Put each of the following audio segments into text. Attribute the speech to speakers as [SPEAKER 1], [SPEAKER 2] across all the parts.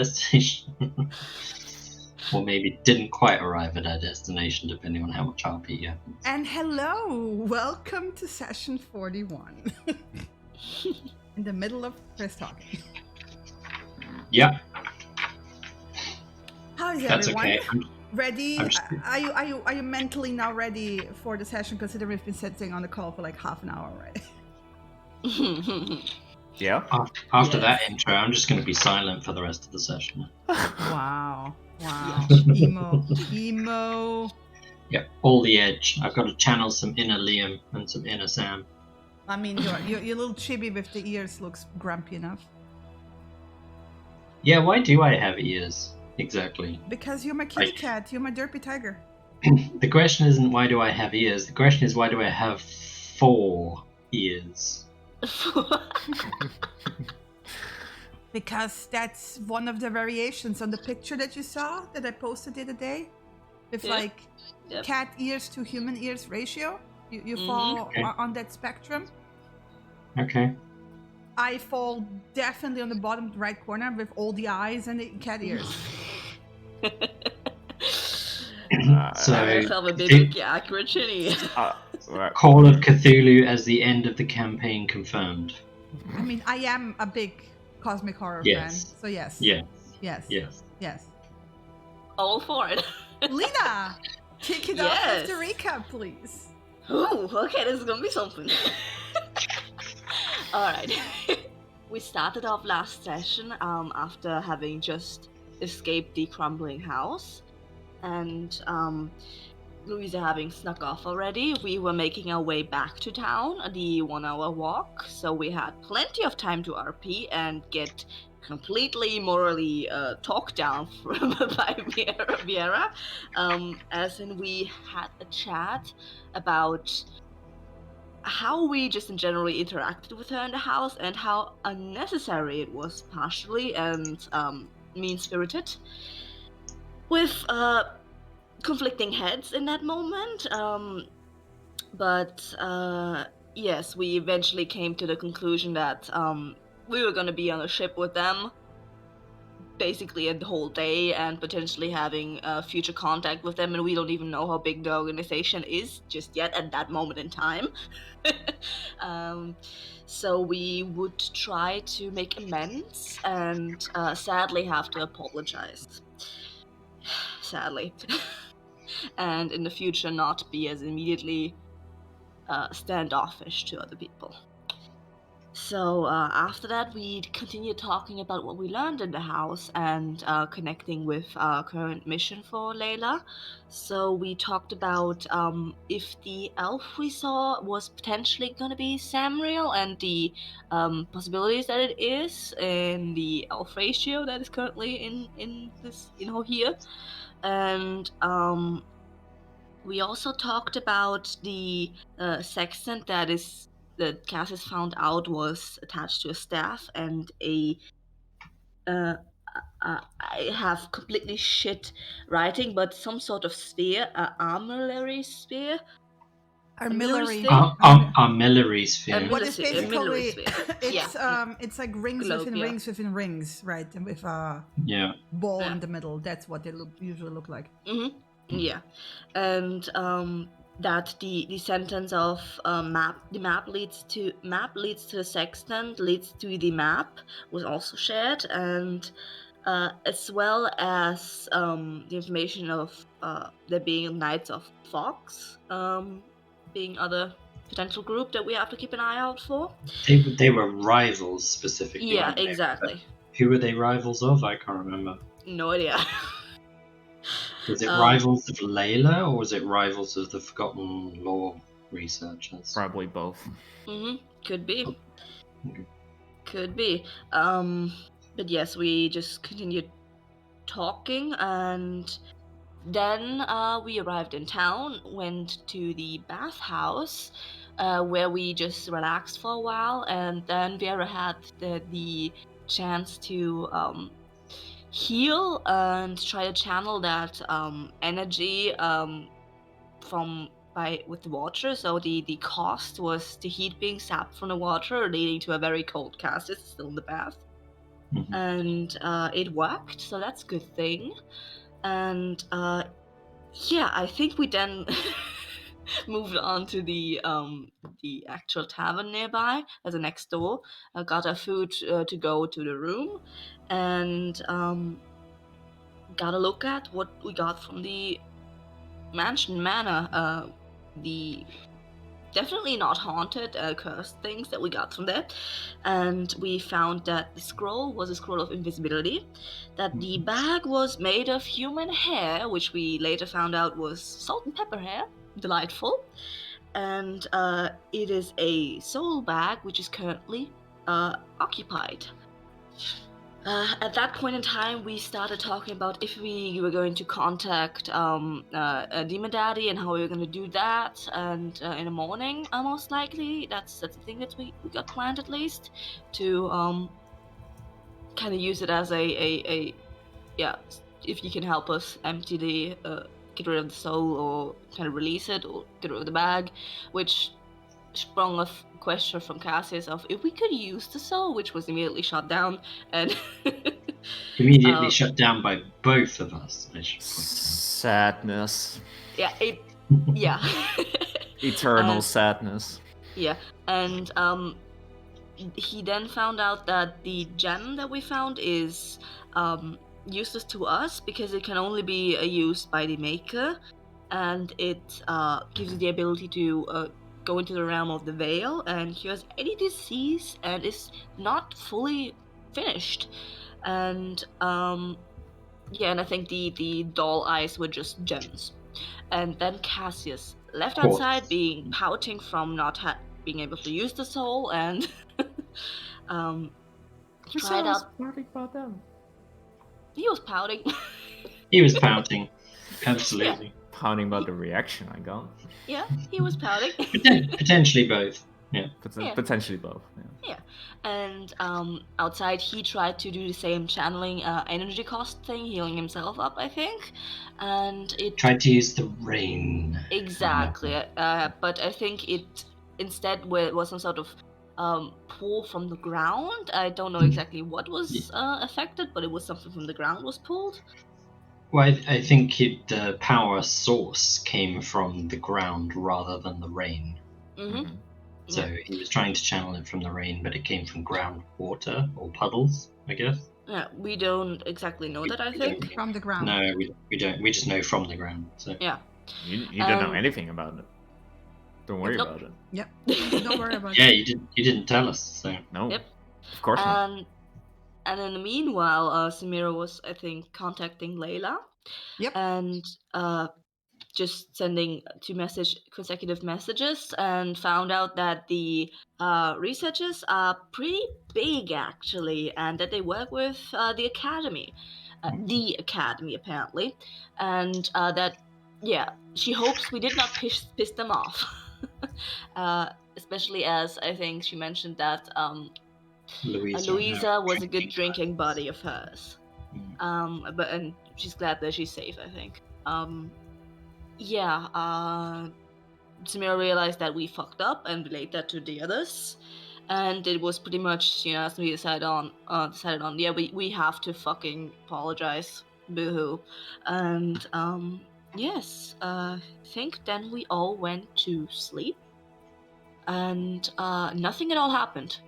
[SPEAKER 1] destination. Or maybe didn't quite arrive at our destination, depending on how much RP happens.
[SPEAKER 2] And hello, welcome to session 41. In the middle of Chris talking.
[SPEAKER 1] Yeah.
[SPEAKER 2] How is
[SPEAKER 1] That's
[SPEAKER 2] everyone?
[SPEAKER 1] okay.
[SPEAKER 2] Ready?
[SPEAKER 1] I'm just-
[SPEAKER 2] Are you mentally now ready for the session? Considering we've been sitting on the call for like half an hour already.
[SPEAKER 3] Yeah.
[SPEAKER 1] After
[SPEAKER 2] Yes.
[SPEAKER 1] that intro, I'm just going to be silent for the rest of the session.
[SPEAKER 2] Wow.
[SPEAKER 1] Yes.
[SPEAKER 2] Emo.
[SPEAKER 1] Yeah, all the edge. I've got to channel some inner Liam and some inner Sam.
[SPEAKER 2] I mean, your little chibi with the ears looks grumpy enough.
[SPEAKER 1] Yeah, why do I have ears? Exactly.
[SPEAKER 2] Because you're my kitty cat. You're my derpy tiger.
[SPEAKER 1] The question isn't why do I have ears. The question is why do I have 4 ears?
[SPEAKER 2] Because that's one of the variations on the picture that you saw that I posted the other day. With cat ears to human ears ratio. You fall on that spectrum.
[SPEAKER 1] Okay.
[SPEAKER 2] I fall definitely on the bottom right corner with all the eyes and the cat ears.
[SPEAKER 1] So
[SPEAKER 4] I myself a bit accurate, Chinny.
[SPEAKER 1] Call of Cthulhu as the end of the campaign confirmed.
[SPEAKER 2] I mean, I am a big cosmic horror fan, so yes. Yes.
[SPEAKER 4] All for it.
[SPEAKER 2] Lena, kick it off with the recap, please.
[SPEAKER 4] Ooh, okay, this is gonna be something. Alright. We started off last session after having just escaped the crumbling house. And Louisa having snuck off already, we were making our way back to town, the 1-hour walk. So we had plenty of time to RP and get completely morally talked down by Viera. As in we had a chat about how we just in generally interacted with her in the house and how unnecessary it was partially and mean-spirited. With conflicting heads in that moment. But yes, we eventually came to the conclusion that we were going to be on a ship with them basically a whole day and potentially having future contact with them, and we don't even know how big the organization is just yet at that moment in time. So we would try to make amends and sadly have to apologize. Sadly. And in the future not be as immediately standoffish to other people. So after that, we continued talking about what we learned in the house and connecting with our current mission for Layla. So we talked about if the elf we saw was potentially going to be Samriel and the possibilities that it is in the elf ratio that is currently in this, here. And we also talked about the sextant that Cassis found out was attached to a staff and I have completely shit writing, but some sort of sphere, armillary sphere.
[SPEAKER 2] Armillary.
[SPEAKER 1] Armillary sphere.
[SPEAKER 2] What is basically
[SPEAKER 4] it's
[SPEAKER 2] it's like rings
[SPEAKER 4] globe,
[SPEAKER 2] within rings within rings, right? And with a ball in the middle. That's what they usually look like.
[SPEAKER 4] Mm-hmm. Yeah, and that the sentence of the map leads to the sextant leads to the map was also shared, and as well as the information of there being Knights of Fox, being other potential group that we have to keep an eye out for.
[SPEAKER 1] They were rivals specifically.
[SPEAKER 4] Yeah, exactly.
[SPEAKER 1] Who were they rivals of? I can't remember.
[SPEAKER 4] No idea.
[SPEAKER 1] Was it rivals of Layla, or was it rivals of the Forgotten Lore researchers?
[SPEAKER 3] Probably both.
[SPEAKER 4] Could be.
[SPEAKER 1] Okay.
[SPEAKER 4] Could be. But yes, we just continued talking, and then we arrived in town, went to the bathhouse, where we just relaxed for a while, and then Vera had the chance to heal and try to channel that energy with the water. So the cost was the heat being sapped from the water, leading to a very cold Cassis still in the bath. and it worked, so that's a good thing. And yeah, I think we then moved on to the actual tavern nearby as a next door. Got our food to go to the room, and got a look at what we got from the manor. The definitely not haunted, cursed things that we got from there. And we found that the scroll was a scroll of invisibility, that the bag was made of human hair, which we later found out was salt and pepper hair. Delightful. And it is a soul bag, which is currently occupied. At that point in time, we started talking about if we were going to contact Demon Daddy and how we were going to do that. And in the morning, most likely, that's the thing that we got planned at least, to kind of use it as a yeah, if you can help us empty the get rid of the soul or kind of release it or get rid of the bag, which sprung a question from Cassius of if we could use the soul, which was immediately shut down and
[SPEAKER 1] immediately shut down by both of us. I should point
[SPEAKER 3] Sadness.
[SPEAKER 4] Yeah,
[SPEAKER 3] Eternal sadness.
[SPEAKER 4] Yeah, and he then found out that the gem that we found is useless to us because it can only be used by the maker, and it gives you the ability to go into the realm of the veil and cures any disease and is not fully finished. And and I think the doll eyes were just gems. And then Cassius left outside, pouting from not being able to use the soul, and tried out.
[SPEAKER 3] About them.
[SPEAKER 4] He was pouting.
[SPEAKER 1] He was pouting, absolutely.
[SPEAKER 4] Yeah.
[SPEAKER 3] Pouting about the reaction I got.
[SPEAKER 4] Yeah, he was pouting.
[SPEAKER 1] Potentially both. Yeah.
[SPEAKER 3] Potentially both.
[SPEAKER 4] Yeah. And outside, he tried to do the same channeling energy cost thing, healing himself up, I think. And it
[SPEAKER 1] tried to use the rain.
[SPEAKER 4] Exactly. But I think it instead was some sort of pull from the ground. I don't know exactly what was affected, but it was something from the ground was pulled.
[SPEAKER 1] Well, I think the power source came from the ground rather than the rain.
[SPEAKER 4] Mm-hmm.
[SPEAKER 1] So he was trying to channel it from the rain, but it came from groundwater or puddles, I guess.
[SPEAKER 4] Yeah, we don't exactly know that, I think.
[SPEAKER 2] From the ground.
[SPEAKER 1] No, we don't. We just know from the ground. So.
[SPEAKER 4] Yeah.
[SPEAKER 3] You don't know anything about it. Don't worry about it.
[SPEAKER 2] Yep. Don't worry about it.
[SPEAKER 1] Yeah, you didn't tell us, so.
[SPEAKER 3] No. Yep. Of course not.
[SPEAKER 4] And in the meanwhile, Samira was, I think, contacting Layla.
[SPEAKER 2] Yep.
[SPEAKER 4] And just sending 2 consecutive messages, and found out that the researchers are pretty big, actually, and that they work with the academy. The academy, apparently. And that, she hopes we did not piss them off. Especially as I think she mentioned that Louisa was a good drinking buddy of hers. And she's glad that she's safe, I think. Samira realized that we fucked up and relayed that to the others, and it was pretty much, as we decided on, we have to fucking apologize, boo-hoo. And I think then we all went to sleep, and nothing at all happened.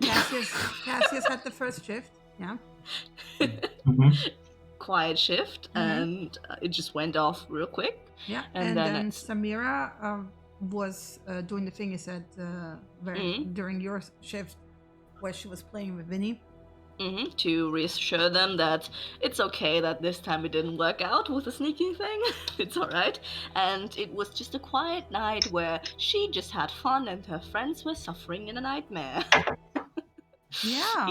[SPEAKER 2] Cassius had the first shift, yeah.
[SPEAKER 4] Quiet shift, and it just went off real quick.
[SPEAKER 2] Yeah, and then Samira was doing the thing you said during your shift, where she was playing with Vinny.
[SPEAKER 4] To reassure them that it's okay that this time it didn't work out with the sneaking thing. It's alright. And it was just a quiet night where she just had fun and her friends were suffering in a nightmare.
[SPEAKER 2] Yeah.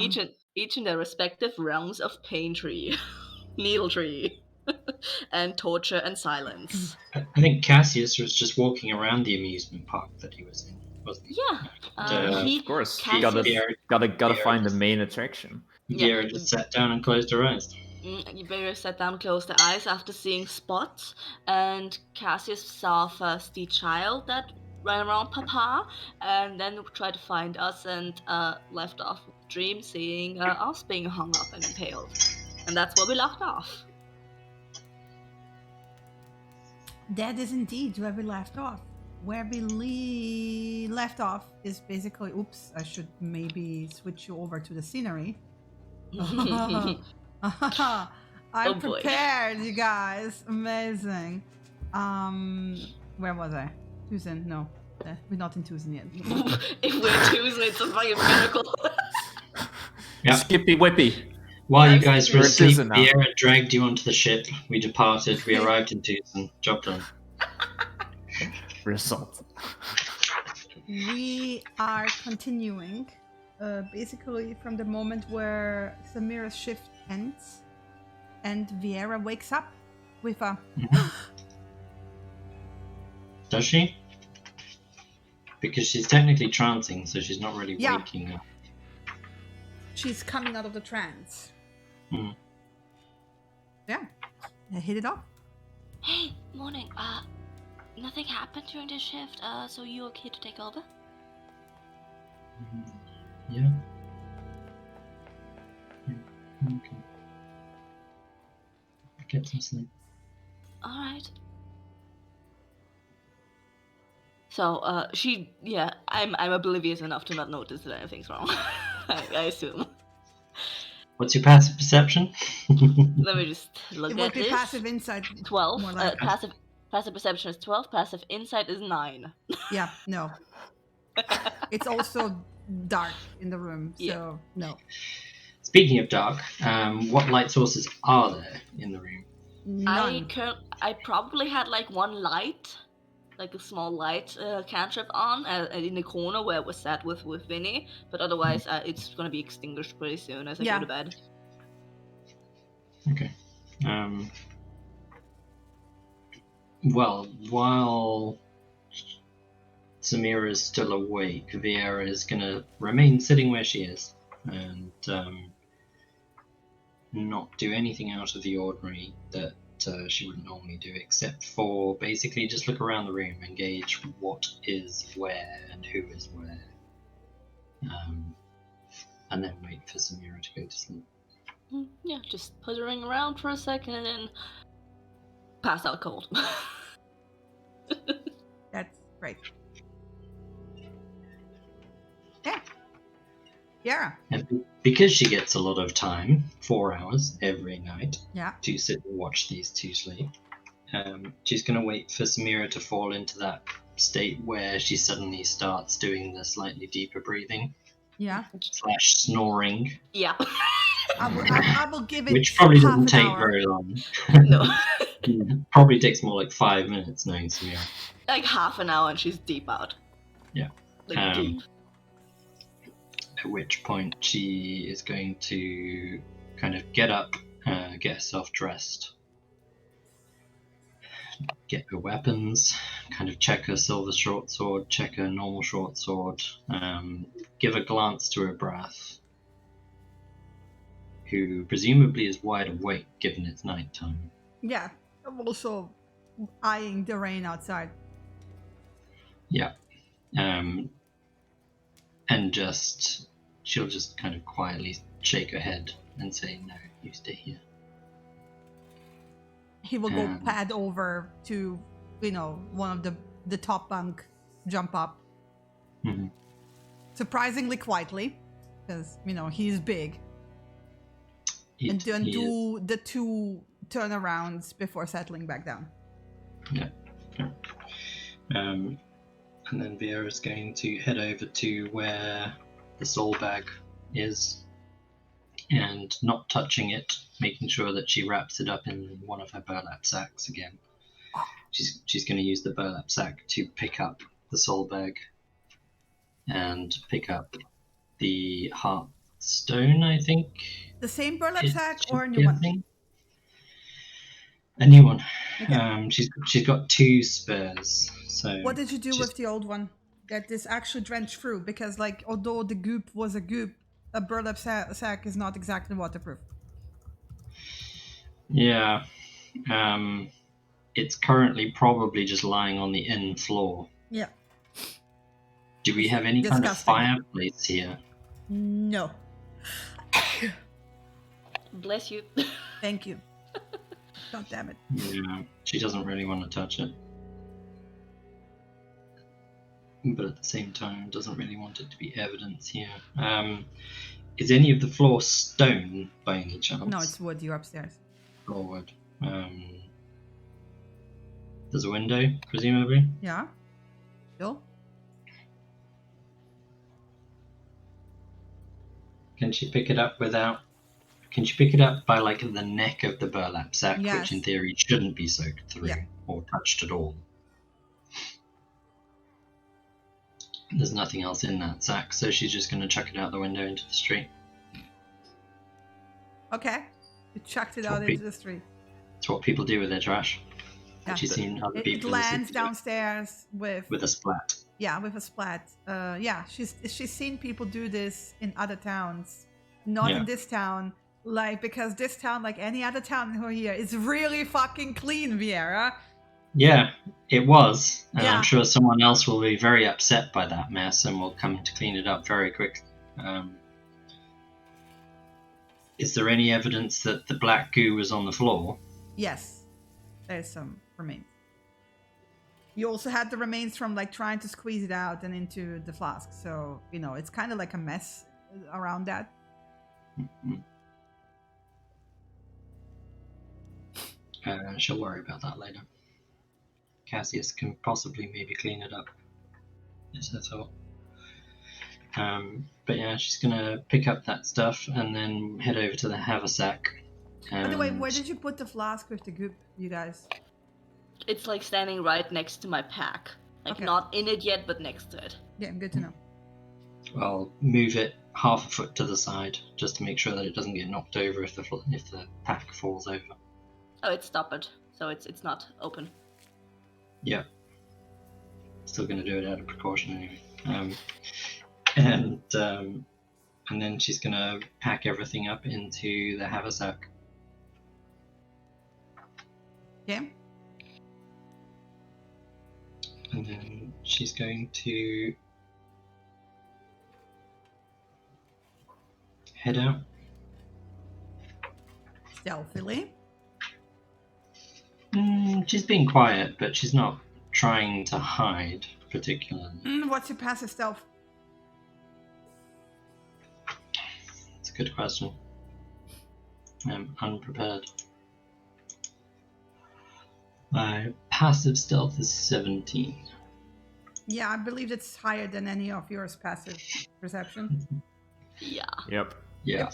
[SPEAKER 4] Each in their respective realms of pain tree. Needle tree. And torture and silence.
[SPEAKER 1] I think Cassius was just walking around the amusement park that he was in, wasn't he?
[SPEAKER 4] Yeah.
[SPEAKER 3] Of course. Gotta find the main attraction.
[SPEAKER 1] Vera just sat down and closed her eyes.
[SPEAKER 4] Vera sat down, closed her eyes after seeing spots, and Cassius saw first the child that ran around Papa, and then tried to find us and left off dream seeing us being hung up and impaled. And that's where we left off.
[SPEAKER 2] That is indeed where we left off. Where we left off is basically... Oops, I should maybe switch you over to the scenery. I'm prepared, you guys. Amazing. Where was I? Tucson? No. We're not in Tucson yet.
[SPEAKER 4] If we're Tucson, it's a fucking miracle.
[SPEAKER 1] Yep.
[SPEAKER 3] Skippy whippy.
[SPEAKER 1] While you guys were
[SPEAKER 3] We're
[SPEAKER 1] asleep,
[SPEAKER 3] Tucson now.
[SPEAKER 1] Vieira dragged you onto the ship. We departed. We arrived in Tucson. Job done.
[SPEAKER 3] Result.
[SPEAKER 2] We are continuing, basically from the moment where Samira's shift ends, and Vieira wakes up with a...
[SPEAKER 1] Does she? Because she's technically trancing, so she's not really
[SPEAKER 2] Yeah.
[SPEAKER 1] waking up.
[SPEAKER 2] She's coming out of the trance.
[SPEAKER 1] Mm.
[SPEAKER 2] Yeah, I hit it off.
[SPEAKER 5] Hey, morning. Nothing happened during the shift, so you okay to take over?
[SPEAKER 1] Yeah. Okay. Get some sleep.
[SPEAKER 5] Alright.
[SPEAKER 4] So, I'm oblivious enough to not notice that anything's wrong. I assume.
[SPEAKER 1] What's your passive perception?
[SPEAKER 4] Let me just look
[SPEAKER 2] It
[SPEAKER 4] at
[SPEAKER 2] would be
[SPEAKER 4] this.
[SPEAKER 2] passive insight.
[SPEAKER 4] 12.
[SPEAKER 2] More like-
[SPEAKER 4] Passive perception is 12. Passive insight is 9.
[SPEAKER 2] Yeah, no. It's also dark in the room, so no.
[SPEAKER 1] Speaking of dark, what light sources are there in the room?
[SPEAKER 2] None.
[SPEAKER 4] I probably had like one light, like a small light cantrip on in the corner where it was sat with Vinny, but otherwise it's gonna be extinguished pretty soon as I go to bed.
[SPEAKER 1] Okay. Well, while Samira is still awake, Vieira is gonna remain sitting where she is and not do anything out of the ordinary that she wouldn't normally do, except for basically just look around the room and gauge what is where and who is where, and then wait for Samira to go to sleep.
[SPEAKER 4] Yeah, just puttering around for a second and then pass out cold.
[SPEAKER 2] That's great. Yeah. Yeah.
[SPEAKER 1] And because she gets a lot of time, 4 hours every night,
[SPEAKER 2] Yeah.
[SPEAKER 1] to sit and watch these two sleep, she's going to wait for Samira to fall into that state where she suddenly starts doing the slightly deeper breathing
[SPEAKER 2] Yeah.
[SPEAKER 1] / snoring,
[SPEAKER 4] Yeah.
[SPEAKER 2] I will give it
[SPEAKER 1] which probably
[SPEAKER 2] half
[SPEAKER 1] doesn't
[SPEAKER 2] an
[SPEAKER 1] take
[SPEAKER 2] hour.
[SPEAKER 1] very long.
[SPEAKER 4] No.
[SPEAKER 1] Probably takes more like 5 minutes knowing Samira.
[SPEAKER 4] Like half an hour and she's deep out.
[SPEAKER 1] Yeah.
[SPEAKER 4] Like deep.
[SPEAKER 1] At which point she is going to kind of get up, get herself dressed, get her weapons, kind of check her silver short sword, check her normal short sword, give a glance to her Brath, who presumably is wide awake given it's nighttime.
[SPEAKER 2] Yeah. I'm also eyeing the rain outside.
[SPEAKER 1] Yeah. And she'll just kind of quietly shake her head and say, "No, you stay here."
[SPEAKER 2] He will go pad over to, one of the top bunk, jump up.
[SPEAKER 1] Mm-hmm.
[SPEAKER 2] Surprisingly quietly, because, he's big. And then do the 2 turnarounds before settling back down.
[SPEAKER 1] Yeah. And then Vieira's going to head over to where the soul bag is and not touching it, making sure that she wraps it up in one of her burlap sacks again. She's going to use the burlap sack to pick up the soul bag and pick up the heartstone, I think.
[SPEAKER 2] The same burlap sack or a new one?
[SPEAKER 1] A new one.
[SPEAKER 2] Okay.
[SPEAKER 1] She's got 2 spares. So
[SPEAKER 2] What did you do with the old one that is actually drenched through? Because, although the goop was a goop, a burlap sack is not exactly waterproof.
[SPEAKER 1] Yeah. It's currently probably just lying on the inn floor.
[SPEAKER 2] Yeah.
[SPEAKER 1] Do we have any kind of
[SPEAKER 2] Disgusting.
[SPEAKER 1] fireplace here?
[SPEAKER 2] No.
[SPEAKER 4] Bless you.
[SPEAKER 2] Thank you. God damn it.
[SPEAKER 1] Yeah, she doesn't really want to touch it. But at the same time, doesn't really want it to be evidence here. Is any of the floor stone by any chance?
[SPEAKER 2] No, it's wood. You're upstairs.
[SPEAKER 1] Or wood. There's a window, presumably.
[SPEAKER 2] Yeah. Still?
[SPEAKER 1] Can she pick it up without? Can she pick it up by like the neck of the burlap sack,
[SPEAKER 2] Yes.
[SPEAKER 1] which in theory shouldn't be soaked through
[SPEAKER 2] Yeah.
[SPEAKER 1] or touched at all? There's nothing else in that sack, so she's just going to chuck it out the window into the street.
[SPEAKER 2] Okay. You chucked it
[SPEAKER 1] That's
[SPEAKER 2] out
[SPEAKER 1] what
[SPEAKER 2] into the street.
[SPEAKER 1] That's what people do with their trash.
[SPEAKER 2] Yeah.
[SPEAKER 1] She's seen other
[SPEAKER 2] It
[SPEAKER 1] people in the
[SPEAKER 2] lands
[SPEAKER 1] city do it
[SPEAKER 2] downstairs with
[SPEAKER 1] with a splat.
[SPEAKER 2] yeah, with a splat. Yeah, she's seen people do this in other towns, not
[SPEAKER 1] Yeah.
[SPEAKER 2] in this town. Like because this town, like any other town here, is really fucking clean, Viera.
[SPEAKER 1] Yeah, it was, and
[SPEAKER 2] Yeah.
[SPEAKER 1] I'm sure someone else will be very upset by that mess and will come to clean it up very quickly. Is there any evidence that the black goo was on the floor?
[SPEAKER 2] Yes, there's some remains. You also had the remains from like trying to squeeze it out and into the flask, so you know it's kind of like a mess around that.
[SPEAKER 1] She'll worry about that later. Cassius can possibly maybe clean it up. Is her thought. But yeah, she's gonna pick up that stuff and then head over to the haversack.
[SPEAKER 2] By the way, where did you put the flask with the goop, you guys?
[SPEAKER 4] It's like standing right next to my pack. Like
[SPEAKER 2] Okay.
[SPEAKER 4] not in it yet, but next to it.
[SPEAKER 2] Yeah, good to know.
[SPEAKER 1] I'll move it half a foot to the side just to make sure that it doesn't get knocked over if the pack falls over.
[SPEAKER 4] Oh, it's stoppered, so it's not open.
[SPEAKER 1] Yeah. Still going to do it out of precaution anyway. And then she's going to pack everything up into the haversack.
[SPEAKER 2] Okay.
[SPEAKER 1] And then she's going to head out.
[SPEAKER 2] Stealthily.
[SPEAKER 1] She's being quiet, but she's not trying to hide particularly.
[SPEAKER 2] What's your passive stealth?
[SPEAKER 1] It's a good question. I'm unprepared. My passive stealth is 17.
[SPEAKER 2] Yeah, I believe it's higher than any of yours passive perception.
[SPEAKER 4] Yeah.
[SPEAKER 3] Yep.
[SPEAKER 1] Yeah.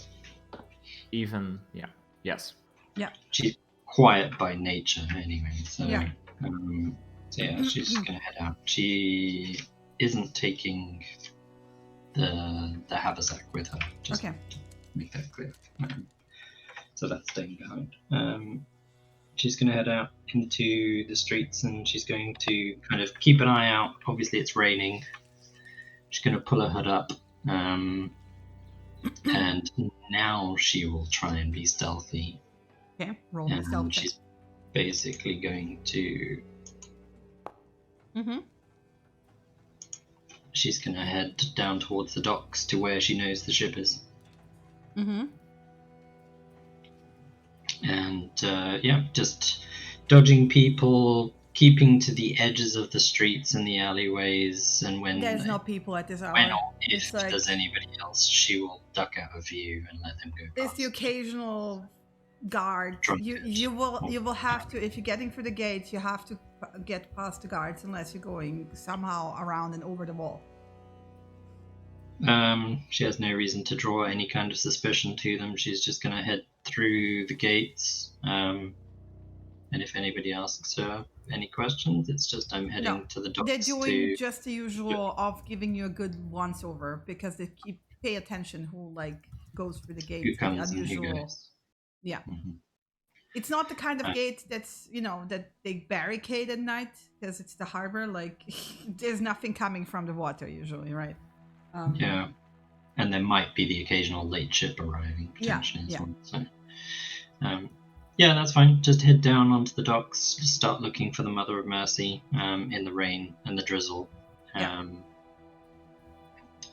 [SPEAKER 3] Even, yeah. Yes.
[SPEAKER 2] Yeah.
[SPEAKER 1] She's quiet by nature anyway, so
[SPEAKER 2] Yeah.
[SPEAKER 1] So yeah, she's just gonna head out. She isn't taking the haversack with her, just
[SPEAKER 2] Okay.
[SPEAKER 1] to make that clear. So that's staying behind. She's gonna head out into the streets and she's going to kind of keep an eye out. Obviously it's raining. She's gonna pull her hood up, and now she will try and be stealthy.
[SPEAKER 2] Okay, roll the stealth
[SPEAKER 1] And
[SPEAKER 2] check.
[SPEAKER 1] she's basically going to
[SPEAKER 2] Mm-hmm.
[SPEAKER 1] she's going to head down towards the docks to where she knows the ship is.
[SPEAKER 2] Mm-hmm.
[SPEAKER 1] And yeah, just dodging people, keeping to the edges of the streets and the alleyways, and when
[SPEAKER 2] There's no people at this hour.
[SPEAKER 1] when or if
[SPEAKER 2] It's like-
[SPEAKER 1] there's anybody else, she will duck out of view and let them go
[SPEAKER 2] There's
[SPEAKER 1] past.
[SPEAKER 2] the occasional guard.
[SPEAKER 1] Drunk
[SPEAKER 2] You will have to, if you're getting through the gate, you have to get past the guards unless you're going somehow around and over the wall.
[SPEAKER 1] She has no reason to draw any kind of suspicion to them. She's just going to head through the gates. And if anybody asks her any questions, it's just I'm heading
[SPEAKER 2] No,
[SPEAKER 1] to the docks.
[SPEAKER 2] They're doing
[SPEAKER 1] to...
[SPEAKER 2] just the usual of giving you a good once over because they pay attention who like goes through the gate.
[SPEAKER 1] who comes and who
[SPEAKER 2] Unusual.
[SPEAKER 1] goes.
[SPEAKER 2] Yeah.
[SPEAKER 1] Mhm.
[SPEAKER 2] It's not the kind of
[SPEAKER 1] Right.
[SPEAKER 2] gate that's, that they barricade at night because it's the harbor. Like, there's nothing coming from the water usually, right?
[SPEAKER 1] Yeah. And there might be the occasional late ship arriving
[SPEAKER 2] Yeah,
[SPEAKER 1] potentially as
[SPEAKER 2] yeah.
[SPEAKER 1] well. So, yeah, that's fine. Just head down onto the docks. Just start looking for the Mother of Mercy in the rain and the drizzle.
[SPEAKER 2] Yeah.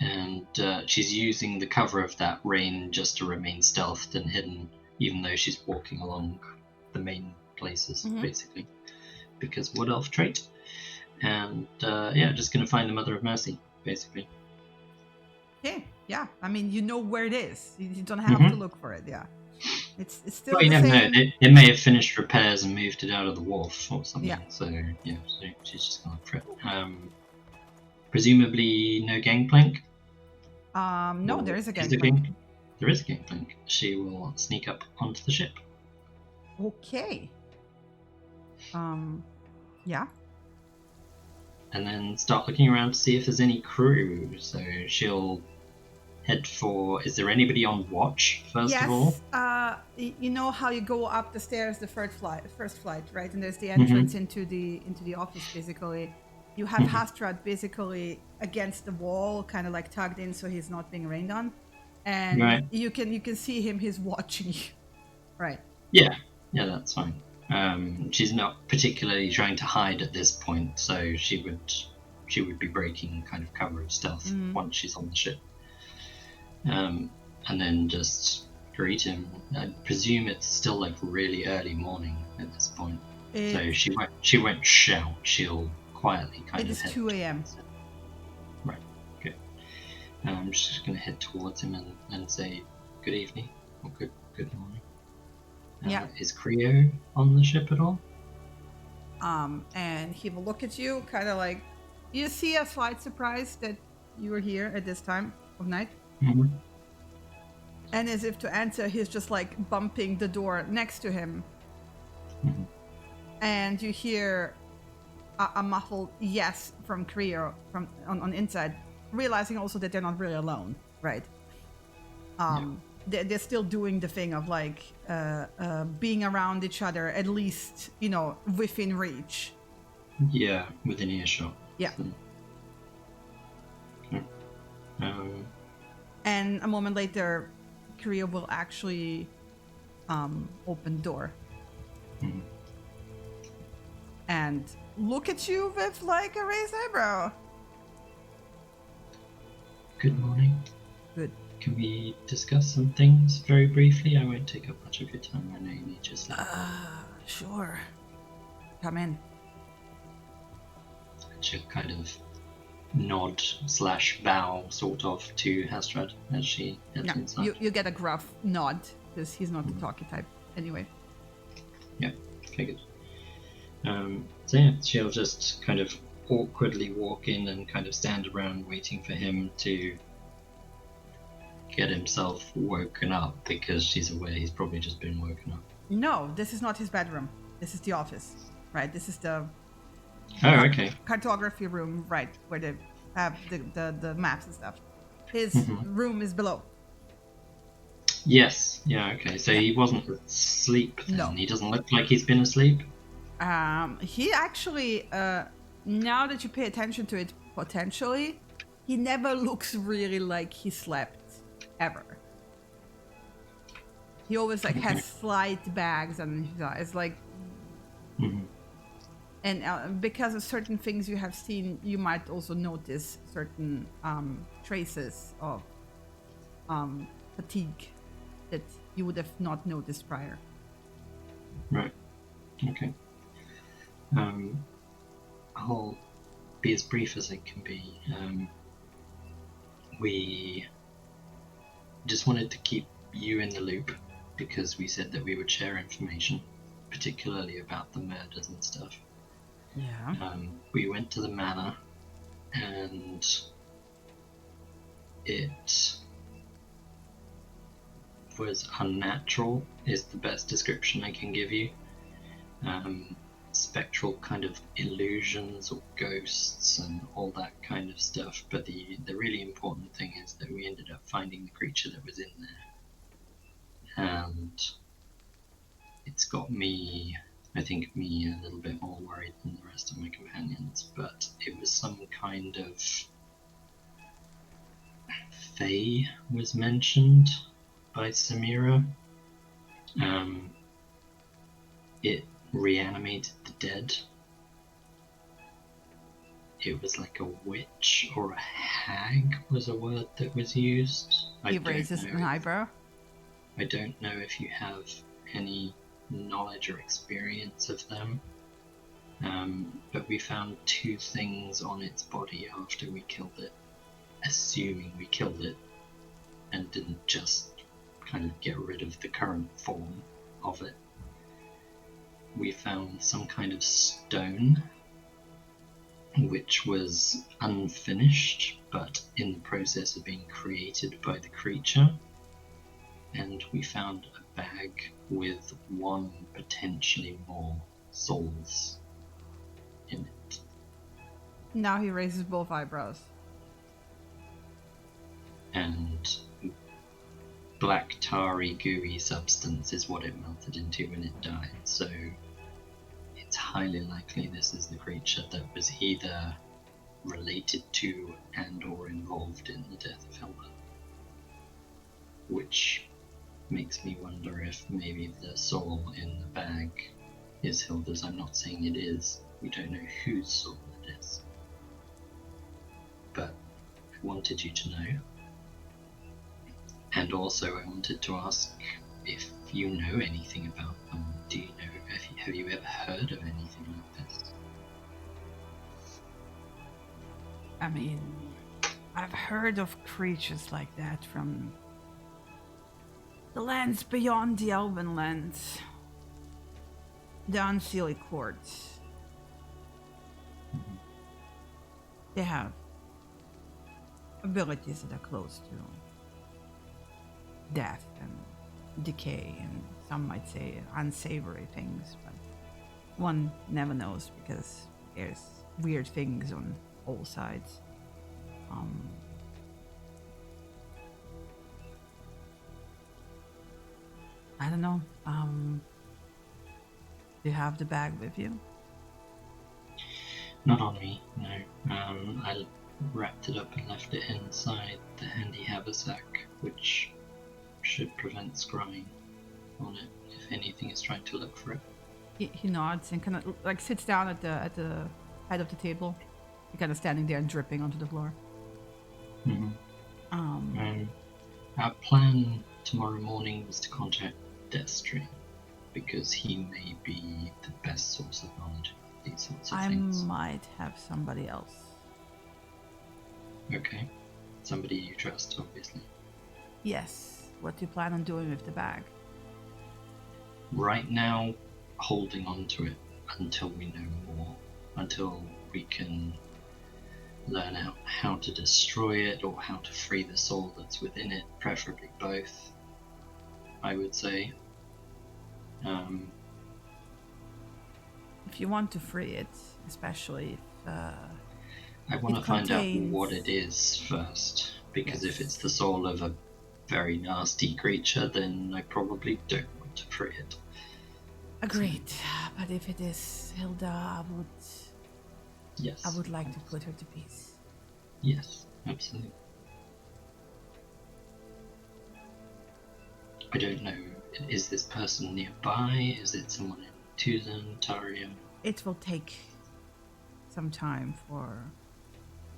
[SPEAKER 1] and she's using the cover of that rain just to remain stealthed and hidden, even though she's walking along the main places, basically, because wood elf trait. And just gonna find the Mother of Mercy, basically.
[SPEAKER 2] Okay, yeah. I mean, you know where it is. You don't have to look for it. Yeah, it's still
[SPEAKER 1] Well, you
[SPEAKER 2] the
[SPEAKER 1] never
[SPEAKER 2] same.
[SPEAKER 1] know. They may have finished repairs and moved it out of the wharf or something.
[SPEAKER 2] Yeah.
[SPEAKER 1] So she's just gonna look for it. Presumably no gangplank.
[SPEAKER 2] No, there is a gangplank.
[SPEAKER 1] There is a gangplank. She will sneak up onto the ship.
[SPEAKER 2] Okay. Yeah.
[SPEAKER 1] And then start looking around to see if there's any crew. So she'll head for. Is there anybody on watch first of all?
[SPEAKER 2] Yes. You know how you go up the stairs, the first flight, right? And there's the entrance into the office. Basically, you have Hastrad basically against the wall, kind of like tugged in, so he's not being rained on. And you can see him. He's watching you, right?
[SPEAKER 1] Yeah, that's fine. She's not particularly trying to hide at this point, so she would be breaking kind of cover of stealth once she's on the ship. And then just greet him. I presume it's still like really early morning at this point, so she won't shout. She'll quietly kind of.
[SPEAKER 2] It is
[SPEAKER 1] head
[SPEAKER 2] 2 a.m.
[SPEAKER 1] Right. Okay. I'm just gonna head towards him and say good evening or good morning. Is Creo on the ship at all?
[SPEAKER 2] And he will look at you, kind of like, you see a slight surprise that you were here at this time of night. And as if to answer, he's just like bumping the door next to him. And you hear a muffled yes from Creo from on inside, realizing also that they're not really alone, right? They're still doing the thing of like being around each other, at least, within reach.
[SPEAKER 1] Yeah, within earshot.
[SPEAKER 2] Yeah.
[SPEAKER 1] So.
[SPEAKER 2] And a moment later, Creo will actually open the door. And look at you with like a raised eyebrow.
[SPEAKER 1] Good morning.
[SPEAKER 2] Good.
[SPEAKER 1] Can we discuss some things very briefly? I won't take up much of your time. I know you need your sleep.
[SPEAKER 2] Sure. Come in.
[SPEAKER 1] She'll kind of nod/bow sort of to Hastrad as she heads inside.
[SPEAKER 2] You get a gruff nod because he's not the talky type anyway.
[SPEAKER 1] Yeah, okay, good. She'll just kind of awkwardly walk in and kind of stand around waiting for him to get himself woken up, because she's aware he's probably just been woken up.
[SPEAKER 2] No, this is not his bedroom. This is the office, right? This is the cartography room, right, where they have the maps and stuff. His room is below.
[SPEAKER 1] Yes. Yeah. Okay. So he wasn't asleep then.
[SPEAKER 2] No.
[SPEAKER 1] He doesn't look like he's been asleep.
[SPEAKER 2] He actually, now that you pay attention to it, potentially, he never looks really like he slept ever. He always like has slight bags and his eyes, like. And because of certain things you have seen, you might also notice certain traces of fatigue that you would have not noticed prior.
[SPEAKER 1] Right. Okay. I'll be as brief as I can be. We just wanted to keep you in the loop because we said that we would share information, particularly about the murders and stuff.
[SPEAKER 2] Yeah.
[SPEAKER 1] We went to the manor, and it was unnatural, is the best description I can give you. Spectral kind of illusions or ghosts and all that kind of stuff, but the really important thing is that we ended up finding the creature that was in there, and it's got me a little bit more worried than the rest of my companions. But it was some kind of fae was mentioned by Samira. It reanimated the dead. it was like a witch or a hag was a word that was used.
[SPEAKER 2] He raises an eyebrow.
[SPEAKER 1] I don't know if you have any knowledge or experience of them, but we found 2 things on its body after we killed it, assuming we killed it and didn't just kind of get rid of the current form of it. We found some kind of stone which was unfinished but in the process of being created by the creature, and we found a bag with 1, potentially more souls in it.
[SPEAKER 2] Now he raises both eyebrows.
[SPEAKER 1] And black tarry gooey substance is what it melted into when it died, so it's highly likely this is the creature that was either related to and or involved in the death of Hilda. Which makes me wonder if maybe the soul in the bag is Hilda's. I'm not saying it is. We don't know whose soul it is. But I wanted you to know. And also I wanted to ask if you know anything about them. Do you know, have you ever heard of anything like this?
[SPEAKER 2] I mean, I've heard of creatures like that from the lands beyond the Elven lands. The Unseelie Courts. They have abilities that are close to death and decay, and some might say unsavory things, but one never knows because there's weird things on all sides. I don't know. Do you have the bag with you?
[SPEAKER 1] Not on me, no. I wrapped it up and left it inside the handy haversack, which should prevent scrying on it if anything is trying to look for it.
[SPEAKER 2] He nods and kind of like sits down at the head of the table. He's kind of standing there and dripping onto the floor.
[SPEAKER 1] Our plan tomorrow morning was to contact Destry, because he may be the best source of knowledge of these sorts of things.
[SPEAKER 2] I might have somebody else.
[SPEAKER 1] Okay. Somebody you trust, obviously.
[SPEAKER 2] Yes. What do you plan on doing with the bag?
[SPEAKER 1] Right now, holding on to it until we know more. Until we can learn out how to destroy it or how to free the soul that's within it, preferably both, I would say.
[SPEAKER 2] If you want to free it, especially if
[SPEAKER 1] I want to find out what it is first, because
[SPEAKER 2] Yes.
[SPEAKER 1] if it's the soul of a very nasty creature, then I probably don't want to free it.
[SPEAKER 2] Agreed. But if it is Hilda,
[SPEAKER 1] Yes.
[SPEAKER 2] I would like to put her to peace.
[SPEAKER 1] Yes, absolutely. I don't know, is this person nearby? Is it someone in Tuzan, Tarium?
[SPEAKER 2] It will take some time for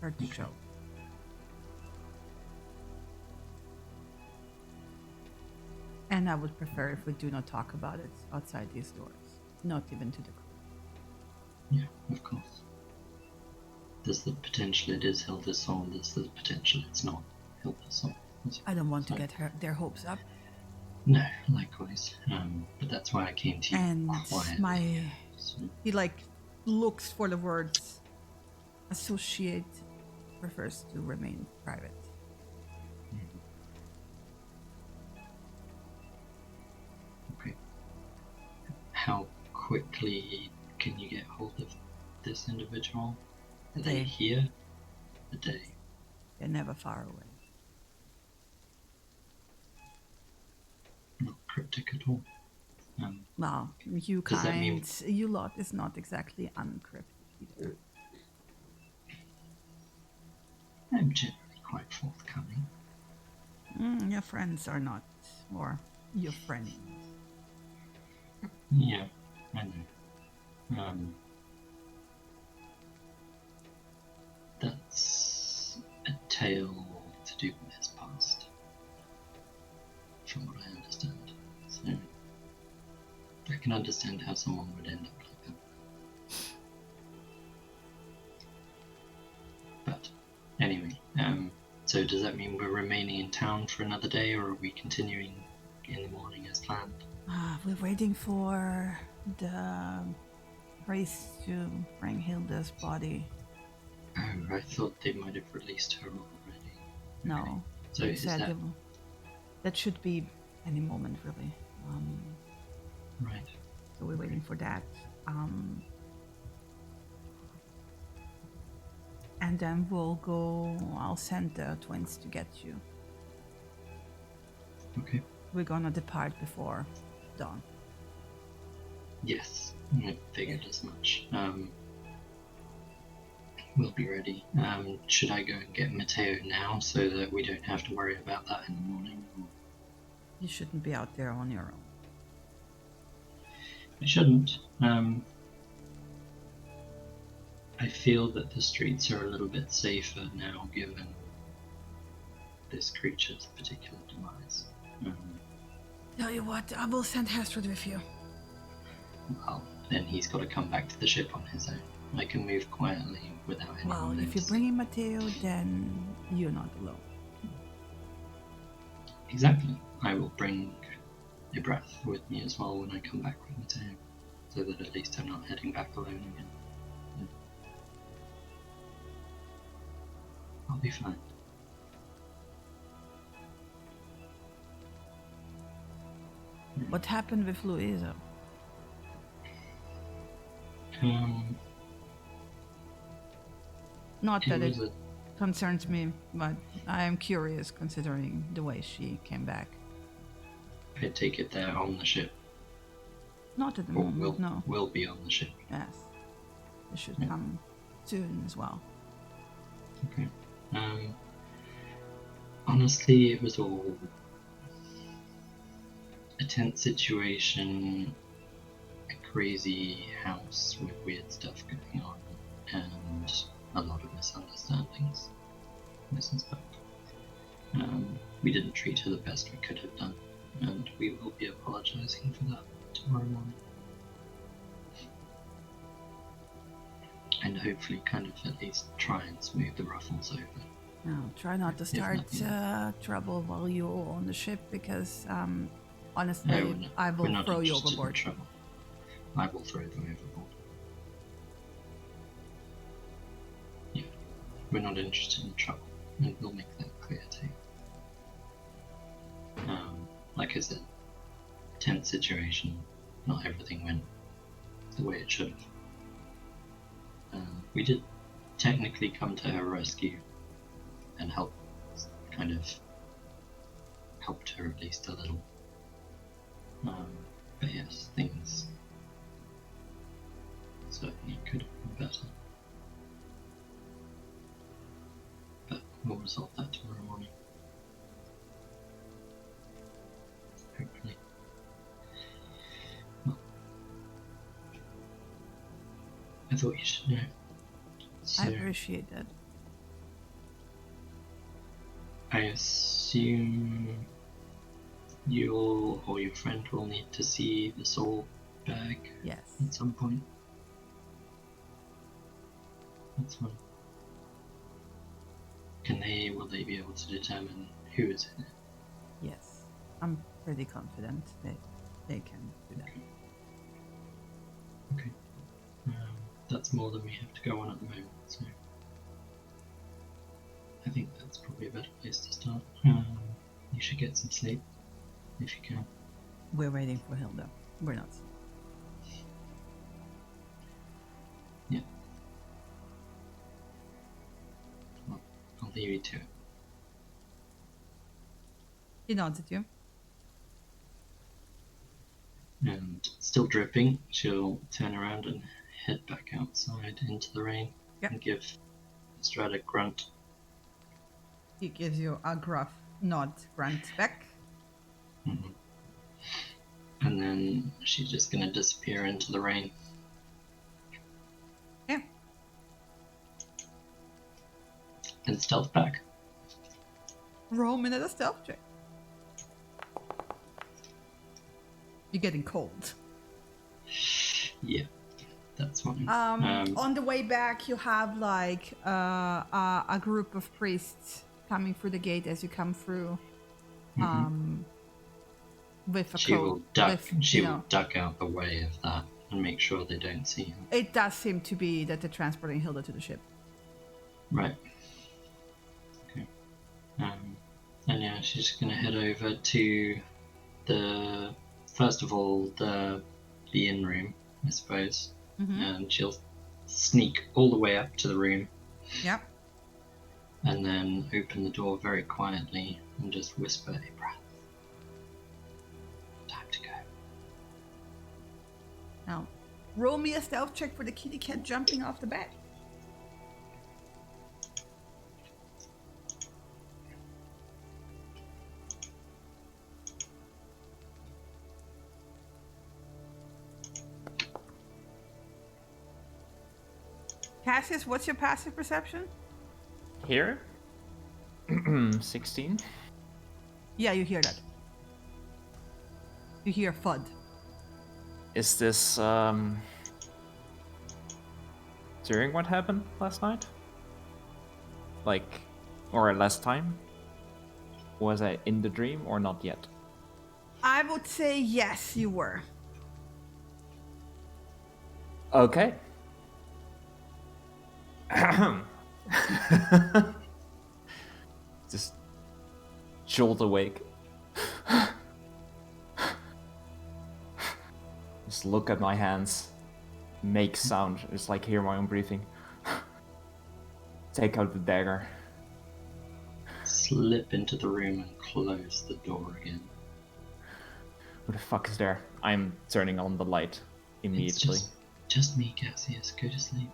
[SPEAKER 2] her to show. And I would prefer if we do not talk about it outside these doors, not even to the crew.
[SPEAKER 1] Yeah, of course. There's the potential it is Hilda's soul, there's the potential it's not Hilda's soul.
[SPEAKER 2] I don't want to get their hopes up.
[SPEAKER 1] No, likewise. But that's why I came to you
[SPEAKER 2] And
[SPEAKER 1] quietly.
[SPEAKER 2] he like looks for the words. Associate prefers to remain private.
[SPEAKER 1] Okay. How quickly can you get hold of this individual? Are they here? A day.
[SPEAKER 2] They're never far away.
[SPEAKER 1] Not cryptic at all.
[SPEAKER 2] Well, you
[SPEAKER 1] Does that mean-
[SPEAKER 2] you lot is not exactly uncryptic either.
[SPEAKER 1] I'm generally quite forthcoming.
[SPEAKER 2] Your friends are not, or your friends.
[SPEAKER 1] Yeah, I know. tale to do with his past, from what I understand. So I can understand how someone would end up like that. But anyway, so does that mean we're remaining in town for another day, or are we continuing in the morning as planned?
[SPEAKER 2] We're waiting for the priest to bring Hilda's body.
[SPEAKER 1] Oh, I thought they might have released her already.
[SPEAKER 2] No.
[SPEAKER 1] Okay. So
[SPEAKER 2] They
[SPEAKER 1] is
[SPEAKER 2] said that should be any moment, really.
[SPEAKER 1] Right.
[SPEAKER 2] So we're waiting for that. And then I'll send the twins to get you.
[SPEAKER 1] Okay.
[SPEAKER 2] We're gonna depart before dawn.
[SPEAKER 1] Yes, I figured as much. We'll be ready. Should I go and get Matteo now so that we don't have to worry about that in the morning?
[SPEAKER 2] You shouldn't be out there on your own.
[SPEAKER 1] I shouldn't. I feel that the streets are a little bit safer now, given this creature's particular demise.
[SPEAKER 2] Tell you what, I will send Hastrid with you.
[SPEAKER 1] Well, then he's got to come back to the ship on his own. I can move quietly without anyone
[SPEAKER 2] Well, if you're
[SPEAKER 1] noticing.
[SPEAKER 2] bringing Matteo, then you're not alone.
[SPEAKER 1] Exactly. I will bring a breath with me as well when I come back with Matteo, so that at least I'm not heading back alone again. Yeah. I'll be fine.
[SPEAKER 2] What happened with Louisa? Not that it concerns me, but I am curious considering the way she came back.
[SPEAKER 1] I take it they're on the ship.
[SPEAKER 2] Not at the
[SPEAKER 1] Or
[SPEAKER 2] moment, no.
[SPEAKER 1] will be on the ship.
[SPEAKER 2] Yes. They should come soon as well.
[SPEAKER 1] Okay. Honestly, it was all a tense situation, a crazy house with weird stuff going on, and a lot of misunderstandings, I suspect. We didn't treat her the best we could have done, and we will be apologizing for that tomorrow morning. And hopefully kind of at least try and smooth the ruffles over.
[SPEAKER 2] No, try not to start trouble while you're on the ship, because honestly, I will throw you overboard.
[SPEAKER 1] Trouble. I will throw them overboard. Yeah, we're not interested in trouble, and we'll make that clear too. Like I said, tense situation, not everything went the way it should have. We did technically come to her rescue and helped her at least a little. But yes, things certainly could have been better. But we'll resolve that tomorrow morning. Hopefully. Well, I thought you should know. So,
[SPEAKER 2] I appreciate that.
[SPEAKER 1] I assume you or your friend will need to see the soul bag
[SPEAKER 2] Yes.
[SPEAKER 1] at some point. That's fine. Will they be able to determine who is in it?
[SPEAKER 2] Yes. I'm pretty confident they can do that.
[SPEAKER 1] Okay. That's more than we have to go on at the moment, so I think that's probably a better place to start. You should get some sleep, if you can.
[SPEAKER 2] We're waiting for Hilda. We're not.
[SPEAKER 1] Yeah. Well, I'll leave you to it.
[SPEAKER 2] He nods at you.
[SPEAKER 1] And still dripping, she'll turn around and head back outside into the rain and give Strad a grunt.
[SPEAKER 2] He gives you a gruff nod, grunt back.
[SPEAKER 1] Mm-hmm. And then she's just gonna disappear into the rain.
[SPEAKER 2] Yeah.
[SPEAKER 1] And stealth back.
[SPEAKER 2] Roll me another stealth check. You're getting cold.
[SPEAKER 1] Yeah, that's fine.
[SPEAKER 2] On the way back, you have like a group of priests coming through the gate as you come through. With a
[SPEAKER 1] She
[SPEAKER 2] coat.
[SPEAKER 1] will duck.
[SPEAKER 2] With,
[SPEAKER 1] She will duck out the way of that and make sure they don't see her.
[SPEAKER 2] It does seem to be that they're transporting Hilda to the ship.
[SPEAKER 1] Right. Okay. And yeah, she's gonna head over to the first of all the inn room, I suppose, and she'll sneak all the way up to the room.
[SPEAKER 2] Yep.
[SPEAKER 1] And then open the door very quietly and just whisper a breath. Time to go.
[SPEAKER 2] Now, roll me a stealth check for the kitty cat jumping off the bed. Cassius, what's your passive perception?
[SPEAKER 3] Here? 16?
[SPEAKER 2] Yeah, you hear that. You hear FUD.
[SPEAKER 3] Is this, during what happened last night? Like, or last time? Was I in the dream or not yet?
[SPEAKER 2] I would say yes, you were.
[SPEAKER 3] Okay. Just jolt awake. Just look at my hands. Make sound. Just like hear my own breathing. Take out the dagger.
[SPEAKER 1] Slip into the room and close the door again.
[SPEAKER 3] Who the fuck is there? I'm turning on the light immediately.
[SPEAKER 1] It's just me, Cassius. Go to sleep.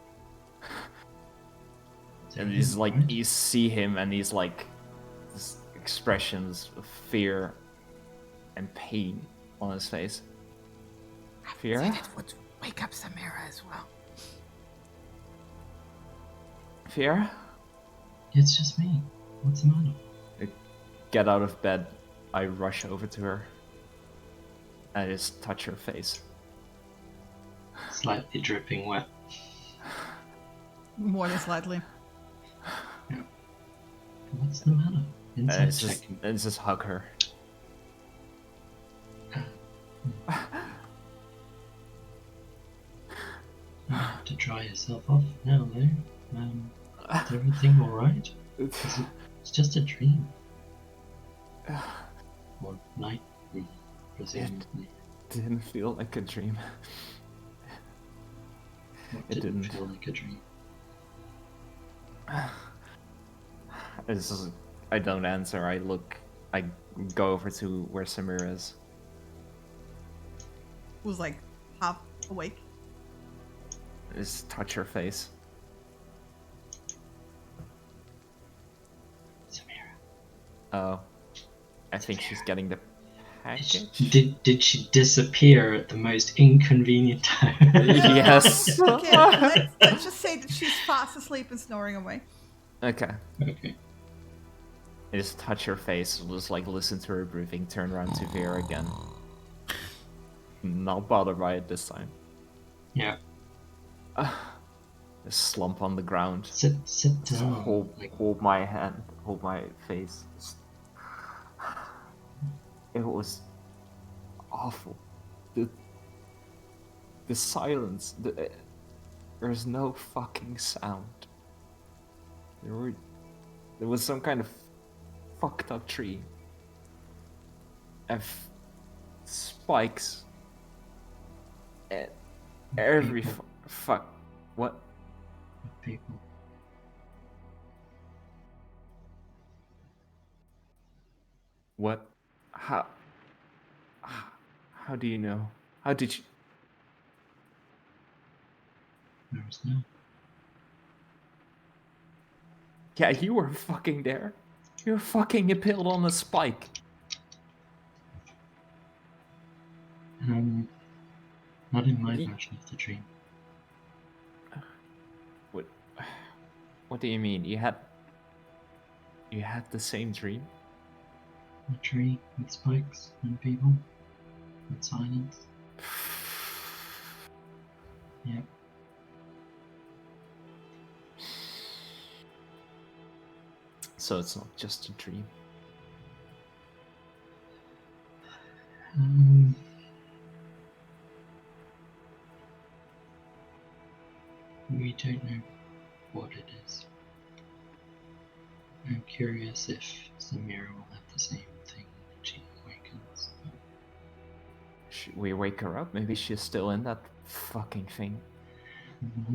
[SPEAKER 3] And he's like, you see him and he's like, this expressions of fear and pain on his face. Fear?
[SPEAKER 2] That would wake up Samira as well.
[SPEAKER 3] Fear?
[SPEAKER 1] It's just me. What's the matter?
[SPEAKER 3] I get out of bed. I rush over to her. I just touch her face.
[SPEAKER 1] Slightly dripping wet.
[SPEAKER 2] More than slightly.
[SPEAKER 1] Yeah. What's the matter? Inside checking.
[SPEAKER 3] And just hug her.
[SPEAKER 1] You have to dry yourself off now, though. Is everything alright? It's just a dream. Or night, presumably.
[SPEAKER 3] Didn't feel like a dream.
[SPEAKER 1] What
[SPEAKER 3] It
[SPEAKER 1] didn't
[SPEAKER 3] didn't.
[SPEAKER 1] feel like a dream.
[SPEAKER 3] I don't answer. I go over to where Samira is.
[SPEAKER 2] Who's like half awake.
[SPEAKER 3] Just touch her face.
[SPEAKER 1] Samira.
[SPEAKER 3] Oh, I think she's getting the package.
[SPEAKER 1] Did she disappear at the most inconvenient time?
[SPEAKER 3] Yes.
[SPEAKER 2] Okay, let's just say that she's fast asleep and snoring away.
[SPEAKER 3] Okay.
[SPEAKER 1] Okay.
[SPEAKER 3] I just touch her face, just like listen to her breathing, turn around to Vera again. Not bothered by it this time.
[SPEAKER 1] Yeah.
[SPEAKER 3] Just slump on the ground.
[SPEAKER 1] Sit
[SPEAKER 3] Just
[SPEAKER 1] down.
[SPEAKER 3] hold my hand, hold my face. It was awful. The silence. There's no fucking sound. There was some kind of fucked up tree. And spikes. And every fuck. What?
[SPEAKER 1] People.
[SPEAKER 3] What? How do you know? How did you?
[SPEAKER 1] There was no.
[SPEAKER 3] Yeah, you were fucking there. You were fucking impaled on a spike.
[SPEAKER 1] Not in my version of the dream.
[SPEAKER 3] What do you mean? You had the same dream?
[SPEAKER 1] A tree with spikes and people with silence. Yep.
[SPEAKER 3] So it's not just a dream.
[SPEAKER 1] We don't know what it is. I'm curious if Samira will have the same thing when she awakens.
[SPEAKER 3] Should we wake her up? Maybe she's still in that fucking thing.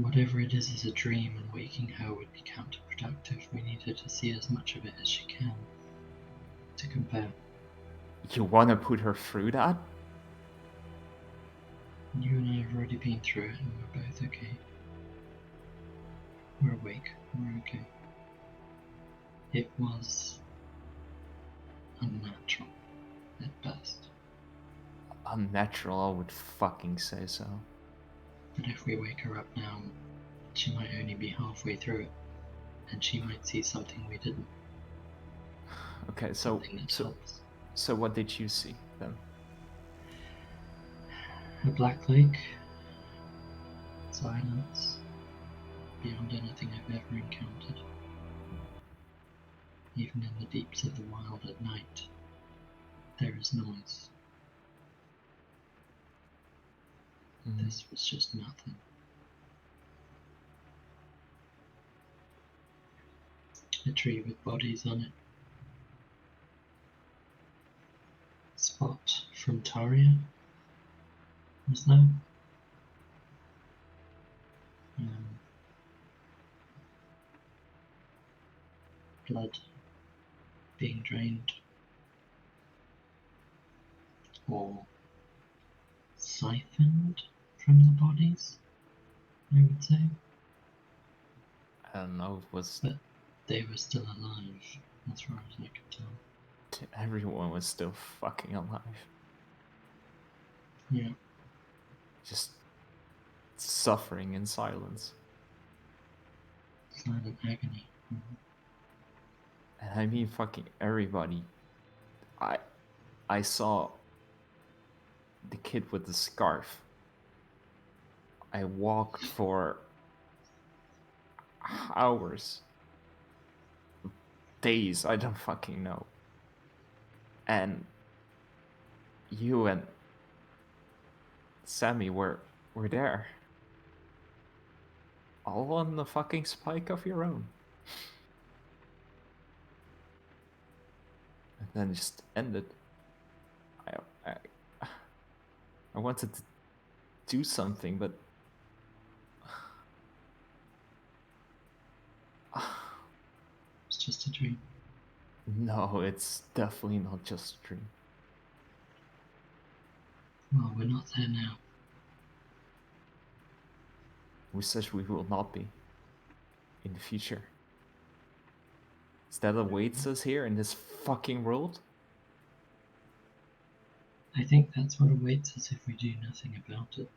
[SPEAKER 1] Whatever it is a dream, and waking her would be counterproductive. We need her to see as much of it as she can to compare.
[SPEAKER 3] You wanna put her through that?
[SPEAKER 1] You and I have already been through it, and we're both okay. We're awake. We're okay. It was unnatural at best.
[SPEAKER 3] Unnatural, I would fucking say so.
[SPEAKER 1] But if we wake her up now, she might only be halfway through it, and she might see something we didn't.
[SPEAKER 3] Okay, so
[SPEAKER 1] helps.
[SPEAKER 3] So what did you see then?
[SPEAKER 1] A black lake, silence, beyond anything I've ever encountered. Even in the deeps of the wild at night, there is noise. This was just nothing. A tree with bodies on it. Spot from Taria, was there? Blood being drained, or siphoned from the bodies, I would say.
[SPEAKER 3] I don't know,
[SPEAKER 1] but they were still alive, as far as I could tell.
[SPEAKER 3] Everyone was still fucking alive.
[SPEAKER 1] Yeah.
[SPEAKER 3] Just suffering in silence.
[SPEAKER 1] Silent agony. Mm-hmm.
[SPEAKER 3] And I mean fucking everybody. I saw the kid with the scarf. I walked for hours, days, I don't fucking know. And you and Sammy were there. All on the fucking spike of your own. And then it just ended. I wanted to do something, but
[SPEAKER 1] it's just a dream.
[SPEAKER 3] No, it's definitely not just a dream.
[SPEAKER 1] Well, we're not there now.
[SPEAKER 3] We said we will not be in the future. Is that awaits us here in this fucking world?
[SPEAKER 1] I think that's what awaits us if we do nothing about it.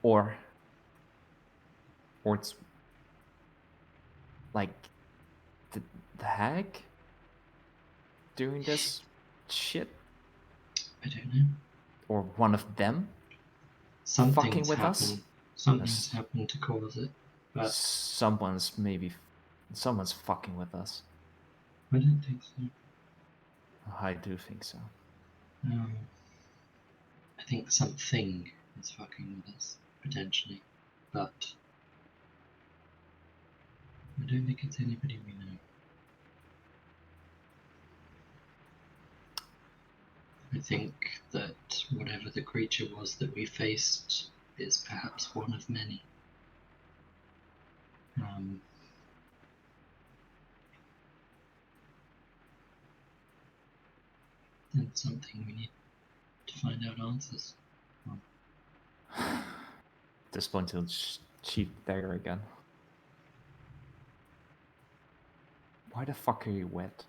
[SPEAKER 3] Or it's like the hag doing this shit?
[SPEAKER 1] I don't know.
[SPEAKER 3] Or one of them
[SPEAKER 1] Something's
[SPEAKER 3] fucking with
[SPEAKER 1] happened.
[SPEAKER 3] us?
[SPEAKER 1] Something's happened to cause it. But
[SPEAKER 3] someone's fucking with us.
[SPEAKER 1] I don't think so.
[SPEAKER 3] I do think so.
[SPEAKER 1] I think something is fucking with us, potentially. But I don't think it's anybody we know. I think that whatever the creature was that we faced is perhaps one of many. And something we need to find out answers from.
[SPEAKER 3] At this point, he'll cheat dagger again. Why the fuck are you wet?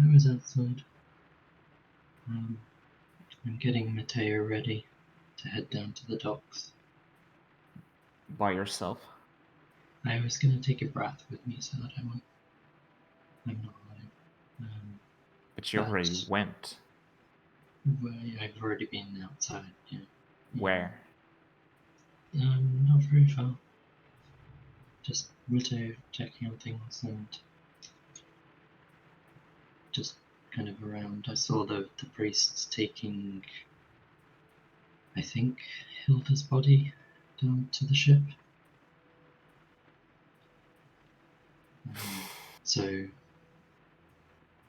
[SPEAKER 1] I was outside. I'm getting Mateo ready to head down to the docks.
[SPEAKER 3] By yourself?
[SPEAKER 1] I was going to take a breath with me so that I I'm not lying.
[SPEAKER 3] But you already went.
[SPEAKER 1] Well, I've already been outside, yeah.
[SPEAKER 3] Where?
[SPEAKER 1] Not very far. Just Matteo checking on things and just kind of around. I saw the priests taking, I think, Hilda's body down to the ship. So,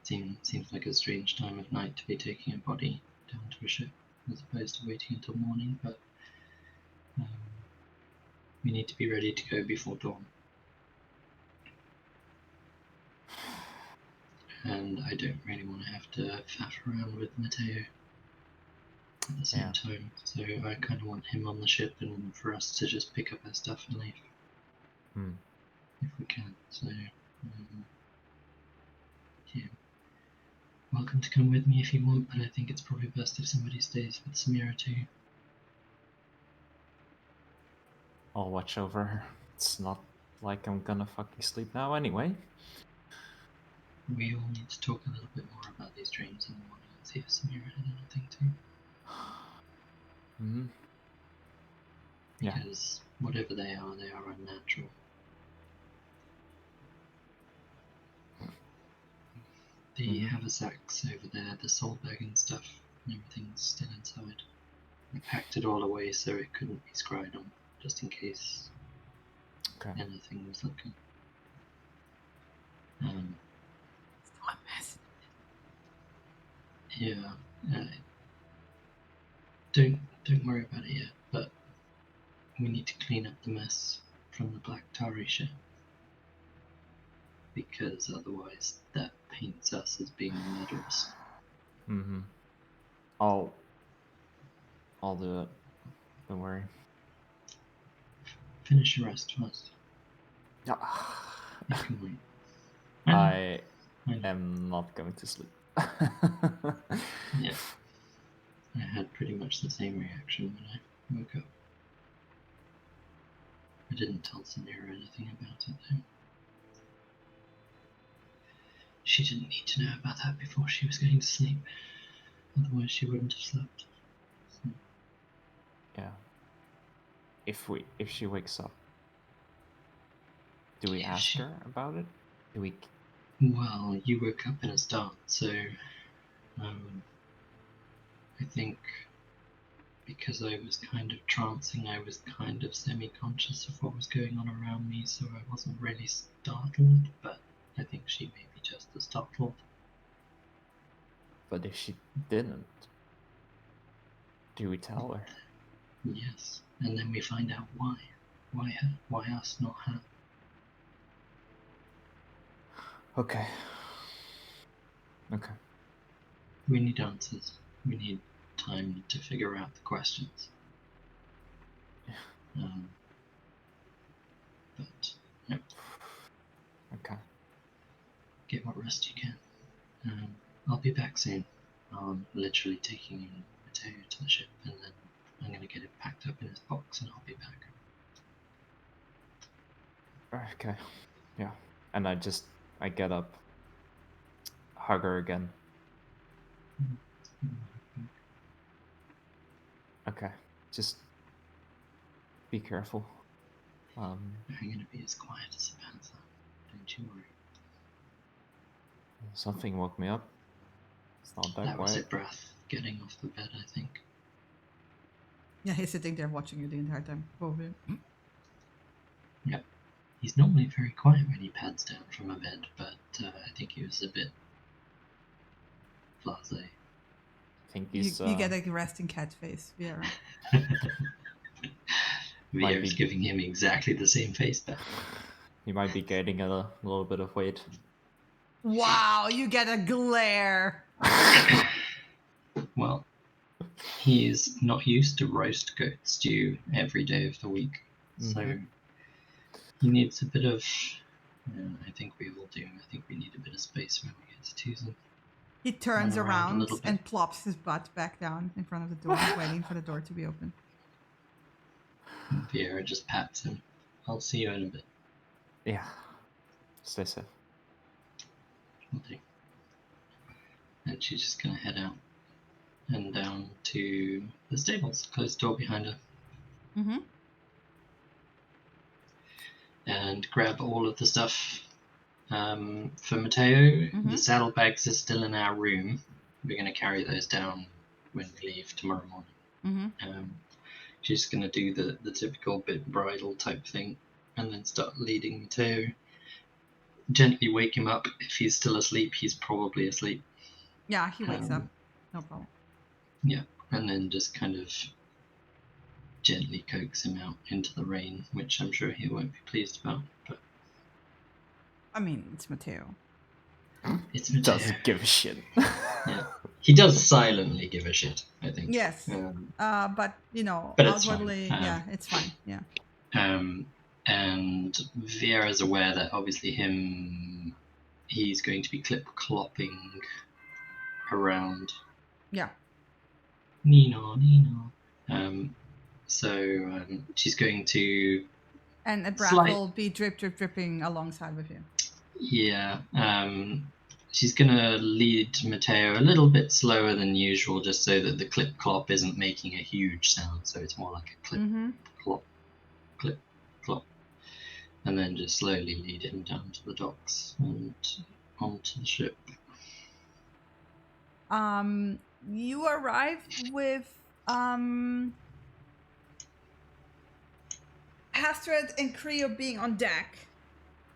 [SPEAKER 1] seems like a strange time of night to be taking a body down to a ship as opposed to waiting until morning, but we need to be ready to go before dawn. And I don't really want to have to faff around with Matteo at the same time, so I kind of want him on the ship and for us to just pick up our stuff and leave. If we can, so yeah. Welcome to come with me if you want, but I think it's probably best if somebody stays with Samira too.
[SPEAKER 3] I'll watch over her. It's not like I'm gonna fucking sleep now anyway.
[SPEAKER 1] We all need to talk a little bit more about these dreams in the morning and see if Samira had anything too.
[SPEAKER 3] Yeah.
[SPEAKER 1] Because whatever they are unnatural. The haversacks over there, the soul bag and stuff, and everything's still inside. I packed it all away so it couldn't be scryed on, just in case anything was looking.
[SPEAKER 2] Still a mess.
[SPEAKER 1] Yeah. Don't worry about it yet, but we need to clean up the mess from the Black Tari ship. Because otherwise that paints us as being murderers.
[SPEAKER 3] I'll do it. Don't worry.
[SPEAKER 1] Finish your rest first.
[SPEAKER 3] Yeah.
[SPEAKER 1] You can wait.
[SPEAKER 3] I am not going to sleep.
[SPEAKER 1] Yeah. I had pretty much the same reaction when I woke up. I didn't tell Samira anything about it though. She didn't need to know about that before she was going to sleep. Otherwise she wouldn't have slept. So.
[SPEAKER 3] Yeah. If she wakes up, do we ask her about it? Do we?
[SPEAKER 1] Well, you woke up in a start, so I think because I was kind of trancing, I was kind of semi-conscious of what was going on around me, so I wasn't really startled, but I think she may be just as startled.
[SPEAKER 3] But if she didn't, do we tell her?
[SPEAKER 1] Yes, and then we find out why. Why her? Why us, not her?
[SPEAKER 3] Okay.
[SPEAKER 1] We need answers. We need time to figure out the questions. But, yep.
[SPEAKER 3] Okay.
[SPEAKER 1] Get what rest you can. I'll be back soon. I'm literally taking Matteo to the ship, and then I'm going to get it packed up in his box, and I'll be back.
[SPEAKER 3] Okay. Yeah. And I get up, hug her again. Okay. Just be careful.
[SPEAKER 1] I'm going to be as quiet as a panther. Don't you worry.
[SPEAKER 3] Something woke me up. It's not that quiet.
[SPEAKER 1] That was it, Breath, getting off the bed, I think.
[SPEAKER 2] Yeah, he's sitting there watching you the entire time.
[SPEAKER 1] Yep. He's normally very quiet when he pads down from a bed, but I think he was a bit blasé.
[SPEAKER 3] I think he's...
[SPEAKER 2] You get a resting cat face, yeah.
[SPEAKER 1] Vio's giving him exactly the same face back.
[SPEAKER 3] He might be gaining a little bit of weight.
[SPEAKER 2] Wow, you get a glare.
[SPEAKER 1] Well, he's not used to roast goat stew every day of the week, so he needs a bit of... I think we all do. I think we need a bit of space when we get to Tucson.
[SPEAKER 2] He turns around and plops his butt back down in front of the door, waiting for the door to be open.
[SPEAKER 1] Viera just pats him. I'll see you in a bit.
[SPEAKER 3] Yeah. Stay safe.
[SPEAKER 1] Nothing. And she's just going to head out and down to the stables, close the door behind her.
[SPEAKER 2] Mm-hmm.
[SPEAKER 1] And grab all of the stuff for Mateo. The saddlebags are still in our room. We're going to carry those down when we leave tomorrow morning. She's going to do the typical bit bridal type thing and then start leading Mateo. Gently wake him up. If he's still asleep, he's probably asleep.
[SPEAKER 2] Yeah, he wakes up. No problem.
[SPEAKER 1] Yeah, and then just kind of gently coax him out into the rain, which I'm sure he won't be pleased about. But
[SPEAKER 2] I mean, it's Mateo.
[SPEAKER 1] It's Mateo.
[SPEAKER 3] Doesn't give a shit.
[SPEAKER 1] Yeah, he does silently give a shit, I think.
[SPEAKER 2] Yes. But
[SPEAKER 1] but it's
[SPEAKER 2] outwardly,
[SPEAKER 1] fine.
[SPEAKER 2] yeah, it's fine. Yeah.
[SPEAKER 1] And Vieira's aware that obviously he's going to be clip-clopping around.
[SPEAKER 2] Yeah.
[SPEAKER 1] Nino. So she's going to.
[SPEAKER 2] And a breath will be dripping alongside with you.
[SPEAKER 1] Yeah. She's going to lead Mateo a little bit slower than usual, just so that the clip-clop isn't making a huge sound. So it's more like a clip-clop, clip-clop. And then just slowly lead him down to the docks and onto the ship.
[SPEAKER 2] You arrive with Astrid and Creo being on deck.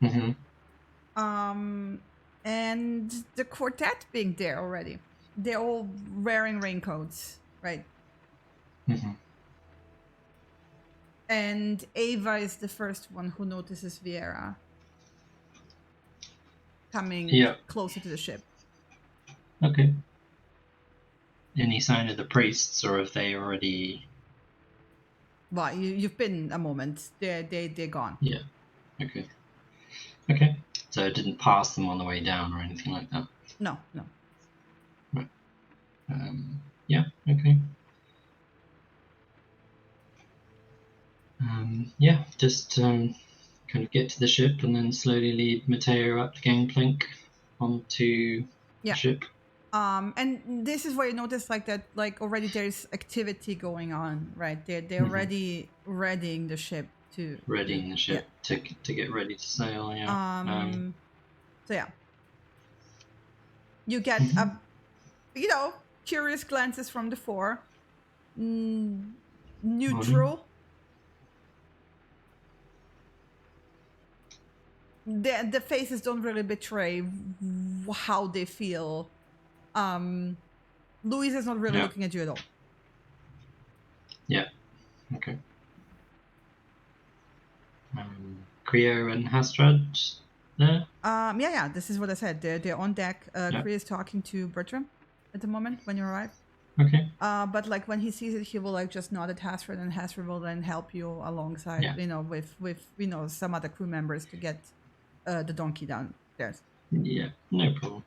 [SPEAKER 1] Mm-hmm.
[SPEAKER 2] And the quartet being there already. They're all wearing raincoats, right?
[SPEAKER 1] Mm-hmm.
[SPEAKER 2] And Ava is the first one who notices Vieira coming closer to the ship.
[SPEAKER 1] Okay. Any sign of the priests, or have they already?
[SPEAKER 2] Well, you've been a moment. They're gone.
[SPEAKER 1] Yeah. Okay. So it didn't pass them on the way down or anything like that?
[SPEAKER 2] No.
[SPEAKER 1] Right. Yeah, okay. Just kind of get to the ship and then slowly lead Mateo up the gangplank onto the ship.
[SPEAKER 2] And this is where you notice like already there's activity going on, right? They're already readying the ship to
[SPEAKER 1] get ready to sail. Yeah.
[SPEAKER 2] So yeah, you get curious glances from the four. Neutral. The faces don't really betray how they feel. Louise is not really looking at you at all.
[SPEAKER 1] Yeah. Okay. Creo and Hastrad there?
[SPEAKER 2] Yeah. This is what I said. They're on deck. Creo is talking to Bertram at the moment when you arrive.
[SPEAKER 1] Okay.
[SPEAKER 2] But like when he sees it, he will like just nod at Hastrad, and Hastrad will then help you alongside, with some other crew members to get the donkey downstairs.
[SPEAKER 1] Yeah, no problem.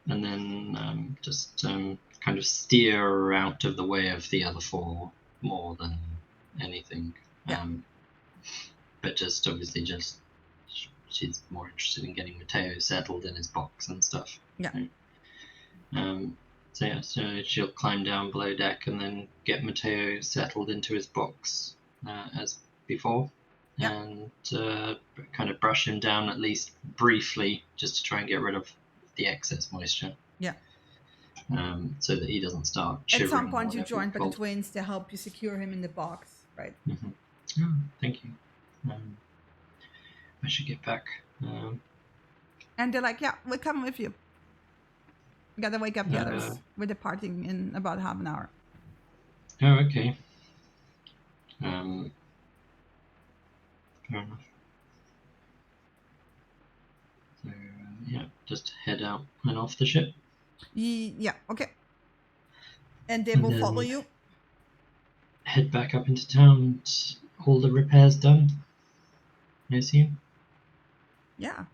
[SPEAKER 1] And then just kind of steer out of the way of the other four more than anything. But just obviously she's more interested in getting Mateo settled in his box and stuff.
[SPEAKER 2] Yeah.
[SPEAKER 1] So she'll climb down below deck and then get Mateo settled into his box as before. And kind of brush him down at least briefly, just to try and get rid of the excess moisture.
[SPEAKER 2] Yeah.
[SPEAKER 1] So that he doesn't start shivering.
[SPEAKER 2] At some point, you joined by the twins to help you secure him in the box, right?
[SPEAKER 1] Mm-hmm. Oh, thank you. I should get back.
[SPEAKER 2] And they're like, "Yeah, we're coming with you. We gotta wake up the others. We're departing in about half an hour."
[SPEAKER 1] Oh, okay. Fair enough. So, just head out and off the ship.
[SPEAKER 2] Yeah, okay. And they will follow you?
[SPEAKER 1] Head back up into town and all the repairs done, I assume?
[SPEAKER 2] Yeah.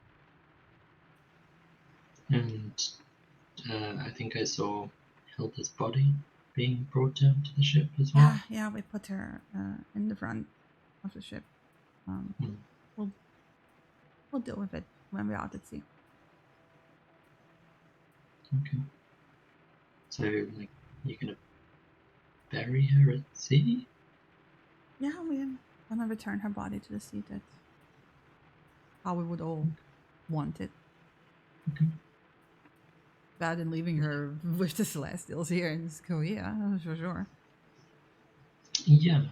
[SPEAKER 1] And I think I saw Hilda's body being brought down to the ship as well.
[SPEAKER 2] Yeah, we put her in the front of the ship. We'll deal with it when we're out at sea.
[SPEAKER 1] Okay. So, like, you're gonna bury her at sea?
[SPEAKER 2] Yeah, we're gonna return her body to the sea. That's how we would all want it.
[SPEAKER 1] Okay.
[SPEAKER 2] Rather than leaving her with the Celestials here in Korea, for sure.
[SPEAKER 1] Yeah,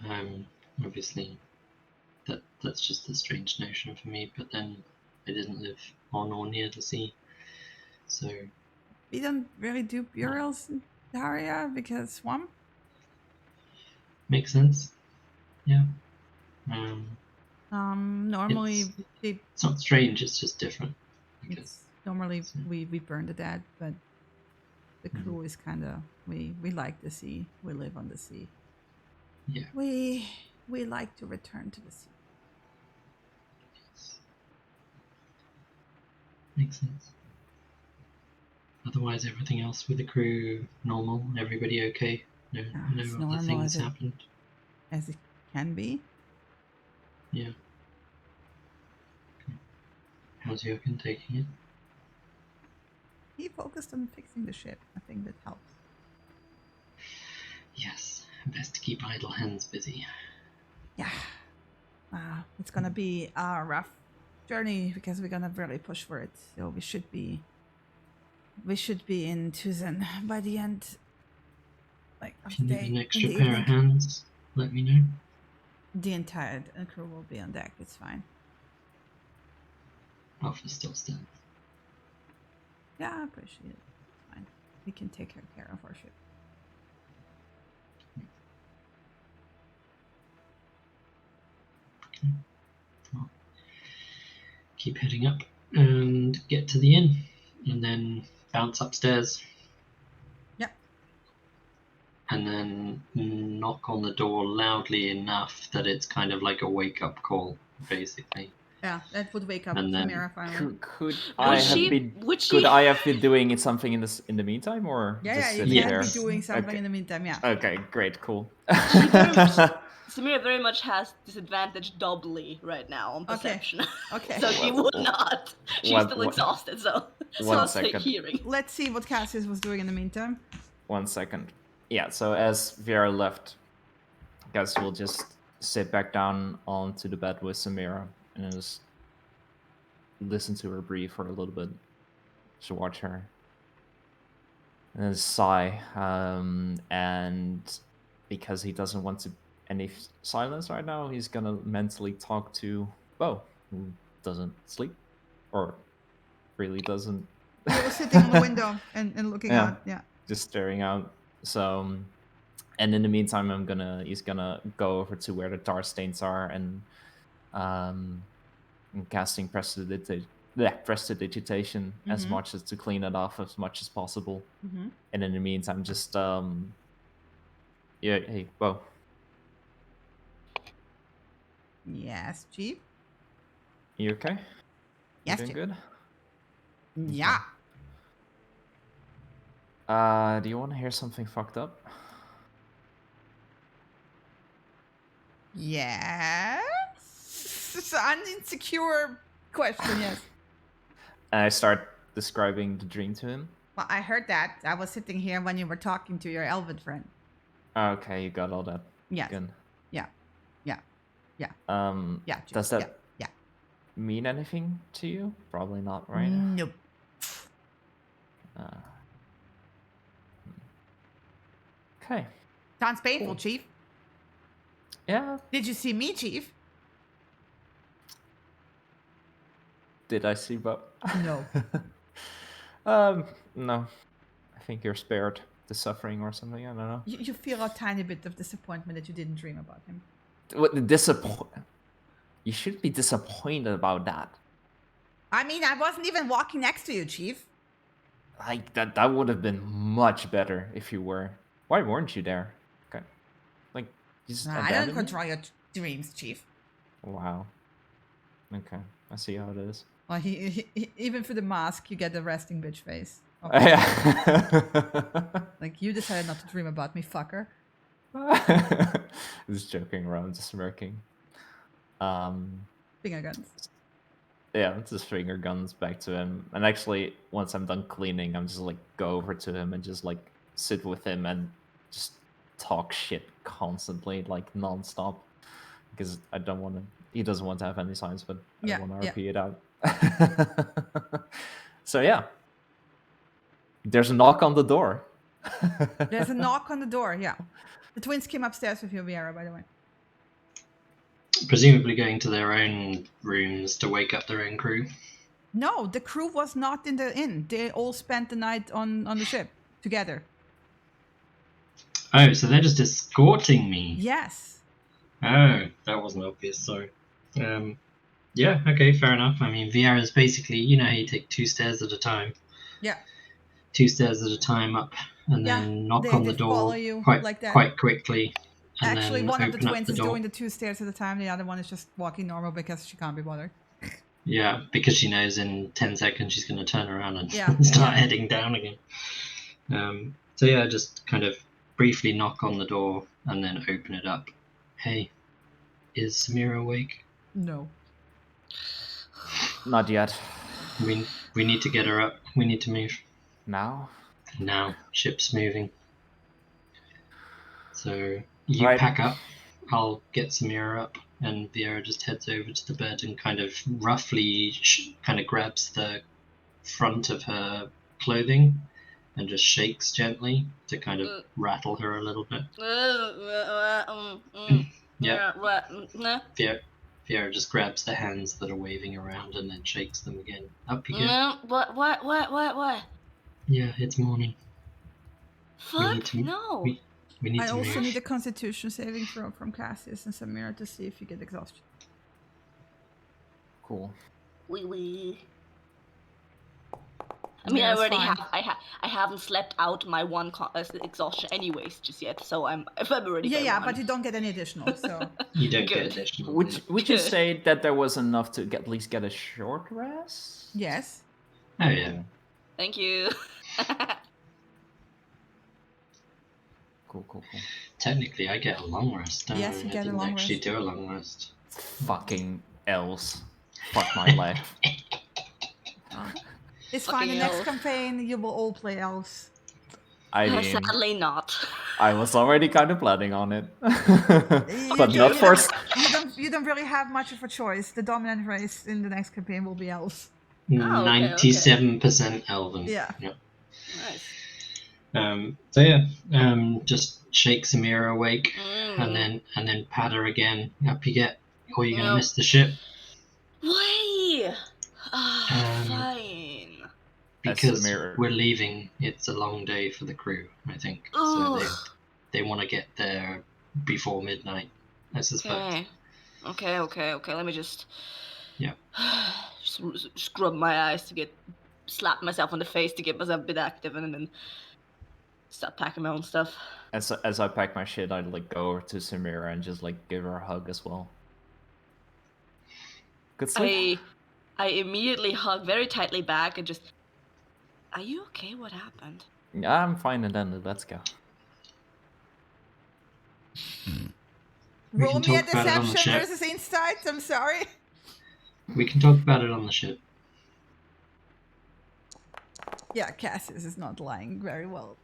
[SPEAKER 1] obviously, that's just a strange notion for me, but then I didn't live on or near the sea, so...
[SPEAKER 2] We don't really do burials in Daria because swamp.
[SPEAKER 1] Makes sense. Yeah.
[SPEAKER 2] Normally
[SPEAKER 1] it's not strange, it's just different.
[SPEAKER 2] Normally we burn the dead, but the crew is kind of we like the sea. We live on the sea.
[SPEAKER 1] Yeah.
[SPEAKER 2] We like to return to the sea.
[SPEAKER 1] Yes. Makes sense. Otherwise, everything else with the crew normal. Everybody okay? No other things happened.
[SPEAKER 2] As it can be.
[SPEAKER 1] Yeah. Okay. How's Jochen taking it?
[SPEAKER 2] He focused on fixing the ship. I think that helps.
[SPEAKER 1] Yes, best to keep idle hands busy.
[SPEAKER 2] Yeah. It's gonna be a rough journey because we're gonna really push for it. So we should be in Tucson by the end. Like of
[SPEAKER 1] If you
[SPEAKER 2] the
[SPEAKER 1] need
[SPEAKER 2] day,
[SPEAKER 1] an extra
[SPEAKER 2] in the
[SPEAKER 1] pair
[SPEAKER 2] evening.
[SPEAKER 1] of hands, let me know.
[SPEAKER 2] The entire crew will be on deck. It's fine.
[SPEAKER 1] Offer still stands.
[SPEAKER 2] Yeah, I appreciate it. It's fine. We can take care of our ship.
[SPEAKER 1] Okay. Well, keep heading up and get to the inn, and then bounce upstairs.
[SPEAKER 2] Yep.
[SPEAKER 1] And then knock on the door loudly enough that it's kind of like a wake-up call, basically.
[SPEAKER 2] Yeah, that would wake up
[SPEAKER 1] And then
[SPEAKER 2] Samira finally.
[SPEAKER 3] Could I have been doing something in the meantime, or
[SPEAKER 2] you
[SPEAKER 3] just
[SPEAKER 2] can
[SPEAKER 3] sitting there?
[SPEAKER 2] be doing something in the meantime. Yeah.
[SPEAKER 3] Okay, great, cool.
[SPEAKER 4] Samira very much has disadvantage doubly right now on perception.
[SPEAKER 2] Okay.
[SPEAKER 4] So she would not. She's still exhausted, so
[SPEAKER 3] one second.
[SPEAKER 4] Hearing.
[SPEAKER 2] Let's see what Cassius was doing in the meantime.
[SPEAKER 3] 1 second. Yeah, so as Vera left, I guess we'll just sit back down onto the bed with Samira and just listen to her breathe for a little bit. Just watch her. And then sigh. And because he doesn't want any silence right now, he's gonna mentally talk to Bo, who doesn't sleep. Or really doesn't.
[SPEAKER 2] He was sitting on the window and looking out. Yeah.
[SPEAKER 3] Just staring out. So, and in the meantime, he's gonna go over to where the tar stains are and casting prestidigitation as much as to clean it off as much as possible. And in the meantime, just hey, Bo.
[SPEAKER 2] Yes, Chief.
[SPEAKER 3] You okay?
[SPEAKER 2] Yes,
[SPEAKER 3] you doing
[SPEAKER 2] Chief.
[SPEAKER 3] Good.
[SPEAKER 2] Yeah.
[SPEAKER 3] Do you want to hear something fucked up?
[SPEAKER 2] Yes. It's an insecure question, yes.
[SPEAKER 3] And I start describing the dream to him.
[SPEAKER 2] Well, I heard that. I was sitting here when you were talking to your elven friend.
[SPEAKER 3] Okay, you got all that.
[SPEAKER 2] Yes.
[SPEAKER 3] Good.
[SPEAKER 2] Yeah. Yeah.
[SPEAKER 3] Does that mean anything to you? Probably not, right?
[SPEAKER 2] Nope.
[SPEAKER 3] Okay.
[SPEAKER 2] Sounds painful, Chief.
[SPEAKER 3] Yeah.
[SPEAKER 2] Did you see me, Chief?
[SPEAKER 3] Did I see Bo?
[SPEAKER 2] No.
[SPEAKER 3] No. I think you're spared the suffering or something. I don't know.
[SPEAKER 2] You feel a tiny bit of disappointment that you didn't dream about him.
[SPEAKER 3] What You should be disappointed about that.
[SPEAKER 2] I mean, I wasn't even walking next to you, Chief.
[SPEAKER 3] Like that would have been much better if you were. Why weren't you there? Okay. Like you just
[SPEAKER 2] I don't control your dreams, Chief.
[SPEAKER 3] Wow. Okay. I see how it is.
[SPEAKER 2] Well, he even for the mask, you get the resting bitch face.
[SPEAKER 3] Okay. Yeah.
[SPEAKER 2] Like, you decided not to dream about me, fucker.
[SPEAKER 3] Just joking around, just smirking.
[SPEAKER 2] Finger guns.
[SPEAKER 3] Yeah, just finger guns back to him. And actually, once I'm done cleaning, I'm just like go over to him and just like sit with him and just talk shit constantly, like nonstop. Because I don't want to. He doesn't want to have any signs, but I
[SPEAKER 2] Yeah,
[SPEAKER 3] don't want to
[SPEAKER 2] yeah.
[SPEAKER 3] RP it out. So yeah, there's a knock on the door.
[SPEAKER 2] There's a knock on the door. Yeah, the twins came upstairs with you, Viera, by the way.
[SPEAKER 1] Presumably going to their own rooms to wake up their own crew.
[SPEAKER 2] No, the crew was not in the inn. They all spent the night on the ship together.
[SPEAKER 1] Oh, so they're just escorting me.
[SPEAKER 2] Yes.
[SPEAKER 1] Oh, that wasn't obvious. Sorry. Yeah. Okay. Fair enough. I mean, Vieira's basically, you know, how you take 2 stairs at a time.
[SPEAKER 2] Yeah.
[SPEAKER 1] 2 stairs at a time up, and then knock on the door
[SPEAKER 2] follow you
[SPEAKER 1] quite
[SPEAKER 2] like that.
[SPEAKER 1] quite quickly. And
[SPEAKER 2] Actually,
[SPEAKER 1] then
[SPEAKER 2] one of the
[SPEAKER 1] open up
[SPEAKER 2] twins
[SPEAKER 1] the
[SPEAKER 2] is
[SPEAKER 1] door.
[SPEAKER 2] doing the 2 stairs at a time. The other one is just walking normal because she can't be bothered.
[SPEAKER 1] Yeah, because she knows in 10 seconds she's going to turn around and
[SPEAKER 2] Yeah,
[SPEAKER 1] start
[SPEAKER 2] yeah.
[SPEAKER 1] heading down again. So yeah, just kind of briefly knock on the door and then open it up. Hey, is Samira awake?
[SPEAKER 2] No.
[SPEAKER 3] Not yet.
[SPEAKER 1] We need to get her up. We need to move.
[SPEAKER 3] Now?
[SPEAKER 1] Now, ship's moving. So you
[SPEAKER 3] Right.
[SPEAKER 1] pack up. I'll get Samira up, and Vieira just heads over to the bed and kind of roughly kind of grabs the front of her clothing and just shakes gently to kind of rattle her a little bit. Yeah. Vieira just grabs the hands that are waving around and then shakes them again. Up you go.
[SPEAKER 5] What?
[SPEAKER 1] Yeah, it's morning.
[SPEAKER 5] Fuck, no.
[SPEAKER 1] We need
[SPEAKER 2] I
[SPEAKER 1] to
[SPEAKER 2] also
[SPEAKER 1] move.
[SPEAKER 2] need a constitution saving throw from Cassius and Samira to see if you get exhaustion.
[SPEAKER 3] Cool.
[SPEAKER 5] Wee. I mean,
[SPEAKER 2] Yeah, it's fine.
[SPEAKER 5] I haven't slept out my one exhaustion anyways just yet, so I'm already.
[SPEAKER 2] Yeah,
[SPEAKER 5] by
[SPEAKER 2] but
[SPEAKER 5] one.
[SPEAKER 2] you don't get any additional. So
[SPEAKER 1] You don't
[SPEAKER 5] Good.
[SPEAKER 1] get additional.
[SPEAKER 3] Would you say that there was enough to at least get a short rest?
[SPEAKER 2] yes.
[SPEAKER 1] Oh yeah.
[SPEAKER 5] Thank you.
[SPEAKER 3] Cool.
[SPEAKER 1] Technically, I get a long rest. Don't
[SPEAKER 2] Yes,
[SPEAKER 1] I?
[SPEAKER 2] you
[SPEAKER 1] I
[SPEAKER 2] get a
[SPEAKER 1] didn't
[SPEAKER 2] long
[SPEAKER 1] actually
[SPEAKER 2] rest.
[SPEAKER 1] do a long rest.
[SPEAKER 3] Fucking elves. Fuck my life.
[SPEAKER 2] It's
[SPEAKER 5] Fucking
[SPEAKER 2] fine. The next
[SPEAKER 5] elf.
[SPEAKER 2] campaign, you will all play elves.
[SPEAKER 3] I mean,
[SPEAKER 5] Sadly not.
[SPEAKER 3] I was already kind of planning on it.
[SPEAKER 2] You
[SPEAKER 3] But
[SPEAKER 2] don't-
[SPEAKER 3] not
[SPEAKER 2] you
[SPEAKER 3] for...
[SPEAKER 2] don't- You don't really have much of a choice. The dominant race in the next campaign will be elves.
[SPEAKER 5] okay.
[SPEAKER 1] 97% Elven.
[SPEAKER 2] Yeah.
[SPEAKER 1] Yep.
[SPEAKER 5] Nice.
[SPEAKER 1] So yeah, just shake Samira awake, and then pat her again. Up you get, or you're gonna miss the ship.
[SPEAKER 5] Why? Fine.
[SPEAKER 1] Because
[SPEAKER 3] Samira-
[SPEAKER 1] we're leaving. It's a long day for the crew, I think. So they want to get there before midnight, I suspect.
[SPEAKER 5] Okay. Let me just.
[SPEAKER 1] Yeah.
[SPEAKER 5] Scrub my eyes to slap myself on the face to get myself a bit active, and then start packing my own stuff.
[SPEAKER 3] As I pack my shit, I'd like go over to Samira and just like give her a hug as well. Good sleep.
[SPEAKER 5] I immediately hug very tightly back and just. Are you okay? What happened?
[SPEAKER 3] Yeah, I'm fine and then let's go.
[SPEAKER 1] We
[SPEAKER 2] Roll
[SPEAKER 1] can
[SPEAKER 2] me a
[SPEAKER 1] talk about it on the
[SPEAKER 2] deception
[SPEAKER 1] ship.
[SPEAKER 2] versus insight. I'm sorry.
[SPEAKER 1] We can talk about it on the ship.
[SPEAKER 2] Yeah, Cassius is not lying very well.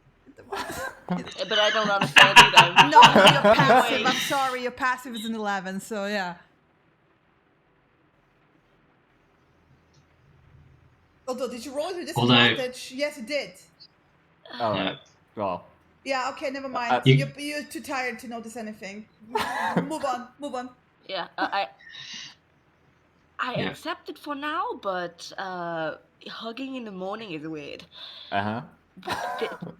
[SPEAKER 5] But I don't understand either.
[SPEAKER 2] No, you're passive. I'm sorry. Your passive is an 11, so yeah. Although, did you roll it with disadvantage? Yes, you did.
[SPEAKER 3] Oh,
[SPEAKER 1] Yeah.
[SPEAKER 3] well.
[SPEAKER 2] Yeah, okay, never mind. You're too tired to notice anything. Move on.
[SPEAKER 5] Yeah, I accept it for now, but hugging in the morning is weird.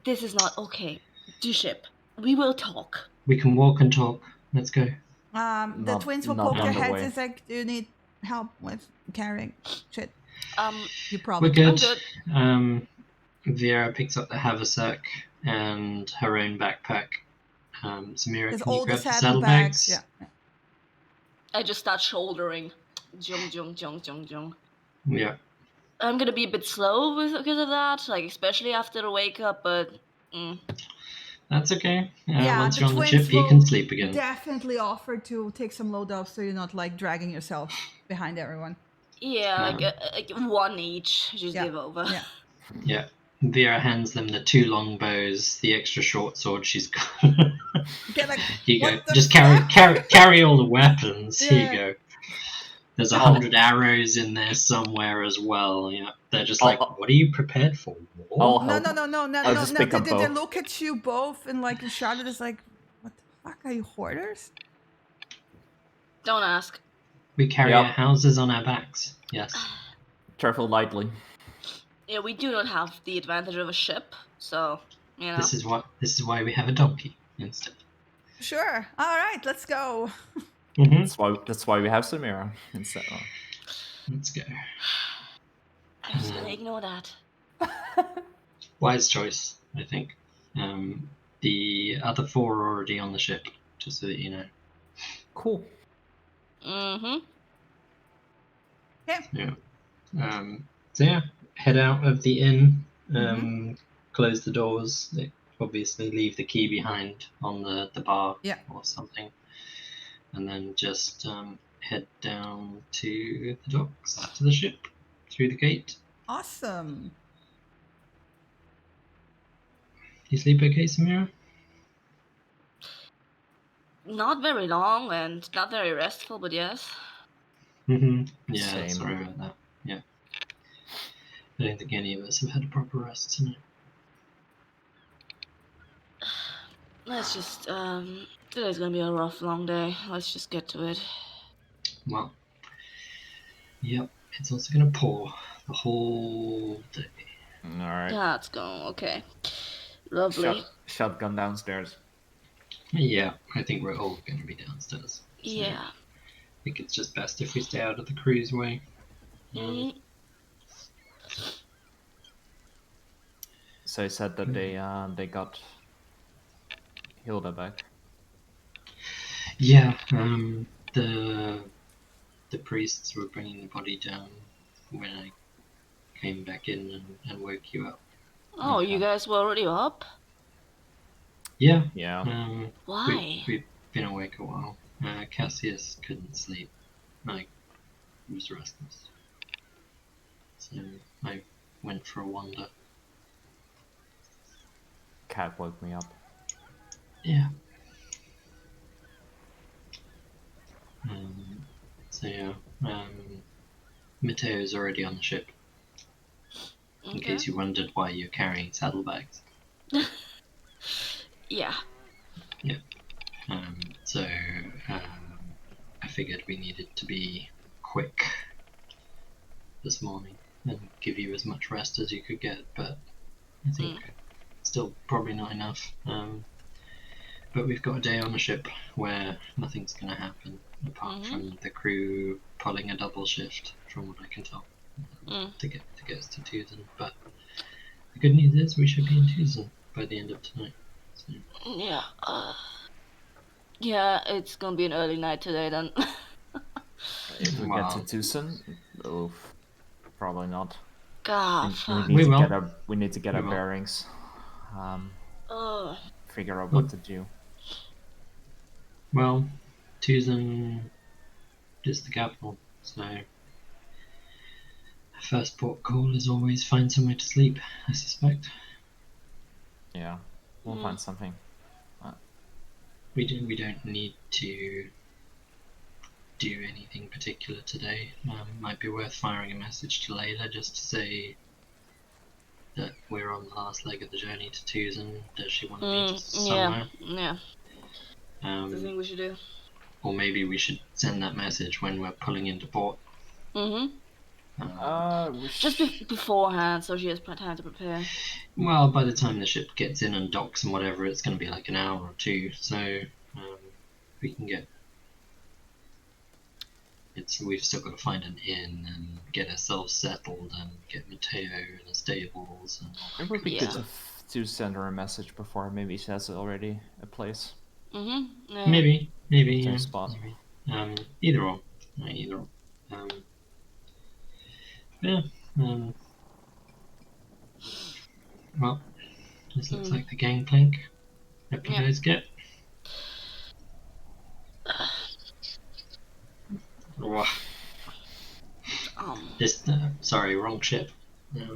[SPEAKER 5] This is not okay. Do ship. We will talk.
[SPEAKER 1] We can walk and talk. Let's go.
[SPEAKER 2] The twins will
[SPEAKER 3] not
[SPEAKER 2] poke their
[SPEAKER 3] on the
[SPEAKER 2] heads.
[SPEAKER 3] way.
[SPEAKER 2] It's like, do you need help with carrying shit? You
[SPEAKER 1] We're
[SPEAKER 2] probably
[SPEAKER 1] good.
[SPEAKER 5] I'm good.
[SPEAKER 1] Vieira picks up the haversack and her own backpack. Samira,
[SPEAKER 2] There's
[SPEAKER 1] can you
[SPEAKER 2] all the
[SPEAKER 1] grab the
[SPEAKER 2] saddlebags.
[SPEAKER 1] saddlebags?
[SPEAKER 2] Yeah.
[SPEAKER 5] I just start shouldering. Jung.
[SPEAKER 1] Yeah.
[SPEAKER 5] I'm gonna be a bit slow because of that, like especially after the wake up, but
[SPEAKER 1] That's okay.
[SPEAKER 2] Yeah,
[SPEAKER 1] Once
[SPEAKER 2] the
[SPEAKER 1] you're on the
[SPEAKER 2] twins
[SPEAKER 1] ship, you
[SPEAKER 2] will
[SPEAKER 1] can sleep again.
[SPEAKER 2] Definitely offer to take some load off so you're not like dragging yourself behind everyone.
[SPEAKER 5] Yeah, like one each. Just
[SPEAKER 2] Yeah.
[SPEAKER 5] give over.
[SPEAKER 2] Yeah.
[SPEAKER 1] Yeah. Vera hands them the 2 long bows, the extra short sword she's got.
[SPEAKER 2] Get like,
[SPEAKER 1] Here you go.
[SPEAKER 2] what the
[SPEAKER 1] Just
[SPEAKER 2] fuck?
[SPEAKER 1] carry all the weapons. Here you
[SPEAKER 2] Yeah.
[SPEAKER 1] go. There's 100 arrows in there somewhere as well. Yeah. They're just like, what are you prepared for? War?
[SPEAKER 3] I'll
[SPEAKER 2] No.
[SPEAKER 3] help. I'll just pick up
[SPEAKER 2] They
[SPEAKER 3] both.
[SPEAKER 2] look at you both and like Charlotte is like, what the fuck? Are you hoarders?
[SPEAKER 5] Don't ask.
[SPEAKER 1] We carry
[SPEAKER 3] Yep.
[SPEAKER 1] our houses on our backs. Yes.
[SPEAKER 3] Travel lightly.
[SPEAKER 5] Yeah, we do not have the advantage of a ship, so you know.
[SPEAKER 1] This is why we have a donkey instead.
[SPEAKER 2] Sure. All right, let's go.
[SPEAKER 1] Mm-hmm.
[SPEAKER 3] That's why we have Samira instead.
[SPEAKER 1] Let's go.
[SPEAKER 5] I'm just gonna ignore that.
[SPEAKER 1] Wise choice, I think. The other 4 are already on the ship, just so that you know.
[SPEAKER 3] Cool.
[SPEAKER 5] Mm-hmm.
[SPEAKER 2] Okay.
[SPEAKER 1] Yeah. So yeah, head out of the inn. Close the doors. They obviously leave the key behind on the bar or something, and then just head down to the docks, to the ship, through the gate.
[SPEAKER 2] Awesome.
[SPEAKER 1] You sleep okay, Samira?
[SPEAKER 5] Not very long and not very restful, but yes.
[SPEAKER 1] Yeah,
[SPEAKER 3] Same.
[SPEAKER 1] sorry about that. Yeah. I don't think any of us have had a proper rest tonight.
[SPEAKER 5] Let's just today's gonna be a rough long day. Let's just get to it.
[SPEAKER 1] Well, yep, it's also gonna pour the whole day.
[SPEAKER 3] Alright.
[SPEAKER 5] Yeah, it's going okay. Lovely.
[SPEAKER 3] Shotgun downstairs.
[SPEAKER 1] Yeah, I think we're all gonna be downstairs. So
[SPEAKER 5] Yeah.
[SPEAKER 1] I think it's just best if we stay out of the cruise way.
[SPEAKER 3] So you said that they got Hilda back.
[SPEAKER 1] Yeah, the priests were bringing the body down when I came back in and woke you up.
[SPEAKER 5] Oh,
[SPEAKER 3] Okay.
[SPEAKER 5] you guys were already up?
[SPEAKER 1] Yeah.
[SPEAKER 3] Yeah.
[SPEAKER 5] Why?
[SPEAKER 1] We've been awake a while. Cassius couldn't sleep. I was restless. So I went for a wander.
[SPEAKER 3] Cat woke me up.
[SPEAKER 1] Yeah. So yeah, Mateo's already on the ship. In case you wondered why you're carrying saddlebags.
[SPEAKER 5] Yeah.
[SPEAKER 1] Yeah. So I figured we needed to be quick this morning and give you as much rest as you could get, but I think still probably not enough. But we've got a day on the ship where nothing's going to happen apart from the crew pulling a double shift, from what I can tell, to get us to Tucson. But the good news is we should be in Tucson by the end of tonight. So.
[SPEAKER 5] Yeah. Yeah, it's gonna be an early night today then.
[SPEAKER 3] If we get to Tucson, probably not.
[SPEAKER 5] God,
[SPEAKER 3] We need to get our bearings. Figure out what to do.
[SPEAKER 1] Well, Tucson is the capital, so first port call is always find somewhere to sleep, I suspect.
[SPEAKER 3] Yeah, we'll find something.
[SPEAKER 1] We don't need to do anything particular today. Might be worth firing a message to Layla just to say that we're on the last leg of the journey to Tucson. Does she want to meet us somewhere?
[SPEAKER 5] Yeah. I think we should do.
[SPEAKER 1] Or maybe we should send that message when we're pulling into port.
[SPEAKER 5] Just beforehand, so she has time to prepare.
[SPEAKER 1] Well, by the time the ship gets in and docks and whatever, it's going to be like an hour or two, so we can get... We've still got to find an inn and get ourselves settled and get Mateo in the stables. And
[SPEAKER 3] it would be good to send her a message before. Maybe she has already a place.
[SPEAKER 5] Yeah.
[SPEAKER 1] Maybe.
[SPEAKER 3] Same spot.
[SPEAKER 1] Maybe. Either or. Yeah. Well, this looks like the gangplank. Hope you guys get. Sorry, wrong ship.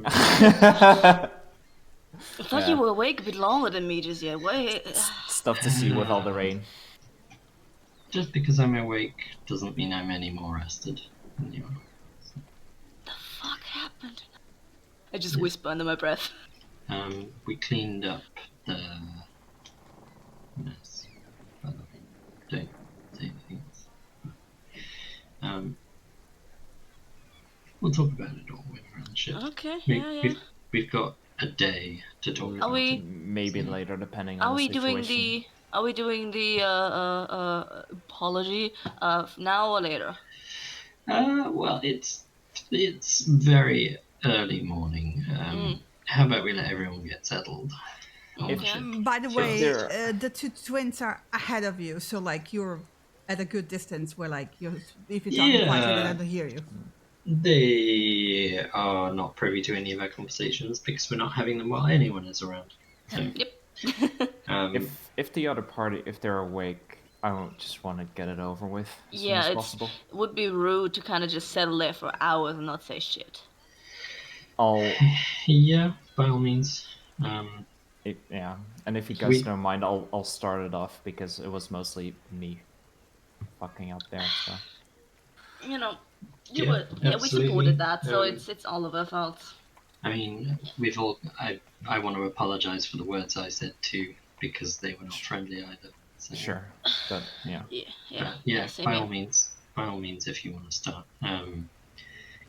[SPEAKER 4] I thought
[SPEAKER 3] Yeah.
[SPEAKER 4] you were awake a bit longer than me just yet. Wait.
[SPEAKER 3] Stuff to see with all the rain.
[SPEAKER 1] Just because I'm awake doesn't mean I'm any more rested than you are.
[SPEAKER 4] The fuck happened? I just whisper under my breath.
[SPEAKER 1] We cleaned up the mess. By the way, don't say anything else. We'll talk about it all when we're on the ship.
[SPEAKER 4] Okay, yeah.
[SPEAKER 1] We've got a day to talk about it.
[SPEAKER 3] Maybe later, depending on
[SPEAKER 4] Are
[SPEAKER 3] the
[SPEAKER 4] we
[SPEAKER 3] situation.
[SPEAKER 4] doing the apology now or later?
[SPEAKER 1] Well, it's very early morning. How about we let everyone get settled?
[SPEAKER 4] Okay.
[SPEAKER 2] By the
[SPEAKER 3] If
[SPEAKER 2] way,
[SPEAKER 3] they're-
[SPEAKER 2] the two twins are ahead of you, so like you're at a good distance. Where like if you're talking quietly, then I don't hear you.
[SPEAKER 1] They are not privy to any of our conversations because we're not having them while anyone is around. So,
[SPEAKER 4] Yep.
[SPEAKER 3] If the other party, if they're awake, I would just want to get it over with as soon as possible.
[SPEAKER 4] It would be rude to kind of just settle there for hours and not say shit.
[SPEAKER 1] Yeah, by all means.
[SPEAKER 3] Yeah, and if you guys don't mind, I'll start it off because it was mostly me fucking up there. So
[SPEAKER 4] You know, we
[SPEAKER 1] absolutely.
[SPEAKER 4] supported that, so it's all of our fault.
[SPEAKER 1] I mean, I want to apologize for the words I said too because they were not friendly either. So.
[SPEAKER 3] sure, but yeah.
[SPEAKER 1] Yeah. By all means, if you want to start.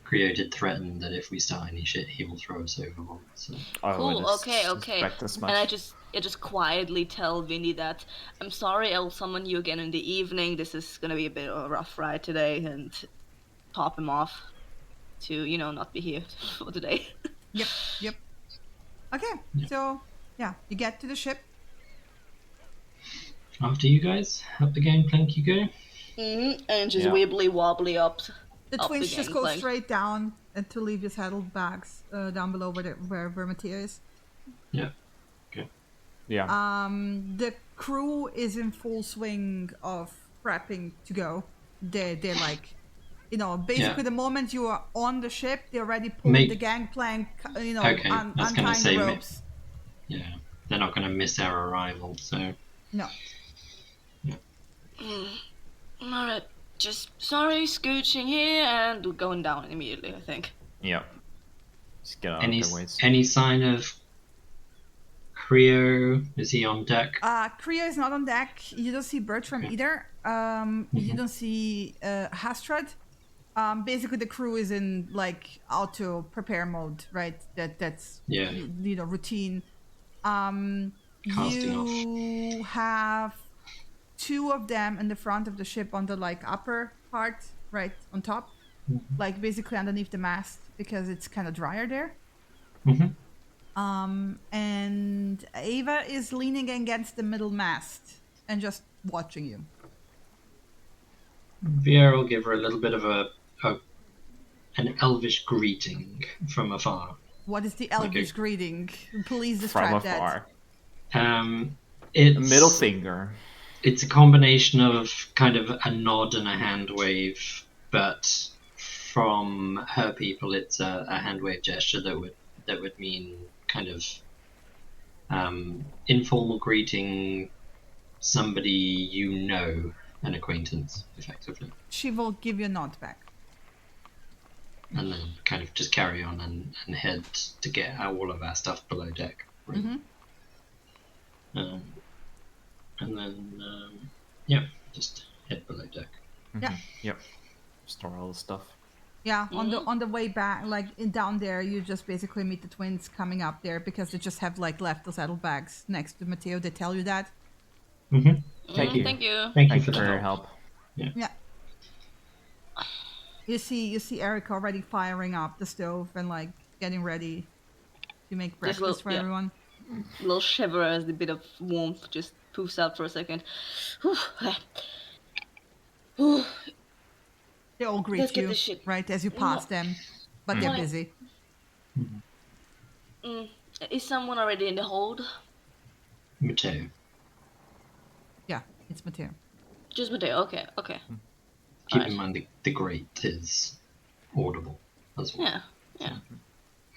[SPEAKER 1] Creo did threaten that if we start any shit, he will throw us overboard. So.
[SPEAKER 4] Cool. Okay.
[SPEAKER 3] As
[SPEAKER 4] And I just quietly tell Vinny that I'm sorry. I'll summon you again in the evening. This is gonna be a bit of a rough ride today, and top him off to not be here for today.
[SPEAKER 2] Yep. Okay, so yeah, you get to the ship.
[SPEAKER 1] After you guys, up the gangplank you go.
[SPEAKER 4] And just wibbly wobbly up.
[SPEAKER 2] The twins just go straight down and to leave your saddlebags down below where Mateo is.
[SPEAKER 1] Yeah. Okay.
[SPEAKER 3] Yeah.
[SPEAKER 2] The crew is in full swing of prepping to go. They're like, basically the moment you are on the ship, they're already pulling the gangplank, untying the ropes.
[SPEAKER 1] Yeah, they're not going to miss our arrival, so.
[SPEAKER 2] No.
[SPEAKER 1] Yeah.
[SPEAKER 4] Alright, just sorry, scooching here, and we're going down immediately, I think.
[SPEAKER 3] Yeah. Just get out of their ways.
[SPEAKER 1] Any sign of Creo? Is he on deck?
[SPEAKER 2] Creo is not on deck. You don't see Bertram either. You don't see Hastrad. Basically, the crew is in like auto prepare mode, right? That's routine. You have two of them in the front of the ship on the like upper part, right on top, like basically underneath the mast because it's kind of drier there. And Ava is leaning against the middle mast and just watching you.
[SPEAKER 1] Vera will give her a little bit of an Elvish greeting from afar.
[SPEAKER 2] What is the Elvish greeting? Please describe that.
[SPEAKER 1] It's
[SPEAKER 3] a middle finger.
[SPEAKER 1] It's a combination of kind of a nod and a hand wave, but from her people, it's a hand wave gesture that would mean kind of informal greeting somebody an acquaintance, effectively.
[SPEAKER 2] She will give you a nod back.
[SPEAKER 1] And then kind of just carry on and head to get all of our stuff below deck. Right? And then, just head below deck.
[SPEAKER 3] Yep. Store all the stuff.
[SPEAKER 2] Yeah, on the way back, like down there, you just basically meet the twins coming up there because they just have like left the saddlebags next to Mateo. They tell you that.
[SPEAKER 3] Thank you.
[SPEAKER 4] Thank you.
[SPEAKER 1] Thank you for
[SPEAKER 3] your help.
[SPEAKER 2] Yeah. You see Eric already firing up the stove and like getting ready to make breakfast for everyone.
[SPEAKER 4] A little shiver as the bit of warmth just poofs out for a second.
[SPEAKER 2] They all greet you, right, as you pass them, but they're busy.
[SPEAKER 4] Is someone already in the hold?
[SPEAKER 1] Mateo.
[SPEAKER 2] Yeah, it's Mateo.
[SPEAKER 4] Just Mateo, okay.
[SPEAKER 1] Keep in mind the grate is audible. as well.
[SPEAKER 5] Yeah.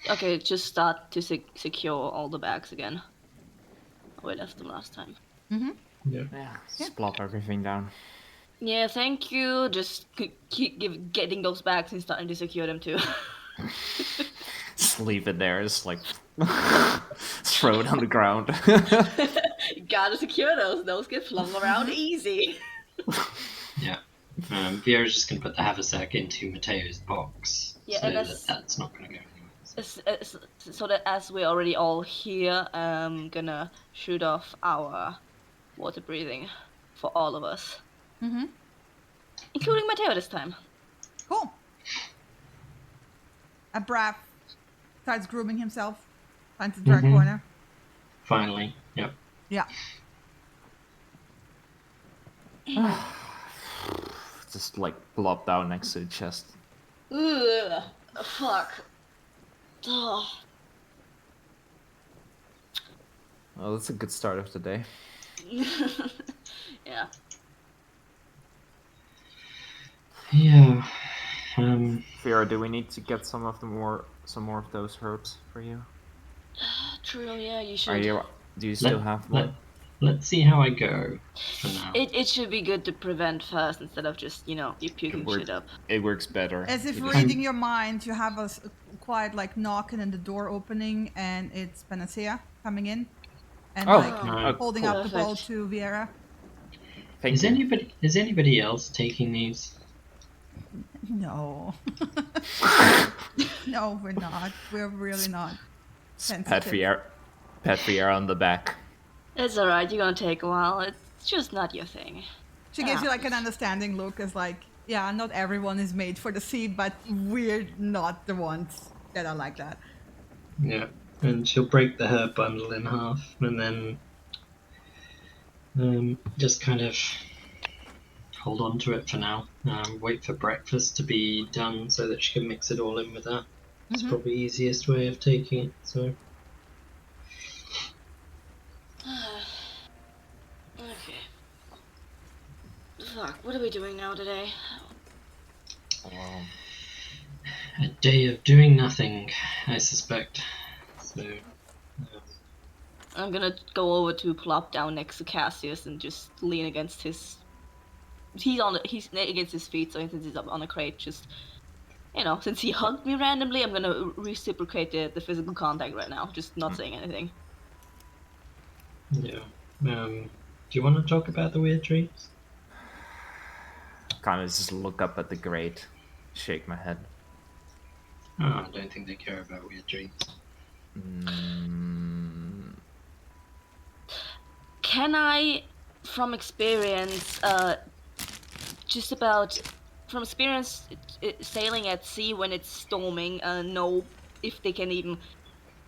[SPEAKER 5] Okay, just start to secure all the bags again. We left them last time.
[SPEAKER 2] Mm-hmm.
[SPEAKER 1] Yeah.
[SPEAKER 3] Yeah, just plop everything down.
[SPEAKER 5] Yeah, thank you. Just keep getting those bags and starting to secure them too.
[SPEAKER 3] Just leave it there. Just like throw it on the ground.
[SPEAKER 5] You gotta secure those. Those get flung around easy.
[SPEAKER 1] Yeah. Vera's just going to put the haversack into Mateo's box,
[SPEAKER 5] Yeah,
[SPEAKER 1] so
[SPEAKER 5] and
[SPEAKER 1] that's not going to go anywhere.
[SPEAKER 5] so that as we're already all here, I'm gonna shoot off our water breathing for all of us,
[SPEAKER 2] Mm-hmm.
[SPEAKER 5] including Mateo this time.
[SPEAKER 2] Cool. Braff starts grooming himself. Finds the dark corner.
[SPEAKER 1] Finally, yep.
[SPEAKER 2] Yeah.
[SPEAKER 3] Just like plop down next to the chest.
[SPEAKER 5] Ugh, fuck. Oh.
[SPEAKER 3] Well, that's a good start of the day.
[SPEAKER 5] Yeah.
[SPEAKER 1] Yeah.
[SPEAKER 3] Vera, do we need to get some more of those herbs for you?
[SPEAKER 5] True. Yeah, you should.
[SPEAKER 3] Do you still have one?
[SPEAKER 1] Let's see how I go for now.
[SPEAKER 5] It should be good to prevent first instead of just you puking shit up.
[SPEAKER 3] It works better.
[SPEAKER 2] As if reading your mind, you have a quiet like knocking and the door opening, and it's Panacea coming in and holding up the bowl to Viera.
[SPEAKER 1] Is anybody else taking these?
[SPEAKER 2] No. No, we're not. We're really not.
[SPEAKER 3] Pet Viera on the back.
[SPEAKER 5] It's alright, you're gonna take a while. It's just not your thing.
[SPEAKER 2] She gives you like an understanding look as like, yeah, not everyone is made for the sea, but we're not the ones that are like that.
[SPEAKER 1] Yeah, and she'll break the herb bundle in half and then just kind of hold on to it for now. Wait for breakfast to be done so that she can mix it all in with that. It's probably the easiest way of taking it, so...
[SPEAKER 5] Okay. Fuck, what are we doing now today?
[SPEAKER 1] A day of doing nothing, I suspect. So...
[SPEAKER 5] I'm gonna go over to plop down next to Cassius and just lean against his... He's against his feet, so since he's up on a crate, just... since he hugged me randomly, I'm gonna reciprocate the physical contact right now, just not saying anything.
[SPEAKER 1] Yeah. Do you want to talk about the weird dreams?
[SPEAKER 3] Kind of just look up at the grate, shake my head.
[SPEAKER 1] Oh, I don't think they care about weird dreams.
[SPEAKER 5] Can I, from experience, sailing at sea when it's storming, know if they can even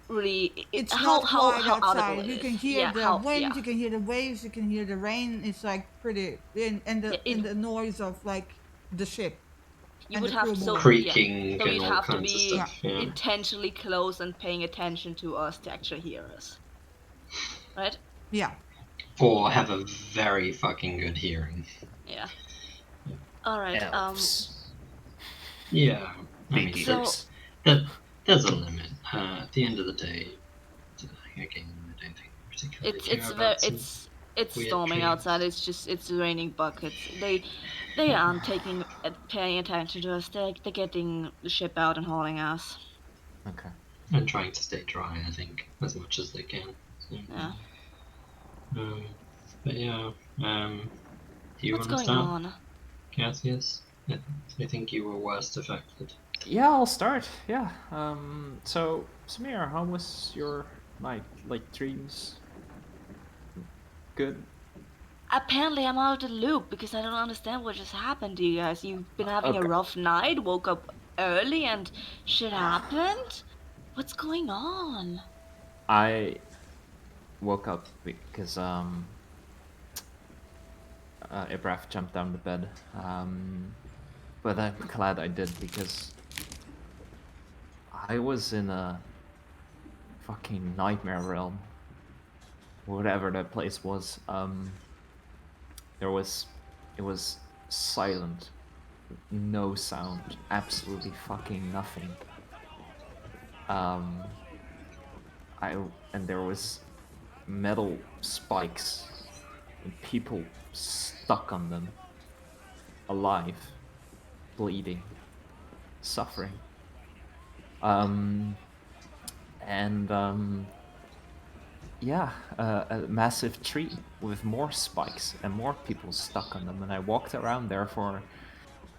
[SPEAKER 5] really...
[SPEAKER 2] It's
[SPEAKER 5] how
[SPEAKER 2] quiet outside.
[SPEAKER 5] audible
[SPEAKER 2] You
[SPEAKER 5] it
[SPEAKER 2] can
[SPEAKER 5] is.
[SPEAKER 2] hear the wind,
[SPEAKER 5] yeah.
[SPEAKER 2] you can hear the waves, you can hear the rain. It's like pretty... And the noise of like the ship.
[SPEAKER 5] You would have
[SPEAKER 1] creaking
[SPEAKER 5] so
[SPEAKER 1] and
[SPEAKER 5] you'd
[SPEAKER 1] all
[SPEAKER 5] have to
[SPEAKER 1] kinds of
[SPEAKER 5] be
[SPEAKER 1] stuff. Yeah.
[SPEAKER 5] intentionally close and paying attention to us to actually hear us. Right?
[SPEAKER 2] Yeah.
[SPEAKER 1] Or have a very fucking good hearing.
[SPEAKER 5] Yeah. Alright,
[SPEAKER 1] Yeah. I mean,
[SPEAKER 5] so...
[SPEAKER 1] there's a limit. At the end of the day, again, I don't think particularly
[SPEAKER 5] it's storming
[SPEAKER 1] dreams.
[SPEAKER 5] outside. It's raining buckets. They aren't paying attention to us. They're getting the ship out and hauling us.
[SPEAKER 3] Okay.
[SPEAKER 1] And trying to stay dry, I think, as much as they can. So,
[SPEAKER 5] Yeah.
[SPEAKER 1] But yeah. Do you
[SPEAKER 5] What's
[SPEAKER 1] want to
[SPEAKER 5] going
[SPEAKER 1] start,
[SPEAKER 5] on?
[SPEAKER 1] Cassius? I think you were worst affected.
[SPEAKER 3] Yeah, I'll start. Yeah. So, Samir, how was your night? Like, dreams? Good?
[SPEAKER 5] Apparently I'm out of the loop because I don't understand what just happened to you guys. You've been having a rough night, woke up early and shit happened? What's going on?
[SPEAKER 3] I woke up because Ibraf jumped down the bed. But I'm glad I did because I was in a fucking nightmare realm. Whatever that place was. It was silent. no sound, absolutely fucking nothing. And there was metal spikes and people stuck on them, alive, bleeding, suffering. A massive tree with more spikes and more people stuck on them. And I walked around there for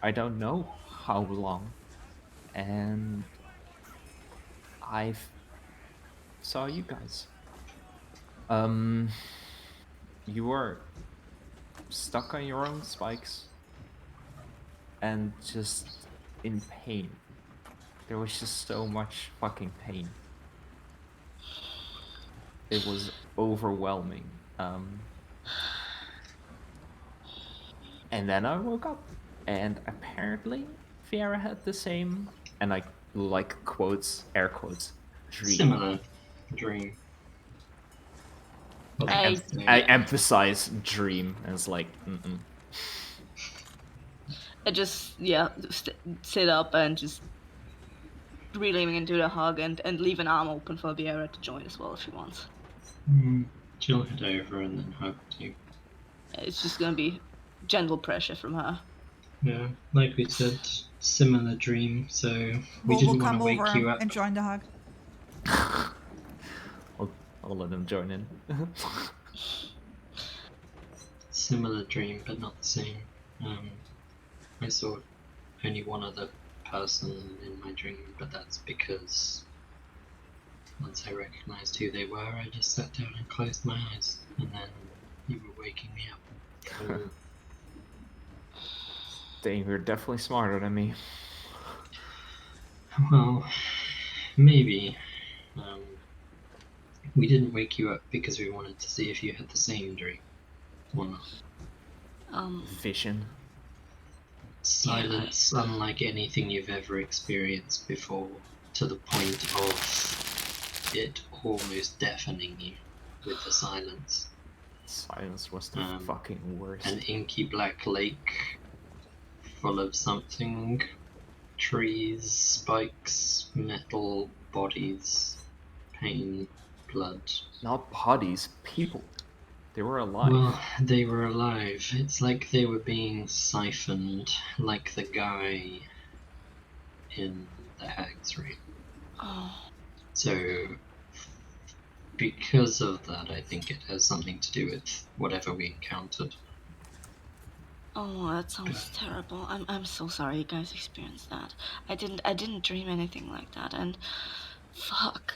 [SPEAKER 3] I don't know how long, and I saw you guys. You were stuck on your own spikes and just in pain. There was just so much fucking pain. It was overwhelming. And then I woke up, and apparently Fiera had the same, and I like quotes, air quotes, dream.
[SPEAKER 1] Similar dream.
[SPEAKER 3] I emphasize dream, and it's like,
[SPEAKER 5] I just, sit up and just really leaning into the hug and leave an arm open for Viera to join as well if she wants.
[SPEAKER 1] She'll head over and then hug you.
[SPEAKER 5] It's just gonna be gentle pressure from her.
[SPEAKER 1] Yeah, like we said, similar dream, so we didn't want to wake you up.
[SPEAKER 2] And join the hug.
[SPEAKER 3] I'll let him join in.
[SPEAKER 1] Similar dream, but not the same. I saw only one other person in my dream, but that's because once I recognized who they were, I just sat down and closed my eyes, and then you were waking me up.
[SPEAKER 3] Dang, you're definitely smarter than me.
[SPEAKER 1] Well, maybe. We didn't wake you up because we wanted to see if you had the same dream or not.
[SPEAKER 3] Vision.
[SPEAKER 1] Silence, unlike anything you've ever experienced before, to the point of it almost deafening you with the silence.
[SPEAKER 3] Silence was the fucking worst.
[SPEAKER 1] An inky black lake full of something. Trees, spikes, metal, bodies, pain, blood.
[SPEAKER 3] Not bodies, people. They were alive.
[SPEAKER 1] Well, they were alive. It's like they were being siphoned, like the guy in the Hag's Ring.
[SPEAKER 5] Oh.
[SPEAKER 1] So, because of that, I think it has something to do with whatever we encountered.
[SPEAKER 5] Oh, that sounds terrible. I'm so sorry you guys experienced that. I didn't dream anything like that, and fuck.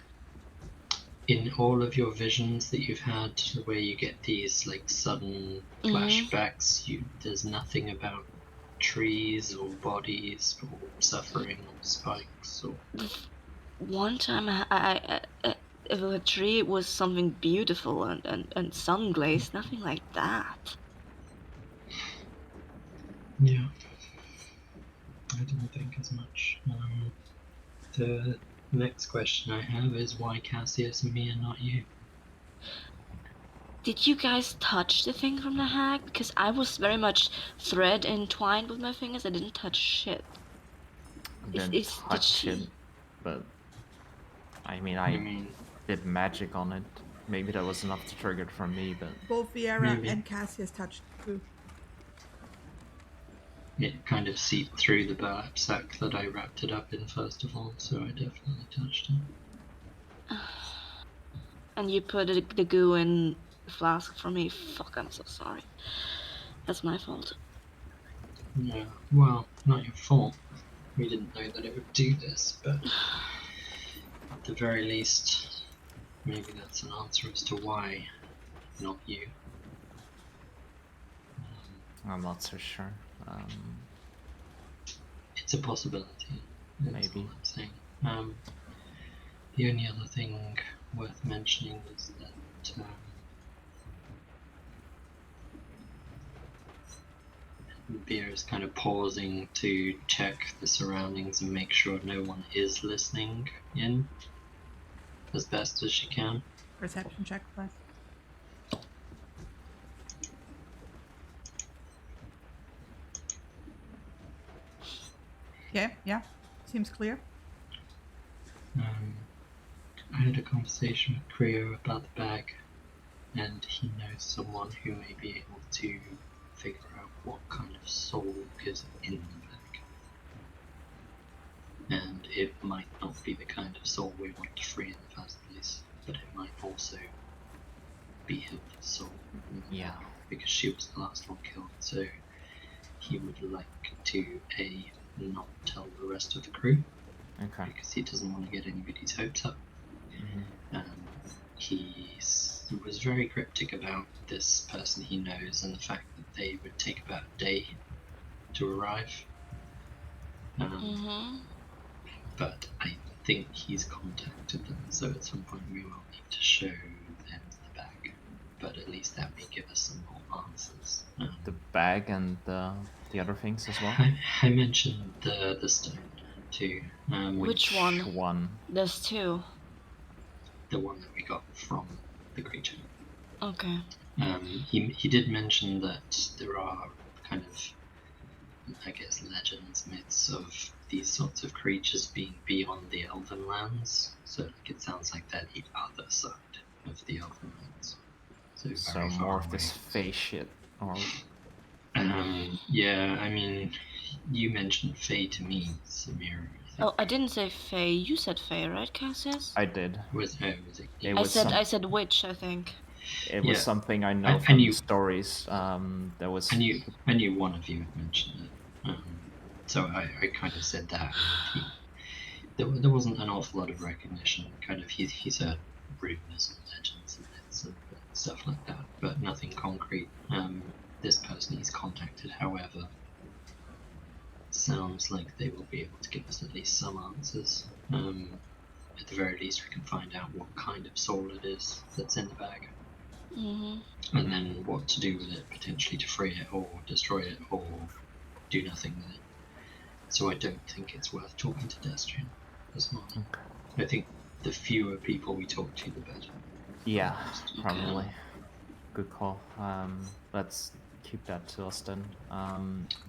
[SPEAKER 1] In all of your visions that you've had, where you get these like sudden flashbacks, there's nothing about trees or bodies or suffering or spikes or.
[SPEAKER 5] One time, a tree was something beautiful and sun glazed. Nothing like that.
[SPEAKER 1] Yeah, I didn't think as much. The next question I have is why Cassius and me and not you?
[SPEAKER 5] Did you guys touch the thing from the hag? Because I was very much thread entwined with my fingers. I didn't touch shit.
[SPEAKER 3] Did she? But I mean, did magic on it. Maybe that was enough to trigger it from me, but
[SPEAKER 2] both Viera and Cassius touched too.
[SPEAKER 1] It kind of seeped through the burlap sack that I wrapped it up in first of all, so I definitely touched it.
[SPEAKER 5] And you put the goo in the flask for me? Fuck, I'm so sorry. That's my fault.
[SPEAKER 1] Yeah, well, not your fault. We didn't know that it would do this, but at the very least, maybe that's an answer as to why, not you.
[SPEAKER 3] I'm not so sure.
[SPEAKER 1] It's a possibility.
[SPEAKER 3] Maybe.
[SPEAKER 1] I'm saying. The only other thing worth mentioning is that Beer is kind of pausing to check the surroundings and make sure no one is listening in as best as she can.
[SPEAKER 2] Perception check, please. Okay, yeah. Seems clear.
[SPEAKER 1] I had a conversation with Creo about the bag, and he knows someone who may be able to figure out what kind of soul is in the bag. And it might not be the kind of soul we want to free in the first place, but it might also be Hilda's soul.
[SPEAKER 3] Yeah.
[SPEAKER 1] Because she was the last one killed, so he would like to not tell the rest of the crew,
[SPEAKER 3] Okay.
[SPEAKER 1] because he doesn't want to get anybody's hopes up. He was very cryptic about this person he knows and the fact that they would take about a day to arrive. But I think he's contacted them, so at some point we will need to show them the bag. But at least that may give us some more answers.
[SPEAKER 3] The bag and the other things as well?
[SPEAKER 1] I mentioned the stone too.
[SPEAKER 5] Which one? There's two.
[SPEAKER 1] The one that we got from the creature.
[SPEAKER 5] Okay.
[SPEAKER 1] He did mention that there are kind of, I guess, legends, myths of these sorts of creatures being beyond the Elven lands. So it sounds like they're the other side of the Elven lands. So very
[SPEAKER 3] more
[SPEAKER 1] far
[SPEAKER 3] of
[SPEAKER 1] away.
[SPEAKER 3] this Fey shit, or
[SPEAKER 1] yeah, I mean, you mentioned Fey to me, Samir.
[SPEAKER 5] Oh, I didn't say Fae. You said Fae, right, Cassius?
[SPEAKER 3] I did.
[SPEAKER 1] Was it?
[SPEAKER 5] I said witch, I think.
[SPEAKER 3] It was something I know
[SPEAKER 1] I
[SPEAKER 3] from
[SPEAKER 1] knew,
[SPEAKER 3] the stories. There was.
[SPEAKER 1] I knew one of you had mentioned it. So I kind of said that. And there wasn't an awful lot of recognition. Kind of, he's heard rumors and legends and myths and stuff like that, but nothing concrete. This person he's contacted, however, sounds like they will be able to give us at least some answers. At the very least, we can find out what kind of soul it is that's in the bag. And then what to do with it, potentially to free it or destroy it or do nothing with it. So I don't think it's worth talking to Destrian this morning. I think the fewer people we talk to, the better.
[SPEAKER 3] Yeah, probably. Good call. Let's keep that to us then.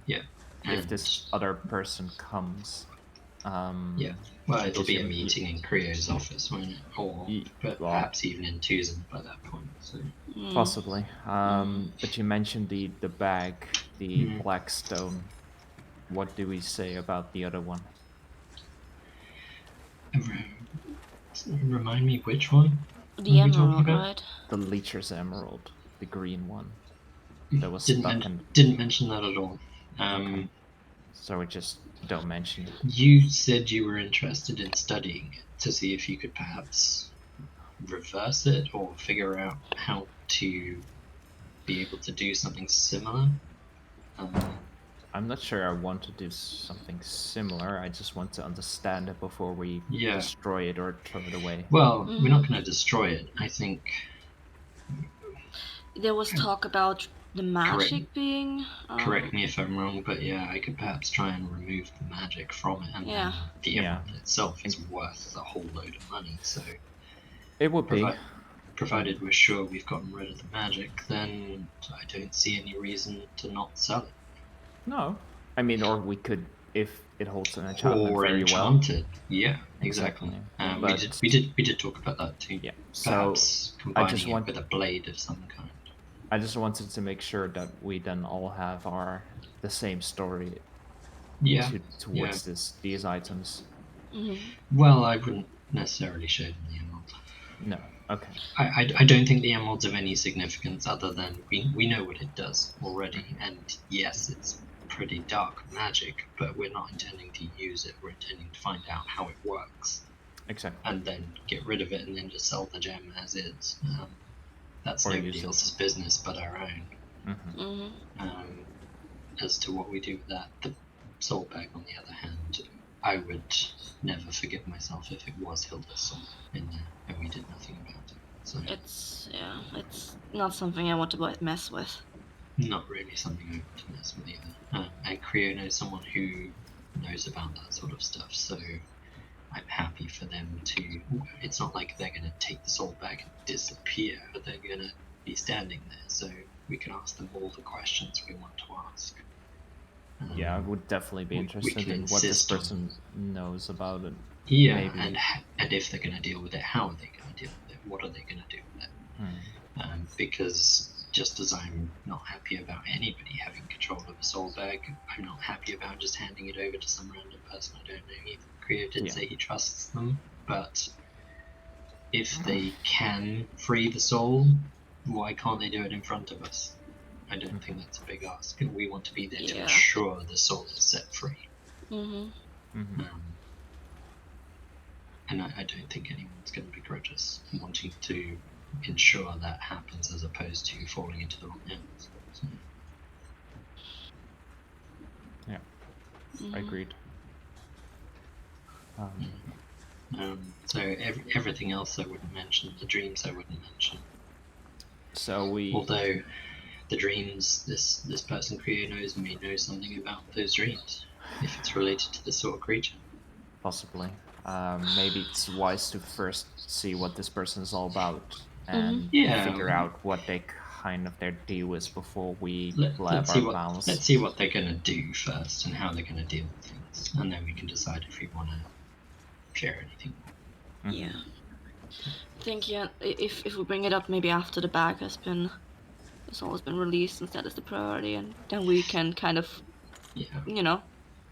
[SPEAKER 1] Yeah.
[SPEAKER 3] If this other person comes.
[SPEAKER 1] Yeah. Well, it'll be a meeting in Creo's office, won't it? Or perhaps even in Tucson by that point. So.
[SPEAKER 3] Possibly. But you mentioned the bag, the black stone. What do we say about the other one?
[SPEAKER 1] Remind me which one?
[SPEAKER 5] The emerald, right?
[SPEAKER 3] The Leecher's emerald, the green one. That was
[SPEAKER 1] didn't mention that at all.
[SPEAKER 3] So we just don't mention it.
[SPEAKER 1] You said you were interested in studying it to see if you could perhaps reverse it or figure out how to be able to do something similar.
[SPEAKER 3] I'm not sure I want to do something similar. I just want to understand it before we destroy it or throw it away.
[SPEAKER 1] Well, we're not going to destroy it. I think
[SPEAKER 5] there was talk about the magic being...
[SPEAKER 1] Correct me if I'm wrong, but yeah, I could perhaps try and remove the magic from it, and then the emerald itself is worth a whole load of money, so...
[SPEAKER 3] It would be.
[SPEAKER 1] Provided we're sure we've gotten rid of the magic, then I don't see any reason to not sell it.
[SPEAKER 3] No. I mean, or we could, if it holds an enchantment very
[SPEAKER 1] enchanted.
[SPEAKER 3] well.
[SPEAKER 1] Yeah, exactly. We did talk about that too.
[SPEAKER 3] Yeah.
[SPEAKER 1] Perhaps combining it with a blade of some kind.
[SPEAKER 3] I just wanted to make sure that we then all have the same story towards these items.
[SPEAKER 1] Well, I wouldn't necessarily show them the emerald.
[SPEAKER 3] No. Okay.
[SPEAKER 1] I don't think the emerald's of any significance other than we know what it does already, and yes, it's pretty dark magic, but we're not intending to use it. We're intending to find out how it works.
[SPEAKER 3] Exactly.
[SPEAKER 1] And then get rid of it and then just sell the gem as is. That's nobody else's business but our own. As to what we do with that, the soul bag, on the other hand, I would never forgive myself if it was Hilda's soul in there and we did nothing about it. So
[SPEAKER 5] it's not something I want to mess with.
[SPEAKER 1] Not really something I want to mess with either. And Creo knows someone who knows about that sort of stuff, so I'm happy for them to... It's not like they're going to take the soul bag and disappear, but they're going to be standing there, so we can ask them all the questions we want to ask.
[SPEAKER 3] Yeah, I would definitely be
[SPEAKER 1] we
[SPEAKER 3] interested
[SPEAKER 1] can
[SPEAKER 3] in what this
[SPEAKER 1] insist on-
[SPEAKER 3] person knows about it.
[SPEAKER 1] Yeah,
[SPEAKER 3] Maybe.
[SPEAKER 1] and if they're going to deal with it, how are they going to deal with it? What are they going to do with it? Because just as I'm not happy about anybody having control of a soul bag, I'm not happy about just handing it over to some random person I don't know either. Creo did say he trusts them, but if they can free the soul, why can't they do it in front of us? I don't think that's a big ask. We want to be there to ensure the soul is set free. And I don't think anyone's going to begrudge us wanting to ensure that happens as opposed to falling into the wrong hands. So.
[SPEAKER 3] Yeah, agreed.
[SPEAKER 1] So everything else I wouldn't mention. The dreams I wouldn't mention.
[SPEAKER 3] So
[SPEAKER 1] although the dreams this person Creo knows may know something about those dreams if it's related to this sort of creature.
[SPEAKER 3] Possibly. Maybe it's wise to first see what this person is all about and figure out what they kind of their deal is before we blab our mouths.
[SPEAKER 1] Let's see what they're going to do first and how they're going to deal with things, and then we can decide if we want to share anything more.
[SPEAKER 5] Yeah. I think if we bring it up maybe after the bag has always been released, since that is the priority, and then we can kind of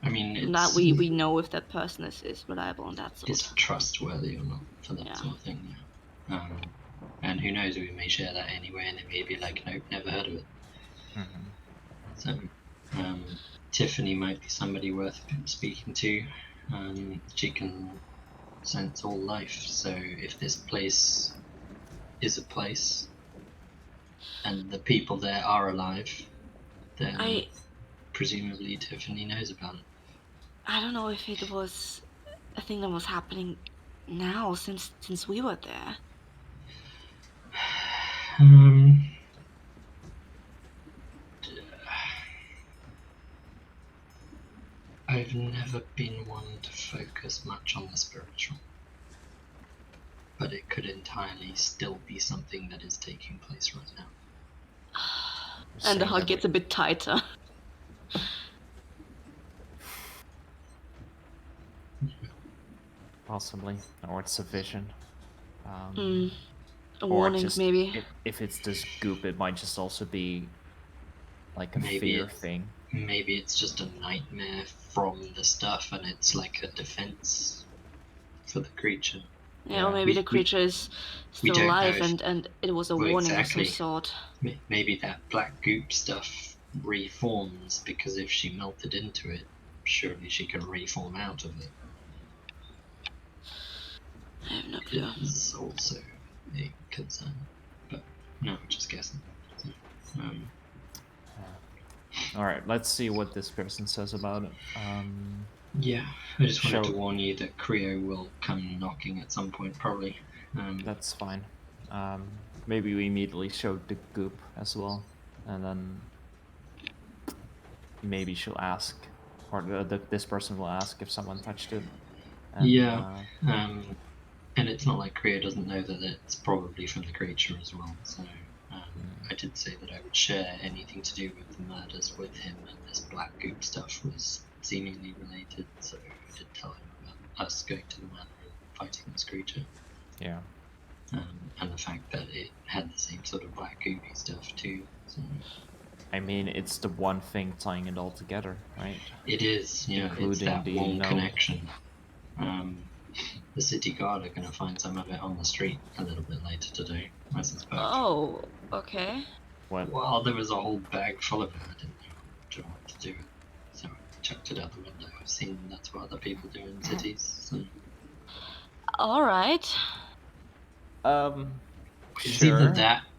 [SPEAKER 1] I mean,
[SPEAKER 5] that we know if that person is reliable and that sort.
[SPEAKER 1] Is trustworthy or not for that sort of thing. And who knows, we may share that anyway, and they may be like, nope, never heard of it. So Tiffany might be somebody worth speaking to. She can sense all life, so if this place is a place and the people there are alive, then presumably Tiffany knows about it.
[SPEAKER 5] I don't know if it was a thing that was happening now since we were there.
[SPEAKER 1] I've never been one to focus much on the spiritual, but it could entirely still be something that is taking place right now.
[SPEAKER 5] And the hug gets a bit tighter.
[SPEAKER 3] Possibly, or it's a vision.
[SPEAKER 5] A warning,
[SPEAKER 3] just,
[SPEAKER 5] maybe.
[SPEAKER 3] If it's this goop, it might just also be like a fear thing.
[SPEAKER 1] Maybe it's just a nightmare from the stuff, and it's like a defense for the creature.
[SPEAKER 5] Yeah, or maybe the creature is still alive, and it was a warning of some sort.
[SPEAKER 1] Maybe that black goop stuff reforms, because if she melted into it, surely she can reform out of it.
[SPEAKER 5] I have no clue.
[SPEAKER 1] It's also a concern, but no, I'm just guessing.
[SPEAKER 3] Alright, let's see what this person says about it.
[SPEAKER 1] Yeah, I just wanted to warn you that Creo will come knocking at some point, probably.
[SPEAKER 3] That's fine. Maybe we immediately show the goop as well, and then maybe she'll ask, or this person will ask if someone touched it. And,
[SPEAKER 1] and it's not like Creo doesn't know that it's probably from the creature as well, so I did say that I would share anything to do with the murders with him, and this black goop stuff was seemingly related, so I did tell him about us going to the manor and fighting this creature.
[SPEAKER 3] Yeah.
[SPEAKER 1] And the fact that it had the same sort of black goopy stuff too. So.
[SPEAKER 3] I mean, it's the one thing tying it all together, right?
[SPEAKER 1] It is, yeah, it's that one connection. The city guard are going to find some of it on the street a little bit later today, I suspect.
[SPEAKER 5] Oh, okay.
[SPEAKER 3] What?
[SPEAKER 1] Well, there was a whole bag full of it. I didn't know what to do with it, so I chucked it out the window. I've seen that's what other people do in cities. So.
[SPEAKER 5] All right.
[SPEAKER 3] Sure.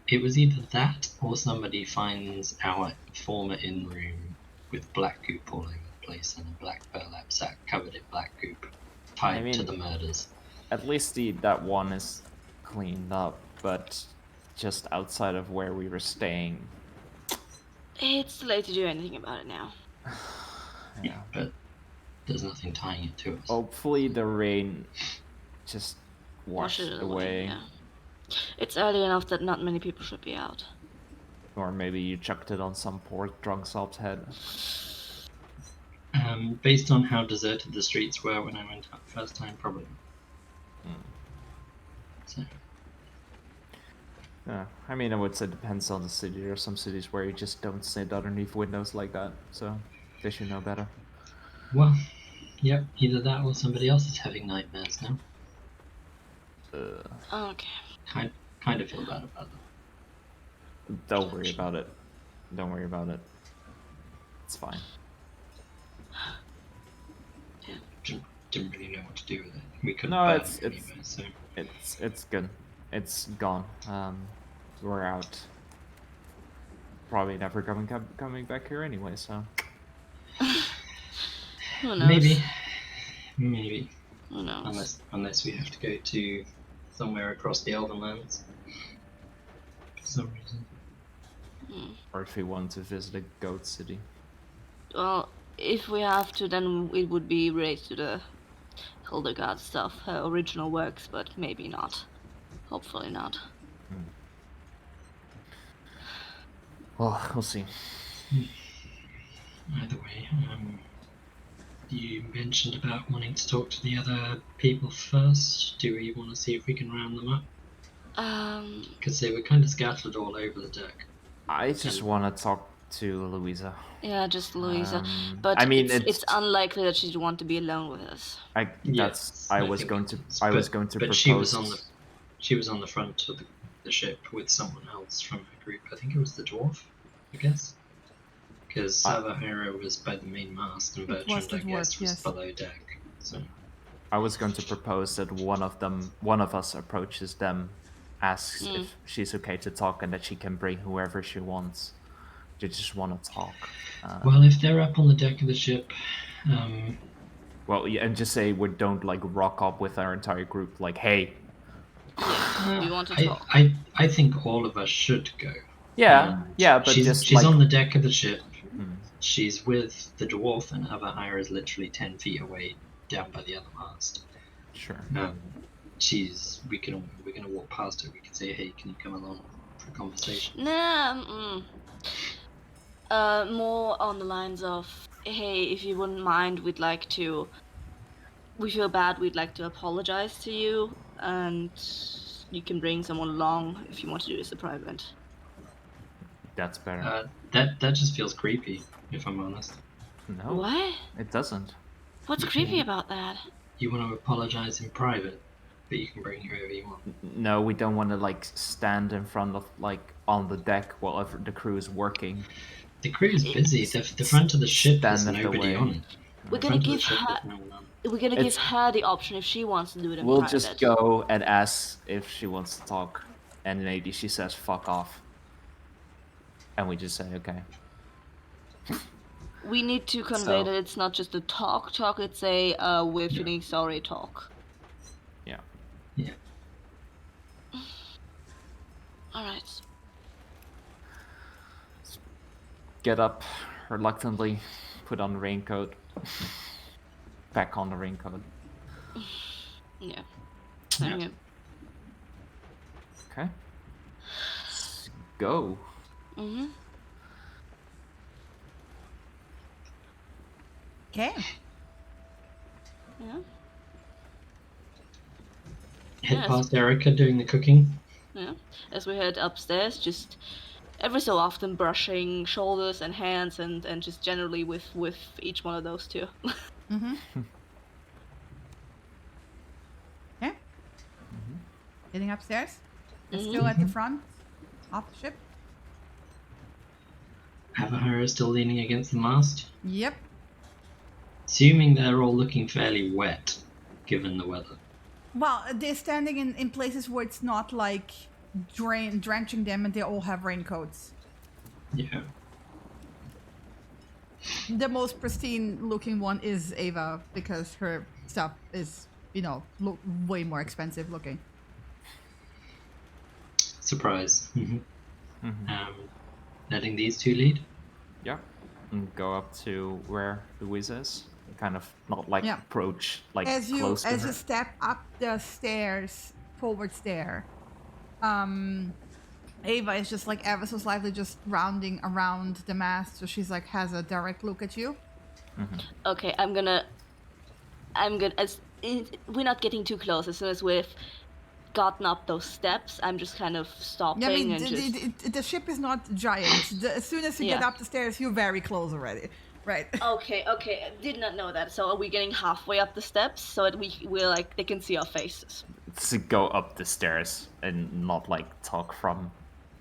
[SPEAKER 1] It was either that, or somebody finds our former inn room with black goop all over the place and a black burlap sack covered in black goop. Tied to the murders.
[SPEAKER 3] At least that one is cleaned up, but just outside of where we were staying.
[SPEAKER 5] It's too late to do anything about it now.
[SPEAKER 1] Yeah, but there's nothing tying it to us.
[SPEAKER 3] Hopefully the rain just washed it away.
[SPEAKER 5] Yeah. It's early enough that not many people should be out.
[SPEAKER 3] Or maybe you chucked it on some poor drunk sop's head.
[SPEAKER 1] Based on how deserted the streets were when I went out the first time, probably. So.
[SPEAKER 3] Yeah, I mean, I would say it depends on the city. There are some cities where you just don't sit underneath windows like that, so they should know better.
[SPEAKER 1] Well, yep, either that or somebody else is having nightmares now.
[SPEAKER 5] Okay.
[SPEAKER 1] Kind of feel bad about them.
[SPEAKER 3] Don't worry about it. Don't worry about it. It's fine.
[SPEAKER 1] Didn't really know what to do with it. We couldn't
[SPEAKER 3] No,
[SPEAKER 1] burn
[SPEAKER 3] it's
[SPEAKER 1] it anyway, so.
[SPEAKER 3] it's good. It's gone. We're out. Probably never coming back here anyway. So.
[SPEAKER 5] Who knows?
[SPEAKER 1] Maybe.
[SPEAKER 5] Who knows?
[SPEAKER 1] Unless we have to go to somewhere across the Elven Lands for some reason.
[SPEAKER 3] Or if we want to visit a goat city.
[SPEAKER 5] Well, if we have to, then it would be related to the Hildegard stuff, her original works, but maybe not. Hopefully not.
[SPEAKER 3] Well, we'll see.
[SPEAKER 1] Either way, you mentioned about wanting to talk to the other people first. Do we want to see if we can round them up? Because they were kind of scattered all over the deck.
[SPEAKER 3] I just want to talk to Louisa.
[SPEAKER 5] Yeah, just Louisa. But
[SPEAKER 3] I mean,
[SPEAKER 5] it's unlikely that she'd want to be alone with us.
[SPEAKER 3] I was going to
[SPEAKER 1] But
[SPEAKER 3] propose.
[SPEAKER 1] she was on the front of the ship with someone else from her group. I think it was the dwarf, I guess. Because Savahira was by the main mast and Bertrand, I guess, was below deck. So
[SPEAKER 3] I was going to propose that one of us approaches them, asks if she's okay to talk, and that she can bring whoever she wants. They just want to talk.
[SPEAKER 1] Well, if they're up on the deck of the ship,
[SPEAKER 3] well, yeah, and just say we don't like rock up with our entire group. Like, hey,
[SPEAKER 5] we want to talk.
[SPEAKER 1] I think all of us should go.
[SPEAKER 3] Yeah, but
[SPEAKER 1] she's on the deck of the ship. She's with the dwarf, and Avahira is literally 10 feet away, down by the other mast.
[SPEAKER 3] Sure.
[SPEAKER 1] We're gonna walk past her. We can say, "Hey, can you come along for a conversation?"
[SPEAKER 5] More on the lines of, "Hey, if you wouldn't mind, we feel bad. We'd like to apologize to you, and you can bring someone along if you want to do this in private."
[SPEAKER 3] That's better.
[SPEAKER 1] That just feels creepy, if I'm honest.
[SPEAKER 3] No.
[SPEAKER 5] What?
[SPEAKER 3] It doesn't.
[SPEAKER 5] What's creepy about that?
[SPEAKER 1] You want to apologize in private, but you can bring whoever you want.
[SPEAKER 3] No, we don't want to like stand in front of on the deck while the crew is working.
[SPEAKER 1] The crew is busy. The front of the ship has nobody on it.
[SPEAKER 5] We're gonna give her the option if she wants to do it in private.
[SPEAKER 3] We'll just go and ask if she wants to talk, and maybe she says "fuck off," and we just say okay.
[SPEAKER 5] We need to convey that it's not just a talk, it's a we're feeling sorry talk.
[SPEAKER 3] Yeah.
[SPEAKER 5] Alright.
[SPEAKER 3] Get up reluctantly, put on the raincoat, back on the raincoat.
[SPEAKER 5] Yeah.
[SPEAKER 3] Okay. Let's go.
[SPEAKER 2] Okay.
[SPEAKER 5] Yeah.
[SPEAKER 1] Head past Erica doing the cooking.
[SPEAKER 5] Yeah. As we head upstairs, just every so often brushing shoulders and hands and just generally with each one of those two.
[SPEAKER 2] Okay. Getting upstairs. They're still at the front of the ship.
[SPEAKER 1] Avahira is still leaning against the mast.
[SPEAKER 2] Yep.
[SPEAKER 1] Assuming they're all looking fairly wet, given the weather.
[SPEAKER 2] Well, they're standing in places where it's not like drenching them, and they all have raincoats.
[SPEAKER 1] Yeah.
[SPEAKER 2] The most pristine looking one is Ava, because her stuff is, way more expensive looking.
[SPEAKER 1] Surprise. Letting these two lead?
[SPEAKER 3] Yeah. And go up to where Louisa is. Kind of not approach close to her.
[SPEAKER 2] As you step up the stairs, forwards there, Ava is just ever so slightly just rounding around the mast, so she's has a direct look at you.
[SPEAKER 5] Okay, we're not getting too close. As soon as we've gotten up those steps, I'm just kind of stopping
[SPEAKER 2] Yeah, I mean,
[SPEAKER 5] and
[SPEAKER 2] the ship is not giant. As soon as you get up the stairs, you're very close already. Right.
[SPEAKER 5] Okay, I did not know that. So are we getting halfway up the steps so that we're like they can see our faces?
[SPEAKER 3] To go up the stairs and not like talk from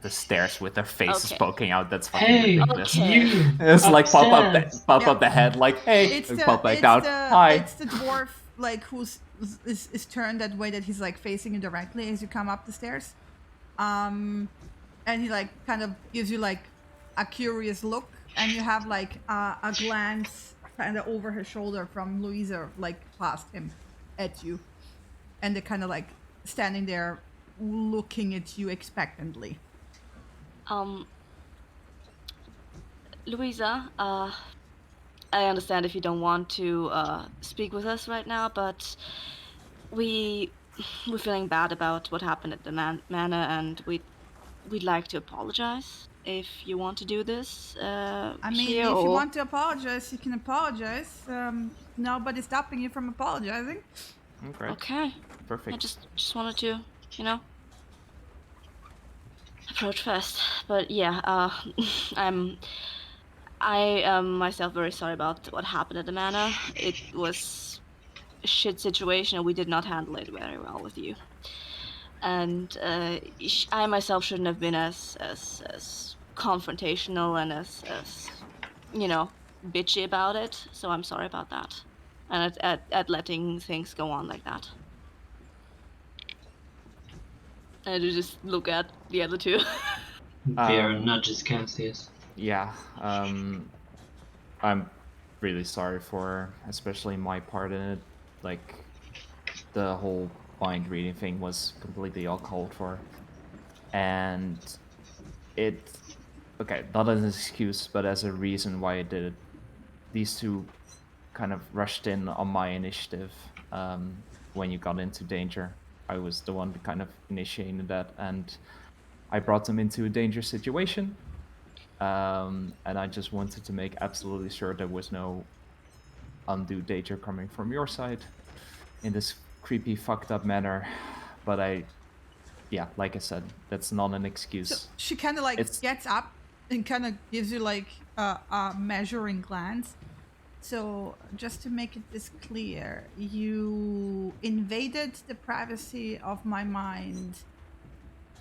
[SPEAKER 3] the stairs with their faces poking out. That's fucking ridiculous.
[SPEAKER 5] Okay.
[SPEAKER 3] It's like pop up the head like, hey,
[SPEAKER 2] It's
[SPEAKER 3] pop back down. Hi.
[SPEAKER 2] It's the dwarf like who's is turned that way that he's like facing you directly as you come up the stairs. And he like kind of gives you like a curious look, and you have like a glance kind of over her shoulder from Louisa, like past him at you, and they're kind of like standing there looking at you expectantly.
[SPEAKER 5] Louisa, I understand if you don't want to speak with us right now, but we're feeling bad about what happened at the manor, and we'd like to apologize. If you want to do this,
[SPEAKER 2] I mean, if you want to apologize, you can apologize. Nobody's stopping you from apologizing.
[SPEAKER 5] Okay.
[SPEAKER 3] Perfect.
[SPEAKER 5] I just wanted to, approach first. But yeah, I am myself very sorry about what happened at the manor. It was a shit situation, and we did not handle it very well with you. And I myself shouldn't have been as confrontational and as bitchy about it. So I'm sorry about that, and at letting things go on like that. And I just look at the other two.
[SPEAKER 1] Vera nudges Cassius.
[SPEAKER 3] Yeah, I'm really sorry for especially my part in it. Like, the whole mind reading thing was completely uncalled for. And not as an excuse, but as a reason why I did it. These two kind of rushed in on my initiative when you got into danger. I was the one that kind of initiated that, and I brought them into a dangerous situation. And I just wanted to make absolutely sure there was no undue danger coming from your side in this creepy, fucked up manner. But like I said, that's not an excuse.
[SPEAKER 2] So she kind of like gets up and kind of gives you like a measuring glance. So just to make it this clear, you invaded the privacy of my mind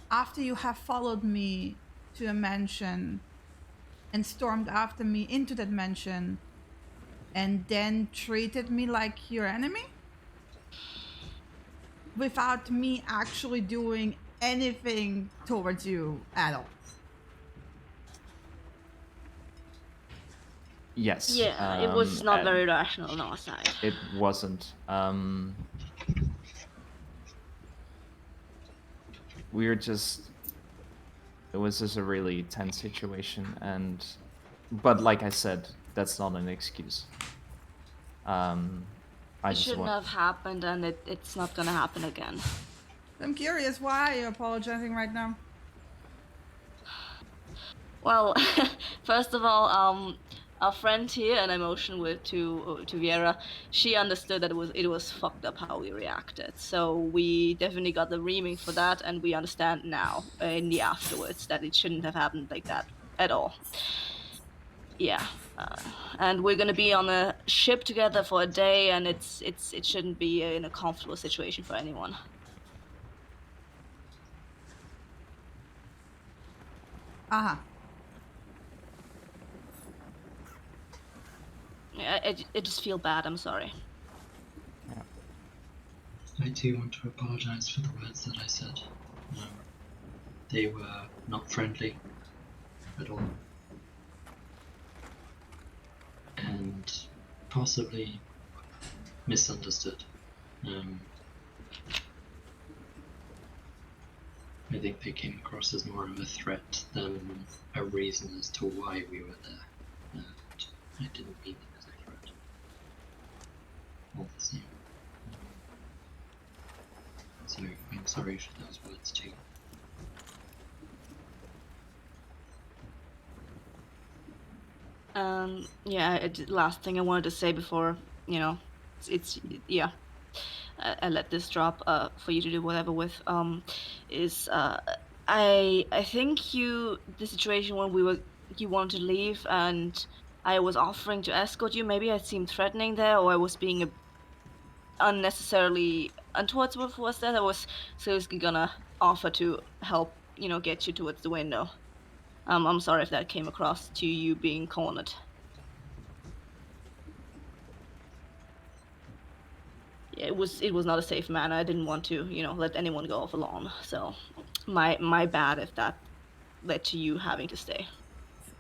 [SPEAKER 2] after you have followed me to a mansion and stormed after me into that mansion and then treated me like your enemy? Without me actually doing anything towards you at all.
[SPEAKER 3] Yes.
[SPEAKER 5] Yeah, it was not very rational on our side.
[SPEAKER 3] It wasn't. It was just a really tense situation, but like I said, that's not an excuse.
[SPEAKER 5] It shouldn't have happened, and it's not gonna happen again.
[SPEAKER 2] I'm curious, why are you apologizing right now?
[SPEAKER 5] Well, first of all, our friend here, and I motioned to Viera, she understood that it was fucked up how we reacted. So we definitely got the reaming for that, and we understand now in the afterwards that it shouldn't have happened like that at all. Yeah, and we're gonna be on a ship together for a day, and it shouldn't be in a comfortable situation for anyone.
[SPEAKER 2] Uh-huh.
[SPEAKER 5] I just feel bad. I'm sorry.
[SPEAKER 3] Yeah.
[SPEAKER 1] I too want to apologize for the words that I said. They were not friendly at all. And possibly misunderstood. I think they came across as more of a threat than a reason as to why we were there. And I didn't mean them as a threat. All the same. So I'm sorry for those words too.
[SPEAKER 5] Last thing I wanted to say before, I let this drop for you to do whatever with, is I think the situation when you wanted to leave and I was offering to escort you, maybe I seemed threatening there, or I was being unnecessarily untowards was that I was seriously gonna offer to help, get you towards the window. I'm sorry if that came across to you being cornered. Yeah, it was not a safe manner. I didn't want to, let anyone go off alone. So, my bad if that led to you having to stay.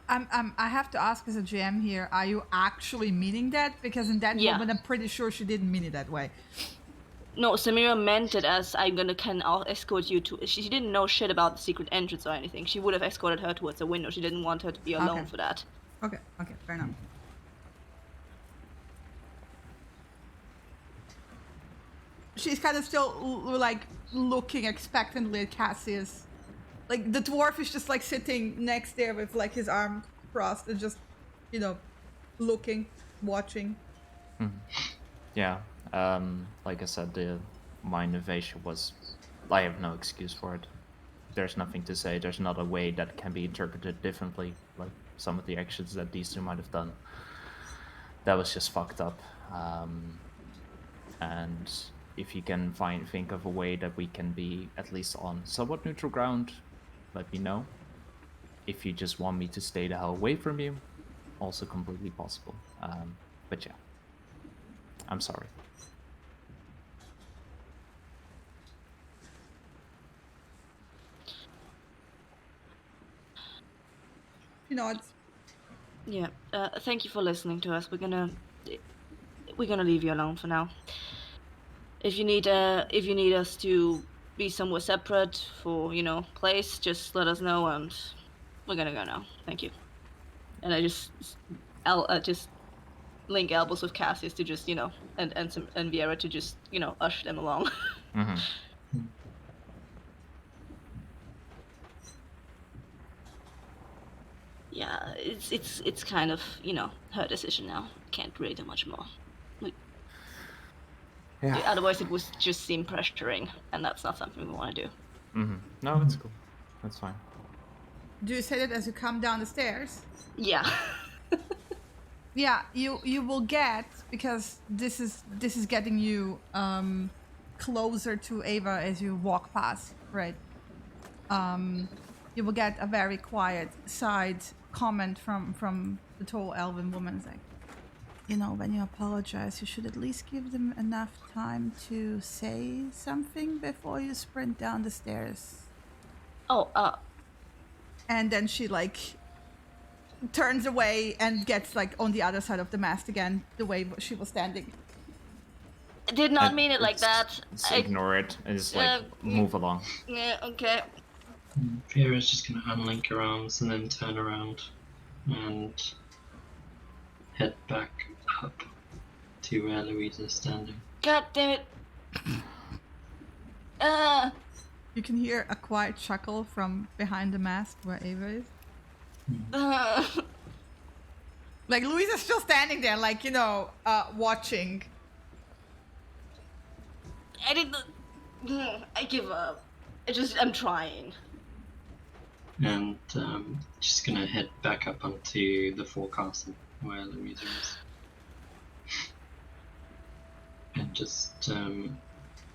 [SPEAKER 2] I have to ask as a GM here, are you actually meaning that? Because in that moment, I'm pretty sure she didn't mean it that way.
[SPEAKER 5] No, Samira meant it as I'll escort you to. She didn't know shit about the secret entrance or anything. She would have escorted her towards the window. She didn't want her to be alone for that.
[SPEAKER 2] Okay, fair enough. She's kind of still like looking expectantly at Cassius. Like the dwarf is just like sitting next there with like his arm crossed and just, looking, watching.
[SPEAKER 3] Yeah. Like I said, my innovation was, I have no excuse for it. There's nothing to say. There's not a way that can be interpreted differently, like some of the actions that these two might have done. That was just fucked up. And if you can think of a way that we can be at least on somewhat neutral ground, let me know. If you just want me to stay the hell away from you, also completely possible. But yeah, I'm sorry.
[SPEAKER 5] Yeah. Thank you for listening to us. We're gonna leave you alone for now. If you need us to be somewhere separate for place, just let us know, and we're gonna go now. Thank you. And I just just link elbows with Cassius to just and Viera to just usher them along.
[SPEAKER 3] Mm-hmm.
[SPEAKER 5] Yeah, it's kind of her decision now. Can't really do much more.
[SPEAKER 3] Yeah.
[SPEAKER 5] Otherwise, it would just seem pressuring, and that's not something we want to do.
[SPEAKER 3] Mm-hmm. No, it's cool. That's fine.
[SPEAKER 2] Do you say that as you come down the stairs?
[SPEAKER 5] Yeah.
[SPEAKER 2] Yeah, you will get, because this is getting you closer to Ava as you walk past, right? You will get a very quiet side comment from the tall elven woman. It's like, when you apologize, you should at least give them enough time to say something before you sprint down the stairs. And then she like turns away and gets like on the other side of the mast again, the way she was standing.
[SPEAKER 5] I did not mean it like that.
[SPEAKER 3] Just ignore it and just move along.
[SPEAKER 5] Yeah, okay.
[SPEAKER 1] Viera's just gonna unlink her arms and then turn around and head back up to where Louisa's standing.
[SPEAKER 5] God damn it.
[SPEAKER 2] You can hear a quiet chuckle from behind the mast where Ava is. Like Louisa's still standing there, like, watching.
[SPEAKER 5] I give up. I'm trying.
[SPEAKER 1] And just gonna head back up onto the forecastle where Louisa is. And just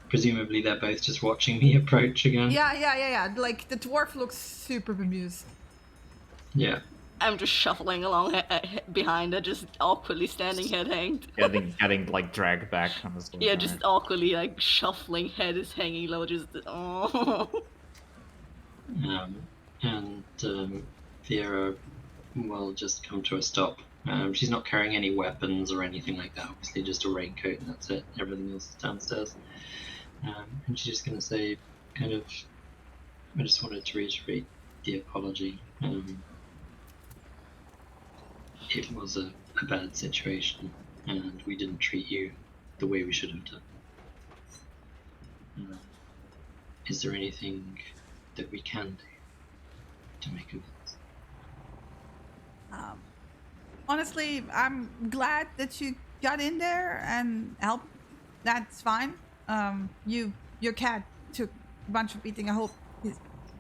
[SPEAKER 1] presumably they're both just watching me approach again.
[SPEAKER 2] Yeah. Like the dwarf looks super bemused.
[SPEAKER 1] Yeah.
[SPEAKER 5] I'm just shuffling along behind her, just awkwardly standing head hanged.
[SPEAKER 3] Getting like dragged back.
[SPEAKER 5] Yeah, just awkwardly like shuffling, head is hanging low, just
[SPEAKER 1] And Viera will just come to a stop. She's not carrying any weapons or anything like that, obviously just a raincoat and that's it. Everything else is downstairs. And she's just going to say, I just wanted to reiterate the apology. It was a bad situation and we didn't treat you the way we should have done. Is there anything that we can do to make amends?
[SPEAKER 2] honestly, I'm glad that you got in there and helped. That's fine. Your cat took a bunch of beating. I hope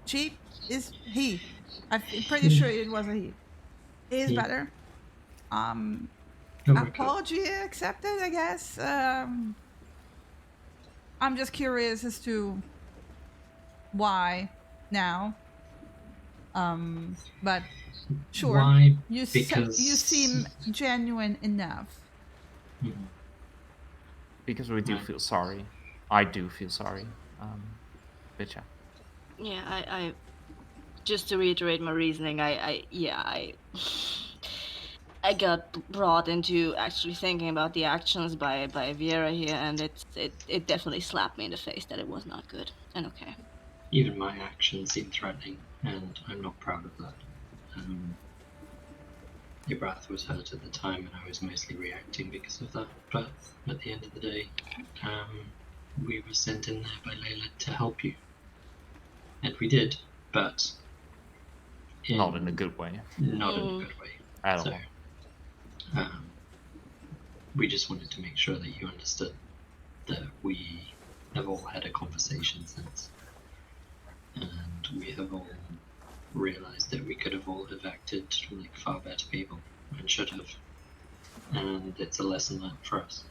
[SPEAKER 2] she is he. I'm pretty sure it was a he. He is better.
[SPEAKER 1] Oh my God.
[SPEAKER 2] Apology accepted, I guess. I'm just curious as to why now. But sure.
[SPEAKER 1] Why?
[SPEAKER 2] You
[SPEAKER 1] Because
[SPEAKER 2] you seem genuine enough.
[SPEAKER 1] Mhm.
[SPEAKER 3] Because we do feel sorry. I do feel sorry. But yeah.
[SPEAKER 5] Yeah, I just to reiterate my reasoning, I got brought into actually thinking about the actions by Vera here, and it definitely slapped me in the face that it was not good. And okay.
[SPEAKER 1] Even my actions seem threatening, and I'm not proud of that. Your breath was hurt at the time, and I was mostly reacting because of that. But at the end of the day, we were sent in there by Layla to help you, and we did. But
[SPEAKER 3] Not in a good way.
[SPEAKER 1] Not in a good way
[SPEAKER 3] At
[SPEAKER 1] so,
[SPEAKER 3] all.
[SPEAKER 1] We just wanted to make sure that you understood that we have all had a conversation since, and we have all realized that we could have all have acted like far better people and should have, and it's a lesson learned for us.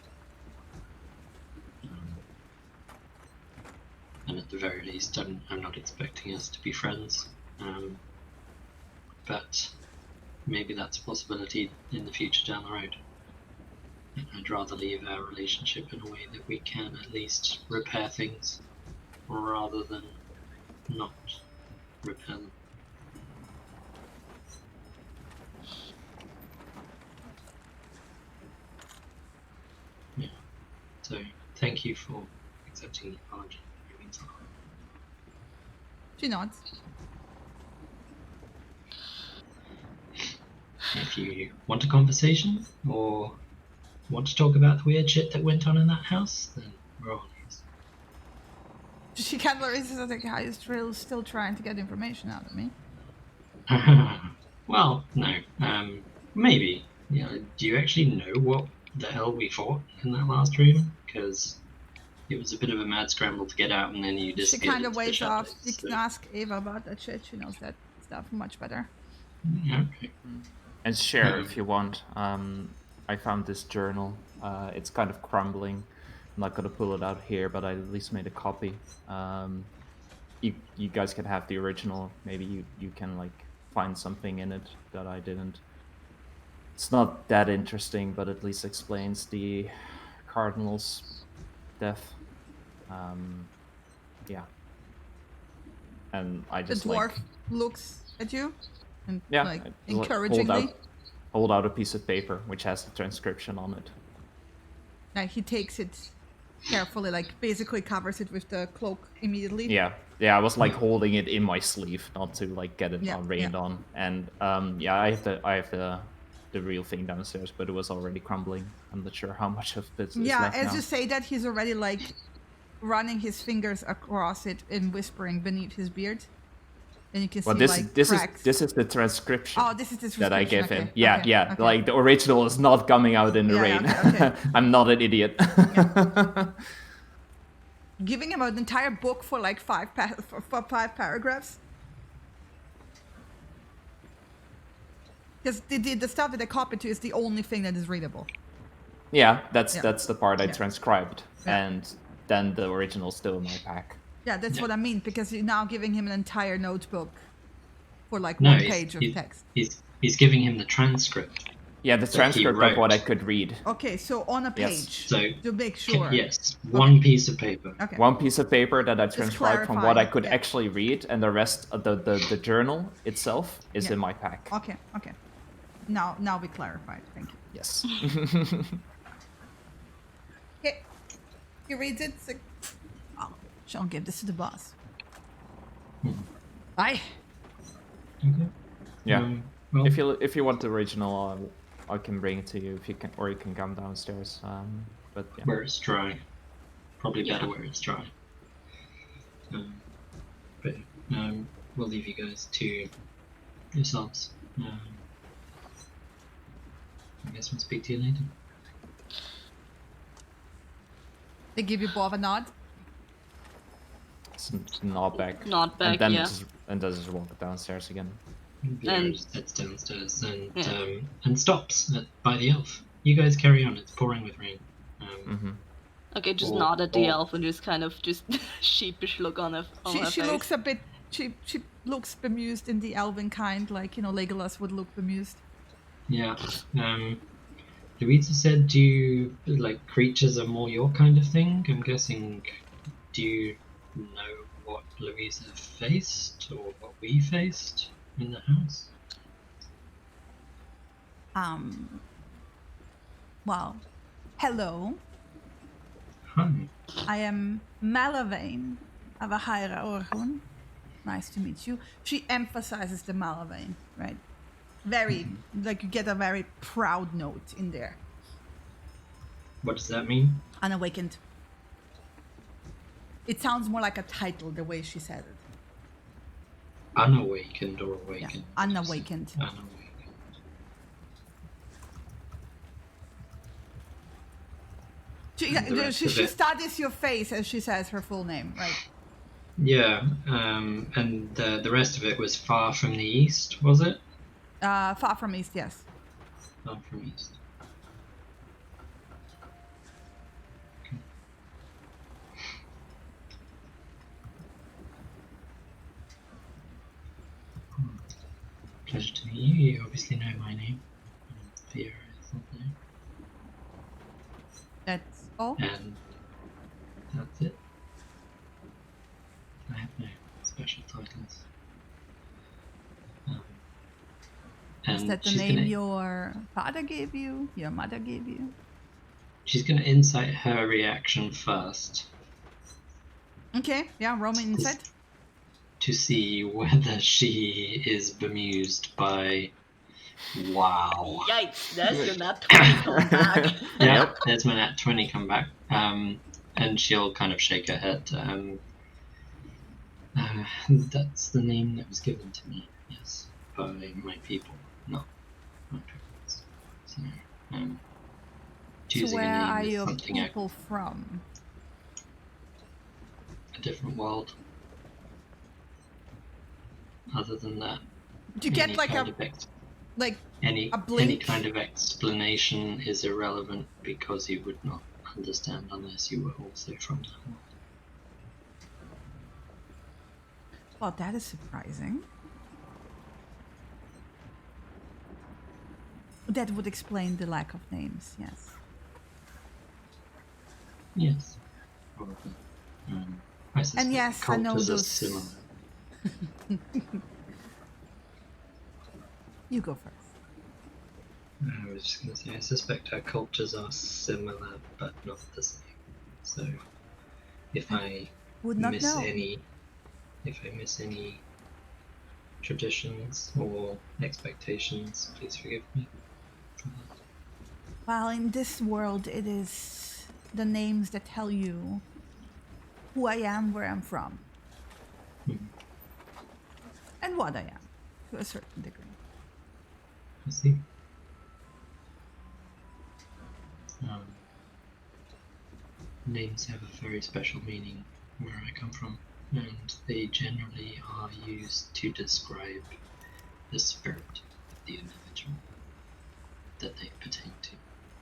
[SPEAKER 1] And at the very least, I'm not expecting us to be friends, but maybe that's a possibility in the future down the road. I'd rather leave our relationship in a way that we can at least repair things, rather than not repair them. Yeah. So, thank you for accepting the apology. It means a lot.
[SPEAKER 2] She nods.
[SPEAKER 1] If you want a conversation, or want to talk about the weird shit that went on in that house, then we're all ears.
[SPEAKER 2] She kind of raises her eyes, still trying to get information out of me.
[SPEAKER 1] Well, no. Maybe. Yeah. Do you actually know what the hell we fought in that last room? Because it was a bit of a mad scramble to get out, and then you disappeared.
[SPEAKER 2] She kind of waves off. You
[SPEAKER 1] So.
[SPEAKER 2] can ask Ava about that shit. She knows that stuff much better.
[SPEAKER 1] Yeah, okay.
[SPEAKER 3] And share if you want. I found this journal. It's kind of crumbling. I'm not gonna pull it out here, but I at least made a copy. You guys can have the original. Maybe you can like find something in it that I didn't. It's not that interesting, but at least explains the cardinal's death. Yeah. And I just
[SPEAKER 2] the dwarf looks at you and like encouragingly
[SPEAKER 3] hold out a piece of paper which has the transcription on it.
[SPEAKER 2] Like he takes it carefully, like basically covers it with the cloak immediately.
[SPEAKER 3] Yeah, I was like holding it in my sleeve, not to like get it rained on. And I have the real thing downstairs, but it was already crumbling. I'm not sure how much of it is left
[SPEAKER 2] as
[SPEAKER 3] now.
[SPEAKER 2] you say that, he's already like running his fingers across it and whispering beneath his beard. And you can see cracks.
[SPEAKER 3] This is the transcription.
[SPEAKER 2] Oh, this is the transcription
[SPEAKER 3] that I gave him.
[SPEAKER 2] Okay.
[SPEAKER 3] Yeah.
[SPEAKER 2] Okay.
[SPEAKER 3] Like the original is not coming out in the rain.
[SPEAKER 2] Okay.
[SPEAKER 3] I'm not an idiot.
[SPEAKER 2] Giving him an entire book for like five paragraphs. Because the stuff that they copied to is the only thing that is readable.
[SPEAKER 3] Yeah, that's the part I transcribed, and then the original's still in my pack.
[SPEAKER 2] Yeah, that's what I mean, because you're now giving him an entire notebook for like one page of text.
[SPEAKER 1] He's giving him the transcript.
[SPEAKER 3] Yeah, the transcript of what I could read.
[SPEAKER 2] Okay, so on a page,
[SPEAKER 1] so
[SPEAKER 2] to make sure.
[SPEAKER 1] Yes, one piece of paper.
[SPEAKER 2] Okay.
[SPEAKER 3] One piece of paper that I transcribed from what I could actually read, and the rest of the journal itself is in my pack.
[SPEAKER 2] Okay. Now we clarified. Thank you.
[SPEAKER 3] Yes.
[SPEAKER 2] Okay. He reads it. Like, I'll give this to the boss. Bye.
[SPEAKER 1] Okay.
[SPEAKER 3] Yeah.
[SPEAKER 1] Well,
[SPEAKER 3] if you want the original, I can bring it to you. If you can, or you can come downstairs. But yeah.
[SPEAKER 1] Where it's dry, probably better where it's dry. But we'll leave you guys to yourselves. I guess we'll speak to you later.
[SPEAKER 2] They give you both a nod.
[SPEAKER 3] Nod back.
[SPEAKER 5] Nod back,
[SPEAKER 3] and then
[SPEAKER 5] yeah.
[SPEAKER 3] just walk downstairs again.
[SPEAKER 1] Vera just heads downstairs and stops by the elf. You guys carry on. It's pouring with rain.
[SPEAKER 5] Okay, just nod at the elf and just kind of just sheepish look on her face.
[SPEAKER 2] She looks a bit. She looks bemused in the elven kind, like Legolas would look bemused.
[SPEAKER 1] Yeah. Louisa said, "Do you like creatures are more your kind of thing?" I'm guessing. Do you know what Louisa faced or what we faced in the house?
[SPEAKER 2] Well, hello.
[SPEAKER 1] Hi.
[SPEAKER 2] I am Malavane of Ahaira Orhun. Nice to meet you. She emphasizes the Malavane, right? Very, like you get a very proud note in there.
[SPEAKER 1] What does that mean?
[SPEAKER 2] Unawakened. It sounds more like a title the way she said it.
[SPEAKER 1] Unawakened or awakened?
[SPEAKER 2] Yeah, unawakened.
[SPEAKER 1] Unawakened.
[SPEAKER 2] She studies your face as she says her full name, right?
[SPEAKER 1] Yeah, and the rest of it was far from the east, was it?
[SPEAKER 2] Far from east, yes.
[SPEAKER 1] Far from east. Okay. Pleasure to meet you. You obviously know my name. Vera is not there.
[SPEAKER 2] That's all?
[SPEAKER 1] And that's it. I have no special titles.
[SPEAKER 2] Is that the name your father gave you? Your mother gave you?
[SPEAKER 1] She's going to insight her reaction first.
[SPEAKER 2] Okay, yeah, roll me insight.
[SPEAKER 1] To see whether she is bemused by... Wow.
[SPEAKER 5] Yikes, that's when that 20 come back.
[SPEAKER 1] Yep, there's when that 20 come back. And she'll kind of shake her head. That's the name that was given to me, yes, by my people, not my parents. So, choosing
[SPEAKER 2] where
[SPEAKER 1] a name
[SPEAKER 2] are
[SPEAKER 1] is
[SPEAKER 2] your
[SPEAKER 1] something
[SPEAKER 2] people from?
[SPEAKER 1] A different world. Other than that,
[SPEAKER 2] do you get like
[SPEAKER 1] any
[SPEAKER 2] blink?
[SPEAKER 1] kind of explanation is irrelevant because you would not understand unless you were also from that world.
[SPEAKER 2] Well, that is surprising. That would explain the lack of names, yes.
[SPEAKER 1] Yes, probably. I suspect
[SPEAKER 2] and yes, I know
[SPEAKER 1] cultures are
[SPEAKER 2] those.
[SPEAKER 1] similar.
[SPEAKER 2] You go first.
[SPEAKER 1] I was just going to say, I suspect our cultures are similar, but not the same. So, if I miss any traditions or expectations, please forgive me for that.
[SPEAKER 2] Well, in this world, it is the names that tell you who I am, where I'm from, and what I am, to a certain degree.
[SPEAKER 1] I see. Names have a very special meaning where I come from, and they generally are used to describe the spirit of the individual that they pertain to.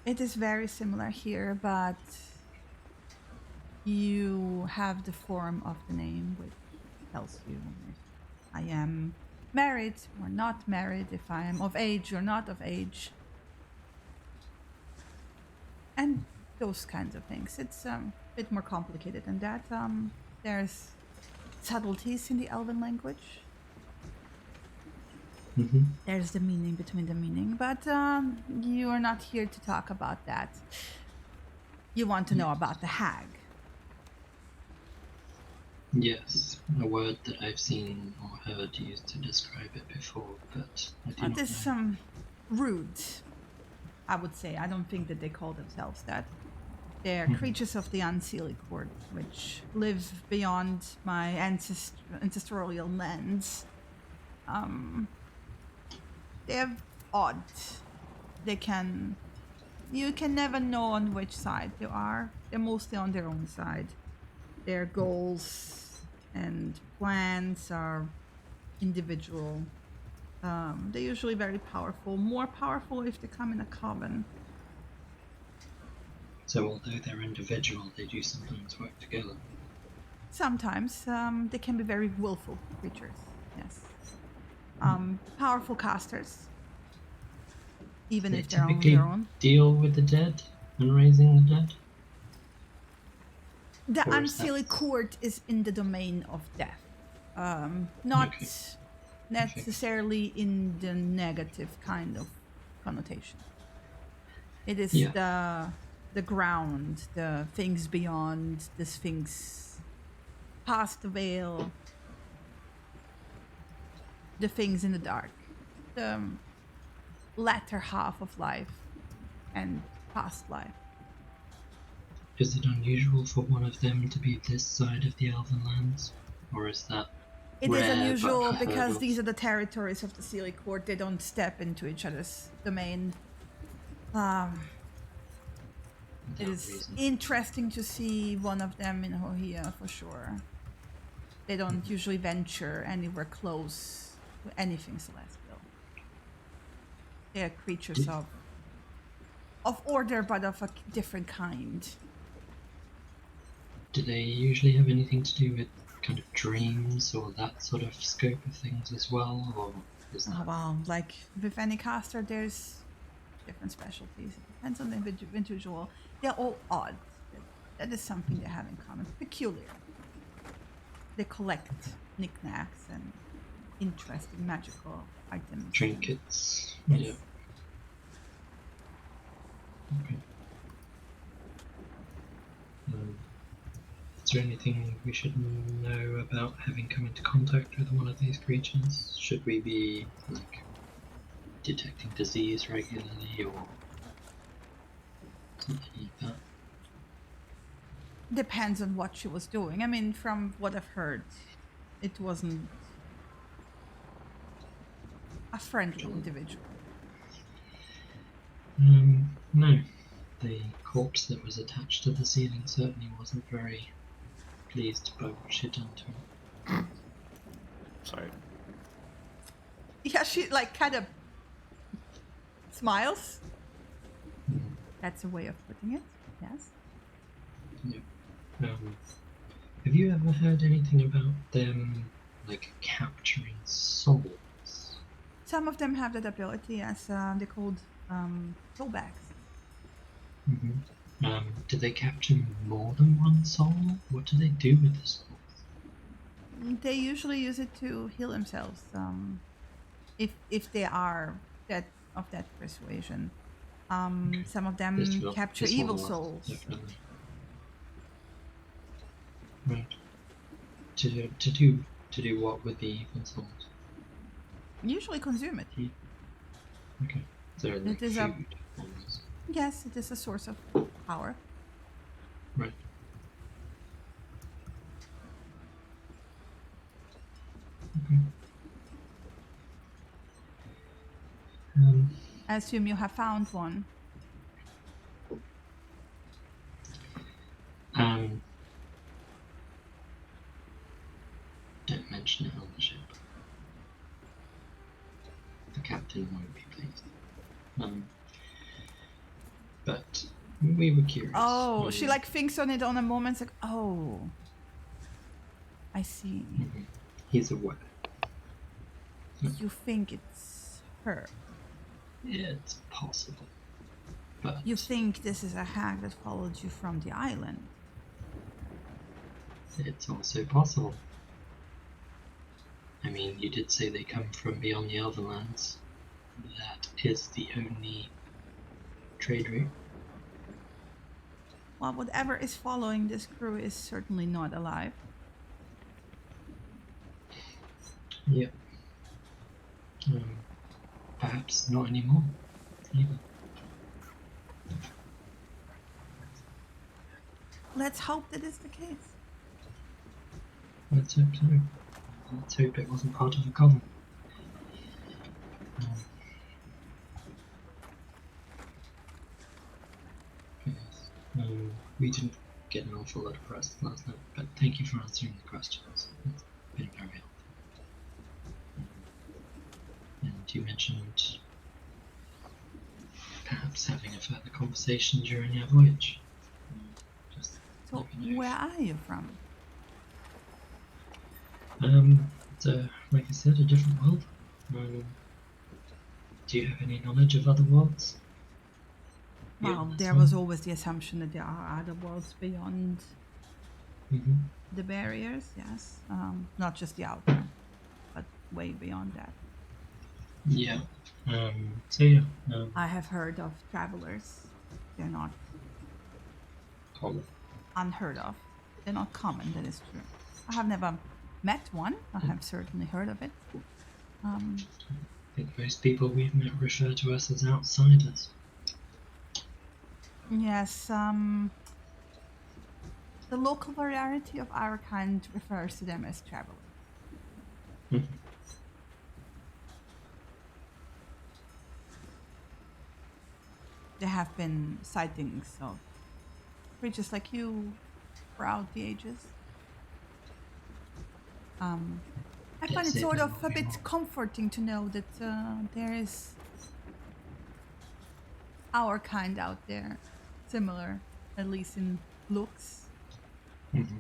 [SPEAKER 2] It is very similar here, but you have the form of the name, which tells you if I am married or not married, if I am of age or not of age, and those kinds of things. It's a bit more complicated than that. There's subtleties in the Elven language. There's the meaning between the meaning, but you are not here to talk about that. You want to know about the hag.
[SPEAKER 1] Yes, a word that I've seen or heard used to describe it before, but I do not know.
[SPEAKER 2] It is rude, I would say. I don't think that they call themselves that. They're creatures of the Unseelie Court, which live beyond my ancestral lands. They're odd. You can never know on which side they are. They're mostly on their own side. Their goals and plans are individual. They're usually very powerful, more powerful if they come in a coven.
[SPEAKER 1] So although they're individual, they do sometimes work together.
[SPEAKER 2] Sometimes they can be very willful creatures, yes. Powerful casters, even if they're on their own.
[SPEAKER 1] Deal with the dead and raising the dead?
[SPEAKER 2] The unsealed court is in the domain of death. Not necessarily in the negative kind of connotation. It is the ground, the things beyond, the Sphinx, past the veil, the things in the dark, the latter half of life and past life.
[SPEAKER 1] Is it unusual for one of them to be this side of the Elven lands? Or is that
[SPEAKER 2] It
[SPEAKER 1] rare,
[SPEAKER 2] is unusual
[SPEAKER 1] but
[SPEAKER 2] because
[SPEAKER 1] heard
[SPEAKER 2] these are the territories of the Sealy Court. They don't step into each other's domain. It is interesting to see one of them in Hohia for sure. They don't usually venture anywhere close to anything celestial. They are creatures of order, but of a different kind.
[SPEAKER 1] Do they usually have anything to do with kind of dreams or that sort of scope of things as well, or is that...
[SPEAKER 2] Well, like with any caster, there's different specialties. It depends on the individual. They're all odd. That is something they have in common. Peculiar. They collect knickknacks and interesting magical items.
[SPEAKER 1] Trinkets.
[SPEAKER 2] Yes.
[SPEAKER 1] Yeah. Okay. Is there anything we should know about having come into contact with one of these creatures? Should we be, like, detecting disease regularly or something like that?
[SPEAKER 2] Depends on what she was doing. I mean, from what I've heard, it wasn't a friendly individual.
[SPEAKER 1] No. The corpse that was attached to the ceiling certainly wasn't very pleased by what she'd done to him.
[SPEAKER 3] Sorry.
[SPEAKER 2] Yeah, she like kind of smiles. That's a way of putting it. Yes.
[SPEAKER 1] Yeah. Have you ever heard anything about them, like, capturing souls?
[SPEAKER 2] Some of them have that ability, as they're called soulbags.
[SPEAKER 1] Mm-hmm. Do they capture more than one soul? What do they do with the souls?
[SPEAKER 2] They usually use it to heal themselves. If they are that persuasion. Some of them capture evil souls.
[SPEAKER 1] Definitely. Right. To do what with the evil souls?
[SPEAKER 2] Usually consume it.
[SPEAKER 1] Okay. So like
[SPEAKER 2] is
[SPEAKER 1] food almost.
[SPEAKER 2] Yes, it is a source of power.
[SPEAKER 1] Right. Okay.
[SPEAKER 2] I assume you have found one.
[SPEAKER 1] Don't mention it on the ship. The captain won't be pleased. But we were curious.
[SPEAKER 2] Oh, she like thinks on it on a moment. It's like, oh, I see.
[SPEAKER 1] Mm-hmm. He's aware.
[SPEAKER 2] You think it's her?
[SPEAKER 1] It's possible. But
[SPEAKER 2] you think this is a hag that followed you from the island?
[SPEAKER 1] It's also possible. I mean, you did say they come from beyond the Elvenlands. That is the only trade route.
[SPEAKER 2] Well, whatever is following this crew is certainly not alive.
[SPEAKER 1] Yep. Perhaps not anymore, either.
[SPEAKER 2] Let's hope that is the case.
[SPEAKER 1] Let's hope so. Let's hope it wasn't part of a coven. We didn't get an awful lot of rest last night, but thank you for answering the questions. It's been very helpful. And you mentioned perhaps having a further conversation during our voyage. Just
[SPEAKER 2] So,
[SPEAKER 1] let me know.
[SPEAKER 2] where are you from?
[SPEAKER 1] It's like I said, a different world. Do you have any knowledge of other worlds?
[SPEAKER 2] Well,
[SPEAKER 1] Beyond this
[SPEAKER 2] there
[SPEAKER 1] one?
[SPEAKER 2] was always the assumption that there are other worlds beyond
[SPEAKER 1] Mm-hmm.
[SPEAKER 2] the barriers, yes. Not just the outer, but way beyond that.
[SPEAKER 1] Yeah. So yeah.
[SPEAKER 2] I have heard of travelers. They're not
[SPEAKER 1] Common.
[SPEAKER 2] unheard of. They're not common, that is true. I have never met one. I have certainly heard of it.
[SPEAKER 1] I think most people we've met refer to us as outsiders.
[SPEAKER 2] Yes, the local variety of our kind refers to them as travelers.
[SPEAKER 1] Mhm.
[SPEAKER 2] There have been sightings of creatures like you throughout the ages. I find it
[SPEAKER 1] Yes,
[SPEAKER 2] sort
[SPEAKER 1] it
[SPEAKER 2] of a bit comforting to know that there is our kind out there, similar, at least in looks.
[SPEAKER 1] Mhm.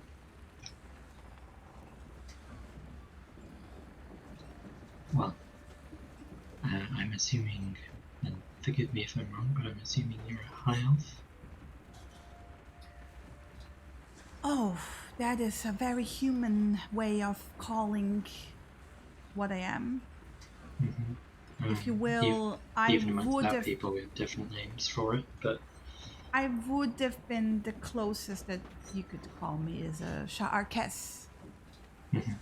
[SPEAKER 1] Well, I'm assuming, and forgive me if I'm wrong, but I'm assuming you're a high elf.
[SPEAKER 2] Oh, that is a very human way of calling what I am.
[SPEAKER 1] Mm-hmm.
[SPEAKER 2] If you will,
[SPEAKER 1] Even amongst our people, we have different names for it, but
[SPEAKER 2] I would have been the closest that you could call me is a Sha'arkes.
[SPEAKER 1] Mhm.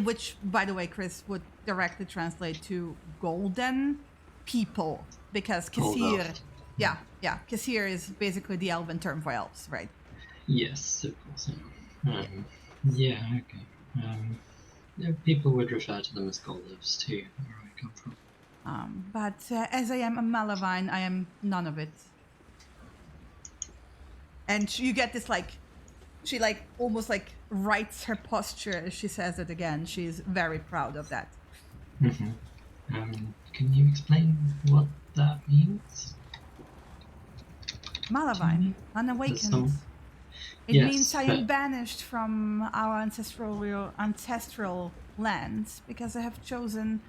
[SPEAKER 2] Which, by the way, Chris, would directly translate to golden people, because
[SPEAKER 1] Gold
[SPEAKER 2] Kasir,
[SPEAKER 1] elf.
[SPEAKER 2] yeah, Kasir is basically the elven term for elves, right?
[SPEAKER 1] Yes, of course. Yeah, okay. Yeah, people would refer to them as gold elves too, where I come from.
[SPEAKER 2] But as I am a Malavine, I am none of it. And you get this she almost writes her posture as she says it again. She's very proud of that.
[SPEAKER 1] Mm-hmm. Can you explain what that means?
[SPEAKER 2] Malavine, unawakened. It
[SPEAKER 1] Yes,
[SPEAKER 2] means I
[SPEAKER 1] but
[SPEAKER 2] am banished from our ancestral lands because I have chosen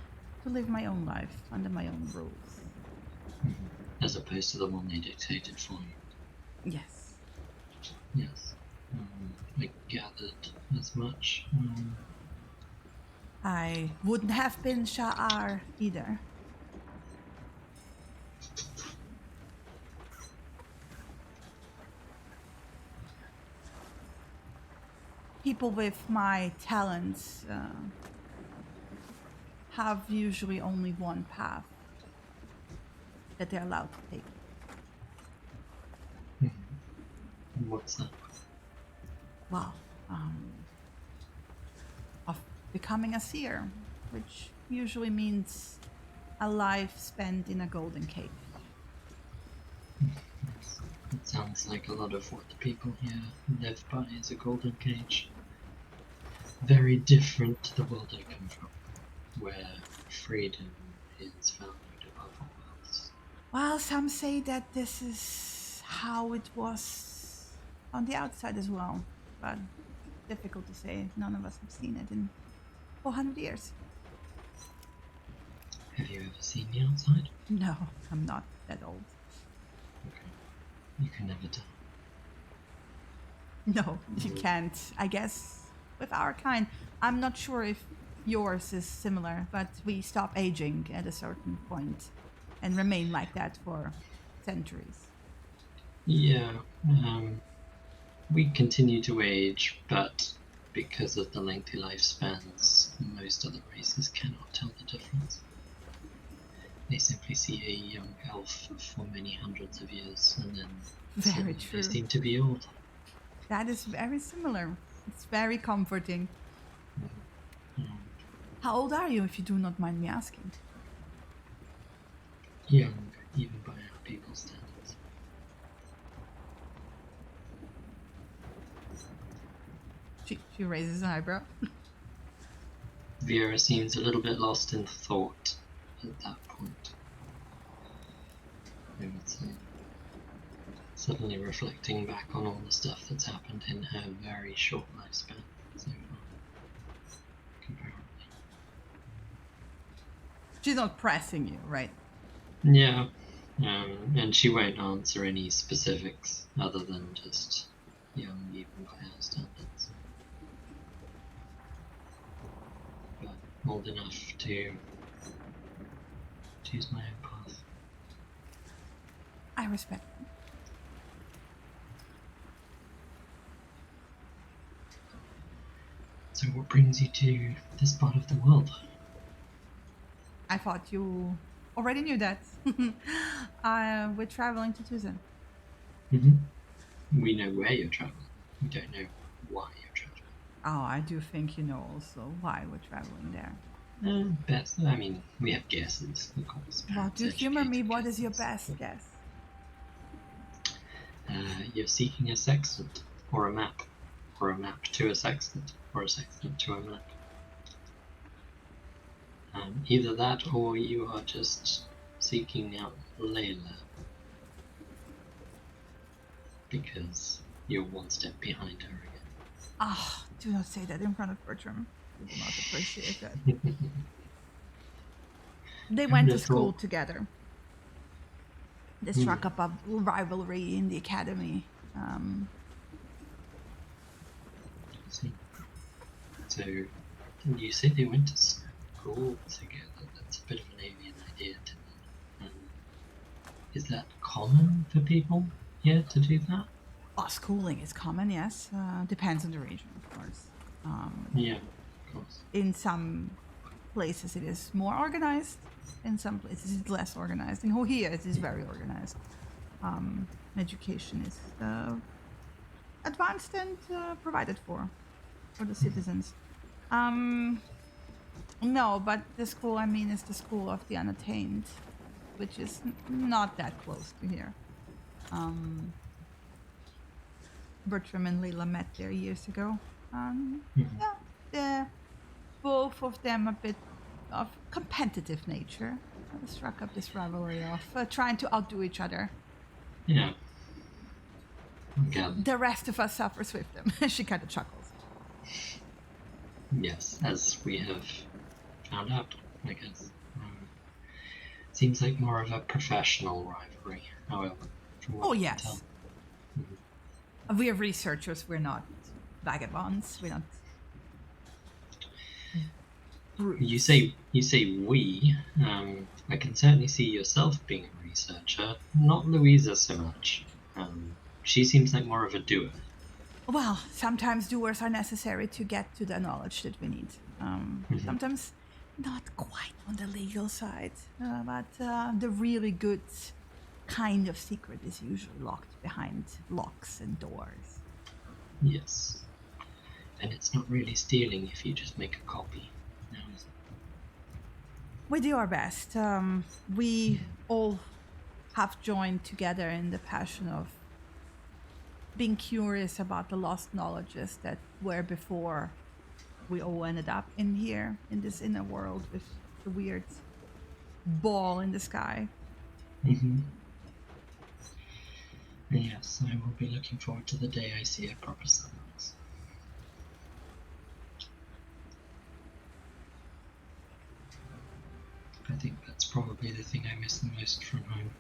[SPEAKER 2] to live my own life under my own rules.
[SPEAKER 1] as opposed to the one they dictated for you.
[SPEAKER 2] Yes.
[SPEAKER 1] Yes, I gathered as much.
[SPEAKER 2] I wouldn't have been Sha'ar either. People with my talents have usually only one path that they're allowed to take.
[SPEAKER 1] What's that?
[SPEAKER 2] Well, of becoming a seer, which usually means a life spent in a golden cave.
[SPEAKER 1] It sounds like a lot of what the people here live by is a golden cage. Very different to the world I come from, where freedom is valued above all else.
[SPEAKER 2] Well, some say that this is how it was on the outside as well, but difficult to say. None of us have seen it in 400 years.
[SPEAKER 1] Have you ever seen the outside?
[SPEAKER 2] No, I'm not that old.
[SPEAKER 1] Okay. You can never tell.
[SPEAKER 2] No, you can't, I guess. With our kind, I'm not sure if yours is similar, but we stop aging at a certain point and remain like that for centuries.
[SPEAKER 1] Yeah, we continue to age, but because of the lengthy lifespans, most other races cannot tell the difference. They simply see a young elf for many hundreds of years, and then
[SPEAKER 2] Very
[SPEAKER 1] suddenly
[SPEAKER 2] true.
[SPEAKER 1] they seem to be old.
[SPEAKER 2] That is very similar. It's very comforting.
[SPEAKER 1] Um,
[SPEAKER 2] How old are you, if you do not mind me asking?
[SPEAKER 1] Young, even by our people's standards.
[SPEAKER 2] She raises an eyebrow.
[SPEAKER 1] Vera seems a little bit lost in thought at that point. I would say. Suddenly reflecting back on all the stuff that's happened in her very short lifespan so far. Comparatively.
[SPEAKER 2] She's not pressing you, right?
[SPEAKER 1] Yeah. And she won't answer any specifics other than just young even by our standards. But old enough to choose my own path.
[SPEAKER 2] I respect them.
[SPEAKER 1] So what brings you to this part of the world?
[SPEAKER 2] I thought you already knew that. We're traveling to Tucson.
[SPEAKER 1] We know where you're traveling. We don't know why you're traveling.
[SPEAKER 2] Oh, I do think you know also why we're traveling there.
[SPEAKER 1] Best. I mean, we have guesses, of course.
[SPEAKER 2] Well, do humor me.
[SPEAKER 1] Educated
[SPEAKER 2] What is your
[SPEAKER 1] guesses.
[SPEAKER 2] best guess?
[SPEAKER 1] You're seeking a sextant, or a map to a sextant, or a sextant to a map. Either that, or you are just seeking out Layla. Because you're one step behind her again.
[SPEAKER 2] Ah, do not say that in front of Bertram. He will not appreciate that. They went to school together. They struck up a rivalry in the academy.
[SPEAKER 1] See. So, you say they went to school together. That's a bit of an alien idea to me. Is that common for people here to do that?
[SPEAKER 2] Oh, schooling is common, yes. Depends on the region, of course.
[SPEAKER 1] Yeah, of course.
[SPEAKER 2] In some places it is more organized. In some places it's less organized. In here it is very organized. Education is advanced and provided for the citizens. No, but the school I mean is the school of the unattained, which is not that close to here. Bertram and Leela met there years ago. Yeah, they're both of them a bit of competitive nature. They struck up this rivalry of trying to outdo each other.
[SPEAKER 1] Yeah. Okay.
[SPEAKER 2] The rest of us suffers with them. She kind of chuckles.
[SPEAKER 1] Yes, as we have found out, I guess. Seems like more of a professional rivalry, however. From what I can tell.
[SPEAKER 2] We are researchers, we're not vagabonds, we're not brutes.
[SPEAKER 1] You say we. I can certainly see yourself being a researcher, not Louisa so much. She seems like more of a doer.
[SPEAKER 2] Well, sometimes doers are necessary to get to the knowledge that we need. Sometimes not quite on the legal side, but the really good kind of secret is usually locked behind locks and doors.
[SPEAKER 1] Yes. And it's not really stealing if you just make a copy. No, is it?
[SPEAKER 2] We do our best. We all have joined together in the passion of being curious about the lost knowledges that were before we all ended up in here, in this inner world with the weird ball in the sky.
[SPEAKER 1] Yes, I will be looking forward to the day I see a proper sunrise. I think that's probably the thing I miss the most from home.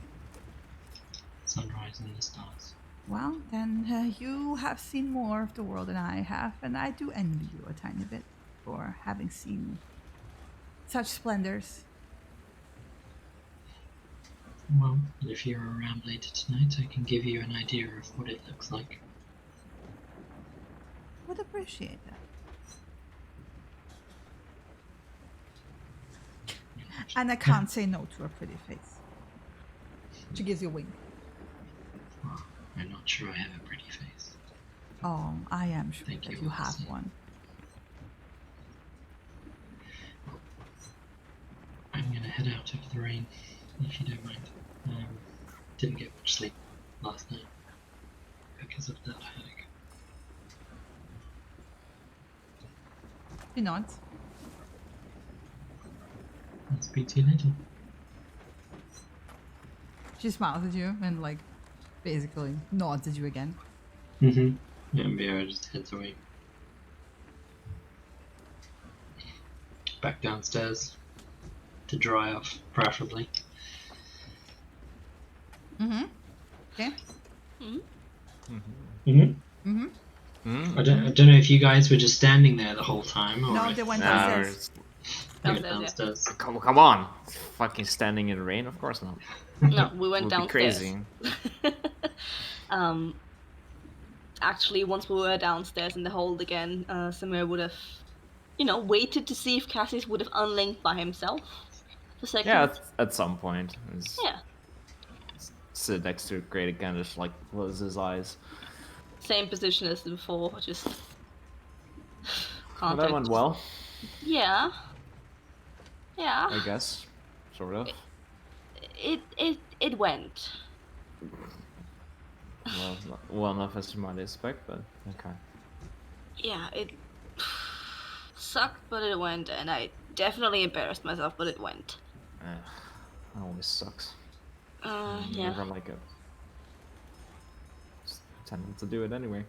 [SPEAKER 1] Sunrise and the stars.
[SPEAKER 2] Well, then you have seen more of the world than I have, and I do envy you a tiny bit for having seen such splendors.
[SPEAKER 1] Well, if you're around later tonight, I can give you an idea of what it looks like.
[SPEAKER 2] Would appreciate that. And I can't say no to a pretty face. She gives you a wink.
[SPEAKER 1] Well, I'm not sure I have a pretty face.
[SPEAKER 2] Oh, I am sure
[SPEAKER 1] Thank
[SPEAKER 2] that
[SPEAKER 1] you,
[SPEAKER 2] you have
[SPEAKER 1] honestly.
[SPEAKER 2] one.
[SPEAKER 1] I'm gonna head out of the rain, if you don't mind. Didn't get much sleep last night because of that headache.
[SPEAKER 2] She nods.
[SPEAKER 1] I'll speak to you later.
[SPEAKER 2] She smiles at you and like basically nods at you again.
[SPEAKER 1] Mm-hmm. And Vera just heads away. Back downstairs to dry off, preferably.
[SPEAKER 2] Mm-hmm. Okay.
[SPEAKER 1] I don't know if you guys were just standing there the whole time, or
[SPEAKER 2] No,
[SPEAKER 1] if
[SPEAKER 2] they went
[SPEAKER 3] No,
[SPEAKER 2] downstairs.
[SPEAKER 1] they were
[SPEAKER 4] Downstairs,
[SPEAKER 1] downstairs.
[SPEAKER 3] come on! Fucking standing in the rain? Of course not.
[SPEAKER 4] No, we went
[SPEAKER 3] Would be
[SPEAKER 4] downstairs.
[SPEAKER 3] crazy.
[SPEAKER 4] Actually, once we were downstairs in the hold again, Samir would have, waited to see if Cassius would have unlinked by himself for a second.
[SPEAKER 3] Yeah, at some point.
[SPEAKER 4] Yeah.
[SPEAKER 3] Sit next to Great again, just like close his eyes.
[SPEAKER 4] Same position as before, just.
[SPEAKER 3] Well, that went well.
[SPEAKER 4] Yeah. Yeah.
[SPEAKER 3] I guess, sort of.
[SPEAKER 4] It went.
[SPEAKER 3] Well enough as you might expect, but okay.
[SPEAKER 4] Yeah, it sucked, but it went, and I definitely embarrassed myself, but it went.
[SPEAKER 3] Always sucks.
[SPEAKER 4] Yeah.
[SPEAKER 3] Never like it. Just tending to do it anyway.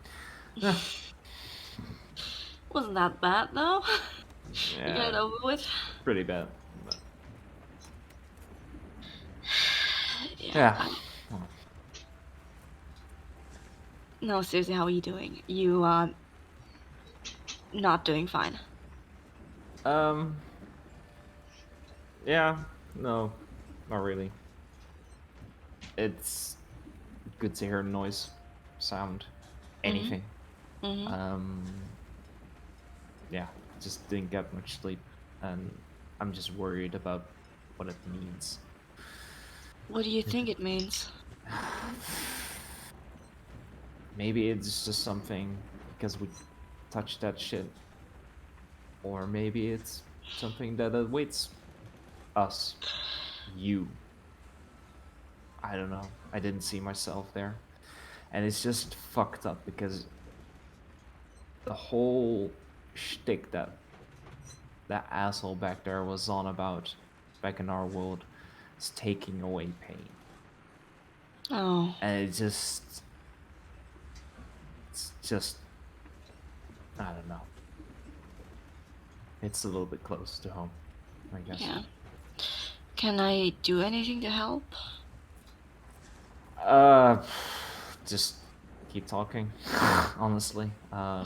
[SPEAKER 4] Wasn't that bad though.
[SPEAKER 3] Yeah,
[SPEAKER 4] You got it over with.
[SPEAKER 3] pretty bad. But...
[SPEAKER 4] Yeah. No, seriously, how are you doing? You are not doing fine.
[SPEAKER 3] Yeah, no, not really. It's good to hear noise, sound, anything. Yeah, just didn't get much sleep, and I'm just worried about what it means.
[SPEAKER 4] What do you think it means?
[SPEAKER 3] Maybe it's just something because we touched that shit. Or maybe it's something that awaits us. You. I don't know. I didn't see myself there. And it's just fucked up because the whole shtick that asshole back there was on about back in our world is taking away pain.
[SPEAKER 4] Oh.
[SPEAKER 3] And it's just, I don't know. It's a little bit close to home, I guess.
[SPEAKER 4] Yeah. Can I do anything to help?
[SPEAKER 3] Just keep talking, honestly. No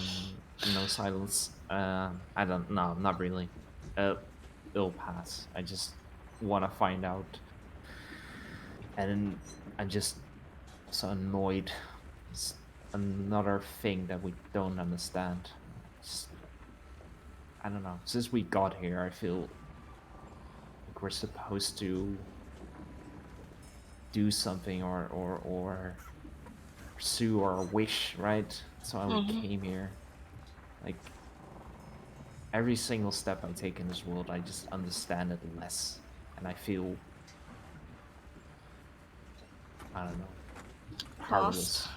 [SPEAKER 3] silence. I don't know, not really. It'll pass. I just want to find out. And I'm just so annoyed. It's another thing that we don't understand. I don't know. Since we got here, I feel like we're supposed to do something or pursue our wish, right? That's why we came here. Like, every single step I take in this world, I just understand it less. And I feel, I don't know, powerless.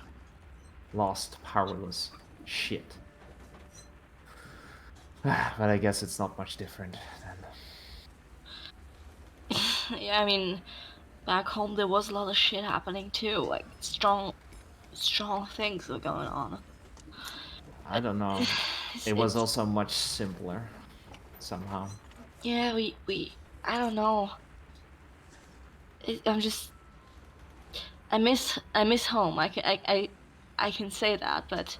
[SPEAKER 3] Lost, powerless. Shit. But I guess it's not much different then.
[SPEAKER 4] Yeah, I mean, back home there was a lot of shit happening too. Like, strong things were going on.
[SPEAKER 3] I don't know. It was also much simpler, somehow.
[SPEAKER 4] Yeah, we I don't know. I miss home. I can say that, but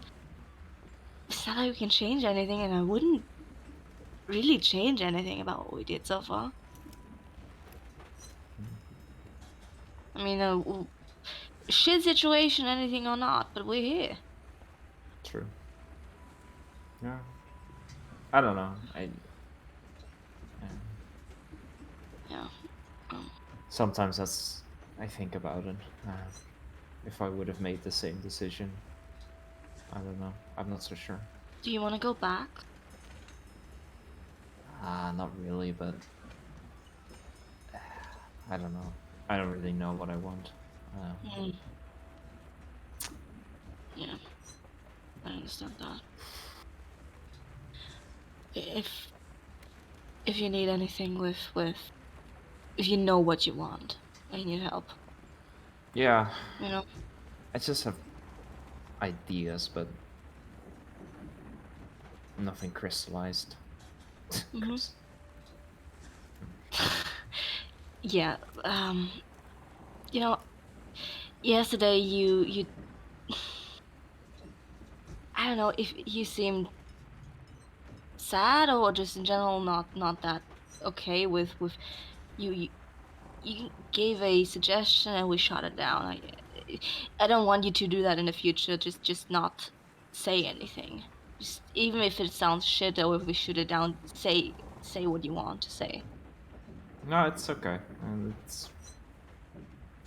[SPEAKER 4] it's not like we can change anything, and I wouldn't really change anything about what we did so far. I mean, shit situation, anything or not, but we're here.
[SPEAKER 3] True. Yeah. I don't know.
[SPEAKER 4] Yeah.
[SPEAKER 3] Sometimes I think about it. If I would have made the same decision. I don't know. I'm not so sure.
[SPEAKER 4] Do you want to go back?
[SPEAKER 3] Not really, but I don't know. I don't really know what I want.
[SPEAKER 4] Yeah, I understand that.
[SPEAKER 5] if you need anything with if you know what you want, I need help.
[SPEAKER 3] Yeah.
[SPEAKER 5] You know.
[SPEAKER 3] I just have ideas, but nothing crystallized.
[SPEAKER 5] Mm-hmm. Yeah. You know, yesterday you I don't know if you seemed sad or just in general not that okay with you gave a suggestion and we shot it down. I don't want you to do that in the future. Just not say anything. Just even if it sounds shit or if we shoot it down, say what you want to say.
[SPEAKER 3] No, it's okay. And it's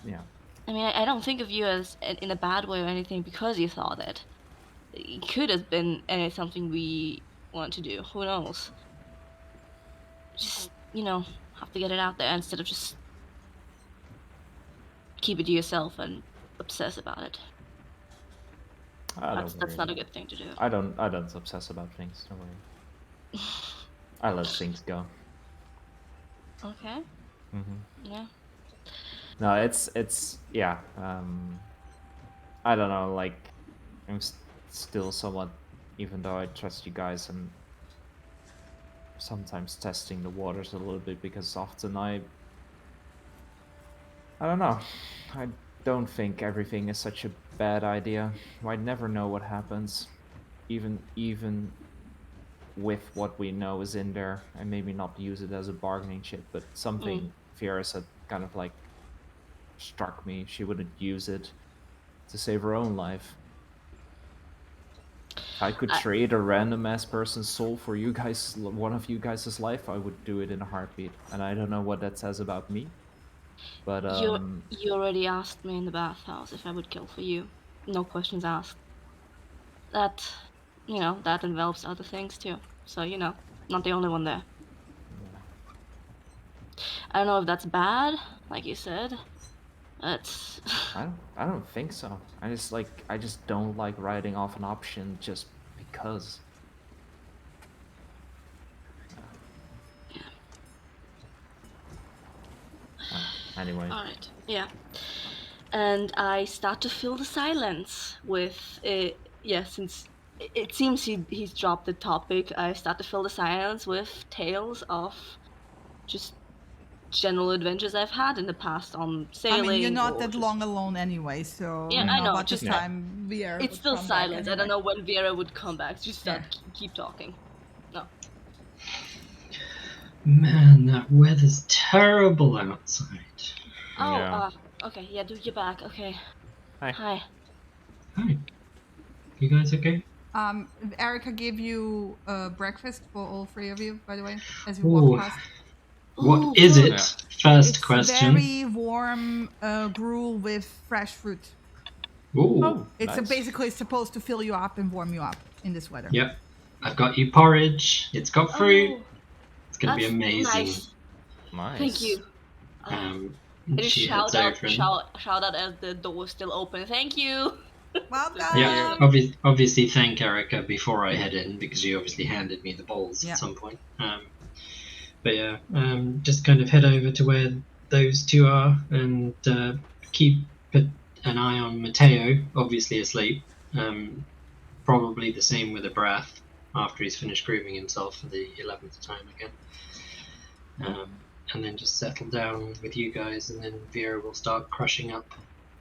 [SPEAKER 3] yeah.
[SPEAKER 5] I mean, I don't think of you as in a bad way or anything because you thought it. It could have been something we want to do. Who knows? Just have to get it out there instead of just keep it to yourself and obsess about it. That's not a good thing to do.
[SPEAKER 3] I don't obsess about things. Don't worry. I let things go.
[SPEAKER 5] Okay.
[SPEAKER 3] Mm-hmm.
[SPEAKER 5] Yeah.
[SPEAKER 3] No, it's yeah. I don't know. Like, I'm still somewhat, even though I trust you guys, I'm sometimes testing the waters a little bit because often I don't know. I don't think everything is such a bad idea. I never know what happens, even with what we know is in there, and maybe not use it as a bargaining chip, but something Fiera said kind of like struck me. She wouldn't use it to save her own life. If I could trade a random ass person's soul for you guys, one of you guys' life, I would do it in a heartbeat. And I don't know what that says about me. But
[SPEAKER 5] you already asked me in the bathhouse if I would kill for you. No questions asked. That that involves other things too. So not the only one there. I don't know if that's bad, like you said. But
[SPEAKER 3] I don't think so. I just don't like writing off an option just because. Anyway.
[SPEAKER 5] All right. Yeah. And I start to fill the silence with since it seems he's dropped the topic, I start to fill the silence with tales of just general adventures I've had in the past on sailing.
[SPEAKER 2] I mean, you're not that long alone anyway, so
[SPEAKER 5] yeah, I know.
[SPEAKER 2] About this time, Vera.
[SPEAKER 5] It's still silence. Anyway. I don't know when Vera would come back. Just keep talking. No.
[SPEAKER 1] Man, that weather's terrible outside.
[SPEAKER 5] Oh, yeah. Okay. Yeah, dude, you're back. Okay.
[SPEAKER 3] Hi.
[SPEAKER 1] Hi. You guys okay?
[SPEAKER 2] Erica gave you breakfast for all three of you, by the way, as we walked past.
[SPEAKER 1] What is it? First question.
[SPEAKER 2] It's very warm gruel with fresh fruit.
[SPEAKER 1] Ooh.
[SPEAKER 2] It's basically supposed to fill you up and warm you up in this weather.
[SPEAKER 1] Yep. I've got you porridge. It's got fruit. It's going to be amazing.
[SPEAKER 3] Nice.
[SPEAKER 5] Thank you. I just shout out as the door is still open. Thank you.
[SPEAKER 2] Welcome.
[SPEAKER 1] Yeah, obviously thank Erica before I head in because she obviously handed me the bowls at some point. But yeah, just kind of head over to where those two are and keep an eye on Mateo, obviously asleep. Probably the same with Abrath after he's finished grooming himself for the 11th time again. And then just settle down with you guys, and then Vera will start crushing up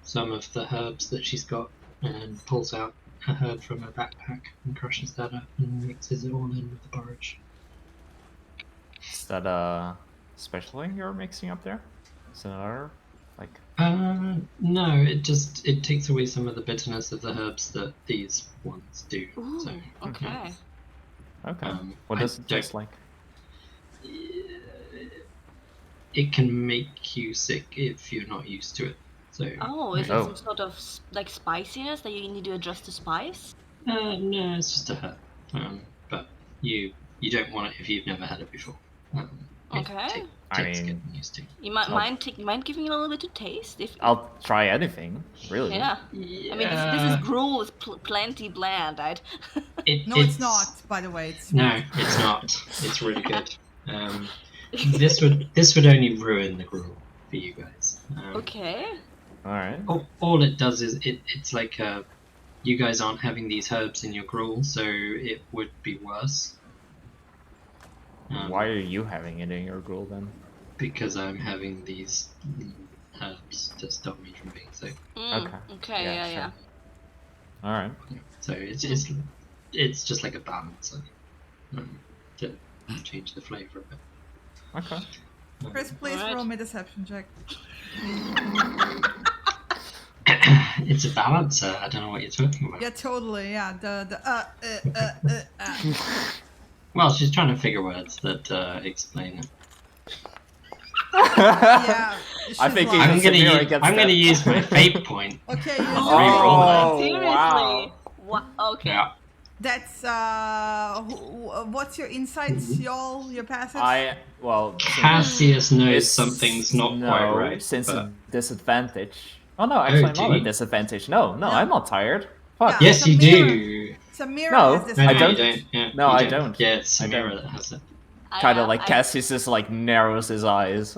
[SPEAKER 1] some of the herbs that she's got and pulls out a herb from her backpack and crushes that up and mixes it all in with the porridge.
[SPEAKER 3] Is that a special thing you're mixing up there? Is it another, like...
[SPEAKER 1] No, it takes away some of the bitterness of the herbs that these ones do.
[SPEAKER 5] Ooh,
[SPEAKER 1] so,
[SPEAKER 5] okay.
[SPEAKER 3] Okay. What does it taste like?
[SPEAKER 1] It can make you sick if you're not used to it. So.
[SPEAKER 5] Oh, is it some sort of like spiciness that you need to adjust the spice?
[SPEAKER 1] No, it's just a herb. But you don't want it if you've never had it before.
[SPEAKER 5] Okay.
[SPEAKER 1] Takes getting used to.
[SPEAKER 5] You mind giving it a little bit of taste?
[SPEAKER 3] I'll try anything, really.
[SPEAKER 5] Yeah. I mean, this is gruel is plenty bland, right?
[SPEAKER 2] It's not. By the way, it's
[SPEAKER 1] no, it's not. It's really good. This would only ruin the gruel for you guys.
[SPEAKER 5] Okay.
[SPEAKER 3] All right.
[SPEAKER 1] All it does is it's like you guys aren't having these herbs in your gruel, so it would be worse.
[SPEAKER 3] Why are you having it in your gruel then?
[SPEAKER 1] Because I'm having these herbs to stop me from being sick.
[SPEAKER 5] Okay. Yeah.
[SPEAKER 3] All right.
[SPEAKER 1] So it's just like a balance to change the flavor of it.
[SPEAKER 3] Okay.
[SPEAKER 2] Chris, please roll me deception check.
[SPEAKER 1] It's a balancer. I don't know what you're talking about.
[SPEAKER 2] Yeah, totally. Yeah,
[SPEAKER 1] Well, she's trying to figure words that explain it.
[SPEAKER 2] Yeah.
[SPEAKER 3] I think
[SPEAKER 1] I'm gonna use my fate point.
[SPEAKER 2] Okay.
[SPEAKER 1] Reroll
[SPEAKER 5] Seriously?
[SPEAKER 3] Wow.
[SPEAKER 5] What? Okay.
[SPEAKER 1] Yeah.
[SPEAKER 2] That's what's your insights, y'all? Your passive?
[SPEAKER 1] Cassius knows
[SPEAKER 3] It's
[SPEAKER 1] something's not quite right.
[SPEAKER 3] Since
[SPEAKER 1] but...
[SPEAKER 3] a disadvantage. Oh no, actually I'm not
[SPEAKER 1] do
[SPEAKER 3] a
[SPEAKER 1] you?
[SPEAKER 3] disadvantage. No, I'm not tired. Fuck.
[SPEAKER 2] Yeah.
[SPEAKER 1] Yes, you do.
[SPEAKER 2] Samira
[SPEAKER 3] No,
[SPEAKER 2] has this.
[SPEAKER 3] I
[SPEAKER 1] No,
[SPEAKER 3] don't.
[SPEAKER 1] you don't. Yeah,
[SPEAKER 3] No,
[SPEAKER 1] you
[SPEAKER 3] I don't.
[SPEAKER 1] Yeah, it's
[SPEAKER 3] I
[SPEAKER 1] Samira
[SPEAKER 3] don't.
[SPEAKER 1] that has it.
[SPEAKER 3] Kind of like Cassius just like narrows his eyes.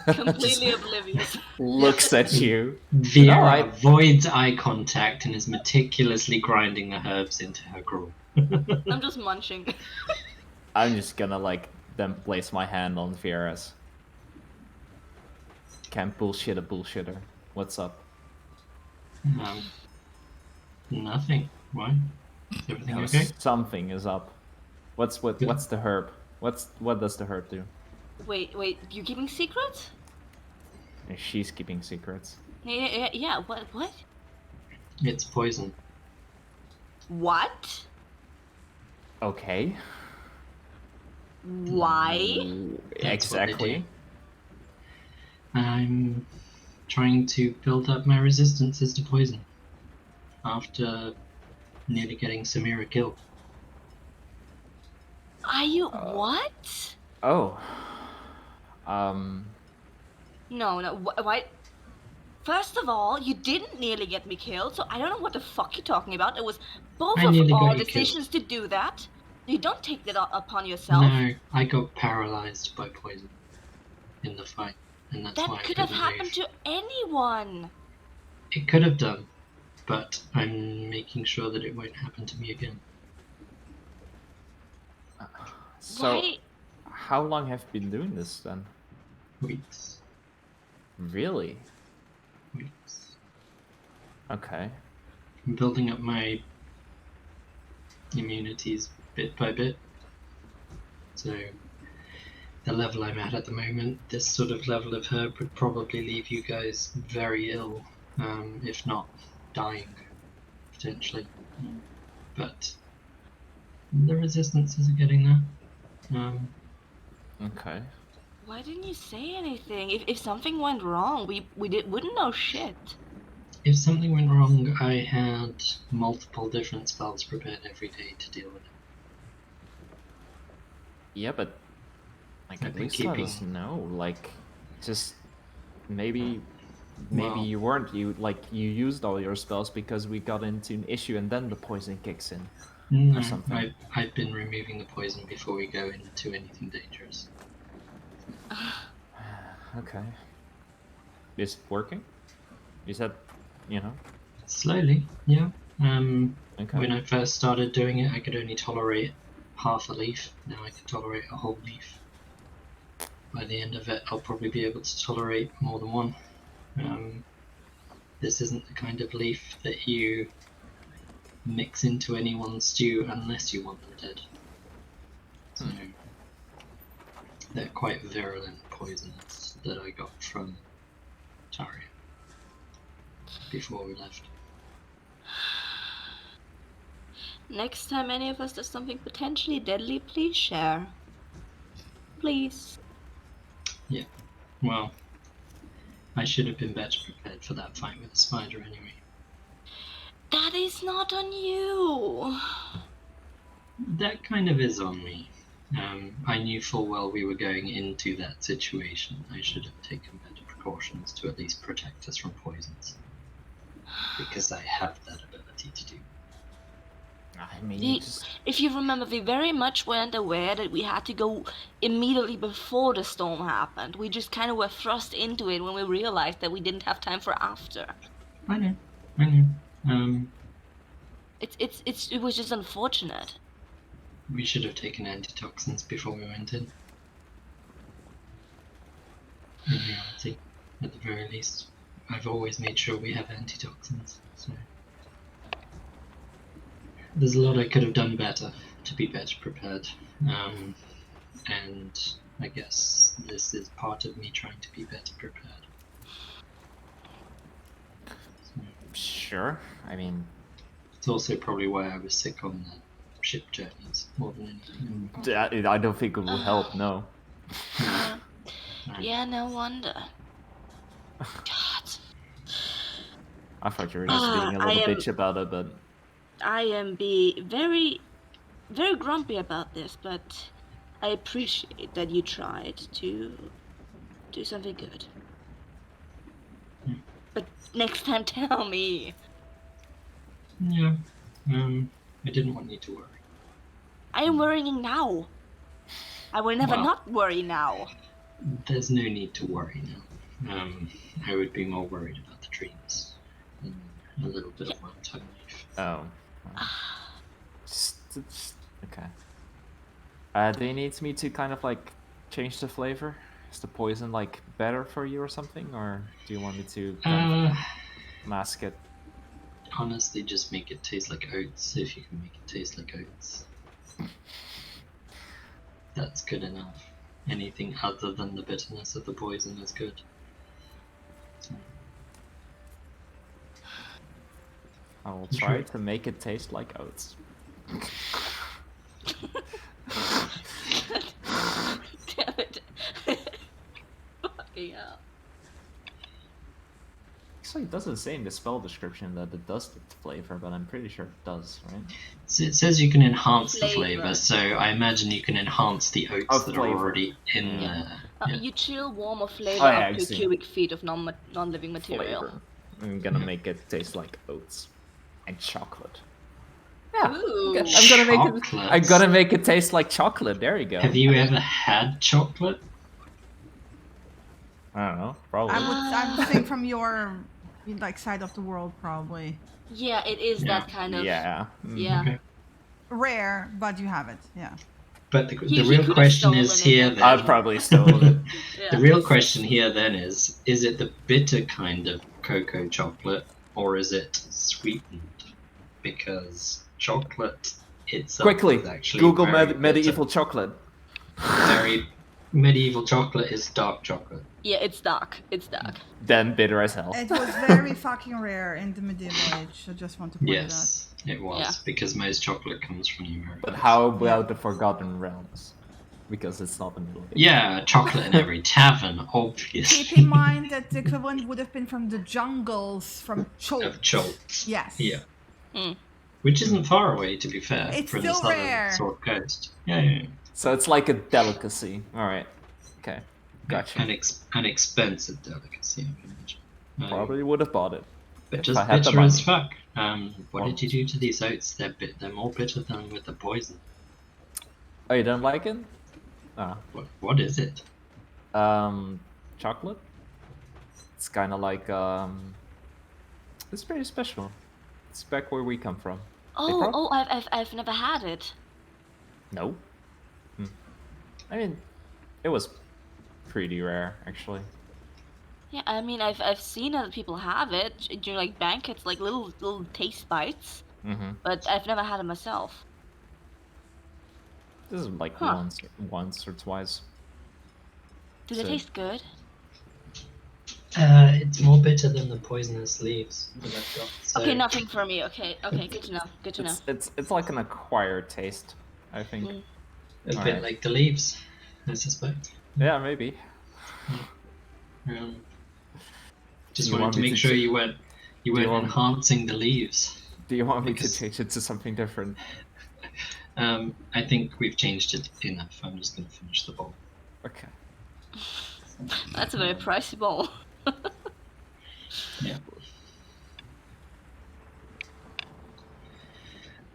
[SPEAKER 5] Completely oblivious.
[SPEAKER 3] Looks at you.
[SPEAKER 1] Vera avoids eye contact and is meticulously grinding the herbs into her gruel.
[SPEAKER 5] I'm just munching.
[SPEAKER 3] I'm just gonna like then place my hand on Vera's. Can't bullshit a bullshitter. What's up?
[SPEAKER 1] Nothing. Why? Is everything okay?
[SPEAKER 3] Something is up. What's the herb? What does the herb do?
[SPEAKER 5] Wait, you keeping secrets?
[SPEAKER 3] And she's keeping secrets.
[SPEAKER 5] Yeah. What?
[SPEAKER 1] It's poison.
[SPEAKER 5] What?
[SPEAKER 3] Okay.
[SPEAKER 5] Why?
[SPEAKER 3] Exactly.
[SPEAKER 1] I'm trying to build up my resistances to poison after nearly getting Samira killed.
[SPEAKER 5] Are you what?
[SPEAKER 3] Oh.
[SPEAKER 5] No. Why? First of all, you didn't nearly get me killed, so I don't know what the fuck you're talking about. It was both
[SPEAKER 1] I
[SPEAKER 5] of
[SPEAKER 1] nearly got
[SPEAKER 5] our
[SPEAKER 1] you
[SPEAKER 5] decisions to do that. You don't take that upon yourself.
[SPEAKER 1] No, I got paralyzed by poison in the fight, and that's why
[SPEAKER 5] That could
[SPEAKER 1] I
[SPEAKER 5] have
[SPEAKER 1] couldn't
[SPEAKER 5] happened
[SPEAKER 1] move.
[SPEAKER 5] to anyone.
[SPEAKER 1] It could have done, but I'm making sure that it won't happen to me again.
[SPEAKER 3] So,
[SPEAKER 5] Why?
[SPEAKER 3] how long have you been doing this then?
[SPEAKER 1] Weeks.
[SPEAKER 3] Really?
[SPEAKER 1] Weeks.
[SPEAKER 3] Okay.
[SPEAKER 1] I'm building up my immunities bit by bit. So, the level I'm at the moment, this sort of level of herb would probably leave you guys very ill, if not dying, potentially. But the resistances are getting there.
[SPEAKER 3] Okay.
[SPEAKER 5] Why didn't you say anything? If something went wrong, we wouldn't know shit.
[SPEAKER 1] If something went wrong, I had multiple different spells prepared every day to deal with it.
[SPEAKER 3] Yeah, but like
[SPEAKER 1] I've
[SPEAKER 3] at
[SPEAKER 1] been
[SPEAKER 3] least let
[SPEAKER 1] keeping-
[SPEAKER 3] us know. Like, just maybe
[SPEAKER 1] Well-
[SPEAKER 3] you weren't. You used all your spells because we got into an issue and then the poison kicks in.
[SPEAKER 1] No,
[SPEAKER 3] Or something.
[SPEAKER 1] I've been removing the poison before we go into anything dangerous.
[SPEAKER 3] Okay. Is it working? You said,
[SPEAKER 1] Slowly, yeah.
[SPEAKER 3] Okay.
[SPEAKER 1] When I first started doing it, I could only tolerate half a leaf. Now I can tolerate a whole leaf. By the end of it, I'll probably be able to tolerate more than one. This isn't the kind of leaf that you mix into anyone's stew unless you want them dead. So, they're quite virulent poisons that I got from Taria before we left.
[SPEAKER 5] Next time any of us does something potentially deadly, please share. Please.
[SPEAKER 1] Yeah, well, I should have been better prepared for that fight with the spider anyway.
[SPEAKER 5] That is not on you.
[SPEAKER 1] That kind of is on me. I knew full well we were going into that situation. I should have taken better precautions to at least protect us from poisons. Because I have that ability to do.
[SPEAKER 3] I mean,
[SPEAKER 5] if you remember, we very much weren't aware that we had to go immediately before the storm happened. We just kind of were thrust into it when we realized that we didn't have time for after.
[SPEAKER 1] I know.
[SPEAKER 5] It was just unfortunate.
[SPEAKER 1] We should have taken antitoxins before we went in. In reality, at the very least. I've always made sure we have antitoxins, so... There's a lot I could have done better to be better prepared. And I guess this is part of me trying to be better prepared. So,
[SPEAKER 3] sure. I mean,
[SPEAKER 1] it's also probably why I was sick on the ship journeys more than anything.
[SPEAKER 3] I don't think it will help. No.
[SPEAKER 5] Yeah, no wonder. God.
[SPEAKER 3] I thought you were just being a little bitch about it, but
[SPEAKER 5] I am very, very grumpy about this, but I appreciate that you tried to do something good. But next time, tell me.
[SPEAKER 1] Yeah. I didn't want you to worry.
[SPEAKER 5] I am worrying now. I will never not worry now.
[SPEAKER 1] There's no need to worry now. I would be more worried about the dreams and a little bit of one-time leaf.
[SPEAKER 3] Oh. Just, okay. Do you need me to kind of like change the flavor? Is the poison like better for you or something, or do you want me to kind of mask it?
[SPEAKER 1] Honestly, just make it taste like oats. If you can make it taste like oats, that's good enough. Anything other than the bitterness of the poison is good. So.
[SPEAKER 3] I will try to make it taste like oats.
[SPEAKER 5] Damn it. Fucking hell.
[SPEAKER 3] Actually, it doesn't say in the spell description that it does the flavor, but I'm pretty sure it does, right?
[SPEAKER 1] So it says you can enhance the flavor, so I imagine you can enhance the oats that are already in there.
[SPEAKER 5] You chill warm or flavor up to cubic feet of non-living material.
[SPEAKER 3] Flavor. I'm gonna make it taste like oats and chocolate. Yeah, I'm gonna make it taste like chocolate. There you go.
[SPEAKER 1] Have you ever had chocolate?
[SPEAKER 3] I don't know. Probably.
[SPEAKER 2] I would think from your like side of the world, probably.
[SPEAKER 5] Yeah, it is that kind of.
[SPEAKER 3] Yeah.
[SPEAKER 5] Yeah.
[SPEAKER 1] Okay.
[SPEAKER 2] Rare, but you have it. Yeah.
[SPEAKER 1] But the real question is here then.
[SPEAKER 3] I've probably stolen it.
[SPEAKER 1] The real question here then is it the bitter kind of cocoa chocolate or is it sweetened? Because chocolate itself is actually
[SPEAKER 3] Google
[SPEAKER 1] very
[SPEAKER 3] medieval chocolate.
[SPEAKER 1] Very medieval chocolate is dark chocolate.
[SPEAKER 5] Yeah, it's dark. It's dark.
[SPEAKER 3] Then bitter as hell.
[SPEAKER 2] It was very fucking rare in the medieval age. I just want to point it out.
[SPEAKER 1] It was, because most chocolate comes from the Americas.
[SPEAKER 3] But how about the Forgotten Realms? Because it's not the middle of it.
[SPEAKER 1] Yeah, chocolate in every tavern, obviously.
[SPEAKER 2] Keep in mind that the equivalent would have been from the jungles, from Cholts.
[SPEAKER 1] Of Cholts.
[SPEAKER 2] Yes.
[SPEAKER 1] Yeah. Which isn't far away, to be fair.
[SPEAKER 2] It's
[SPEAKER 1] from
[SPEAKER 2] still
[SPEAKER 1] the southern
[SPEAKER 2] rare.
[SPEAKER 1] Sword Coast. Yeah.
[SPEAKER 3] So it's like a delicacy. Alright. Okay. Gotcha.
[SPEAKER 1] An expensive delicacy, I can imagine.
[SPEAKER 3] Probably would have bought it.
[SPEAKER 1] But just bitter as fuck. What did you do to these oats? They're more bitter than with the poison.
[SPEAKER 3] Oh, you don't like it? Ah.
[SPEAKER 1] What is it?
[SPEAKER 3] Chocolate? It's kind of like, it's pretty special. It's back where we come from.
[SPEAKER 5] I've never had it.
[SPEAKER 3] No. I mean, it was pretty rare, actually.
[SPEAKER 5] Yeah, I mean, I've seen other people have it during like banquets, like little taste bites. But I've never had it myself.
[SPEAKER 3] This is like once or twice.
[SPEAKER 5] Do they taste good?
[SPEAKER 1] It's more bitter than the poisonous leaves that I've got. So...
[SPEAKER 5] Okay, nothing for me. Okay, good to know. Good to know.
[SPEAKER 3] It's like an acquired taste, I think.
[SPEAKER 1] A bit like the leaves, I suspect.
[SPEAKER 3] Yeah, maybe.
[SPEAKER 1] Just wanted to make sure you weren't enhancing the leaves.
[SPEAKER 3] Do you want me to change it to something different?
[SPEAKER 1] I think we've changed it enough. I'm just going to finish the bowl.
[SPEAKER 3] Okay.
[SPEAKER 5] That's a very pricey bowl.
[SPEAKER 1] Yeah.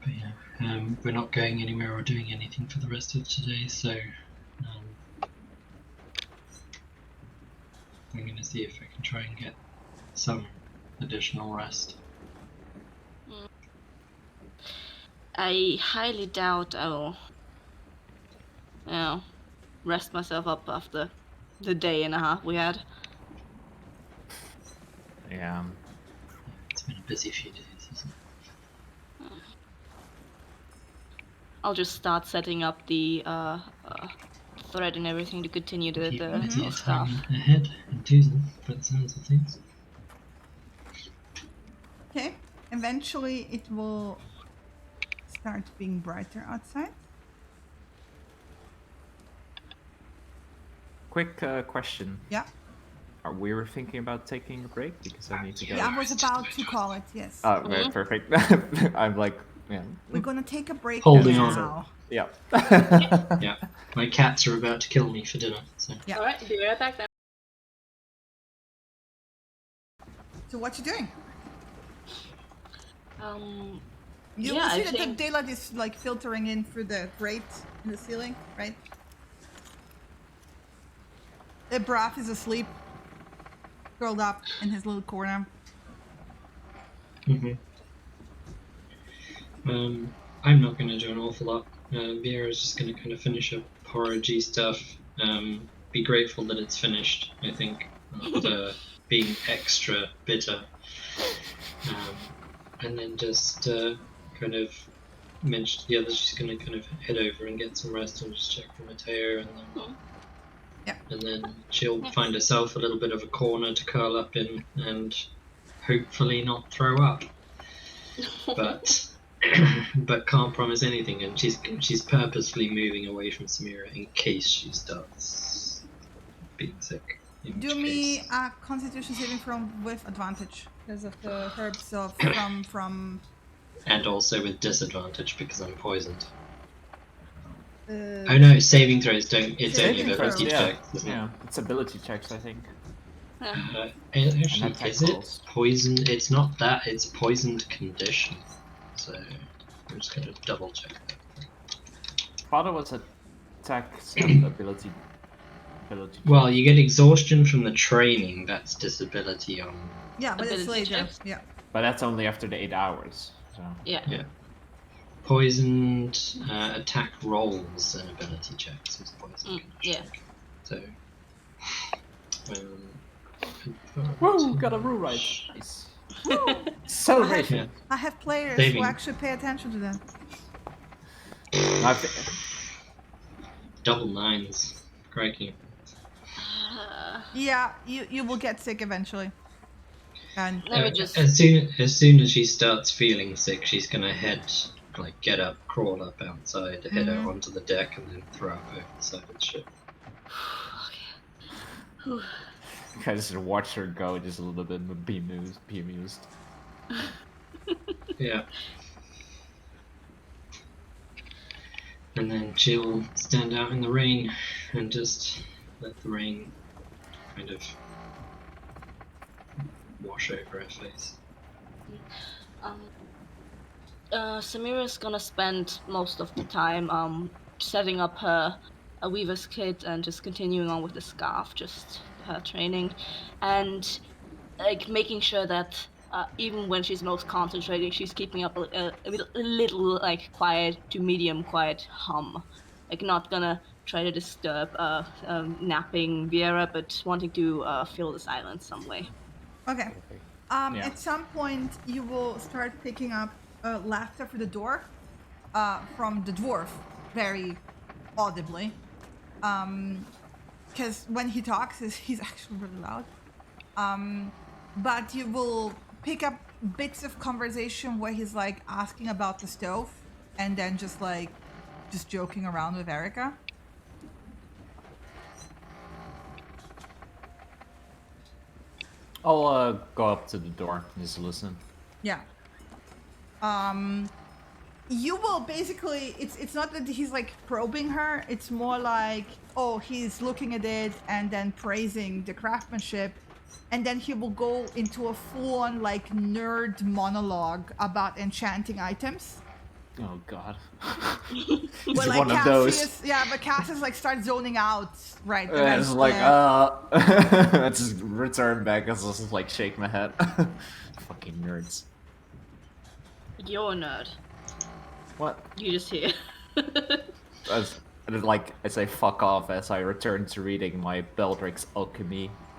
[SPEAKER 1] But yeah, we're not going anywhere or doing anything for the rest of today, so I'm going to see if I can try and get some additional rest.
[SPEAKER 5] I highly doubt I will, rest myself up after the day and a half we had.
[SPEAKER 3] Yeah.
[SPEAKER 1] It's been a busy few days, isn't it?
[SPEAKER 5] I'll just start setting up the thread and everything to continue the
[SPEAKER 1] Busier
[SPEAKER 5] stuff.
[SPEAKER 1] time ahead in Tucson, by the sounds of things.
[SPEAKER 2] Okay. Eventually, it will start being brighter outside.
[SPEAKER 3] Quick question.
[SPEAKER 2] Yeah.
[SPEAKER 3] Are we thinking about taking a break? Because I need to go.
[SPEAKER 2] Yeah, I was about to call it. Yes.
[SPEAKER 3] Oh, very perfect. I'm like, yeah.
[SPEAKER 2] We're gonna take a break
[SPEAKER 1] Holding
[SPEAKER 2] now.
[SPEAKER 3] Yeah.
[SPEAKER 1] Yeah, my cats are about to kill me for dinner. So.
[SPEAKER 2] Yeah.
[SPEAKER 5] All right, be right back then.
[SPEAKER 2] So what you doing? You
[SPEAKER 5] Yeah,
[SPEAKER 2] see
[SPEAKER 5] I
[SPEAKER 2] that the
[SPEAKER 5] think-
[SPEAKER 2] daylight is like filtering in through the grate in the ceiling, right? The Braff is asleep, curled up in his little corner.
[SPEAKER 1] I'm not going to do an awful lot. Vieira's just going to kind of finish up porridgey stuff. Be grateful that it's finished, I think, after being extra bitter. And then just kind of mention to the others she's going to kind of head over and get some rest and just check for Mateo, and then and then she'll find herself a little bit of a corner to curl up in and hopefully not throw up. But but can't promise anything, and she's purposefully moving away from Samira in case she starts being sick.
[SPEAKER 2] Do me a Constitution saving throw with advantage because of the herbs of from.
[SPEAKER 1] And also with disadvantage because I'm poisoned. Oh no, saving throws don't. It's only ability checks, isn't it?
[SPEAKER 3] It's ability checks, I think.
[SPEAKER 1] Actually,
[SPEAKER 3] And
[SPEAKER 1] is it
[SPEAKER 3] rolls.
[SPEAKER 1] poison? It's not that. It's poisoned condition. So I'm just gonna double check that.
[SPEAKER 3] Thought it was attacks and ability.
[SPEAKER 1] Well, you get exhaustion from the training. That's disability on.
[SPEAKER 2] Yeah, but it's
[SPEAKER 5] Ability
[SPEAKER 2] later.
[SPEAKER 5] checks?
[SPEAKER 2] Yeah.
[SPEAKER 3] But that's only after the 8 hours. So.
[SPEAKER 5] Yeah.
[SPEAKER 1] Poisoned attack rolls and ability checks is poison.
[SPEAKER 5] Yeah.
[SPEAKER 1] So.
[SPEAKER 3] Woo! Got a rule right. Nice. Celebration.
[SPEAKER 2] I have players
[SPEAKER 1] Saving.
[SPEAKER 2] who actually pay attention to them.
[SPEAKER 1] Double nines. Crikey.
[SPEAKER 2] Yeah, you will get sick eventually. And
[SPEAKER 5] Let me just.
[SPEAKER 1] As soon as she starts feeling sick, she's gonna get up, crawl up outside, head out onto the deck, and then throw up over the side of the ship.
[SPEAKER 3] I just watch her go, just a little bit be amused.
[SPEAKER 1] Yeah. And then she'll stand out in the rain and just let the rain kind of wash over her face.
[SPEAKER 5] Samira's gonna spend most of the time setting up her weaver's kit and just continuing on with the scarf, just her training, and like making sure that even when she's most concentrating, she's keeping up a little like quiet to medium quiet hum, like not gonna try to disturb napping Vieira, but wanting to fill the silence some way.
[SPEAKER 2] okay. At some point, you will start picking up laughter through the door from the dwarf, very audibly. Because when he talks, he's actually really loud. But you will pick up bits of conversation where he's like asking about the stove and then just joking around with Erica.
[SPEAKER 3] I'll go up to the door and just listen.
[SPEAKER 2] Yeah. You will basically, it's not that he's like probing her, it's more like, oh, he's looking at it and then praising the craftsmanship, and then he will go into a full-on like nerd monologue about enchanting items
[SPEAKER 3] Oh god.
[SPEAKER 2] Well, like
[SPEAKER 3] one of those.
[SPEAKER 2] but Cassius like starts zoning out, right? And
[SPEAKER 3] It's
[SPEAKER 2] then,
[SPEAKER 3] like, I just return back and just like shake my head. Fucking nerds.
[SPEAKER 5] You're a nerd.
[SPEAKER 3] What?
[SPEAKER 5] You just hear.
[SPEAKER 3] I say fuck off as I return to reading my Beldrick's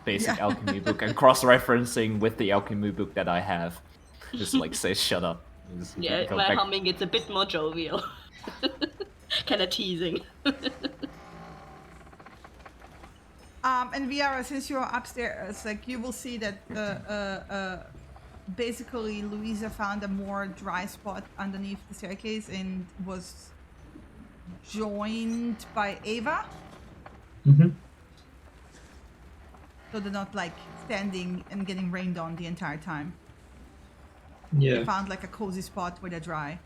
[SPEAKER 3] basic alchemy book, and cross-referencing with the alchemy book that I have. Just like say shut up. Just
[SPEAKER 5] Yeah,
[SPEAKER 3] go
[SPEAKER 5] my
[SPEAKER 3] back.
[SPEAKER 5] humming gets a bit more jovial. Kind of teasing.
[SPEAKER 2] And Viara, since you're upstairs, like you will see that basically Louisa found a more dry spot underneath the staircase and was joined by Ava.
[SPEAKER 1] Mm-hmm.
[SPEAKER 2] So they're not like standing and getting rained on the entire time.
[SPEAKER 1] Yeah.
[SPEAKER 2] They found like a cozy spot where they're dry.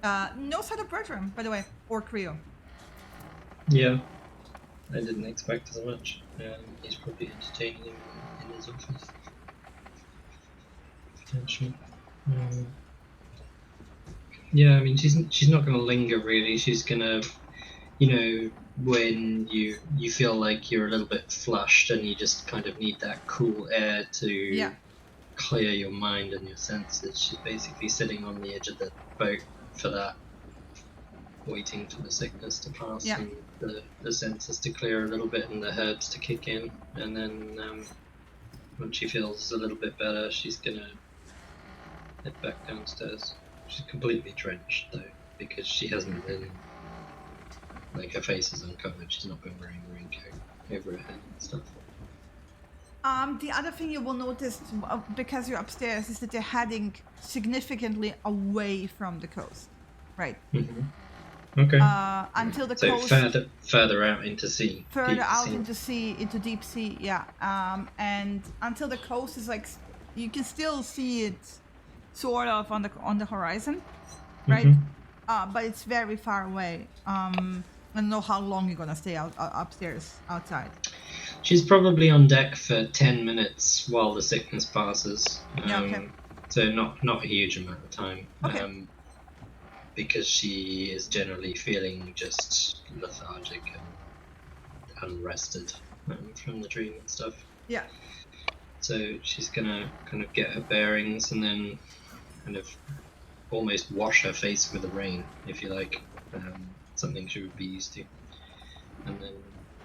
[SPEAKER 2] No sign of Bertram, by the way, or Creo.
[SPEAKER 1] Yeah. I didn't expect as much. He's probably entertaining him in his office. Potentially. Yeah, I mean, she's not going to linger really. She's going to, when you feel like you're a little bit flushed and you just kind of need that cool air to clear your mind and your senses. She's basically sitting on the edge of the boat for that, waiting for the sickness to pass and the senses to clear a little bit and the herbs to kick in. And then when she feels a little bit better, she's going to head back downstairs. She's completely drenched though, because she hasn't been, like, her face is uncovered. She's not been wearing a raincoat over her head and stuff.
[SPEAKER 2] The other thing you will notice, because you're upstairs, is that they're heading significantly away from the coast, right?
[SPEAKER 1] Mm-hmm. Okay.
[SPEAKER 2] Until the
[SPEAKER 1] coast. So further out into sea.
[SPEAKER 2] Further out into sea, into deep sea, yeah. And until the coast is like, you can still see it, sort of on the horizon, right?
[SPEAKER 1] Mm-hmm.
[SPEAKER 2] But it's very far away. I don't know how long you're gonna stay upstairs, outside.
[SPEAKER 1] She's probably on deck for 10 minutes while the sickness passes. So not a huge amount of time.
[SPEAKER 2] Okay.
[SPEAKER 1] Because she is generally feeling just lethargic and unrested from the dream and stuff.
[SPEAKER 2] Yeah.
[SPEAKER 1] So she's gonna kind of get her bearings and then kind of almost wash her face with the rain, if you like. Something she would be used to. And then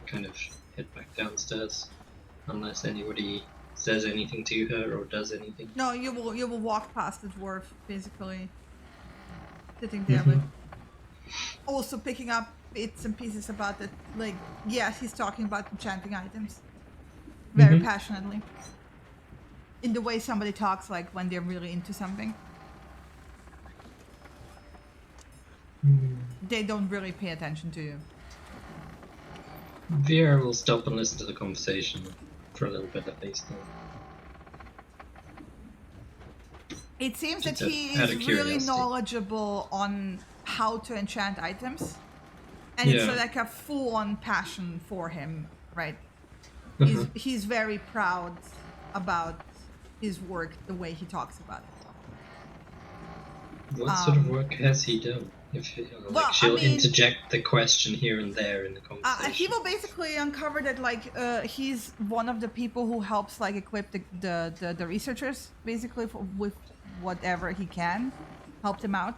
[SPEAKER 1] kind of head back downstairs, unless anybody says anything to her or does anything.
[SPEAKER 2] No, you will walk past the dwarf, basically, sitting there with, also picking up bits and pieces about it. Like, yes, he's talking about enchanting items, very passionately, in the way somebody talks, like when they're really into something. They don't really pay attention to you.
[SPEAKER 1] Vera will stop and listen to the conversation for a little bit at least.
[SPEAKER 2] It seems that he is really knowledgeable on how to enchant items. And it's like a full-on passion for him, right? He's very proud about his work, the way he talks about it.
[SPEAKER 1] What sort of work has he done? If she'll interject the question here and there in the conversation.
[SPEAKER 2] He will basically uncover that, like, he's one of the people who helps, like, equip the researchers, basically, with whatever he can, help them out.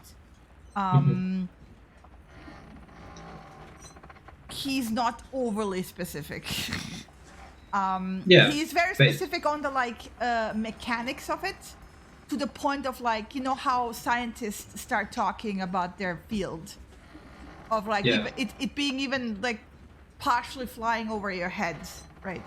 [SPEAKER 2] He's not overly specific. He's very specific on the, like, mechanics of it. To the point of, like, you know how scientists start talking about their field, of like it being even like partially flying over your heads, right?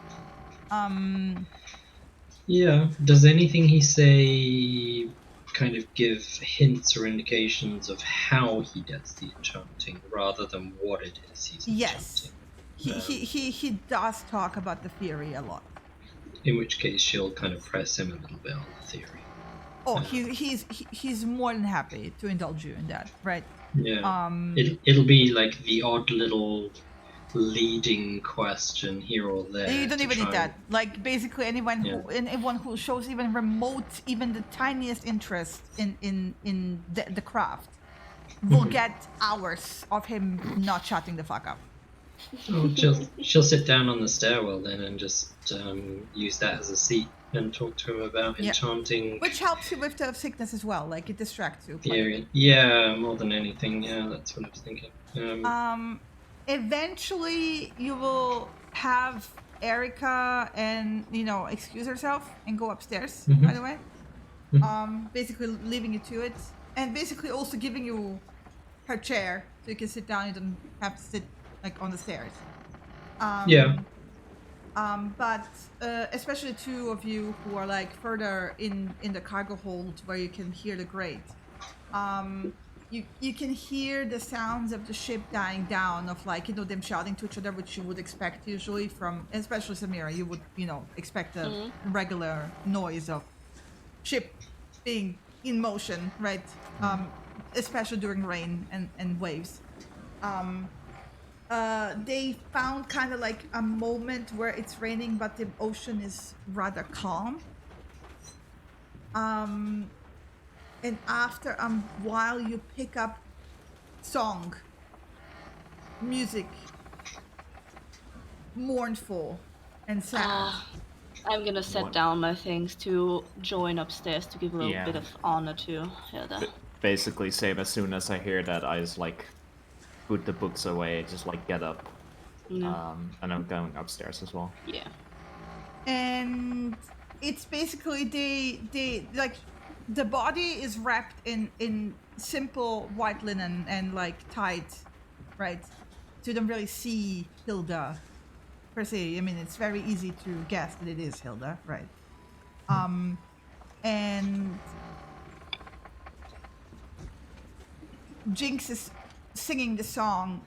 [SPEAKER 1] Yeah. Does anything he say kind of give hints or indications of how he does the enchanting rather than what it is he's enchanting?
[SPEAKER 2] Yes. He does talk about the theory a lot.
[SPEAKER 1] In which case she'll kind of press him a little bit on the theory.
[SPEAKER 2] Oh, he's more than happy to indulge you in that, right?
[SPEAKER 1] Yeah. It'll be like the odd little leading question here or there.
[SPEAKER 2] You don't even need that. Like basically anyone who shows even even the tiniest interest in the craft will get hours of him not shutting the fuck up.
[SPEAKER 1] Oh, she'll sit down on the stairwell then and just use that as a seat and talk to him about enchanting.
[SPEAKER 2] Which helps you with the sickness as well, like it distracts you.
[SPEAKER 1] Yeah, more than anything. Yeah, that's what I was thinking.
[SPEAKER 2] Eventually you will have Erica and excuse herself and go upstairs. By the way, basically leaving you to it, and basically also giving you her chair so you can sit down. You don't have to sit like on the stairs. But especially two of you who are like further in the cargo hold where you can hear the grate. You can hear the sounds of the ship dying down, of like them shouting to each other, which you would expect usually from, especially Samira. You would expect a regular noise of ship being in motion, right? Especially during rain and waves. They found kind of like a moment where it's raining, but the ocean is rather calm. And after a while, you pick up song, music, mournful and sad.
[SPEAKER 5] I'm gonna set down my things to join upstairs to give a little bit of honor to Hilda.
[SPEAKER 3] Basically, same as soon as I hear that, I just like put the books away, just like get up, and I'm going upstairs as well.
[SPEAKER 5] Yeah.
[SPEAKER 2] And it's basically they like the body is wrapped in simple white linen and like tied, right? So you don't really see Hilda per se. I mean, it's very easy to guess that it is Hilda, right? And Jinx is singing the song,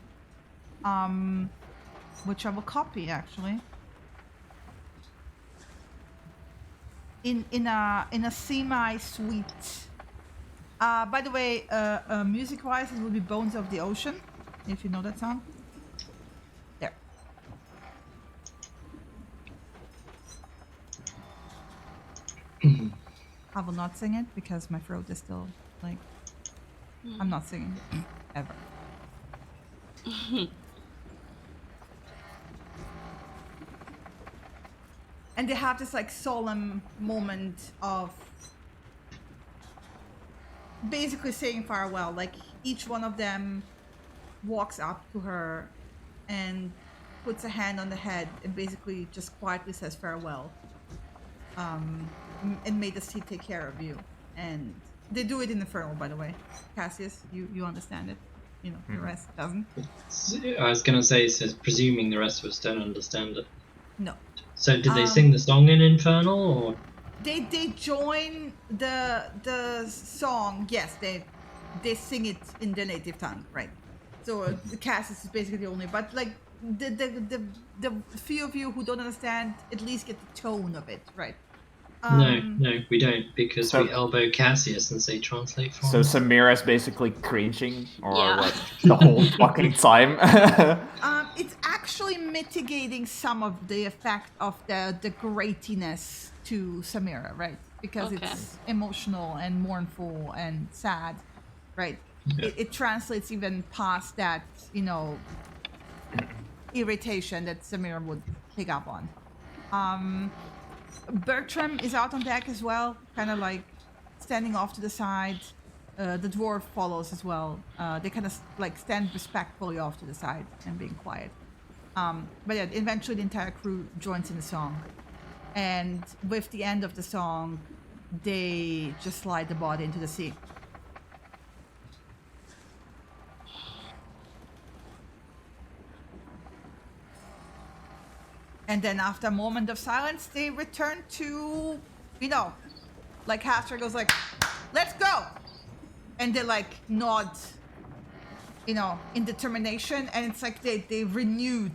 [SPEAKER 2] which I will copy actually. In a semi-sweet. By the way, music-wise, it will be "Bones of the Ocean," if you know that song. There. I will not sing it because my throat is still like. I'm not singing it ever. And they have this like solemn moment of basically saying farewell. Like each one of them walks up to her and puts a hand on the head and basically just quietly says farewell. And may the sea take care of you. And they do it in Infernal, by the way. Cassius, you understand it. The rest doesn't.
[SPEAKER 1] I was gonna say, so presuming the rest of us don't understand it.
[SPEAKER 2] No.
[SPEAKER 1] So did they sing the song in Infernal, or?
[SPEAKER 2] They join the song. Yes, they sing it in their native tongue, right? So the Cassius is basically the only. But like the few of you who don't understand, at least get the tone of it, right?
[SPEAKER 1] No, we don't, because we elbow Cassius and say translate for
[SPEAKER 3] So
[SPEAKER 1] him.
[SPEAKER 3] Samira's basically cringing, or what, the whole fucking time?
[SPEAKER 2] It's actually mitigating some of the effect of the gratiness to Samira, right? Because it's emotional and mournful and sad, right? Yeah. It translates even past that, irritation that Samira would pick up on. Bertram is out on deck as well, kind of like standing off to the side. The dwarf follows as well. They kind of like stand respectfully off to the side and being quiet. But yeah, eventually the entire crew joins in the song. And with the end of the song, they just slide the body into the sea. And then after a moment of silence, they return to, like Hastra goes like, let's go. And they like nod, in determination. And it's like they renewed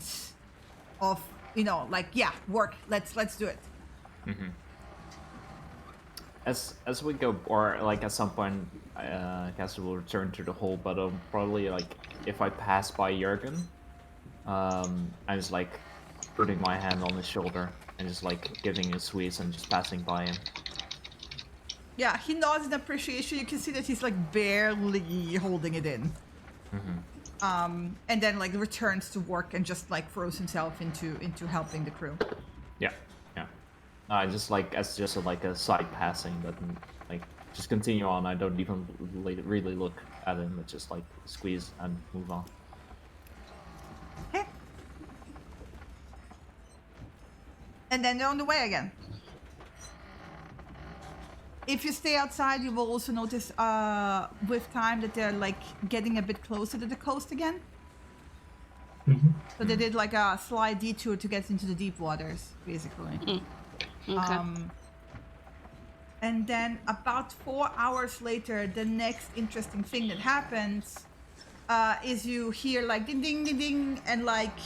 [SPEAKER 2] of, like, yeah, work, let's do it.
[SPEAKER 3] Mm-hmm. As we go, or like at some point, I guess we'll return to the hole, but probably like if I pass by Jurgen, I'm just like putting my hand on his shoulder and just like giving him a squeeze and just passing by him.
[SPEAKER 2] Yeah, he nods in appreciation. You can see that he's like barely holding it in. And then like returns to work and just like throws himself into helping the crew.
[SPEAKER 3] Yeah. Just like as just like a side passing, but like just continue on. I don't even really look at him, but just like squeeze and move on.
[SPEAKER 2] Okay. And then they're on the way again. If you stay outside, you will also notice with time that they're like getting a bit closer to the coast again. So they did like a slight detour to get into the deep waters, basically.
[SPEAKER 5] Okay.
[SPEAKER 2] And then about 4 hours later, the next interesting thing that happens is you hear like ding ding ding ding and like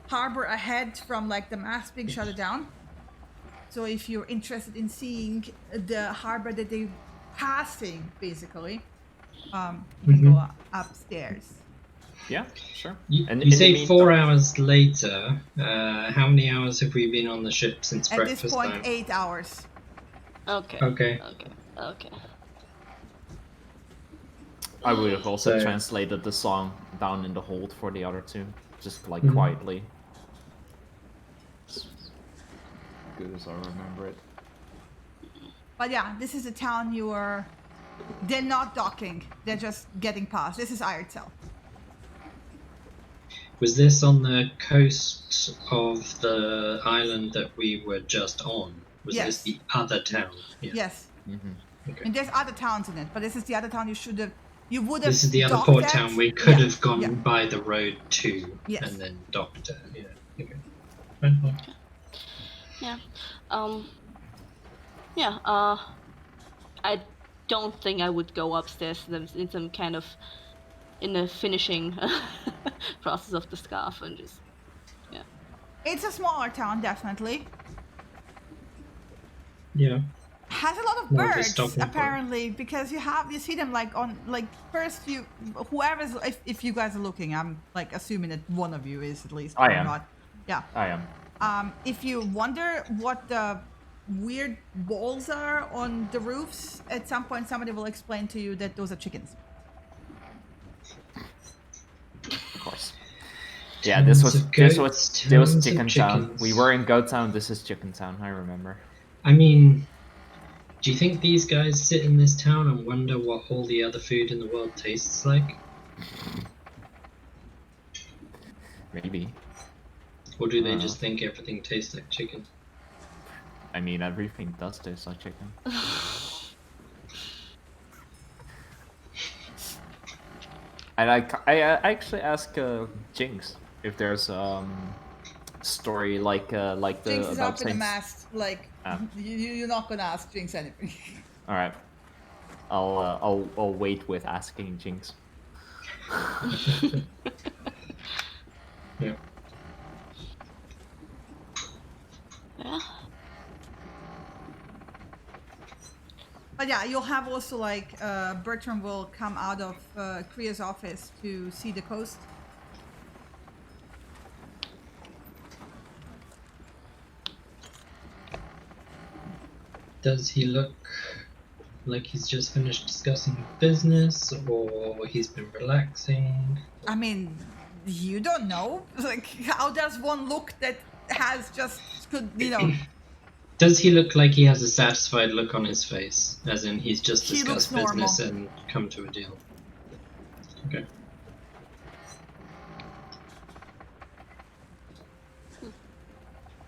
[SPEAKER 2] harbor ahead from like the mast being shut down. So if you're interested in seeing the harbor that they're passing, basically, you can go upstairs.
[SPEAKER 3] Yeah, sure.
[SPEAKER 1] You say 4 hours later. How many hours have we been on the ship since
[SPEAKER 2] At
[SPEAKER 1] breakfast
[SPEAKER 2] this point,
[SPEAKER 1] time?
[SPEAKER 2] 8 hours.
[SPEAKER 1] Okay.
[SPEAKER 3] I would have also
[SPEAKER 1] So-
[SPEAKER 3] translated the song down in the hold for the other two, just like quietly. As good as I remember it.
[SPEAKER 2] But yeah, this is the town they're not docking. They're just getting past. This is Iritsel.
[SPEAKER 1] Was this on the coast of the island that we were just on? Was
[SPEAKER 2] Yes.
[SPEAKER 1] this the other town? Yeah.
[SPEAKER 2] Yes.
[SPEAKER 1] Okay.
[SPEAKER 2] And there's other towns in it, but this is the other town you would have
[SPEAKER 1] This is the other
[SPEAKER 2] docked
[SPEAKER 1] port
[SPEAKER 2] at.
[SPEAKER 1] town we could
[SPEAKER 2] Yeah,
[SPEAKER 1] have gone
[SPEAKER 2] yeah.
[SPEAKER 1] by the road to,
[SPEAKER 2] Yes.
[SPEAKER 1] and then docked at. Yeah. Okay. Right.
[SPEAKER 5] I don't think I would go upstairs in some kind of in the finishing process of the scarf and just
[SPEAKER 2] It's a smaller town, definitely.
[SPEAKER 1] Yeah.
[SPEAKER 2] Has a lot of
[SPEAKER 1] More of a
[SPEAKER 2] birds
[SPEAKER 1] stopping point.
[SPEAKER 2] apparently, because you see them like on like first whoever's if you guys are looking, I'm like assuming that one of you is at least.
[SPEAKER 3] I
[SPEAKER 2] or
[SPEAKER 3] am.
[SPEAKER 2] Not. Yeah.
[SPEAKER 3] I am.
[SPEAKER 2] If you wonder what the weird balls are on the roofs, at some point somebody will explain to you that those are chickens.
[SPEAKER 3] Of course. Yeah, this was
[SPEAKER 1] Tons of
[SPEAKER 3] Chicken Town.
[SPEAKER 1] chickens.
[SPEAKER 3] We were in Goat Town. This is Chicken Town. I remember.
[SPEAKER 1] I mean, do you think these guys sit in this town and wonder what all the other food in the world tastes like?
[SPEAKER 3] Maybe.
[SPEAKER 1] Or do they just think everything tastes like chicken?
[SPEAKER 3] I mean, everything does taste like chicken. And I actually ask Jinx if there's story like the
[SPEAKER 2] Jinx is
[SPEAKER 3] about
[SPEAKER 2] up in the
[SPEAKER 3] Saints.
[SPEAKER 2] mast, like you're not gonna ask Jinx anything.
[SPEAKER 3] All right, I'll wait with asking Jinx.
[SPEAKER 1] Yeah.
[SPEAKER 5] yeah.
[SPEAKER 2] But yeah, you'll have also like Bertram will come out of Kriya's office to see the coast.
[SPEAKER 1] Does he look like he's just finished discussing business, or he's been relaxing?
[SPEAKER 2] I mean, you don't know. Like, how does one look that has just could
[SPEAKER 1] Does he look like he has a satisfied look on his face, as in he's just
[SPEAKER 2] He
[SPEAKER 1] discussed
[SPEAKER 2] looks
[SPEAKER 1] business
[SPEAKER 2] normal.
[SPEAKER 1] and come to a deal? Okay.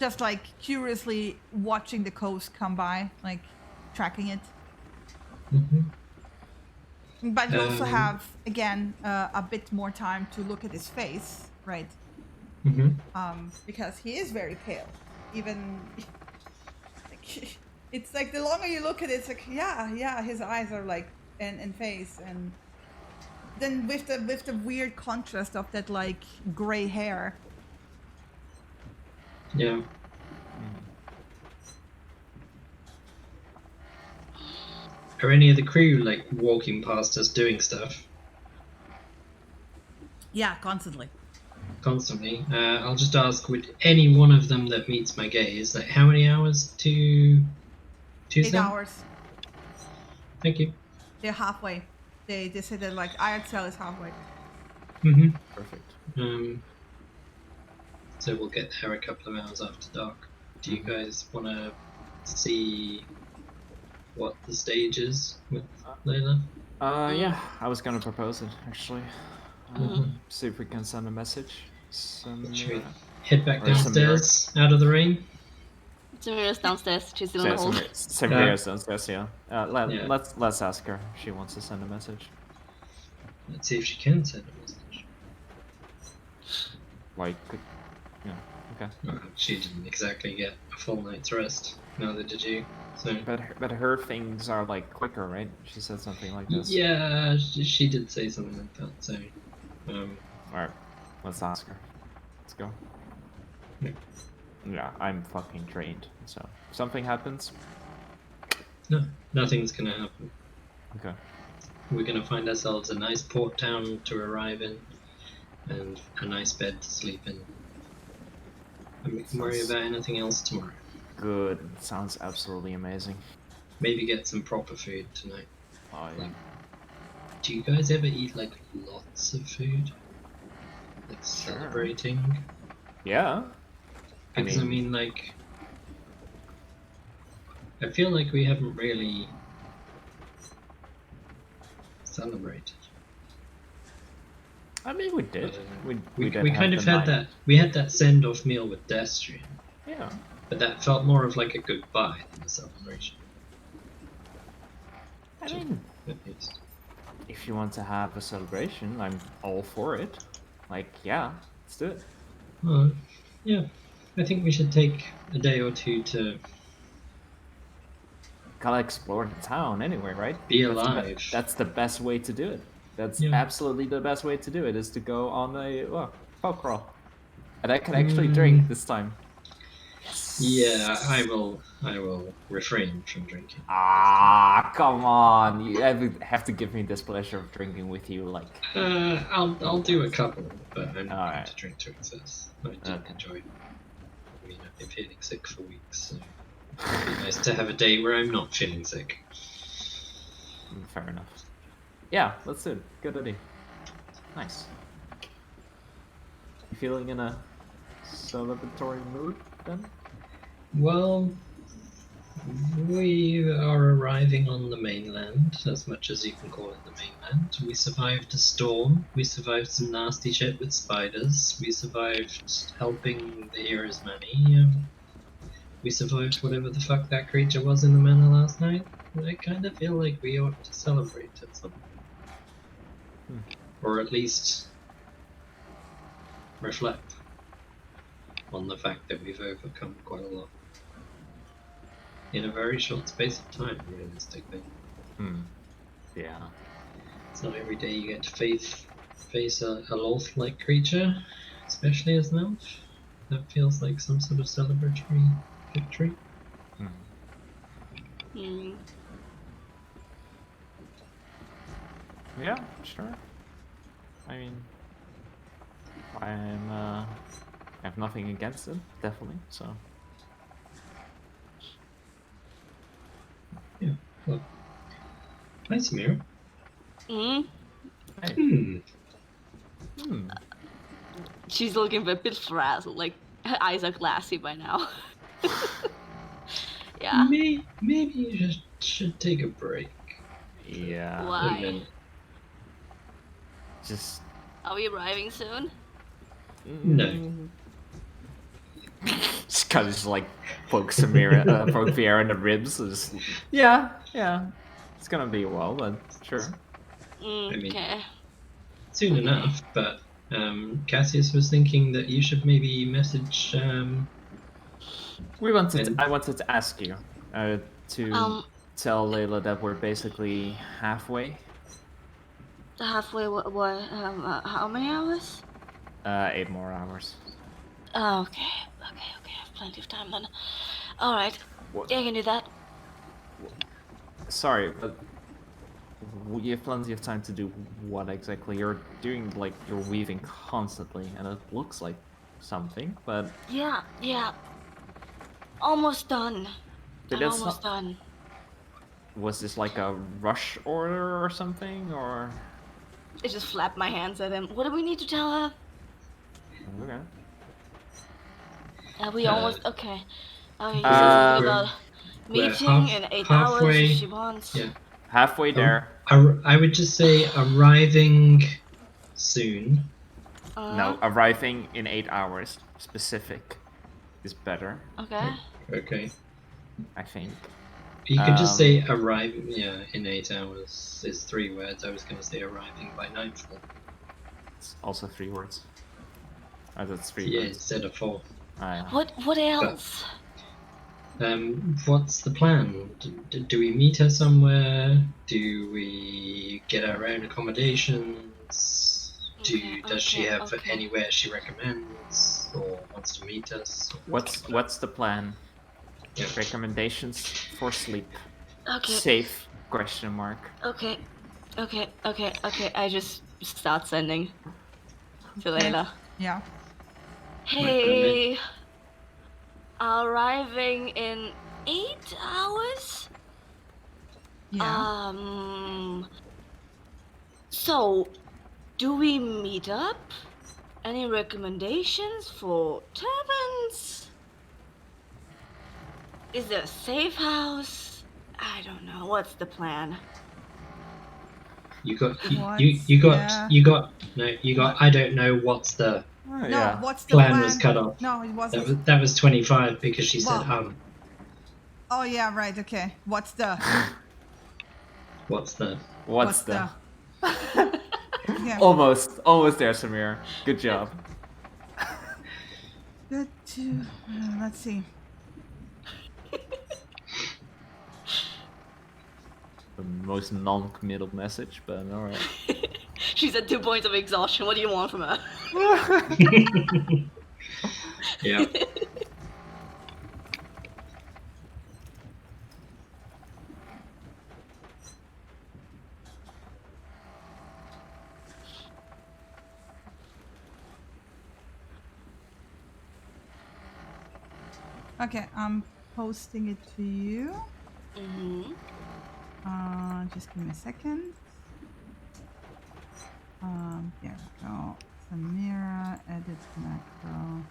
[SPEAKER 2] just like curiously watching the coast come by, like tracking it. But you also have again a bit more time to look at his face, right? Because he is very pale. Even like, it's like the longer you look at it, it's like yeah, his eyes are like and face, and then with the weird contrast of that like gray hair.
[SPEAKER 1] Yeah. Are any of the crew like walking past us doing stuff?
[SPEAKER 2] Yeah, constantly.
[SPEAKER 1] constantly. I'll just ask, would any one of them that meets my gaze, like how many hours to
[SPEAKER 2] 8 hours.
[SPEAKER 1] Thank you.
[SPEAKER 2] They're halfway. They said that like IXL is halfway.
[SPEAKER 1] Mm-hmm.
[SPEAKER 3] Perfect.
[SPEAKER 1] So we'll get there a couple of hours after dark. Do you guys want to see what the stage is with Layla?
[SPEAKER 3] Yeah, I was gonna propose it actually. See if we can send a message.
[SPEAKER 1] Should we head back
[SPEAKER 3] Or
[SPEAKER 1] downstairs out of the rain?
[SPEAKER 5] Samira's downstairs. She's still on hold.
[SPEAKER 3] Samira's downstairs. Yeah.
[SPEAKER 1] Yeah.
[SPEAKER 3] Let's ask her. If she wants to send a message.
[SPEAKER 1] Let's see if she can send a message.
[SPEAKER 3] Like, yeah. Okay.
[SPEAKER 1] Well, she didn't exactly get a full night's rest. Neither did you. So.
[SPEAKER 3] But her things are like quicker, right? She said something like this.
[SPEAKER 1] Yeah, she did say something like that. So.
[SPEAKER 3] Alright, let's ask her. Let's go. Yeah, I'm fucking trained. So if something happens.
[SPEAKER 1] No, nothing's gonna happen.
[SPEAKER 3] Okay.
[SPEAKER 1] We're gonna find ourselves a nice port town to arrive in, and a nice bed to sleep in. And we can worry about anything else tomorrow.
[SPEAKER 3] Good. Sounds absolutely amazing.
[SPEAKER 1] Maybe get some proper food tonight.
[SPEAKER 3] Oh yeah.
[SPEAKER 1] Like, do you guys ever eat like lots of food? Like celebrating?
[SPEAKER 3] Yeah.
[SPEAKER 1] Because I mean like, I feel like we haven't really celebrated.
[SPEAKER 3] I mean, we did.
[SPEAKER 1] We kind of had that. We had that send-off meal with Destrian.
[SPEAKER 3] Yeah.
[SPEAKER 1] But that felt more of like a goodbye than a celebration.
[SPEAKER 3] I mean,
[SPEAKER 1] at least.
[SPEAKER 3] If you want to have a celebration, I'm all for it. Like, yeah, let's do it.
[SPEAKER 1] Well, yeah. I think we should take a day or two to
[SPEAKER 3] gotta explore the town anyway, right?
[SPEAKER 1] Be alive.
[SPEAKER 3] That's the best way to do it. That's absolutely the best way to do it, is to go on a pub crawl. And I can actually drink this time. Yes.
[SPEAKER 1] Yeah, I will refrain from drinking.
[SPEAKER 3] Ah, come on! You have to give me this pleasure of drinking with you, like.
[SPEAKER 1] I'll do a couple, but I'm not going to drink to excess. I do enjoy it. I mean, I've been feeling sick for weeks, so it'd be nice to have a day where I'm not feeling sick.
[SPEAKER 3] Fair enough. Yeah, let's do it. Good idea. Nice. You feeling in a celebratory mood then?
[SPEAKER 1] Well, we are arriving on the mainland, as much as you can call it the mainland. We survived a storm. We survived some nasty shit with spiders. We survived helping the hero's money. We survived whatever the fuck that creature was in the manor last night. I kind of feel like we ought to celebrate at some point. Or at least reflect on the fact that we've overcome quite a lot. In a very short space of time, realistically.
[SPEAKER 3] Yeah.
[SPEAKER 1] It's not every day you get to face a loth-like creature, especially as an elf. That feels like some sort of celebratory victory.
[SPEAKER 3] Yeah, sure. I mean, I have nothing against it, definitely. So.
[SPEAKER 1] Yeah. Well. Hi, Samira.
[SPEAKER 3] Hey.
[SPEAKER 5] She's looking a bit frazzled, like her eyes are glassy by now. Yeah.
[SPEAKER 1] Maybe you just should take a break.
[SPEAKER 3] Yeah.
[SPEAKER 5] Why?
[SPEAKER 3] Just.
[SPEAKER 5] Are we arriving soon?
[SPEAKER 1] No.
[SPEAKER 3] Just kind of just like poke Samira, poke Viera in the ribs. Just, yeah. It's gonna be a while, but sure.
[SPEAKER 1] I mean,
[SPEAKER 5] Okay.
[SPEAKER 1] soon enough, but Cassius was thinking that you should maybe message.
[SPEAKER 3] I wanted to ask you to tell Layla that we're basically halfway.
[SPEAKER 5] Halfway? What? How many hours?
[SPEAKER 3] 8 more hours.
[SPEAKER 5] Oh, okay. I have plenty of time then. All right.
[SPEAKER 3] What?
[SPEAKER 5] Yeah, I can do that.
[SPEAKER 3] Sorry, but You have plenty of time to do what exactly? You're doing, like, you're weaving constantly, and it looks like something, but...
[SPEAKER 5] Yeah. Almost done.
[SPEAKER 3] But
[SPEAKER 5] I'm
[SPEAKER 3] it's
[SPEAKER 5] almost
[SPEAKER 3] not...
[SPEAKER 5] done.
[SPEAKER 3] Was this like a rush order or something, or...?
[SPEAKER 5] I just flap my hands at him. What do we need to tell her?
[SPEAKER 3] Okay.
[SPEAKER 5] Are we almost... Okay. You said something about
[SPEAKER 1] we're
[SPEAKER 5] meeting in 8 hours if she wants.
[SPEAKER 1] Yeah.
[SPEAKER 3] Halfway there.
[SPEAKER 1] I would just say arriving soon.
[SPEAKER 3] No, arriving in 8 hours. Specific is better.
[SPEAKER 5] Okay.
[SPEAKER 1] Okay.
[SPEAKER 3] I think.
[SPEAKER 1] You could just say arriving, in 8 hours is 3 words. I was going to say arriving by nightfall.
[SPEAKER 3] It's also 3 words. Oh, that's 3
[SPEAKER 1] Yeah,
[SPEAKER 3] words.
[SPEAKER 1] instead of 4.
[SPEAKER 3] Yeah.
[SPEAKER 5] What else?
[SPEAKER 1] What's the plan? Do we meet her somewhere? Do we get our own accommodations? Does she have anywhere she recommends or wants to meet us?
[SPEAKER 3] What's the plan?
[SPEAKER 1] Yeah.
[SPEAKER 3] Recommendations for sleep.
[SPEAKER 5] Okay.
[SPEAKER 3] Safe? Question mark.
[SPEAKER 5] Okay. I just start sending to Layla.
[SPEAKER 2] Yeah.
[SPEAKER 5] Hey, arriving in 8 hours?
[SPEAKER 2] Yeah.
[SPEAKER 5] So, do we meet up? Any recommendations for taverns? Is there a safe house? I don't know. What's the plan?
[SPEAKER 1] You got.
[SPEAKER 2] What?
[SPEAKER 1] I don't know what's the
[SPEAKER 2] No, what's the
[SPEAKER 1] plan
[SPEAKER 2] plan?
[SPEAKER 1] was cut off.
[SPEAKER 2] No, it wasn't.
[SPEAKER 1] That was 25 because she said
[SPEAKER 2] Oh yeah, right. Okay. What's the?
[SPEAKER 1] What's the?
[SPEAKER 2] Yeah.
[SPEAKER 3] Almost there, Samir. Good job.
[SPEAKER 2] Good to. Let's see.
[SPEAKER 3] The most non-committal message, but alright.
[SPEAKER 5] She's at 2 points of exhaustion. What do you want from her?
[SPEAKER 1] Yeah.
[SPEAKER 2] Okay, I'm posting it to you.
[SPEAKER 5] Mm-hmm.
[SPEAKER 2] Just give me a second. There we go. Samira, edit macro.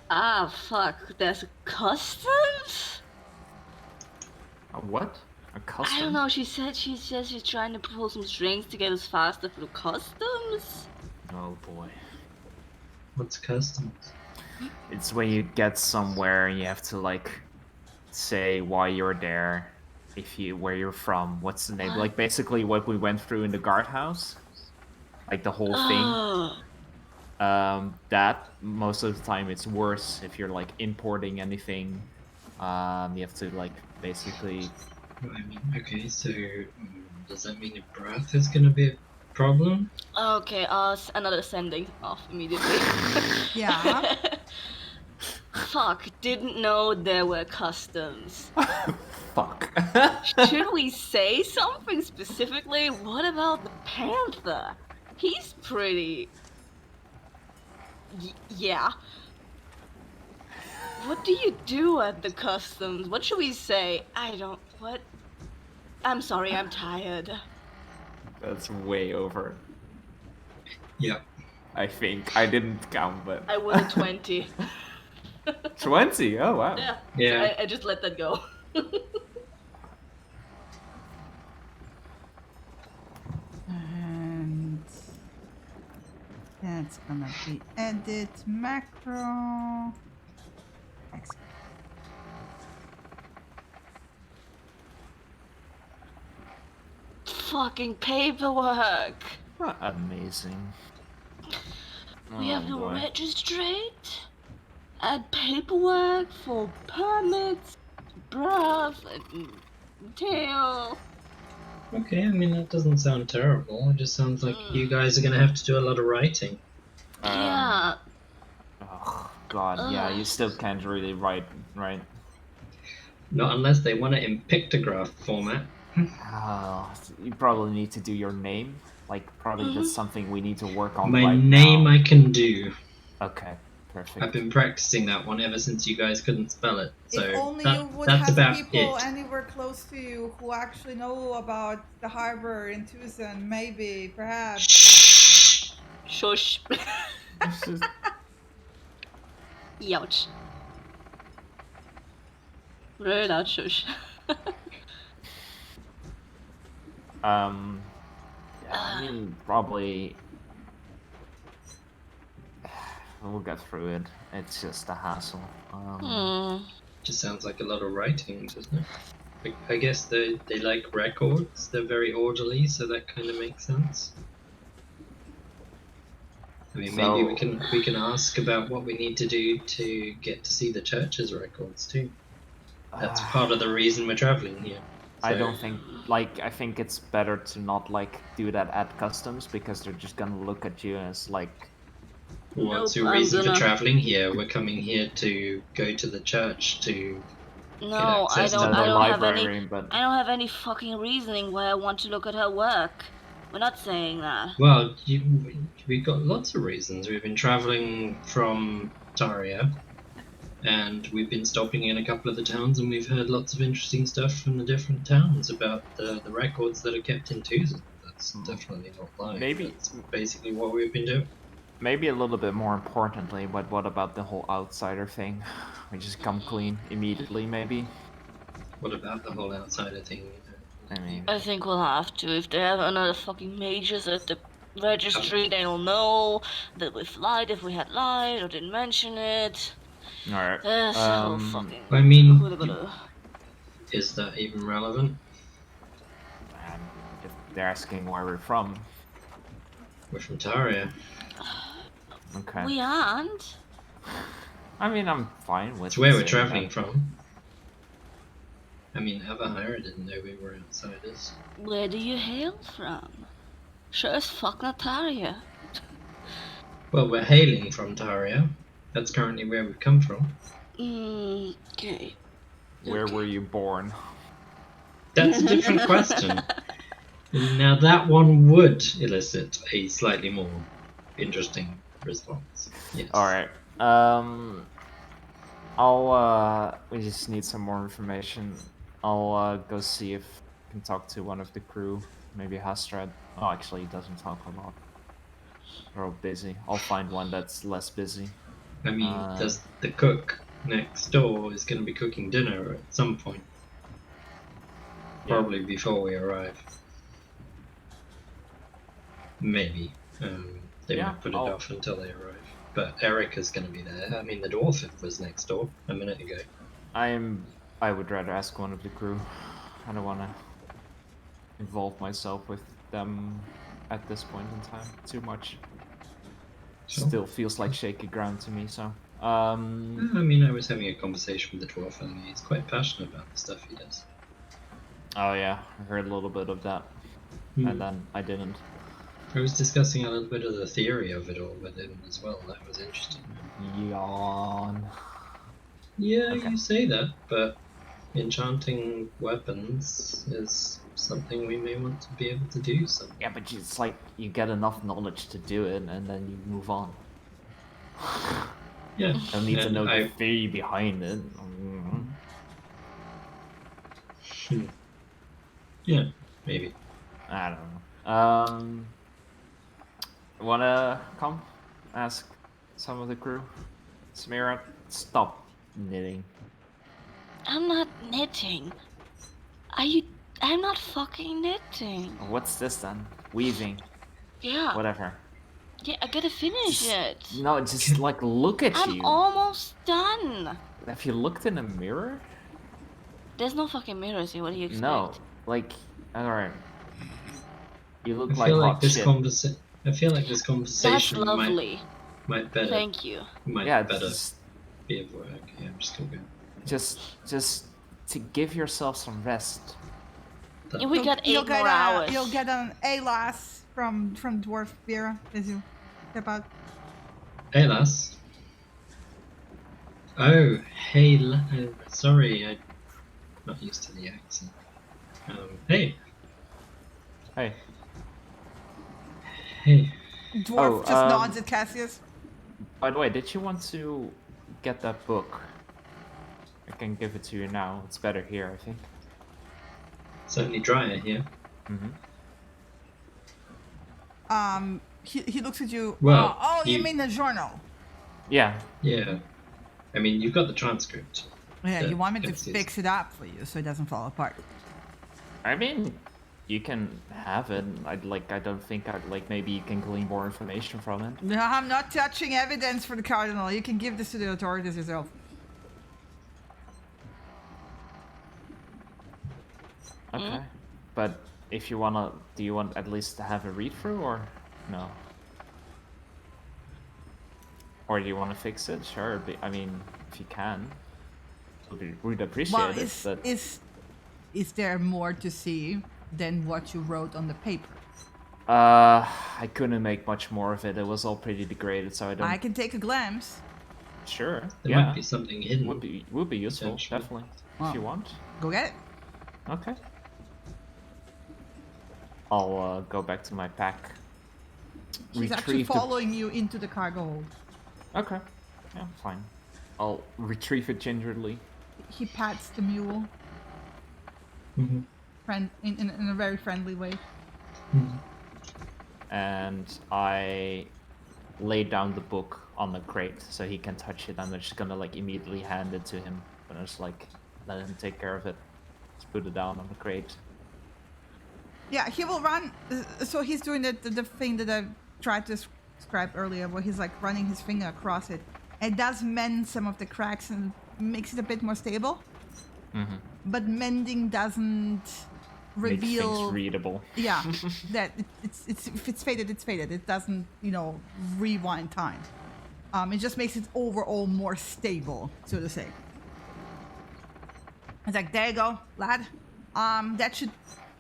[SPEAKER 5] Ah, fuck. There's customs?
[SPEAKER 3] A what? A custom?
[SPEAKER 5] I don't know. She says she's trying to pull some strings to get us faster through customs.
[SPEAKER 3] Oh boy.
[SPEAKER 1] What's customs?
[SPEAKER 3] It's when you get somewhere and you have to like say why you're there, where you're from, what's the name, like basically what we went through in the guardhouse, like the whole thing. That most of the time it's worse if you're like importing anything. You have to like basically.
[SPEAKER 1] I mean, okay, so does that mean a breath is gonna be a problem?
[SPEAKER 5] Okay, another sending off immediately.
[SPEAKER 2] Yeah.
[SPEAKER 5] Fuck, didn't know there were customs.
[SPEAKER 3] Fuck.
[SPEAKER 5] Should we say something specifically? What about the panther? He's pretty... yeah. What do you do at the customs? What should we say? What? I'm sorry, I'm tired.
[SPEAKER 3] That's way over.
[SPEAKER 1] Yeah.
[SPEAKER 3] I think. I didn't count, but...
[SPEAKER 5] I was a 20.
[SPEAKER 3] 20? Oh, wow.
[SPEAKER 1] Yeah.
[SPEAKER 5] So I just let that go.
[SPEAKER 2] And that's gonna be edit macro. Excellent.
[SPEAKER 5] Fucking paperwork.
[SPEAKER 3] Amazing.
[SPEAKER 5] We have to
[SPEAKER 3] boy.
[SPEAKER 5] registrate, add paperwork for permits, bruv, and tail.
[SPEAKER 1] Okay, I mean, that doesn't sound terrible. It just sounds like you guys are going to have to do a lot of writing.
[SPEAKER 5] Yeah.
[SPEAKER 3] Oh, God, yeah, you still can't really write, right?
[SPEAKER 1] Not unless they want it in pictograph format.
[SPEAKER 3] You probably need to do your name. Like, probably that's something we need to work on
[SPEAKER 1] My
[SPEAKER 3] right
[SPEAKER 1] name
[SPEAKER 3] now.
[SPEAKER 1] I can do.
[SPEAKER 3] Okay, perfect.
[SPEAKER 1] I've been practicing that one ever since you guys couldn't spell it. So
[SPEAKER 2] If only you would
[SPEAKER 1] that's
[SPEAKER 2] have
[SPEAKER 1] about
[SPEAKER 2] people
[SPEAKER 1] it.
[SPEAKER 2] anywhere close to you who actually know about the harbor in Tucson, maybe, perhaps.
[SPEAKER 1] Shh.
[SPEAKER 5] Shush.
[SPEAKER 3] This is-
[SPEAKER 5] Ouch. Very loud shush.
[SPEAKER 3] I mean, probably we'll get through it. It's just a hassle.
[SPEAKER 1] Just sounds like a lot of writing, doesn't it? I guess they like records. They're very orderly, so that kind of makes sense. I mean, maybe we can ask about what we need to do to get to see the church's records too. That's part of the reason we're traveling here. So,
[SPEAKER 3] I don't think, like, I think it's better to not, like, do that at customs, because they're just gonna look at you as, like...
[SPEAKER 1] What's
[SPEAKER 5] Nope,
[SPEAKER 1] your
[SPEAKER 5] I'm
[SPEAKER 1] reason for
[SPEAKER 5] gonna-
[SPEAKER 1] traveling here? We're coming here to go to the church to
[SPEAKER 5] No,
[SPEAKER 1] get
[SPEAKER 5] I
[SPEAKER 1] access
[SPEAKER 5] don't.
[SPEAKER 1] to
[SPEAKER 5] I
[SPEAKER 1] the
[SPEAKER 5] don't have
[SPEAKER 3] library,
[SPEAKER 5] any.
[SPEAKER 3] but...
[SPEAKER 5] I don't have any fucking reasoning why I want to look at her work. We're not saying that.
[SPEAKER 1] Well, we've got lots of reasons. We've been traveling from Taria, and we've been stopping in a couple of the towns, and we've heard lots of interesting stuff from the different towns about the records that are kept in Tucson. That's definitely not lying.
[SPEAKER 3] Maybe
[SPEAKER 1] That's basically what we've been doing.
[SPEAKER 3] Maybe a little bit more importantly, but what about the whole outsider thing? We just come clean immediately, maybe?
[SPEAKER 1] What about the whole outsider thing?
[SPEAKER 3] I mean...
[SPEAKER 5] I think we'll have to. If they have another fucking mages at the registry, they'll know that we've lied if we had lied or didn't mention it.
[SPEAKER 3] Alright.
[SPEAKER 5] Fucking...
[SPEAKER 1] I mean,
[SPEAKER 5] who they gonna...
[SPEAKER 1] is that even relevant?
[SPEAKER 3] If they're asking where we're from...
[SPEAKER 1] We're from Taria.
[SPEAKER 3] Okay.
[SPEAKER 5] We aren't.
[SPEAKER 3] I mean, I'm fine with
[SPEAKER 1] It's where we're
[SPEAKER 3] saying
[SPEAKER 1] traveling
[SPEAKER 3] that.
[SPEAKER 1] from. I mean, Avahira didn't know we were outsiders.
[SPEAKER 5] Where do you hail from? Sure as fuck not Taria.
[SPEAKER 1] Well, we're hailing from Taria. That's currently where we've come from.
[SPEAKER 5] Okay.
[SPEAKER 3] Where were you born?
[SPEAKER 1] That's a different question. Now that one would elicit a slightly more interesting response. Yes.
[SPEAKER 3] Alright. We just need some more information. I'll go see if I can talk to one of the crew. Maybe Hastrad. Oh, actually, he doesn't talk a lot. They're all busy. I'll find one that's less busy.
[SPEAKER 1] I mean, the cook next door is going to be cooking dinner at some point. Probably before we arrive. Maybe. They might put it off until they arrive. But Erica's going to be there. I mean, the dwarf was next door a minute ago.
[SPEAKER 3] I would rather ask one of the crew. I don't want to involve myself with them at this point in time too much.
[SPEAKER 1] Sure.
[SPEAKER 3] Still feels like shaky ground to me, so...
[SPEAKER 1] I mean, I was having a conversation with the dwarf and he's quite passionate about the stuff he does.
[SPEAKER 3] Oh yeah, I heard a little bit of that. And then I didn't.
[SPEAKER 1] I was discussing a little bit of the theory of it all with him as well. That was interesting.
[SPEAKER 3] Yawn.
[SPEAKER 1] Yeah,
[SPEAKER 3] Okay.
[SPEAKER 1] you say that, but enchanting weapons is something we may want to be able to do someday.
[SPEAKER 3] Yeah, but it's like you get enough knowledge to do it, and then you move on.
[SPEAKER 1] Yeah.
[SPEAKER 3] I need to
[SPEAKER 1] and
[SPEAKER 3] know the theory behind it.
[SPEAKER 1] Yeah, maybe.
[SPEAKER 3] I don't know. Wanna come? Ask some of the crew? Samira, stop knitting.
[SPEAKER 5] I'm not knitting. I'm not fucking knitting.
[SPEAKER 3] What's this then? Weaving.
[SPEAKER 5] Yeah.
[SPEAKER 3] Whatever.
[SPEAKER 5] Yeah, I gotta finish it.
[SPEAKER 3] No, just like look at
[SPEAKER 5] I'm
[SPEAKER 3] you.
[SPEAKER 5] almost done.
[SPEAKER 3] Have you looked in a mirror?
[SPEAKER 5] There's no fucking mirrors here. What do you expect?
[SPEAKER 3] No. Like, alright. You look
[SPEAKER 1] I
[SPEAKER 3] like
[SPEAKER 1] feel like
[SPEAKER 3] hot
[SPEAKER 1] this
[SPEAKER 3] shit.
[SPEAKER 1] conversation
[SPEAKER 5] That's lovely.
[SPEAKER 1] might better.
[SPEAKER 5] Thank you.
[SPEAKER 1] Might
[SPEAKER 3] Yeah,
[SPEAKER 1] better
[SPEAKER 3] just
[SPEAKER 1] be at work. Yeah, I'm just gonna go.
[SPEAKER 3] just to give yourself some rest.
[SPEAKER 1] that.
[SPEAKER 4] We got 8 more hours.
[SPEAKER 2] You'll get an A-lass from Dwarf Vera as you step out.
[SPEAKER 1] Hey, lass. Oh, hey, sorry, I'm not used to the accent. Hey.
[SPEAKER 3] Hey.
[SPEAKER 1] Hey.
[SPEAKER 2] Dwarf just nods at Cassius.
[SPEAKER 3] By the way, did you want to get that book? I can give it to you now. It's better here, I think.
[SPEAKER 1] Certainly drier here.
[SPEAKER 2] He looks at you.
[SPEAKER 1] Well,
[SPEAKER 2] you mean the journal?
[SPEAKER 3] Yeah.
[SPEAKER 1] Yeah. I mean, you've got the transcript.
[SPEAKER 2] Yeah, you want me to fix it up for you so it doesn't fall apart.
[SPEAKER 3] I mean, you can have it. I don't think maybe you can glean more information from it.
[SPEAKER 2] No, I'm not touching evidence for the Cardinal. You can give this to the authorities yourself.
[SPEAKER 3] Okay. But if you wanna, do you want at least to have a read through or no? Or do you want to fix it? Sure. I mean, if you can, we'd appreciate it. But
[SPEAKER 2] is there more to see than what you wrote on the paper?
[SPEAKER 3] I couldn't make much more of it. It was all pretty degraded, so I don't.
[SPEAKER 2] I can take a glance.
[SPEAKER 3] Sure.
[SPEAKER 1] There might be something hidden.
[SPEAKER 3] Would be useful, definitely. If you want.
[SPEAKER 2] Go get it.
[SPEAKER 3] Okay. I'll go back to my pack.
[SPEAKER 2] She's actually following you into the cargo hold.
[SPEAKER 3] Okay. Yeah, fine. I'll retrieve it gingerly.
[SPEAKER 2] He pats the mule. In a very friendly way.
[SPEAKER 3] And I lay down the book on the crate so he can touch it. I'm just gonna immediately hand it to him. And just let him take care of it. Just put it down on the crate.
[SPEAKER 2] Yeah, he will run. So he's doing the thing that I tried to describe earlier, where he's running his finger across it. It does mend some of the cracks and makes it a bit more stable. But mending doesn't reveal
[SPEAKER 3] make things readable.
[SPEAKER 2] Yeah, that if it's faded, it's faded. It doesn't rewind time. It just makes it overall more stable, so to say. It's there you go, lad. That should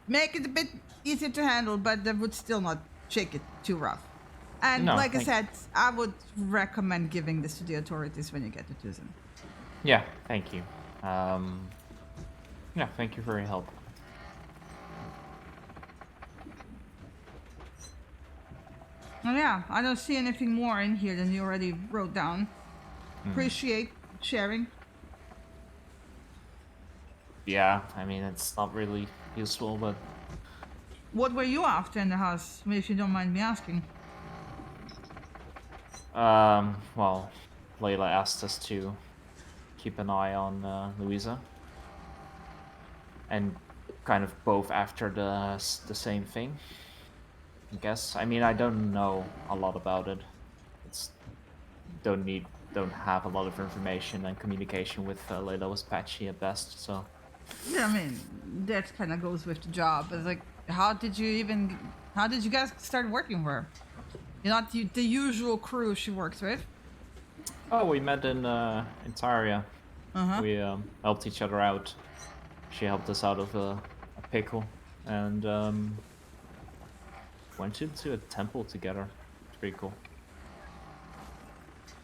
[SPEAKER 2] make it a bit easier to handle, but that would still not shake it too rough. And I said, I would recommend giving this to the authorities when you get to Tucson.
[SPEAKER 3] Yeah, thank you. Yeah, thank you for your help.
[SPEAKER 2] Oh yeah, I don't see anything more in here than you already wrote down. Appreciate sharing.
[SPEAKER 3] Yeah, I mean, it's not really useful, but...
[SPEAKER 2] What were you after in the house, if you don't mind me asking?
[SPEAKER 3] Well, Layla asked us to keep an eye on Louisa. And kind of both after the same thing, I guess. I mean, I don't know a lot about it. Don't have a lot of information, and communication with Layla was patchy at best, so...
[SPEAKER 2] Yeah, I mean, that kind of goes with the job. It's how did you guys start working with her? You're not the usual crew she works with.
[SPEAKER 3] Oh, we met in Taria. We helped each other out. She helped us out of a pickle, and went into a temple together. It's pretty cool.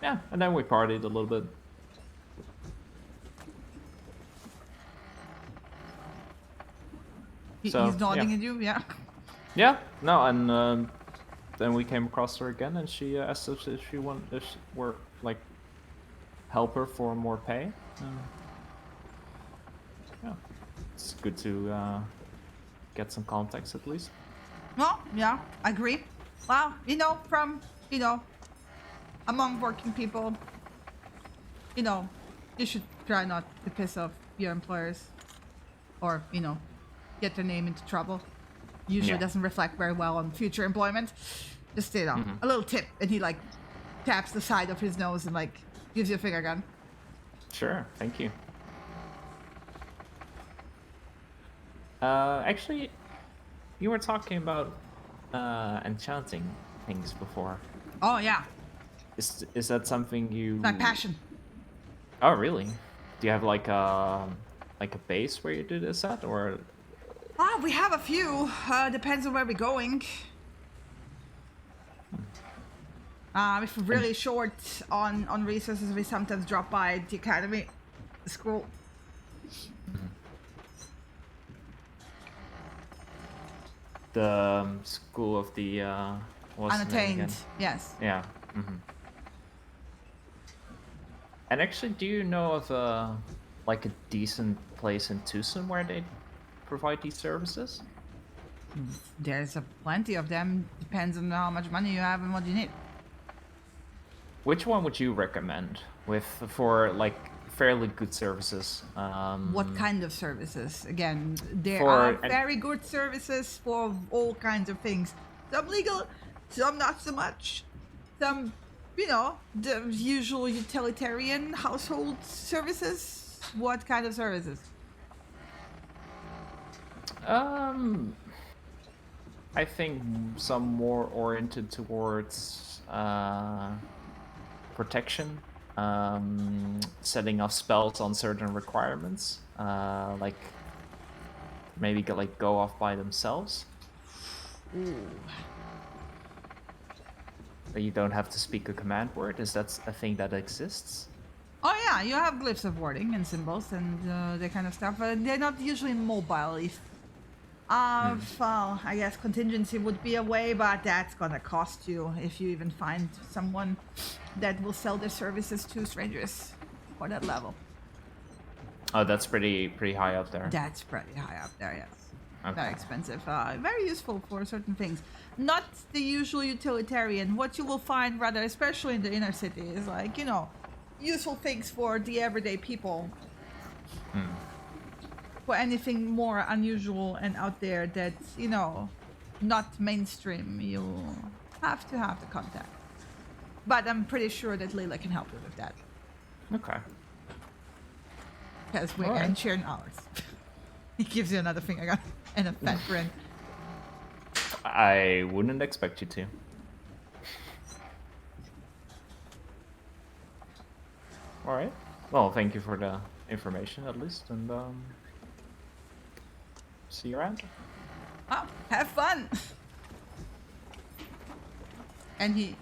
[SPEAKER 3] Yeah, and then we partied a little bit.
[SPEAKER 2] He's nodding at you, yeah.
[SPEAKER 3] Yeah, no, and then we came across her again, and she asked us if we're help her for more pay. Yeah, it's good to get some context at least.
[SPEAKER 2] Well, yeah, I agree. Well, from among working people, you should try not to piss off your employers, or get their name into trouble. Usually doesn't reflect very well on future employment. Just a little tip, and he taps the side of his nose and gives you a finger gun.
[SPEAKER 3] Sure, thank you. Actually, you were talking about enchanting things before.
[SPEAKER 2] Oh yeah.
[SPEAKER 3] Is that something you?
[SPEAKER 2] My passion.
[SPEAKER 3] Oh really? Do you have a base where you do this at, or
[SPEAKER 2] We have a few. Depends on where we're going. If we're really short on resources, we sometimes drop by the academy, the school.
[SPEAKER 3] The school of the what's the name
[SPEAKER 2] Unattained,
[SPEAKER 3] again?
[SPEAKER 2] yes.
[SPEAKER 3] Yeah. And actually, do you know of a decent place in Tucson where they provide these services?
[SPEAKER 2] There's plenty of them. Depends on how much money you have and what you need.
[SPEAKER 3] Which one would you recommend for fairly good services?
[SPEAKER 2] What kind of services? Again, there
[SPEAKER 3] For
[SPEAKER 2] are
[SPEAKER 3] an-
[SPEAKER 2] very good services for all kinds of things. Some legal, some not so much. Some, the usual utilitarian household services. What kind of services?
[SPEAKER 3] I think some more oriented towards protection, setting off spells on certain requirements, maybe go off by themselves.
[SPEAKER 2] Ooh.
[SPEAKER 3] But you don't have to speak a command word. Is that a thing that exists?
[SPEAKER 2] Oh yeah, you have glyphs of warding and symbols and that kind of stuff. They're not usually mobile. Well, I guess contingency would be a way, but that's gonna cost you if you even find someone that will sell their services to strangers for that level.
[SPEAKER 3] Oh, that's pretty high up there.
[SPEAKER 2] That's pretty high up there, yes.
[SPEAKER 3] Okay.
[SPEAKER 2] Very expensive. Very useful for certain things. Not the usual utilitarian. What you will find, rather, especially in the inner city, is useful things for the everyday people. For anything more unusual and out there that's, not mainstream, you have to have the contact. But I'm pretty sure that Leila can help you with that.
[SPEAKER 3] Okay.
[SPEAKER 2] Because we're going to share ours. He gives you another finger gun and a fat grin.
[SPEAKER 3] I wouldn't expect you to. Alright. Well, thank you for the information at least, and see you around.
[SPEAKER 2] Oh, have fun! And he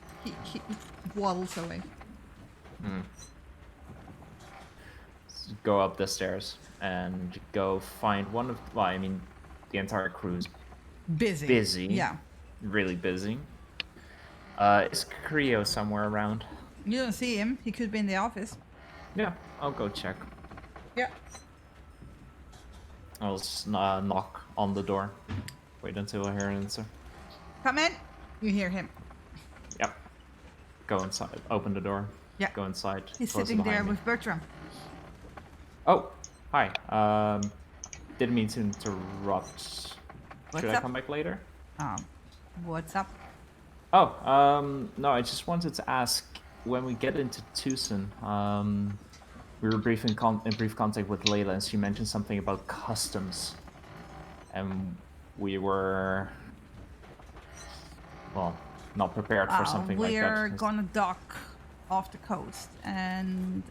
[SPEAKER 2] waddles away.
[SPEAKER 3] Go up the stairs and go find one of... Well, I mean, the entire crew's busy.
[SPEAKER 2] Yeah.
[SPEAKER 3] Really busy. Is Creo somewhere around?
[SPEAKER 2] You don't see him. He could be in the office.
[SPEAKER 3] Yeah, I'll go check.
[SPEAKER 2] Yeah.
[SPEAKER 3] I'll just knock on the door. Wait until I hear an answer.
[SPEAKER 2] Come in. You hear him.
[SPEAKER 3] Yep. Go inside. Open the door.
[SPEAKER 2] Yeah.
[SPEAKER 3] Go inside.
[SPEAKER 2] He's
[SPEAKER 3] close it
[SPEAKER 2] sitting there
[SPEAKER 3] behind me.
[SPEAKER 2] with Bertram.
[SPEAKER 3] Oh, hi. Didn't mean to interrupt.
[SPEAKER 2] What's
[SPEAKER 3] Should I
[SPEAKER 2] up?
[SPEAKER 3] come back later?
[SPEAKER 2] What's up?
[SPEAKER 3] Oh, no, I just wanted to ask, when we get into Tucson, we were in brief contact with Layla, and she mentioned something about customs. And we were, well, not prepared for something like that.
[SPEAKER 2] We're gonna dock off the coast, and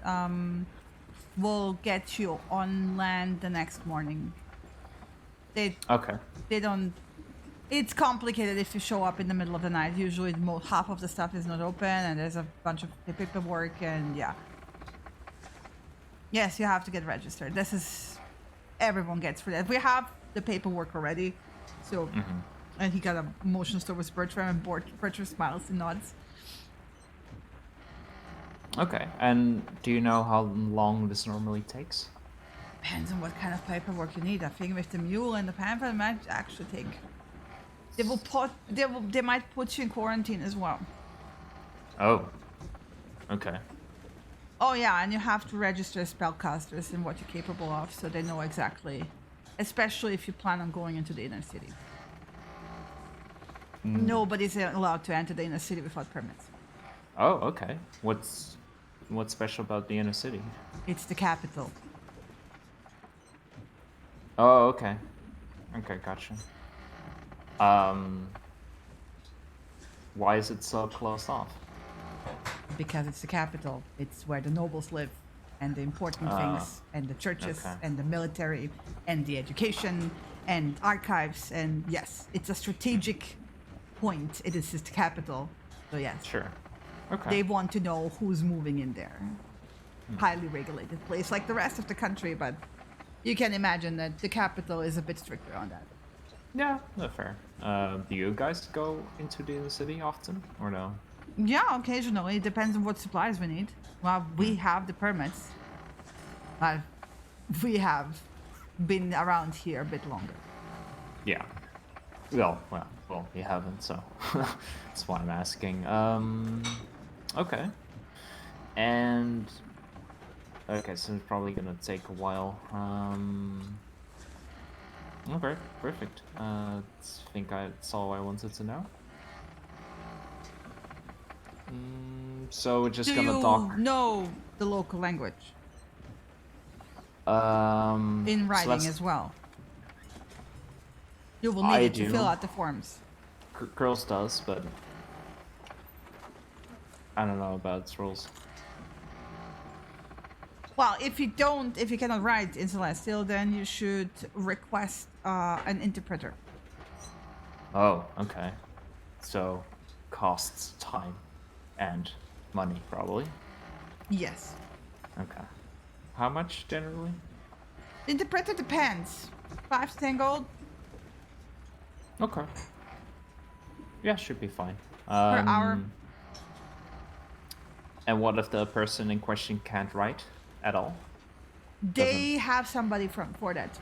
[SPEAKER 2] we'll get you on land the next morning.
[SPEAKER 3] Okay.
[SPEAKER 2] They don't... It's complicated if you show up in the middle of the night. Usually half of the stuff is not open, and there's a bunch of paperwork, and yeah. Yes, you have to get registered. This is... Everyone gets for that. We have the paperwork already, so... And he kind of motions towards Bertram, and Bertram smiles and nods.
[SPEAKER 3] Okay, and do you know how long this normally takes?
[SPEAKER 2] Depends on what kind of paperwork you need. I think with the mule and the pamphlet, it might actually take... They might put you in quarantine as well.
[SPEAKER 3] Oh. Okay.
[SPEAKER 2] Oh yeah, and you have to register as spellcasters and what you're capable of, so they know exactly. Especially if you plan on going into the inner city. Nobody's allowed to enter the inner city without permits.
[SPEAKER 3] Oh, okay. What's special about the inner city?
[SPEAKER 2] It's the capital.
[SPEAKER 3] Oh, okay. Okay, gotcha. Why is it so closed off?
[SPEAKER 2] Because it's the capital. It's where the nobles live, and the important things, and the churches,
[SPEAKER 3] okay.
[SPEAKER 2] and the military, and the education, and archives, and yes, it's a strategic point. It is his capital, so yes.
[SPEAKER 3] Sure. Okay.
[SPEAKER 2] They want to know who's moving in there. Highly regulated place like the rest of the country, but you can imagine that the capital is a bit stricter on that.
[SPEAKER 3] Yeah, no, fair. Do you guys go into the city often, or no?
[SPEAKER 2] Yeah, occasionally. It depends on what supplies we need. Well, we have the permits. We have been around here a bit longer.
[SPEAKER 3] Yeah. Well, you haven't, so that's why I'm asking. Okay. And okay, so it's probably gonna take a while. Okay, perfect. I think that's all I wanted to know. So we're just gonna talk.
[SPEAKER 2] Do you know the local language? In
[SPEAKER 3] So
[SPEAKER 2] writing as well. You will need it to fill out the forms.
[SPEAKER 3] Girls does, but I don't know about its rules.
[SPEAKER 2] Well, if you cannot write in Celestial, then you should request an interpreter.
[SPEAKER 3] Oh, okay. So, costs time and money, probably.
[SPEAKER 2] Yes.
[SPEAKER 3] Okay. How much generally?
[SPEAKER 2] Interpreter depends. 5 to 10 gold
[SPEAKER 3] Okay. Yeah, should be fine.
[SPEAKER 2] per hour.
[SPEAKER 3] And what if the person in question can't write at all?
[SPEAKER 2] They have somebody for that.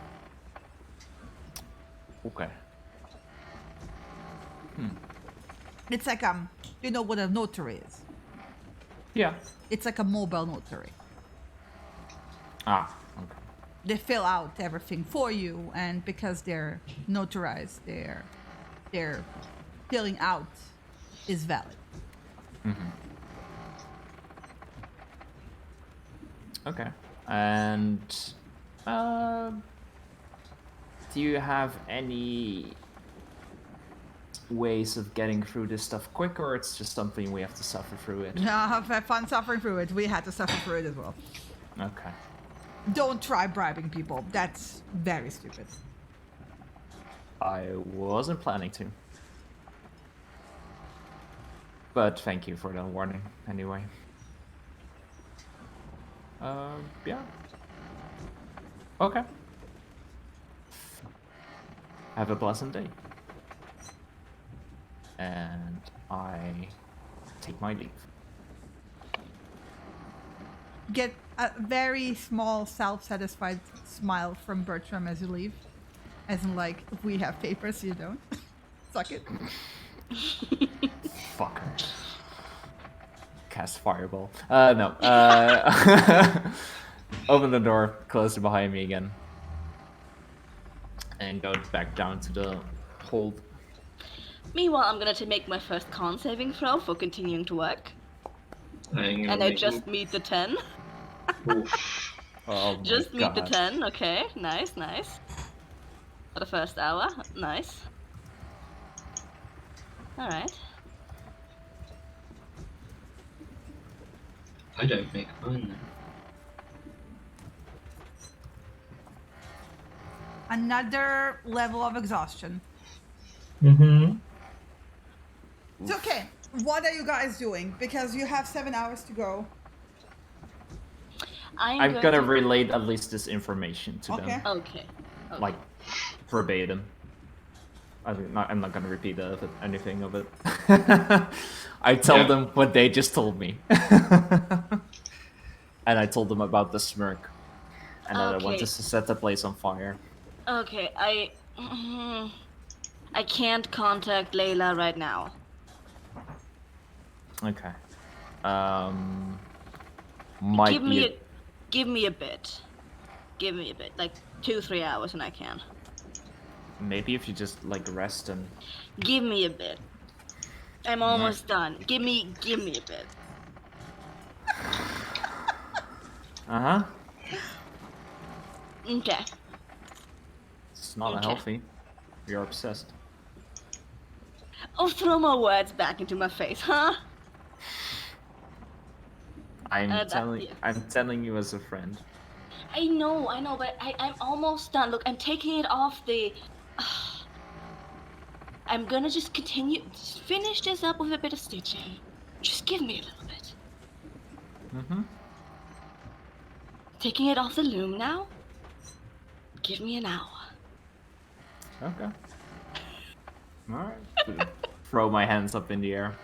[SPEAKER 3] Okay.
[SPEAKER 2] It's like you know what a notary is.
[SPEAKER 3] Yeah.
[SPEAKER 2] It's like a mobile notary.
[SPEAKER 3] Ah, okay.
[SPEAKER 2] They fill out everything for you, and because they're notarized, their filling out is valid.
[SPEAKER 3] Okay. And do you have any ways of getting through this stuff quicker, or it's just something we have to suffer through it?
[SPEAKER 2] No, I've had fun suffering through it. We had to suffer through it as well.
[SPEAKER 3] Okay.
[SPEAKER 2] Don't try bribing people. That's very stupid.
[SPEAKER 3] I wasn't planning to. But thank you for the warning, anyway. Yeah. Okay. Have a pleasant day. And I take my leave.
[SPEAKER 2] Get a very small, self-satisfied smile from Bertram as you leave. As in, like, if we have papers, you don't. Suck it.
[SPEAKER 3] Fucker. Cast fireball. No. Open the door, close it behind me again. And go back down to the hold.
[SPEAKER 5] Meanwhile, I'm gonna make my first con saving throw for continuing to work. And I just meet the 10.
[SPEAKER 1] Oof.
[SPEAKER 3] Oh
[SPEAKER 5] Just
[SPEAKER 3] my
[SPEAKER 5] meet the
[SPEAKER 3] God.
[SPEAKER 5] 10. Okay, nice. For the first hour, nice. Alright.
[SPEAKER 1] I don't make mine then.
[SPEAKER 2] Another level of exhaustion.
[SPEAKER 1] Mm-hmm.
[SPEAKER 2] It's okay. What are you guys doing? Because you have 7 hours to go.
[SPEAKER 3] I'm gonna relate at least this information to them.
[SPEAKER 5] Okay.
[SPEAKER 3] Like, verbatim. I'm not gonna repeat anything of it. I tell them what they just told me. And I told them about the smirk. And that I wanted to set the place on fire.
[SPEAKER 5] Okay, I can't contact Layla right now.
[SPEAKER 3] Okay.
[SPEAKER 5] Give me a bit. Give me a bit, like 2-3 hours, and I can.
[SPEAKER 3] Maybe if you just like rest and.
[SPEAKER 5] Give me a bit. I'm almost done. Give me a bit. Okay.
[SPEAKER 3] It's not healthy. You're obsessed.
[SPEAKER 5] Oh, throw more words back into my face, huh?
[SPEAKER 3] I'm telling you as a friend.
[SPEAKER 5] I know, but I'm almost done. Look, I'm taking it off the I'm gonna just finish this up with a bit of stitching. Just give me a little bit.
[SPEAKER 3] Mm-hmm.
[SPEAKER 5] Taking it off the loom now? Give me an hour.
[SPEAKER 3] Okay. Alright. Throw my hands up in the air.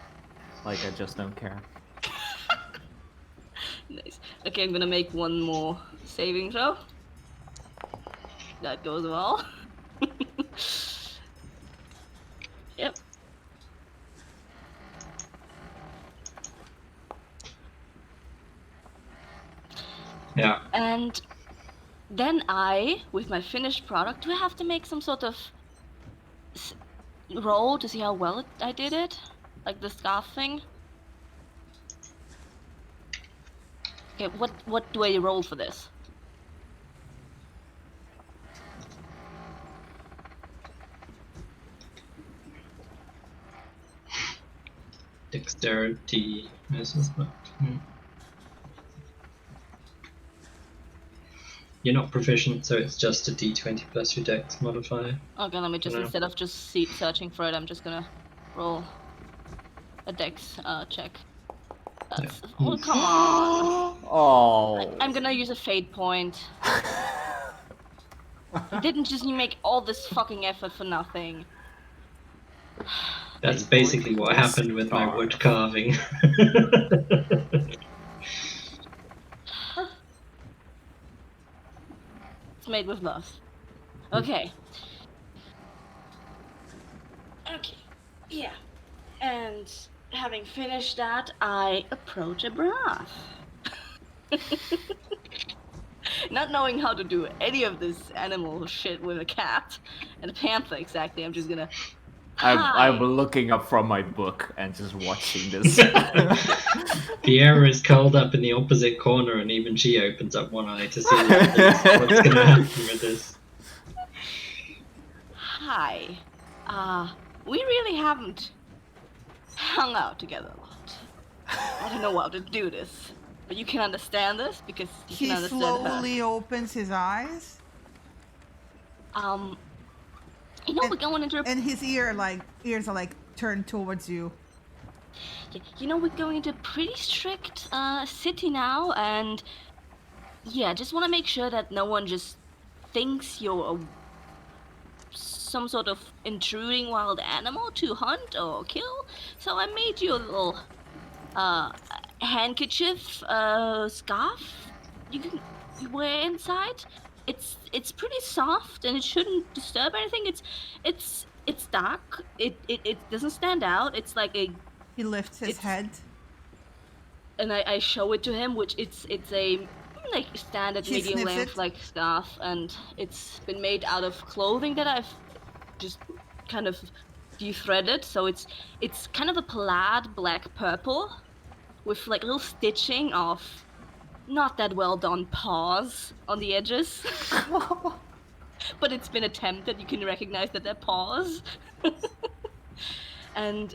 [SPEAKER 3] Like I just don't care.
[SPEAKER 5] Nice. Okay, I'm gonna make one more saving throw. That goes well. Yep.
[SPEAKER 1] Yeah.
[SPEAKER 5] And then I, with my finished product, do I have to make some sort of roll to see how well I did it? Like the scarf thing? Okay, what do I roll for this?
[SPEAKER 1] Dexterity, I suspect. You're not proficient, so it's just a d20 plus your dex modifier.
[SPEAKER 5] Okay, let me just,
[SPEAKER 1] No.
[SPEAKER 5] instead of just searching for it, I'm just gonna roll a dex check. That's, oh, come on!
[SPEAKER 3] Oh.
[SPEAKER 5] I'm gonna use a fate point. You didn't just make all this fucking effort for nothing.
[SPEAKER 1] That's basically what happened with my wood carving.
[SPEAKER 5] It's made with love. Okay. Okay. Yeah. And having finished that, I approach a brath. Not knowing how to do any of this animal shit with a cat and a panther exactly, I'm just gonna.
[SPEAKER 3] I'm looking up from my book and just watching this.
[SPEAKER 1] Fiera is curled up in the opposite corner, and even she opens up one eye to see what's going to happen with this.
[SPEAKER 5] Hi. We really haven't hung out together a lot. I don't know how to do this, but you can understand this because you
[SPEAKER 2] He
[SPEAKER 5] can understand
[SPEAKER 2] slowly opens his eyes.
[SPEAKER 5] You know, we're going into
[SPEAKER 2] and his ears are like turned towards you.
[SPEAKER 5] You know, we're going into a pretty strict city now, and yeah, just want to make sure that no one just thinks you're some sort of intruding wild animal to hunt or kill. So I made you a little handkerchief scarf you can wear inside. It's pretty soft and it shouldn't disturb anything. It's dark. It doesn't stand out. It's like a.
[SPEAKER 2] He lifts his head.
[SPEAKER 5] And I show it to him, which it's a like standard
[SPEAKER 2] He
[SPEAKER 5] medium
[SPEAKER 2] sniffs
[SPEAKER 5] length
[SPEAKER 2] it.
[SPEAKER 5] like scarf, and it's been made out of clothing that I've just kind of de-threaded. So it's kind of a plaid black purple with like little stitching of not that well done paws on the edges. But it's been attempted. You can recognize that they're paws. And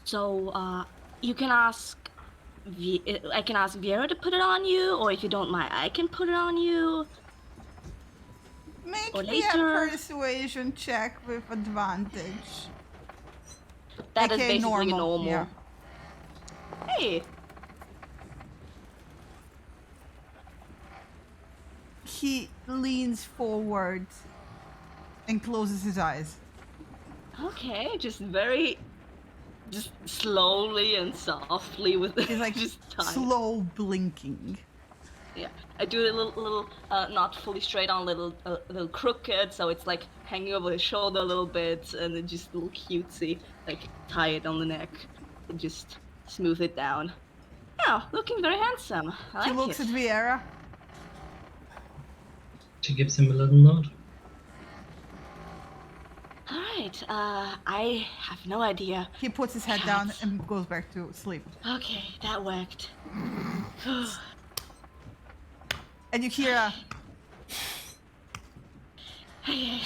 [SPEAKER 5] so you can ask I can ask Vera to put it on you, or if you don't mind, I can put it on you.
[SPEAKER 2] Make
[SPEAKER 5] Or
[SPEAKER 2] me a
[SPEAKER 5] later.
[SPEAKER 2] persuasion check with advantage.
[SPEAKER 5] That is
[SPEAKER 2] AKA
[SPEAKER 5] basically normal.
[SPEAKER 2] Yeah.
[SPEAKER 5] Hey,
[SPEAKER 2] He leans forward and closes his eyes.
[SPEAKER 5] okay, just slowly and softly with
[SPEAKER 2] He's like
[SPEAKER 5] just time.
[SPEAKER 2] slow blinking.
[SPEAKER 5] Yeah, I do a little not fully straight on, little crooked, so it's like hanging over his shoulder a little bit, and then just a little cutesy, like tie it on the neck, and just smooth it down. Yeah, looking very handsome. I
[SPEAKER 2] He
[SPEAKER 5] like
[SPEAKER 2] looks
[SPEAKER 5] it.
[SPEAKER 2] at Vieira.
[SPEAKER 1] She gives him a little nod.
[SPEAKER 5] All right, I have no idea.
[SPEAKER 2] He puts his head down and goes back to sleep.
[SPEAKER 5] Okay, that worked.
[SPEAKER 2] And you hear a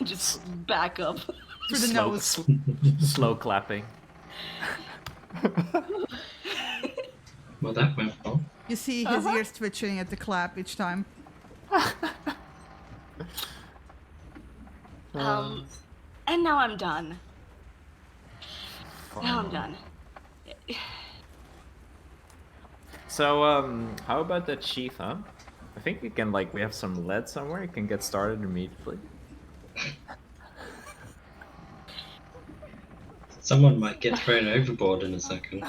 [SPEAKER 5] Just back up.
[SPEAKER 2] through the nose.
[SPEAKER 3] Slow clapping.
[SPEAKER 1] Well, that went well.
[SPEAKER 2] You see his ears twitching at the clap each time.
[SPEAKER 4] And now I'm done. Now I'm done.
[SPEAKER 3] So, how about that chief, huh? I think we can, we have some lead somewhere. You can get started immediately.
[SPEAKER 1] Someone might get thrown overboard in a second.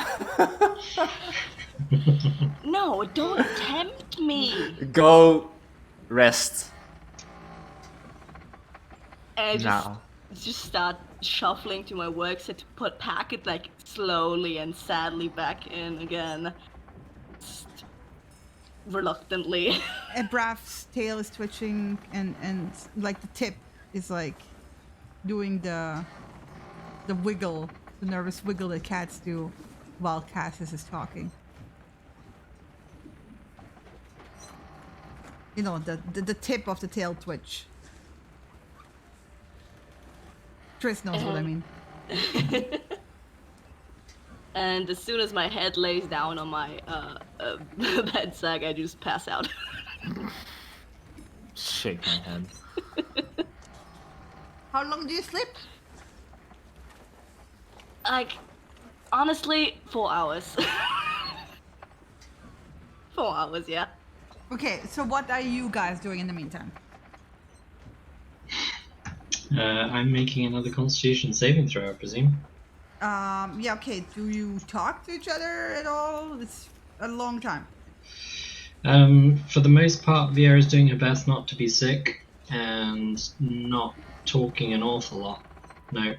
[SPEAKER 4] No, don't tempt me.
[SPEAKER 3] Go rest.
[SPEAKER 4] And I
[SPEAKER 3] Now.
[SPEAKER 4] just start shuffling to my work set to pack it slowly and sadly back in again. Just reluctantly.
[SPEAKER 2] And Braff's tail is twitching and the tip is doing the wiggle, the nervous wiggle that cats do while Cassius is talking. You know, the tip of the tail twitch. Tris knows what I mean.
[SPEAKER 4] And as soon as my head lays down on my bed sack, I just pass out.
[SPEAKER 3] Shake my head.
[SPEAKER 2] How long do you sleep?
[SPEAKER 4] Honestly, 4 hours. 4 hours, yeah.
[SPEAKER 2] Okay, so what are you guys doing in the meantime?
[SPEAKER 1] I'm making another Constitution saving throw, I presume.
[SPEAKER 2] Yeah, okay. Do you talk to each other at all? It's a long time.
[SPEAKER 1] For the most part, Vieira's doing her best not to be sick and not talking an awful lot. No.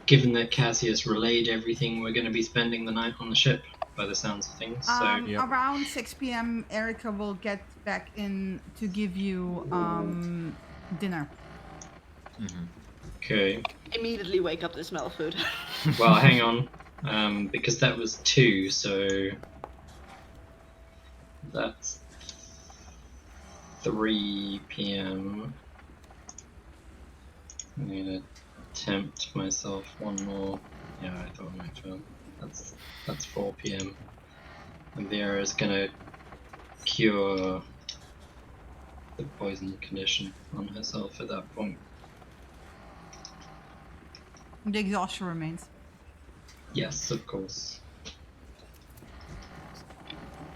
[SPEAKER 1] Given that Cassius relayed everything, we're going to be spending the night on the ship, by the sounds of things.
[SPEAKER 2] Around 6 p.m., Erica will get back in to give you dinner.
[SPEAKER 3] Mm-hmm.
[SPEAKER 1] Okay.
[SPEAKER 4] Immediately wake up to smell of food.
[SPEAKER 1] Well, hang on. Because that was 2, so that's 3 p.m. I'm gonna tempt myself one more. Yeah, I thought I might fail. That's 4 p.m. And Vieira's gonna cure the poison condition on herself at that point.
[SPEAKER 2] The exhaustion remains.
[SPEAKER 1] Yes, of course.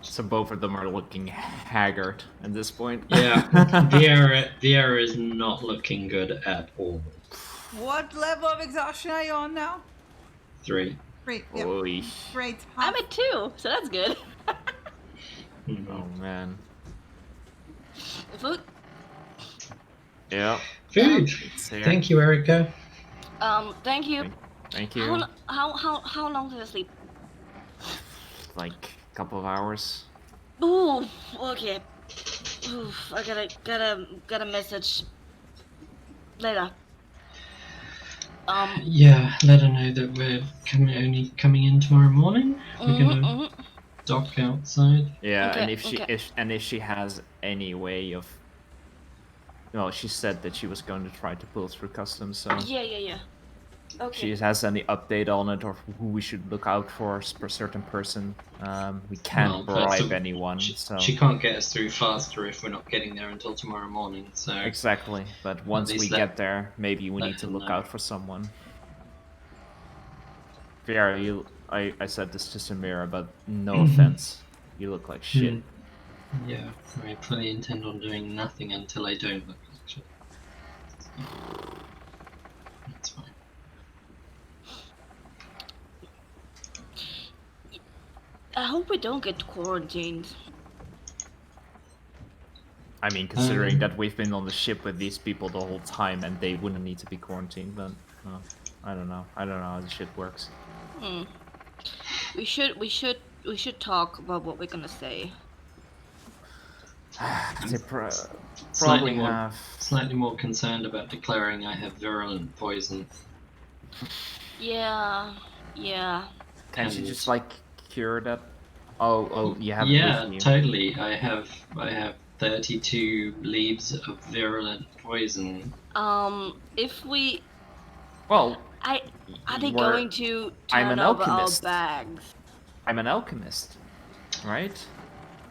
[SPEAKER 3] So both of them are looking haggard at this point.
[SPEAKER 1] Yeah, Vieira is not looking good at all.
[SPEAKER 2] What level of exhaustion are you on now?
[SPEAKER 1] 3.
[SPEAKER 2] Great. Yep.
[SPEAKER 3] Oy.
[SPEAKER 2] Great.
[SPEAKER 4] I'm at 2, so that's good.
[SPEAKER 1] Mm-hmm.
[SPEAKER 3] Oh man.
[SPEAKER 4] Food?
[SPEAKER 3] Yeah.
[SPEAKER 1] Food.
[SPEAKER 3] It's here.
[SPEAKER 1] Thank you, Erica.
[SPEAKER 4] Thank you.
[SPEAKER 3] Thank you.
[SPEAKER 4] How long did I sleep?
[SPEAKER 3] A couple of hours.
[SPEAKER 4] Ooh, okay. Ooh, I got a message later.
[SPEAKER 1] Yeah, let her know that we're only coming in tomorrow morning. We're gonna dock outside.
[SPEAKER 3] Yeah,
[SPEAKER 4] Okay,
[SPEAKER 3] and if she has any way of, well, she said that she was going to try to pull through customs. So
[SPEAKER 4] Yeah. Okay.
[SPEAKER 3] she has any update on it or who we should look out for a certain person. We can't bribe anyone. So
[SPEAKER 1] she can't get us through faster if we're not getting there until tomorrow morning. So
[SPEAKER 3] exactly, but once we get there, maybe we need to look out for someone. Vieira, I said this to Samira, but no offense, you look like shit.
[SPEAKER 1] Yeah, I fully intend on doing nothing until I don't look like shit. So, that's fine.
[SPEAKER 4] I hope we don't get quarantined.
[SPEAKER 3] I mean, considering that we've been on the ship with these people the whole time and they wouldn't need to be quarantined, but I don't know. I don't know how the shit works.
[SPEAKER 4] We should talk about what we're gonna say.
[SPEAKER 3] They probably have
[SPEAKER 1] slightly more concerned about declaring I have virulent poison.
[SPEAKER 4] Yeah.
[SPEAKER 3] Can't you just cure that? Oh, you have.
[SPEAKER 1] Yeah,
[SPEAKER 3] with you.
[SPEAKER 1] totally. I have 32 leaves of virulent poison.
[SPEAKER 4] If we.
[SPEAKER 3] Well.
[SPEAKER 4] Are they going to
[SPEAKER 3] I'm an
[SPEAKER 4] turn over our
[SPEAKER 3] alchemist.
[SPEAKER 4] bags?
[SPEAKER 3] I'm an alchemist, right?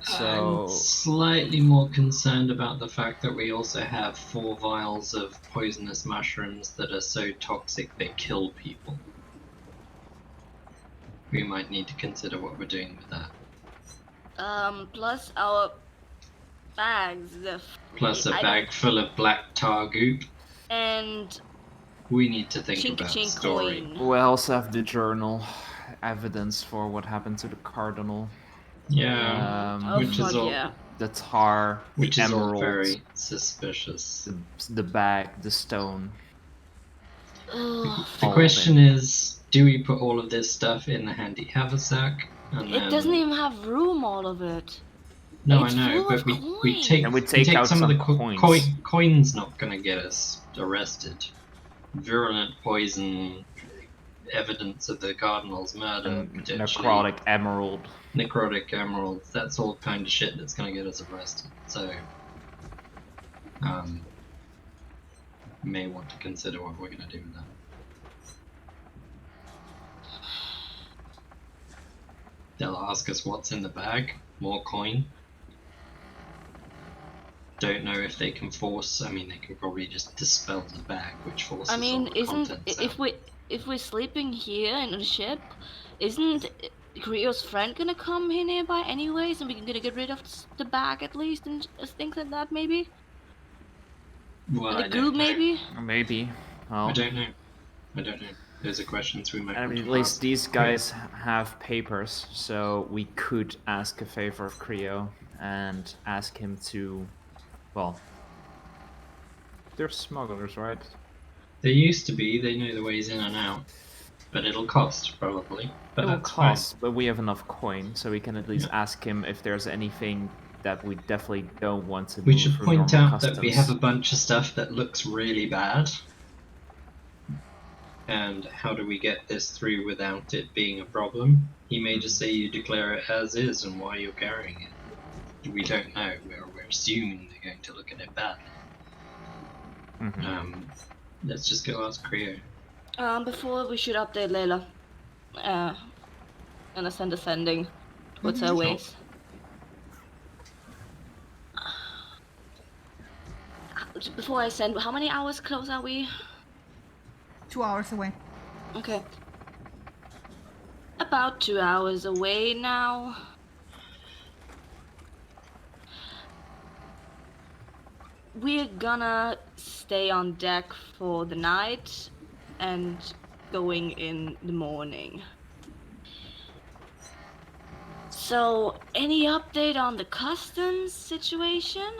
[SPEAKER 3] So
[SPEAKER 1] I'm slightly more concerned about the fact that we also have 4 vials of poisonous mushrooms that are so toxic they kill people. We might need to consider what we're doing with that.
[SPEAKER 5] Plus our bags.
[SPEAKER 1] Plus a bag full of black tar goop.
[SPEAKER 5] And
[SPEAKER 1] We need to think
[SPEAKER 5] chink
[SPEAKER 1] about a
[SPEAKER 5] chink
[SPEAKER 1] story.
[SPEAKER 5] coin.
[SPEAKER 3] we also have the journal evidence for what happened to the cardinal.
[SPEAKER 1] Yeah, which is all
[SPEAKER 5] yeah.
[SPEAKER 3] The tar,
[SPEAKER 1] which
[SPEAKER 3] the
[SPEAKER 1] is all
[SPEAKER 3] emerald,
[SPEAKER 1] very suspicious.
[SPEAKER 3] the bag, the stone.
[SPEAKER 1] The question is, do we put all of this stuff in the handy haversack? And
[SPEAKER 5] It
[SPEAKER 1] then...
[SPEAKER 5] doesn't even have room, all of it.
[SPEAKER 1] No,
[SPEAKER 5] It's
[SPEAKER 1] I know,
[SPEAKER 5] full
[SPEAKER 1] but
[SPEAKER 5] of
[SPEAKER 1] we take
[SPEAKER 3] And we take out
[SPEAKER 1] some of the
[SPEAKER 3] coins.
[SPEAKER 1] coins. Not gonna get us arrested. Virulent poison, evidence of the cardinal's murder, potentially
[SPEAKER 3] Necrotic emerald.
[SPEAKER 1] necrotic emeralds. That's all kind of shit that's gonna get us arrested. So, may want to consider what we're gonna do with that. They'll ask us what's in the bag. More coin. Don't know if they can force. I mean, they can probably just dispel the bag, which forces all the contents out.
[SPEAKER 5] If we're sleeping here in the ship, isn't Creo's friend gonna come here nearby anyways, and we can get rid of the bag at least and things like that maybe?
[SPEAKER 1] Well,
[SPEAKER 5] And the goo maybe?
[SPEAKER 3] Maybe. Well,
[SPEAKER 1] I don't know. Those are questions we might
[SPEAKER 3] I
[SPEAKER 1] want
[SPEAKER 3] mean,
[SPEAKER 1] to
[SPEAKER 3] at least
[SPEAKER 1] ask.
[SPEAKER 3] these guys have papers, so we could ask a favor of Creo and ask him to, well, they're smugglers, right?
[SPEAKER 1] They used to be. They know the ways in and out, but it'll cost probably. But
[SPEAKER 3] It will
[SPEAKER 1] that's
[SPEAKER 3] cost, but we have enough coin, so we can at least ask him if there's anything that we definitely don't want to
[SPEAKER 1] fine. We
[SPEAKER 3] move
[SPEAKER 1] should
[SPEAKER 3] through
[SPEAKER 1] point
[SPEAKER 3] normal
[SPEAKER 1] out that we have a
[SPEAKER 3] customs.
[SPEAKER 1] bunch of stuff that looks really bad. And how do we get this through without it being a problem? He may just say you declare it as is and why you're carrying it. We don't know. We're assuming they're going to look at it badly. Let's just go ask Creo.
[SPEAKER 5] Before we should update Layla. And send a sending towards her ways. Before I send, how many hours close are we?
[SPEAKER 2] 2 hours away.
[SPEAKER 5] Okay. About 2 hours away now. We're gonna stay on deck for the night and going in the morning. So, any update on the customs situation?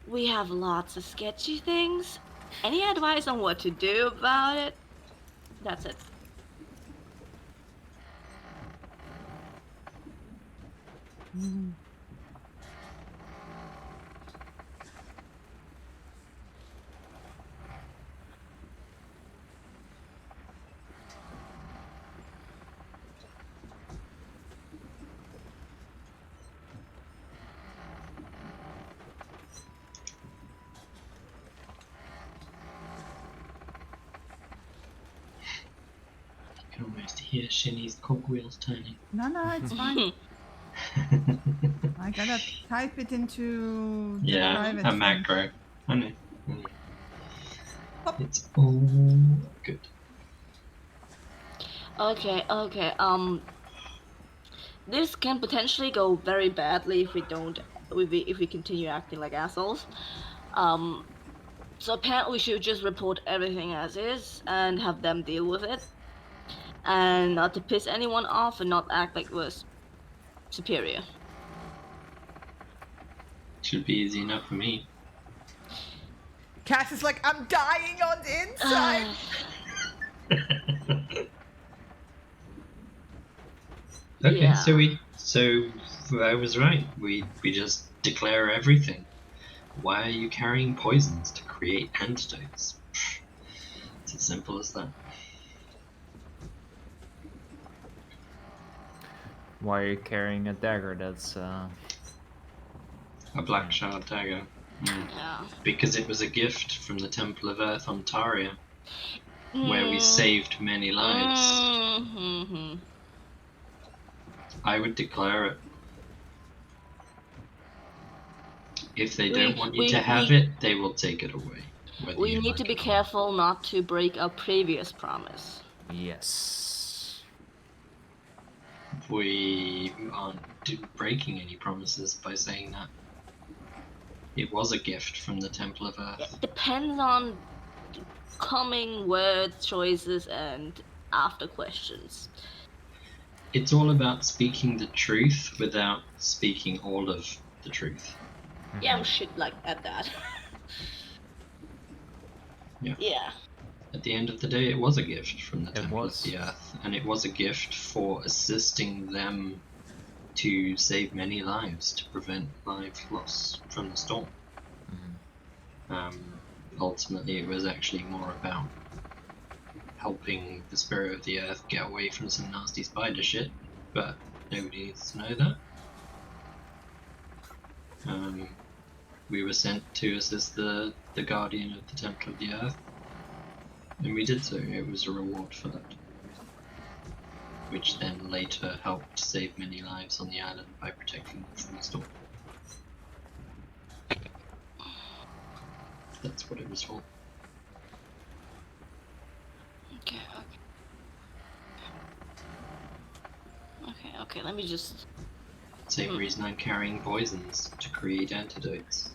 [SPEAKER 5] We have lots of sketchy things. Any advice on what to do about it? That's it.
[SPEAKER 1] I can almost hear Shinny's cogwheels turning.
[SPEAKER 2] No, it's fine. I gotta type it into the private
[SPEAKER 1] a
[SPEAKER 2] thing.
[SPEAKER 1] macro. I know. It's all good.
[SPEAKER 5] Okay. This can potentially go very badly if we continue acting like assholes. So apparently we should just report everything as is and have them deal with it. And not to piss anyone off and not act like we're superior.
[SPEAKER 1] Should be easy enough for me.
[SPEAKER 2] Cass is like, I'm dying on the inside.
[SPEAKER 1] Okay,
[SPEAKER 5] Yeah.
[SPEAKER 1] so I was right. We just declare everything. Why are you carrying poisons to create antidotes? It's as simple as that.
[SPEAKER 3] Why are you carrying a dagger? That's
[SPEAKER 1] A black shard dagger.
[SPEAKER 5] Yeah.
[SPEAKER 1] Because it was a gift from the Temple of Earth, Ontario, where we saved many lives. I would declare it. If they don't want you to have it, they will take it away.
[SPEAKER 4] We need to be careful not to break our previous promise.
[SPEAKER 3] Yes.
[SPEAKER 1] We aren't breaking any promises by saying that. It was a gift from the Temple of Earth.
[SPEAKER 4] It depends on coming words, choices, and after questions.
[SPEAKER 1] It's all about speaking the truth without speaking all of the truth.
[SPEAKER 4] Yeah, I'm shit like at that. Yeah.
[SPEAKER 1] At the end of the day, it was a gift from the Temple of the Earth, and it was a gift for assisting them to save many lives, to prevent life loss from the storm. Ultimately, it was actually more about helping the spirit of the earth get away from some nasty spider shit, but nobody needs to know that. We were sent to assist the guardian of the Temple of the Earth, and we did so. It was a reward for that, which then later helped save many lives on the island by protecting them from the storm. That's what it was for.
[SPEAKER 4] Okay, let me just...
[SPEAKER 1] Same reason I'm carrying poisons, to create antidotes.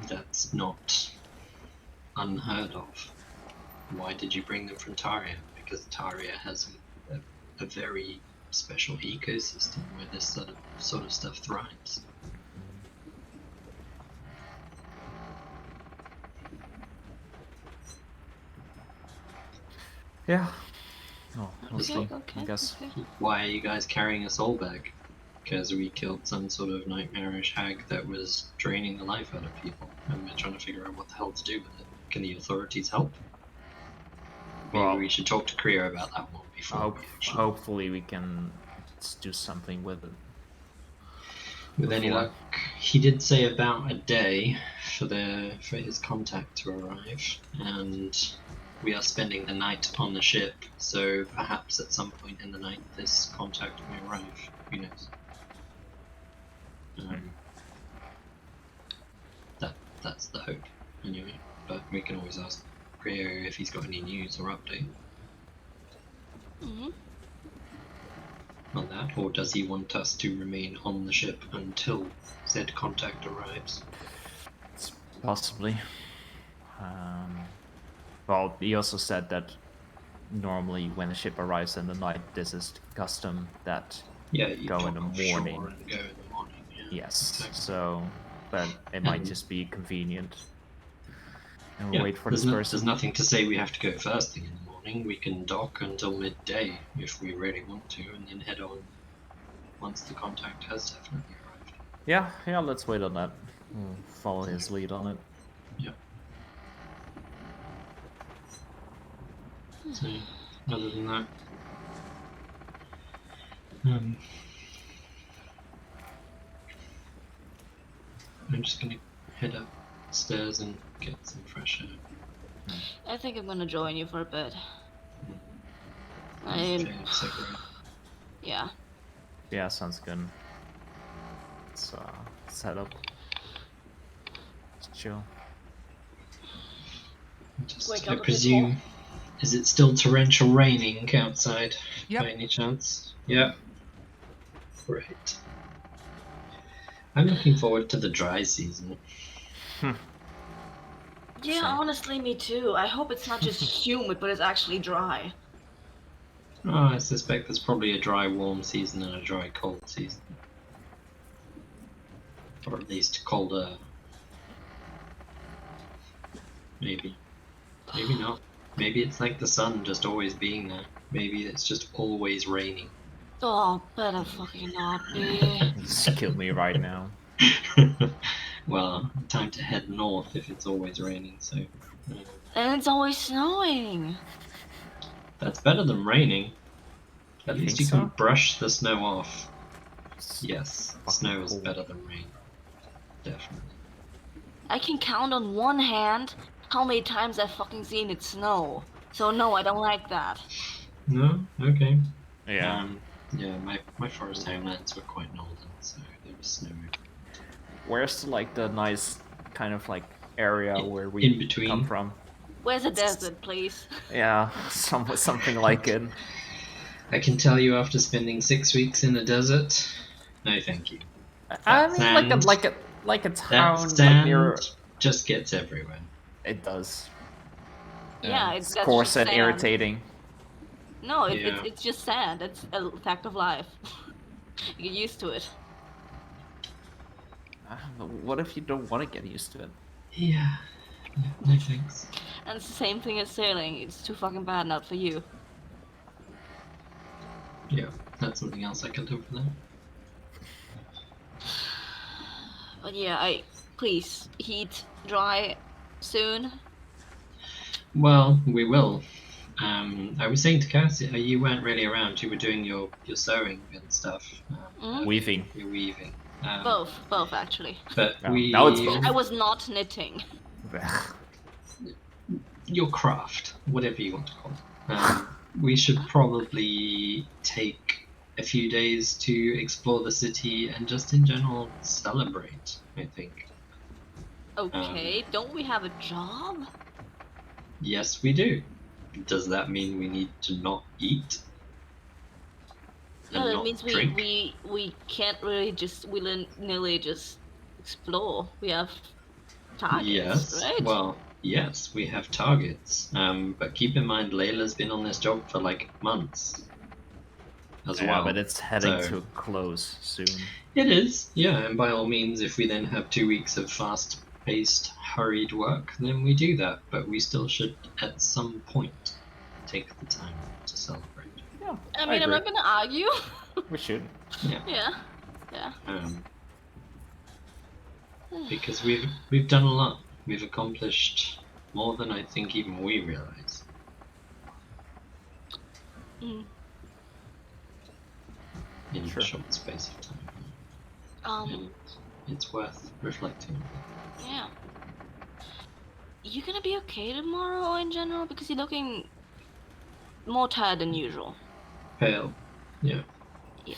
[SPEAKER 1] That's not unheard of. Why did you bring them from Taria? Because Taria has a very special ecosystem where this sort of stuff thrives.
[SPEAKER 3] Yeah. Oh, we'll see. I guess.
[SPEAKER 1] Why are you guys carrying a soul bag? Because we killed some sort of nightmarish hag that was draining the life out of people, and we're trying to figure out what the hell to do with it. Can the authorities help? Maybe we should talk to Kriya about that one before.
[SPEAKER 3] Hopefully we can do something with it.
[SPEAKER 1] With any luck, he did say about a day for his contact to arrive, and we are spending the night on the ship, so perhaps at some point in the night this contact may arrive. Who knows? That's the hope, anyway. But we can always ask Kriya if he's got any news or update on that, or does he want us to remain on the ship until said contact arrives?
[SPEAKER 3] Possibly. Well, he also said that normally when the ship arrives in the night, this is custom that
[SPEAKER 1] you
[SPEAKER 3] go in the morning.
[SPEAKER 1] And go in the morning. Yeah,
[SPEAKER 3] yes,
[SPEAKER 1] exactly.
[SPEAKER 3] So, but it might just be convenient. And we'll wait for
[SPEAKER 1] this
[SPEAKER 3] person.
[SPEAKER 1] There's nothing to say we have to go first thing in the morning. We can dock until midday if we really want to, and then head on once the contact has definitely arrived.
[SPEAKER 3] Yeah, let's wait on that. We'll follow his lead on it.
[SPEAKER 1] Yeah. So, other than that, I'm just gonna head upstairs and get some fresh air.
[SPEAKER 4] I think I'm gonna join you for a bit. Yeah.
[SPEAKER 3] Yeah, sounds good. Let's set up. Let's chill.
[SPEAKER 1] I presume, is it still torrential raining outside by any chance? Yeah. Great. I'm looking forward to the dry season.
[SPEAKER 4] Yeah, honestly, me too. I hope it's not just humid, but it's actually dry.
[SPEAKER 1] Oh, I suspect there's probably a dry, warm season and a dry, cold season. Or at least colder. Maybe. Maybe not. Maybe it's like the sun just always being there. Maybe it's just always raining.
[SPEAKER 4] Oh, better fucking not be.
[SPEAKER 3] Just kill me right now.
[SPEAKER 1] Well, time to head north if it's always raining, so...
[SPEAKER 4] And it's always snowing.
[SPEAKER 1] That's better than raining. At least you can
[SPEAKER 3] so?
[SPEAKER 1] brush the snow off. Yes, snow is better than rain. Definitely.
[SPEAKER 4] I can count on one hand how many times I've fucking seen it snow. So no, I don't like that.
[SPEAKER 1] No? Okay.
[SPEAKER 3] Yeah.
[SPEAKER 1] Yeah, my forest homelands were quite northern, so there was snow.
[SPEAKER 3] Where's like the nice kind of like area where we
[SPEAKER 1] in between.
[SPEAKER 3] come from?
[SPEAKER 5] Where's the desert, please?
[SPEAKER 3] Yeah, something like it.
[SPEAKER 1] I can tell you after spending 6 weeks in the desert, no thank you.
[SPEAKER 3] I mean,
[SPEAKER 1] sand-
[SPEAKER 3] like a
[SPEAKER 1] That
[SPEAKER 3] town, like
[SPEAKER 1] sand
[SPEAKER 3] near.
[SPEAKER 1] just gets everywhere.
[SPEAKER 3] It does.
[SPEAKER 5] Yeah,
[SPEAKER 3] it's
[SPEAKER 5] that's
[SPEAKER 3] coarse
[SPEAKER 5] just
[SPEAKER 3] and
[SPEAKER 5] sand.
[SPEAKER 3] irritating.
[SPEAKER 5] No,
[SPEAKER 1] Yeah.
[SPEAKER 5] it's just sand. It's a fact of life. You get used to it.
[SPEAKER 3] What if you don't want to get used to it?
[SPEAKER 1] Yeah. No thanks.
[SPEAKER 5] And it's the same thing as sailing. It's too fucking bad, not for you.
[SPEAKER 1] Yeah, that's something else I can do for them.
[SPEAKER 5] But yeah, please heat dry soon.
[SPEAKER 1] Well, we will. I was saying to Cassie, you weren't really around. You were doing your sewing and stuff.
[SPEAKER 3] Weaving.
[SPEAKER 1] You're weaving.
[SPEAKER 5] Both actually.
[SPEAKER 1] But
[SPEAKER 3] No,
[SPEAKER 1] we.
[SPEAKER 3] now it's both.
[SPEAKER 5] I was not knitting.
[SPEAKER 1] Your craft, whatever you want to call it. We should probably take a few days to explore the city and just in general celebrate, I think.
[SPEAKER 5] Okay, don't we have a job?
[SPEAKER 1] Yes, we do. Does that mean we need to not eat?
[SPEAKER 5] No,
[SPEAKER 1] And
[SPEAKER 5] that
[SPEAKER 1] not
[SPEAKER 5] means
[SPEAKER 1] drink?
[SPEAKER 5] we can't really just willy-nilly just explore. We have targets,
[SPEAKER 1] Yes.
[SPEAKER 5] right?
[SPEAKER 1] Well, yes, we have targets. But keep in mind, Layla's been on this job for like months. As
[SPEAKER 3] Yeah,
[SPEAKER 1] well.
[SPEAKER 3] but it's heading
[SPEAKER 1] So-
[SPEAKER 3] to a close soon.
[SPEAKER 1] It is, yeah, and by all means, if we then have 2 weeks of fast-paced, hurried work, then we do that. But we still should, at some point, take the time to celebrate.
[SPEAKER 3] Yeah,
[SPEAKER 5] I mean, I'm not gonna argue.
[SPEAKER 3] We should.
[SPEAKER 5] Yeah.
[SPEAKER 1] Because we've done a lot. We've accomplished more than I think even we realize. In a
[SPEAKER 3] Sure.
[SPEAKER 1] short space of time. And it's worth reflecting on.
[SPEAKER 5] Yeah. You gonna be okay tomorrow in general? Because you're looking more tired than usual.
[SPEAKER 1] Pale. Yeah.
[SPEAKER 5] Yeah.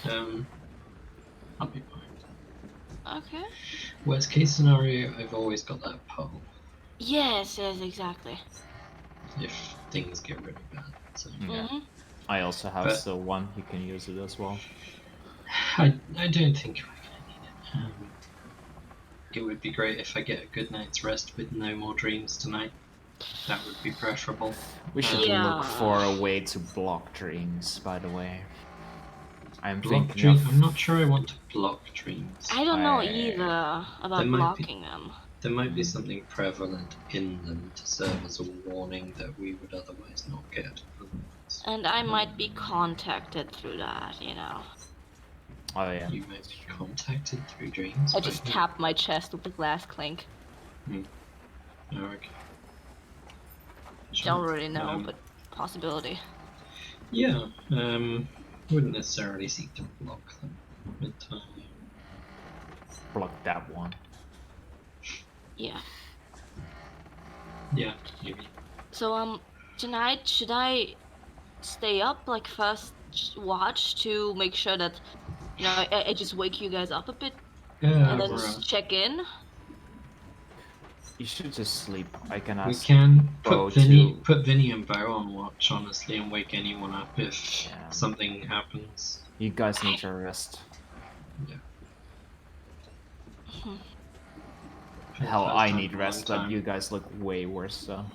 [SPEAKER 1] I'll be fine.
[SPEAKER 5] Okay.
[SPEAKER 1] Worst case scenario, I've always got that pole
[SPEAKER 5] Yes, exactly.
[SPEAKER 1] if things get really bad. So
[SPEAKER 3] Yeah.
[SPEAKER 5] Mhm.
[SPEAKER 3] I also have
[SPEAKER 1] But-
[SPEAKER 3] still one. You can use it as well.
[SPEAKER 1] I don't think we're gonna need it. It would be great if I get a good night's rest with no more dreams tonight. That would be preferable.
[SPEAKER 3] We should
[SPEAKER 5] Yeah.
[SPEAKER 3] look for a way to block dreams, by the way. I'm
[SPEAKER 1] Block
[SPEAKER 3] thinking
[SPEAKER 1] dreams?
[SPEAKER 3] of...
[SPEAKER 1] I'm not sure I want to block dreams.
[SPEAKER 5] I don't know
[SPEAKER 3] I-
[SPEAKER 5] either about
[SPEAKER 1] There might be-
[SPEAKER 5] blocking them.
[SPEAKER 1] There might be something prevalent in them to serve as a warning that we would otherwise not get.
[SPEAKER 5] And I might be contacted through that, you know.
[SPEAKER 3] Oh yeah.
[SPEAKER 1] You might be contacted through dreams.
[SPEAKER 5] I just
[SPEAKER 1] by who?
[SPEAKER 5] tapped my chest with the glass clink.
[SPEAKER 1] Oh, okay.
[SPEAKER 5] Don't really know,
[SPEAKER 1] Um,
[SPEAKER 5] but possibility.
[SPEAKER 1] Yeah, wouldn't necessarily seek to block them entirely.
[SPEAKER 3] Block that one.
[SPEAKER 5] Yeah.
[SPEAKER 1] Yeah, maybe.
[SPEAKER 5] So tonight should I stay up like first watch to make sure that I just wake you guys up a bit
[SPEAKER 1] Yeah,
[SPEAKER 5] and then
[SPEAKER 1] we're,
[SPEAKER 5] just check in?
[SPEAKER 3] You should just sleep. I can
[SPEAKER 1] we
[SPEAKER 3] ask.
[SPEAKER 1] can
[SPEAKER 3] Bo
[SPEAKER 1] put Vinny and Bo on watch, honestly, and wake anyone up if
[SPEAKER 3] Yeah.
[SPEAKER 1] something happens.
[SPEAKER 3] You guys need your rest.
[SPEAKER 1] For the
[SPEAKER 3] Hell,
[SPEAKER 1] first
[SPEAKER 3] I
[SPEAKER 1] time
[SPEAKER 3] need
[SPEAKER 1] in a
[SPEAKER 3] rest,
[SPEAKER 1] long
[SPEAKER 3] but
[SPEAKER 1] time.
[SPEAKER 3] you guys look way worse, so...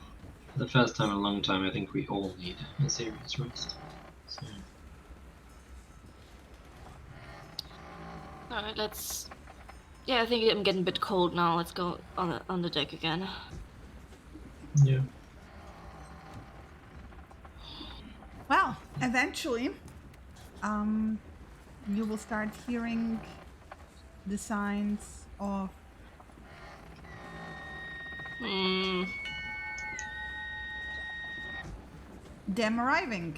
[SPEAKER 1] For the first time in a long time, I think we all need a serious rest. So,
[SPEAKER 5] Alright, let's. Yeah, I think I'm getting a bit cold now. Let's go on the deck again.
[SPEAKER 1] yeah.
[SPEAKER 2] Well, eventually, you will start hearing the signs of them arriving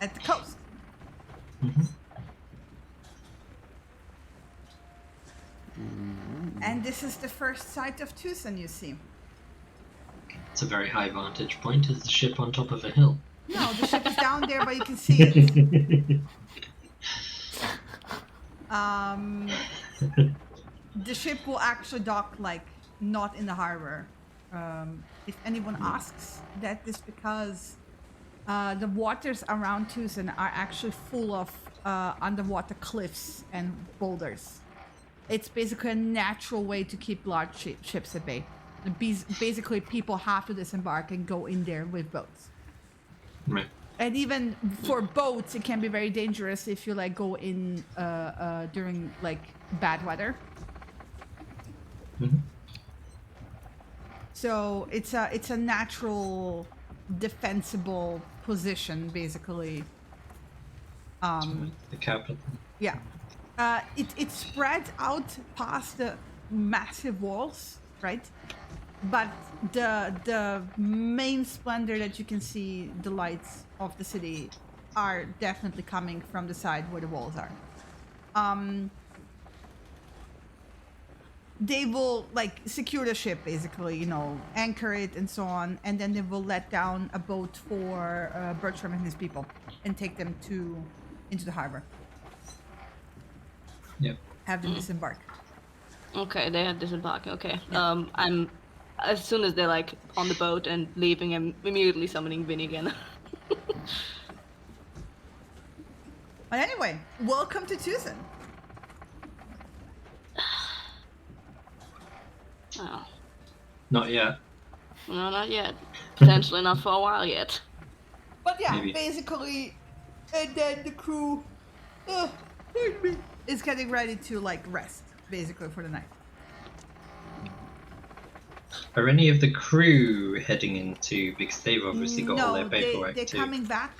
[SPEAKER 2] at the coast.
[SPEAKER 1] Mhm.
[SPEAKER 2] And this is the first sight of Tucson you see.
[SPEAKER 1] It's a very high vantage point. Is the ship on top of a hill?
[SPEAKER 2] No, the ship is down there, but you can see it. The ship will actually dock like not in the harbor. If anyone asks, that is because the waters around Tucson are actually full of underwater cliffs and boulders. It's basically a natural way to keep large ships at bay. Basically, people have to disembark and go in there with boats.
[SPEAKER 1] Right.
[SPEAKER 2] And even for boats, it can be very dangerous if you like go in during like bad weather.
[SPEAKER 1] Mm-hmm.
[SPEAKER 2] So it's a natural, defensible position, basically.
[SPEAKER 1] The capital.
[SPEAKER 2] Yeah. It spreads out past the massive walls, right? But the main splendor that you can see, the lights of the city, are definitely coming from the side where the walls are. They will like secure the ship, basically, anchor it and so on, and then they will let down a boat for Bertram and his people and take them into the harbor.
[SPEAKER 1] Yep.
[SPEAKER 2] Have them disembark.
[SPEAKER 5] Okay, they are disembarking. Okay.
[SPEAKER 2] Yeah.
[SPEAKER 5] I'm as soon as they're like on the boat and leaving, I'm immediately summoning Vinny again.
[SPEAKER 2] But anyway, welcome to Tucson.
[SPEAKER 5] Oh.
[SPEAKER 1] Not yet.
[SPEAKER 5] No, not yet. Potentially not for a while yet.
[SPEAKER 2] But yeah,
[SPEAKER 1] Maybe.
[SPEAKER 2] basically, and then the crew is getting ready to like rest, basically, for the night.
[SPEAKER 1] Are any of the crew heading into, because they've obviously got all their
[SPEAKER 2] No,
[SPEAKER 1] paperwork
[SPEAKER 2] they're
[SPEAKER 1] too.
[SPEAKER 2] coming back.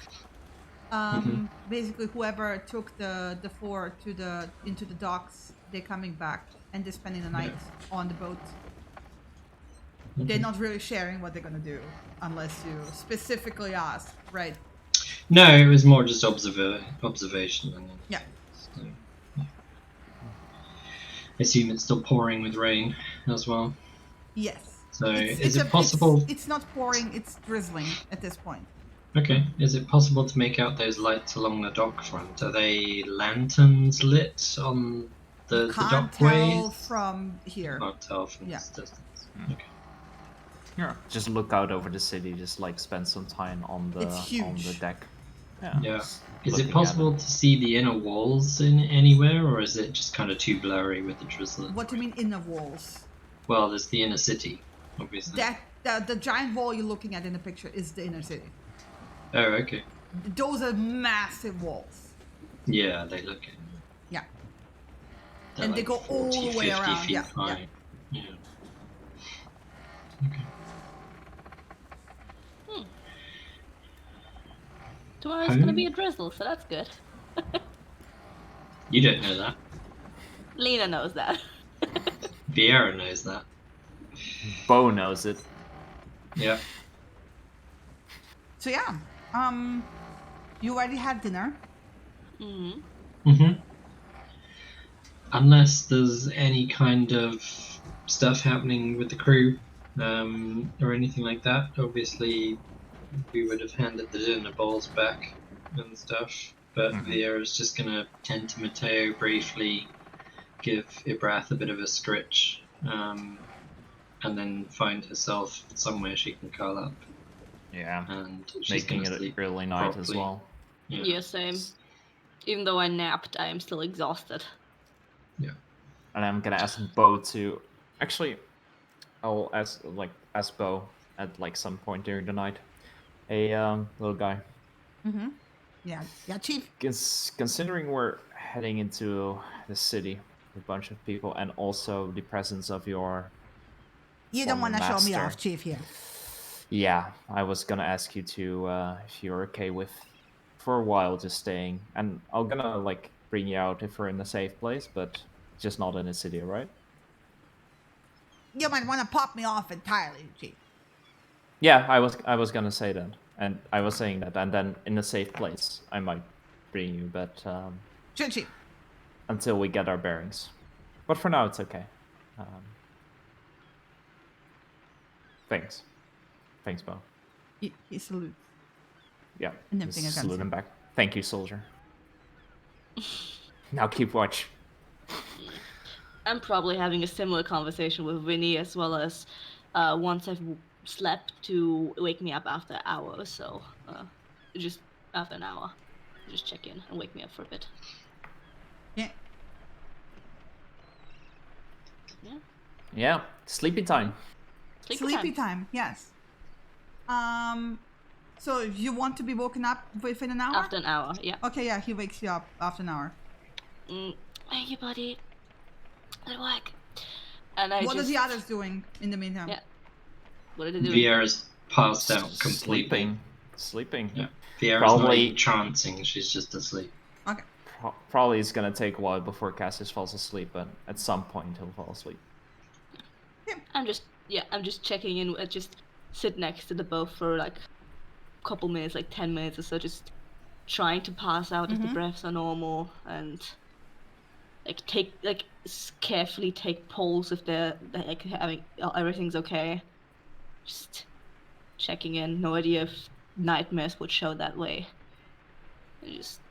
[SPEAKER 2] Basically, whoever took the four into the docks, they're coming back and they're spending the night on the boat. They're not really sharing what they're gonna do unless you specifically ask, right?
[SPEAKER 1] No, it was more just observation. And
[SPEAKER 2] Yeah.
[SPEAKER 1] So, yeah. I assume it's still pouring with rain as well.
[SPEAKER 2] Yes.
[SPEAKER 1] So is it possible?
[SPEAKER 2] It's not pouring, it's drizzling at this point.
[SPEAKER 1] Okay. Is it possible to make out those lights along the dock front? Are they lanterns lit on the
[SPEAKER 2] Can't
[SPEAKER 1] dockways?
[SPEAKER 2] tell from here.
[SPEAKER 1] Can't tell from
[SPEAKER 2] Yeah.
[SPEAKER 1] this distance. Okay.
[SPEAKER 3] Yeah. Just look out over the city. Just like spend some time on the
[SPEAKER 2] It's huge.
[SPEAKER 3] deck.
[SPEAKER 1] Yeah.
[SPEAKER 3] just
[SPEAKER 1] Is
[SPEAKER 3] looking
[SPEAKER 1] it
[SPEAKER 3] at
[SPEAKER 1] possible
[SPEAKER 3] them.
[SPEAKER 1] to see the inner walls in anywhere, or is it just kind of too blurry with the drizzle?
[SPEAKER 2] What do you mean inner walls?
[SPEAKER 1] Well, there's the inner city, obviously.
[SPEAKER 2] The giant wall you're looking at in the picture is the inner city.
[SPEAKER 1] Oh, okay.
[SPEAKER 2] Those are massive walls.
[SPEAKER 1] Yeah, they look it.
[SPEAKER 2] Yeah.
[SPEAKER 1] They're
[SPEAKER 2] And they
[SPEAKER 1] like
[SPEAKER 2] go all
[SPEAKER 1] 40,
[SPEAKER 2] the way
[SPEAKER 1] 50
[SPEAKER 2] around,
[SPEAKER 1] feet
[SPEAKER 2] yeah,
[SPEAKER 1] high. Yeah. Okay.
[SPEAKER 5] Tomorrow's gonna be a drizzle, so that's good.
[SPEAKER 1] You don't know that.
[SPEAKER 5] Lena knows that.
[SPEAKER 1] Vieira knows that.
[SPEAKER 3] Bo knows it.
[SPEAKER 1] Yeah.
[SPEAKER 2] So yeah, you already had dinner.
[SPEAKER 1] Unless there's any kind of stuff happening with the crew, or anything like that, obviously we would have handed the dinner bowls back and stuff. But Vieira's just gonna tend to Mateo briefly, give Ibrath a bit of a scritch, and then find herself somewhere she can curl up.
[SPEAKER 3] Yeah.
[SPEAKER 1] And she's
[SPEAKER 3] Making
[SPEAKER 1] gonna
[SPEAKER 3] it
[SPEAKER 1] sleep
[SPEAKER 3] early night as
[SPEAKER 1] properly.
[SPEAKER 3] well.
[SPEAKER 5] Yeah, same. Even though I napped, I am still exhausted.
[SPEAKER 1] Yeah.
[SPEAKER 3] And I'm gonna ask Bo to actually I'll ask Bo at like some point during the night. Hey, little guy.
[SPEAKER 2] Yeah, Chief.
[SPEAKER 3] Considering we're heading into the city with a bunch of people and also the presence of your
[SPEAKER 2] You don't want to show me
[SPEAKER 3] master.
[SPEAKER 2] off, Chief, here.
[SPEAKER 3] Yeah, I was gonna ask you to if you're okay with for a while just staying, and I'm gonna like bring you out if we're in a safe place, but just not in the city, right?
[SPEAKER 2] You might want to pop me off entirely, Chief.
[SPEAKER 3] Yeah, I was gonna say that, and I was saying that, and then in a safe place I might bring you, but
[SPEAKER 2] Sure, Chief.
[SPEAKER 3] until we get our bearings. But for now, it's okay. Thanks, Bo.
[SPEAKER 2] He salutes.
[SPEAKER 3] Yeah,
[SPEAKER 2] And then
[SPEAKER 3] just
[SPEAKER 2] finger guns
[SPEAKER 3] salute
[SPEAKER 2] him.
[SPEAKER 3] him back. Thank you, soldier. Now keep watch.
[SPEAKER 5] I'm probably having a similar conversation with Winnie, as well as once I've slept, to wake me up after an hour or so. Just after an hour. Just check in and wake me up for a bit.
[SPEAKER 2] Yeah.
[SPEAKER 5] Yeah.
[SPEAKER 3] Yeah, sleepy time.
[SPEAKER 2] Sleepy time, yes. So you want to be woken up within an hour?
[SPEAKER 5] After an hour, yeah.
[SPEAKER 2] Okay, yeah, he wakes you up after an hour.
[SPEAKER 5] Thank you, buddy. Good work. And
[SPEAKER 2] What are the others doing in the meantime?
[SPEAKER 5] Yeah. What are they doing?
[SPEAKER 1] Vieira's passed out completely.
[SPEAKER 3] Sleeping.
[SPEAKER 1] Yeah. Vieira's
[SPEAKER 3] Probably-
[SPEAKER 1] not even chancing, she's just asleep.
[SPEAKER 2] Okay.
[SPEAKER 3] Probably it's gonna take a while before Cassius falls asleep, but at some point he'll fall asleep.
[SPEAKER 5] I'm just checking in. I just sit next to the both for like a couple minutes, like 10 minutes or so, just trying to pass out if the breaths are normal, and carefully take pulse if they're like having everything's okay. Just checking in. No idea if nightmares would show that way. And just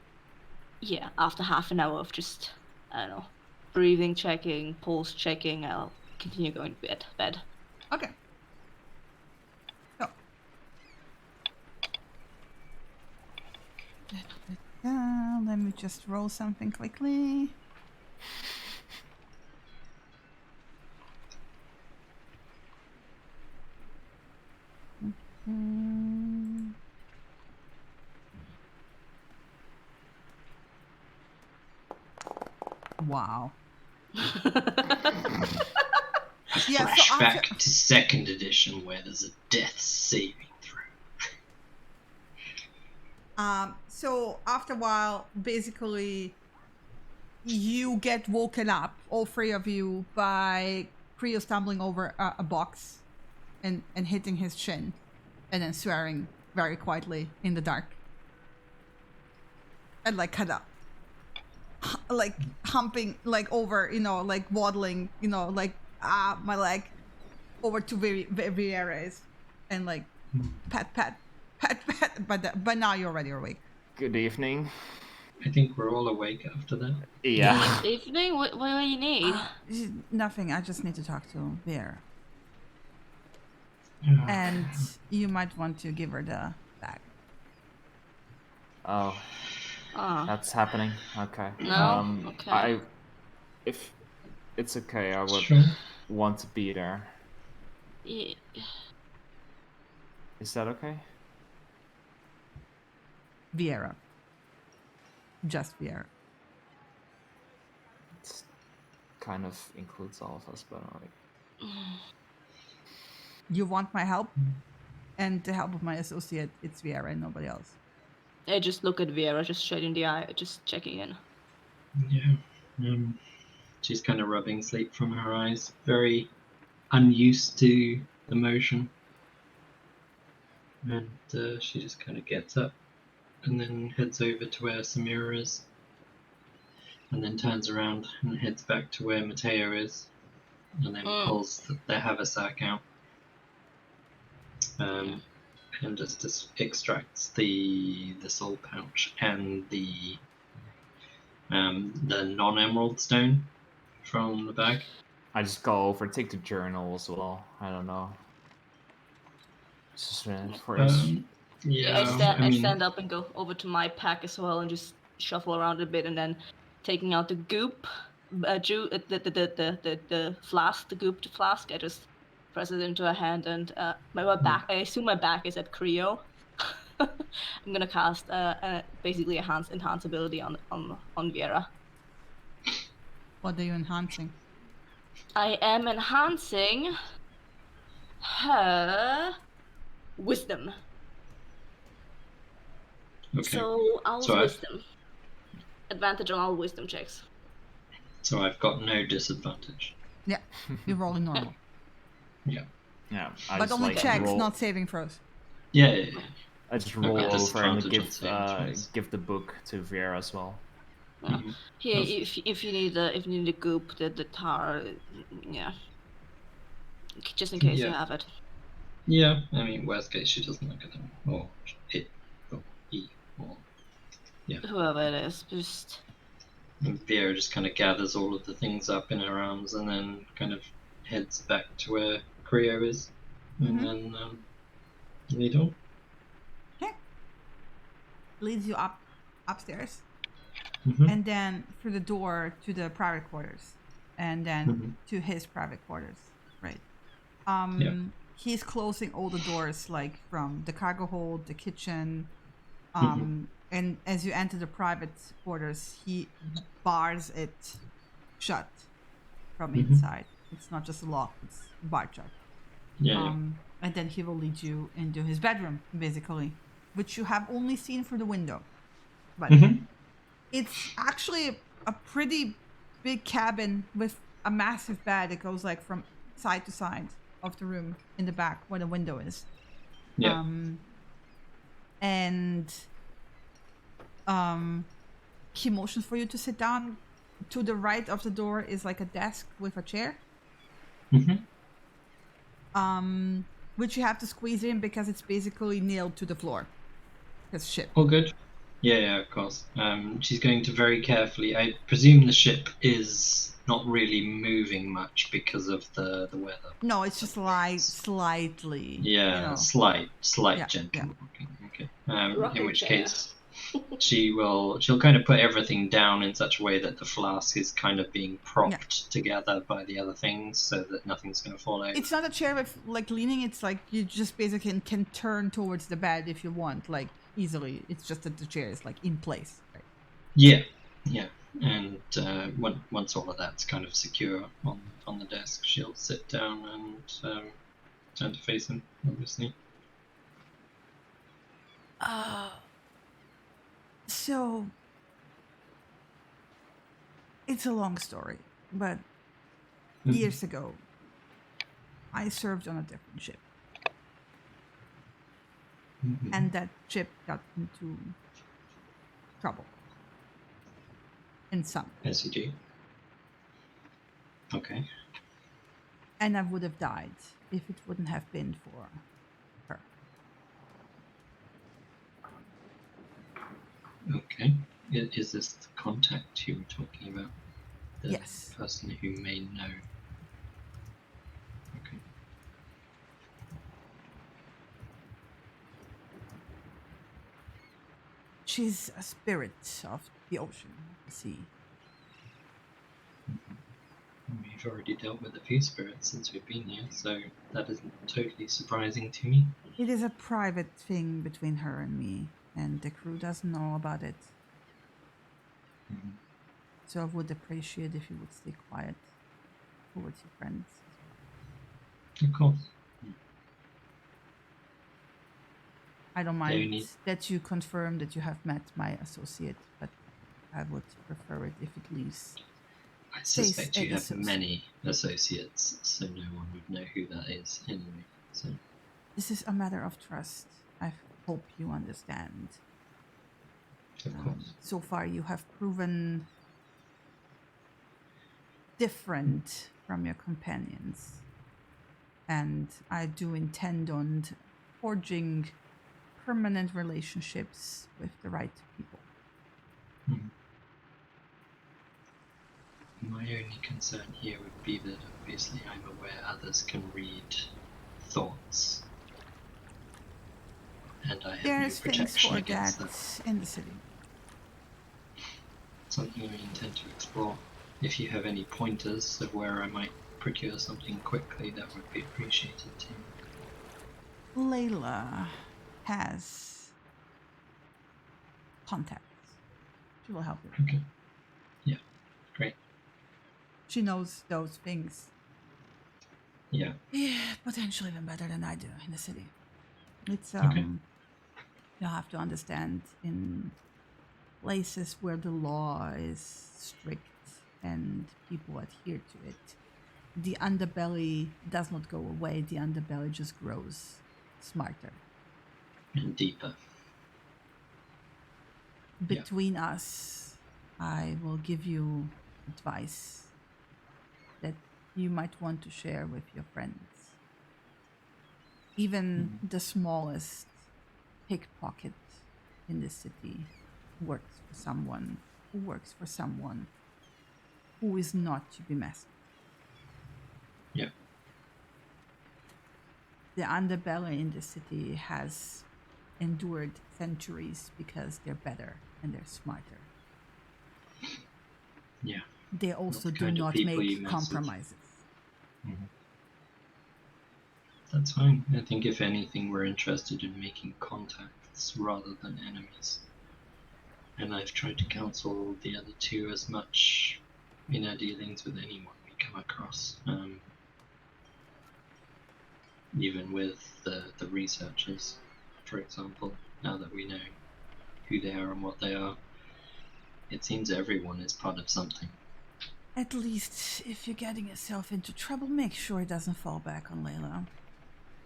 [SPEAKER 5] after half an hour of just, I don't know, breathing checking, pulse checking, I'll continue going to bed.
[SPEAKER 2] Okay. So. Let me just roll something quickly. Wow. Yeah,
[SPEAKER 1] Flashback to 2nd edition where there's a death saving throw.
[SPEAKER 2] So after a while, basically, you get woken up, all three of you, by Creo stumbling over a box and hitting his chin, and then swearing very quietly in the dark. And like kind of like humping like over, like waddling, like my leg over to Vieira's and like pat, but now you're already awake.
[SPEAKER 3] Good evening.
[SPEAKER 1] I think we're all awake after that.
[SPEAKER 3] Yeah.
[SPEAKER 5] Evening? What do you need?
[SPEAKER 2] Nothing, I just need to talk to Vieira. And you might want to give her the bag.
[SPEAKER 3] Oh. That's happening. Okay.
[SPEAKER 5] No? Okay.
[SPEAKER 3] If it's okay, I would
[SPEAKER 1] Sure.
[SPEAKER 3] want to be there.
[SPEAKER 5] Yeah.
[SPEAKER 3] Is that okay?
[SPEAKER 2] Vieira. Just Vieira.
[SPEAKER 3] It kind of includes all of us, but alright.
[SPEAKER 2] You want my help? And the help of my associate, it's Vieira and nobody else.
[SPEAKER 5] I just look at Vieira, just straight in the eye, just checking in.
[SPEAKER 1] Yeah. She's kind of rubbing sleep from her eyes. Very unused to the motion. And she just kind of gets up and then heads over to where Samira is. And then turns around and heads back to where Mateo is. And then pulls the haversack out. And just extracts the soul pouch and the non-emerald stone from the bag.
[SPEAKER 3] I just go over, take the journal as well. I don't know. Just for us.
[SPEAKER 5] I stand up and go over to my pack as well and just shuffle around a bit, and then taking out the goop, the flask, the goop flask. I just press it into a hand, and my back. I assume my back is at Creo. I'm gonna cast basically enhance ability on Vieira.
[SPEAKER 2] What are you enhancing?
[SPEAKER 5] I am enhancing her wisdom.
[SPEAKER 1] Okay.
[SPEAKER 5] So I'll wisdom. Advantage on all wisdom checks.
[SPEAKER 1] So I've got no disadvantage.
[SPEAKER 2] Yeah, you're rolling normal.
[SPEAKER 1] Yeah.
[SPEAKER 3] Yeah.
[SPEAKER 2] But only checks, not saving throws.
[SPEAKER 1] Yeah.
[SPEAKER 3] I just roll
[SPEAKER 1] Okay,
[SPEAKER 3] over and
[SPEAKER 1] disadvantage on saving
[SPEAKER 3] give the book to Vieira as well.
[SPEAKER 1] Mm-hmm.
[SPEAKER 5] Here, if you need the goop, the tar, just in case you have it.
[SPEAKER 1] Yeah, I mean, worst case, she doesn't look at them, or it, or he, or
[SPEAKER 5] whoever it is, just
[SPEAKER 1] And Vera just kind of gathers all of the things up in her arms and then kind of heads back to where Creo is. And then lead on.
[SPEAKER 2] Okay. Leads you upstairs.
[SPEAKER 1] Mm-hmm.
[SPEAKER 2] And then through the door to the private quarters. And then to his private quarters. Right. He's closing all the doors, like from the cargo hold, the kitchen. And as you enter the private quarters, he bars it shut from inside. It's not just a lock, it's barred shut. And then he will lead you into his bedroom, basically, which you have only seen through the window. But it's actually a pretty big cabin with a massive bed that goes like from side to side of the room in the back where the window is. He motions for you to sit down. To the right of the door is like a desk with a chair. Which you have to squeeze in because it's basically nailed to the floor. Because ship.
[SPEAKER 1] All good. Yeah, of course. She's going to very carefully. I presume the ship is not really moving much because of the weather.
[SPEAKER 2] No, it's just slightly.
[SPEAKER 1] Yeah, slight gentle rocking. Okay. In which case, she'll kind of put everything down in such a way that the flask is kind of being propped together by the other things, so that nothing's going to fall over.
[SPEAKER 2] It's not a chair with like leaning. It's like you just basically can turn towards the bed if you want, like easily. It's just that the chair is like in place. Right?
[SPEAKER 1] Yeah. And once all of that's kind of secure on the desk, she'll sit down and turn to face him, obviously.
[SPEAKER 2] So it's a long story, but years ago, I served on a different ship. And that ship got into trouble. And sunk.
[SPEAKER 1] As you do. Okay.
[SPEAKER 2] And I would have died if it wouldn't have been for her.
[SPEAKER 1] Okay. Is this the contact you were talking about? The
[SPEAKER 2] yes.
[SPEAKER 1] person who may know. Okay.
[SPEAKER 2] She's a spirit of the ocean, the sea.
[SPEAKER 1] We've already dealt with a few spirits since we've been here, so that isn't totally surprising to me.
[SPEAKER 2] It is a private thing between her and me, and the crew doesn't know about it. So I would appreciate if you would stay quiet towards your friends.
[SPEAKER 1] Of course.
[SPEAKER 2] I don't mind that you confirm that you have met my associate, but I would prefer it if it leaves.
[SPEAKER 1] I suspect you have many associates, so no one would know who that is anyway. So
[SPEAKER 2] this is a matter of trust. I hope you understand.
[SPEAKER 1] Of course.
[SPEAKER 2] So far, you have proven different from your companions, and I do intend on forging permanent relationships with the right people.
[SPEAKER 1] My only concern here would be that obviously I'm aware others can read thoughts, and I have no protection against that.
[SPEAKER 2] In the city.
[SPEAKER 1] Something I intend to explore. If you have any pointers of where I might procure something quickly, that would be appreciated too.
[SPEAKER 2] Layla has contacts. She will help you.
[SPEAKER 1] Okay. Yeah, great.
[SPEAKER 2] She knows those things.
[SPEAKER 1] Yeah.
[SPEAKER 2] Yeah, potentially even better than I do in the city. It's you have to understand, in places where the law is strict and people adhere to it, the underbelly does not go away. The underbelly just grows smarter
[SPEAKER 1] and deeper.
[SPEAKER 2] Between us, I will give you advice that you might want to share with your friends. Even the smallest pickpocket in the city works for someone who works for someone who is not to be messed with.
[SPEAKER 1] Yeah.
[SPEAKER 2] The underbelly in the city has endured centuries because they're better and they're smarter.
[SPEAKER 1] Yeah.
[SPEAKER 2] They also
[SPEAKER 1] the
[SPEAKER 2] do
[SPEAKER 1] kind of
[SPEAKER 2] not
[SPEAKER 1] people you
[SPEAKER 2] make
[SPEAKER 1] mess with.
[SPEAKER 2] compromises.
[SPEAKER 1] That's fine. I think if anything, we're interested in making contacts rather than enemies. And I've tried to counsel the other two as much in our dealings with anyone we come across. Even with the researchers, for example, now that we know who they are and what they are, it seems everyone is part of something.
[SPEAKER 2] At least, if you're getting yourself into trouble, make sure it doesn't fall back on Layla.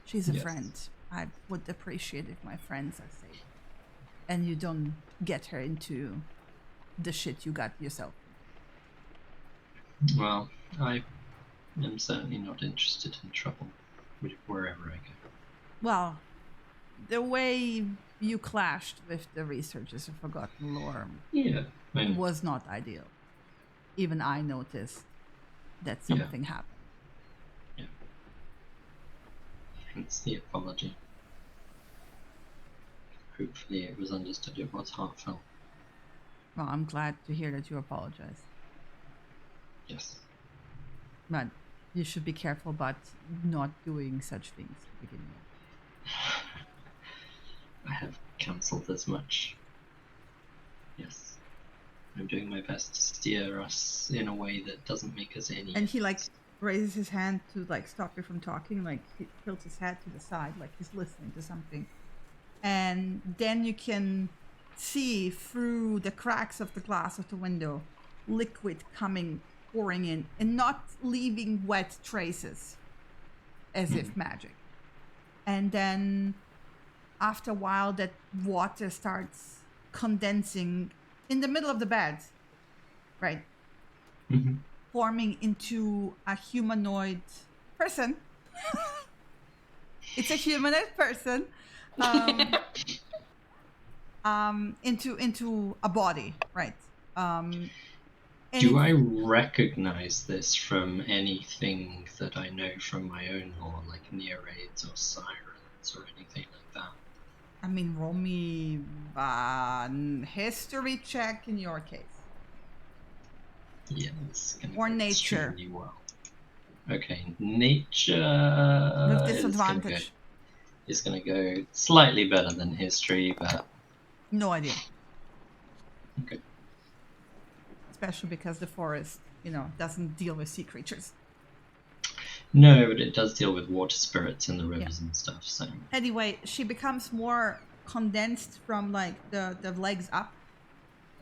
[SPEAKER 2] She's a
[SPEAKER 1] Yes.
[SPEAKER 2] friend. I would appreciate if my friends are safe. And you don't get her into the shit you got yourself.
[SPEAKER 1] Well, I am certainly not interested in trouble wherever I go.
[SPEAKER 2] Well, the way you clashed with the researchers of Forgotten Lore
[SPEAKER 1] Yeah, I know.
[SPEAKER 2] was not ideal. Even I noticed that something happened.
[SPEAKER 1] Hence the apology. Hopefully it was understood it was heartfelt.
[SPEAKER 2] Well, I'm glad to hear that you apologize.
[SPEAKER 1] Yes.
[SPEAKER 2] But you should be careful about not doing such things to begin with.
[SPEAKER 1] I have cancelled as much. Yes. I'm doing my best to steer us in a way that doesn't make us any.
[SPEAKER 2] And he raises his hand to stop you from talking, he tilts his head to the side like he's listening to something. And then you can see through the cracks of the glass of the window liquid pouring in and not leaving wet traces as if magic. And then after a while that water starts condensing in the middle of the bed, right?
[SPEAKER 1] Mm-hmm.
[SPEAKER 2] Forming into a humanoid person. It's a humanoid person. Into a body, right?
[SPEAKER 1] Do I recognize this from anything that I know from my own lore, like nereids or sirens or anything like that?
[SPEAKER 2] I mean, roll me history check in your case.
[SPEAKER 1] Yeah, it's gonna
[SPEAKER 2] Or
[SPEAKER 1] go
[SPEAKER 2] nature.
[SPEAKER 1] extremely well. Okay, nature
[SPEAKER 2] With disadvantage.
[SPEAKER 1] Is gonna go slightly better than history, but
[SPEAKER 2] No idea.
[SPEAKER 1] okay.
[SPEAKER 2] Especially because the forest, doesn't deal with sea creatures.
[SPEAKER 1] No, but it does deal with water spirits in the rivers and stuff, so.
[SPEAKER 2] Anyway, she becomes more condensed from the legs up.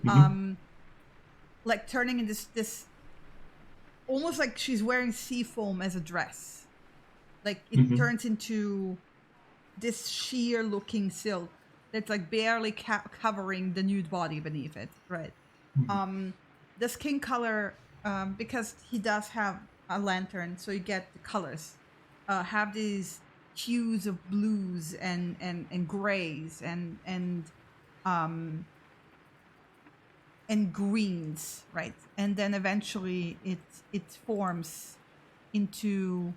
[SPEAKER 1] Mm-hmm.
[SPEAKER 2] Turning in this almost like she's wearing sea foam as a dress. It turns into this sheer looking silk that's barely covering the nude body beneath it, right?
[SPEAKER 1] Mm-hmm.
[SPEAKER 2] The skin color, because he does have a lantern, so you get the colors, have these hues of blues and grays and greens, right? And then eventually it forms into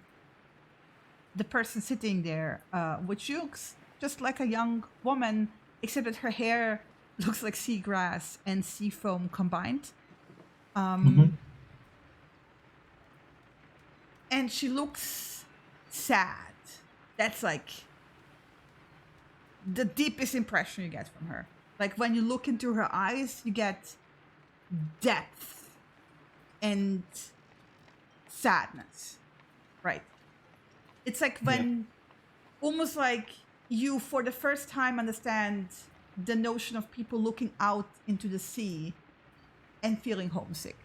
[SPEAKER 2] the person sitting there, which looks just like a young woman, except that her hair looks like seagrass and sea foam combined. And she looks sad. That's the deepest impression you get from her. When you look into her eyes, you get depth and sadness, right? It's when almost you for the first time understand the notion of people looking out into the sea and feeling homesick.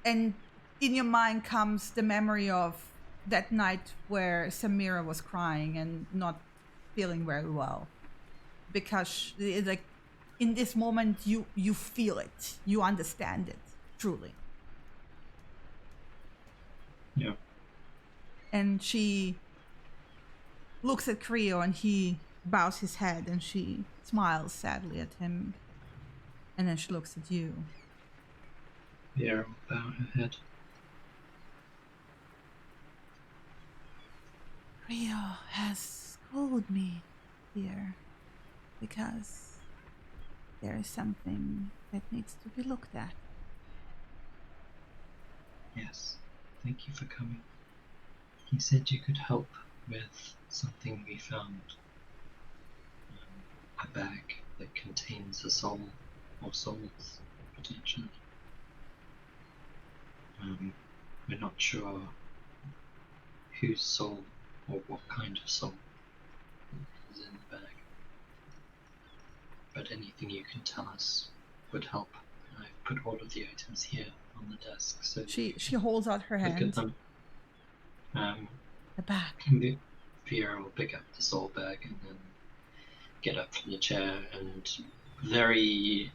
[SPEAKER 2] And in your mind comes the memory of that night where Samira was crying and not feeling very well, because in this moment you feel it, you understand it truly.
[SPEAKER 1] Yeah.
[SPEAKER 2] And she looks at Creo and he bows his head and she smiles sadly at him. And then she looks at you.
[SPEAKER 1] Vera will bow her head.
[SPEAKER 2] Rio has called me here because there is something that needs to be looked at.
[SPEAKER 1] Yes, thank you for coming. He said you could help with something we found. A bag that contains a soul, or souls, potentially. We're not sure whose soul or what kind of soul is in the bag. But anything you can tell us would help. I've put all of the items here on the desk, so
[SPEAKER 2] She holds out her
[SPEAKER 1] look
[SPEAKER 2] hand.
[SPEAKER 1] at them.
[SPEAKER 2] The bag.
[SPEAKER 1] Vera will pick up the soul bag and then get up from the chair and very...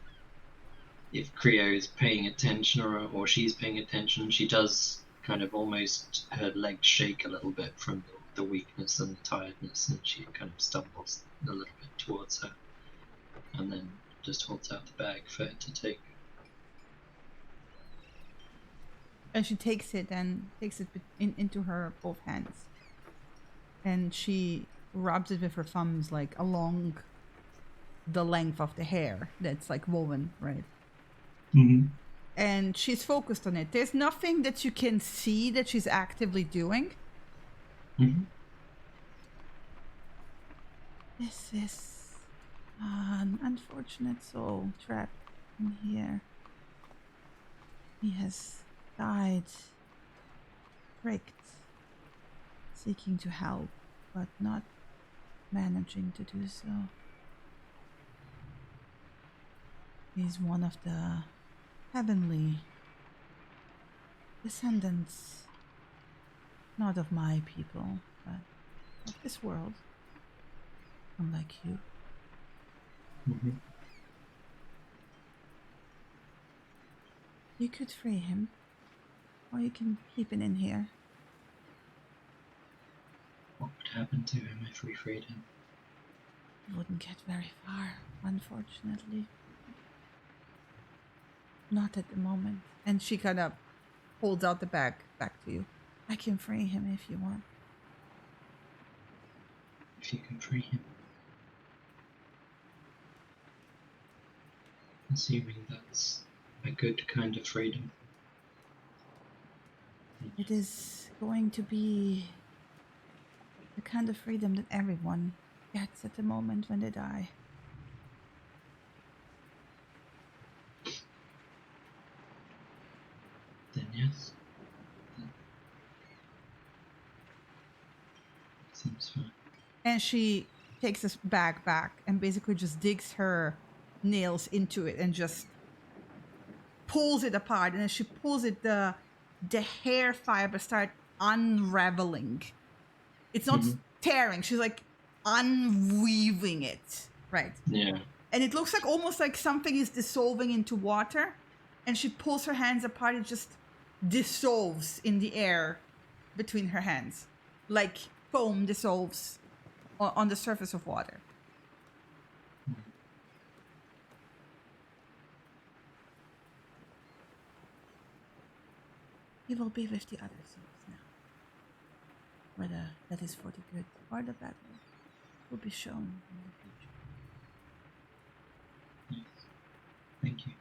[SPEAKER 1] If Creo is paying attention or she's paying attention, she does kind of almost, her legs shake a little bit from the weakness and the tiredness, and she kind of stumbles a little bit towards her and then just holds out the bag for her to take.
[SPEAKER 2] And she takes it into her both hands. And she rubs it with her thumbs like along the length of the hair that's like woven, right?
[SPEAKER 1] Mm-hmm.
[SPEAKER 2] And she's focused on it. There's nothing that you can see that she's actively doing.
[SPEAKER 1] Mm-hmm.
[SPEAKER 2] This is an unfortunate soul trapped in here. He has died, pricked, seeking to help, but not managing to do so. He's one of the heavenly descendants, not of my people, but of this world, unlike you.
[SPEAKER 1] Mm-hmm.
[SPEAKER 2] You could free him, or you can keep him in here.
[SPEAKER 1] What would happen to him if we freed him?
[SPEAKER 2] He wouldn't get very far, unfortunately. Not at the moment. And she kind of holds out the bag back to you. I can free him if you want.
[SPEAKER 1] If you can free him. Assuming that's a good kind of freedom.
[SPEAKER 2] It is going to be the kind of freedom that everyone gets at the moment when they die.
[SPEAKER 1] Then yes. That seems fine.
[SPEAKER 2] And she takes this bag back and basically just digs her nails into it and just pulls it apart. And as she pulls it, the hair fibers start unraveling. It's not tearing. She's like unweaving it. Right.
[SPEAKER 1] Yeah.
[SPEAKER 2] And it looks like almost like something is dissolving into water. And she pulls her hands apart. It just dissolves in the air between her hands. Like foam dissolves on the surface of water. He will be with the other souls now. Whether that is for the good or the bad will be shown in the future.
[SPEAKER 1] Yes. Thank you.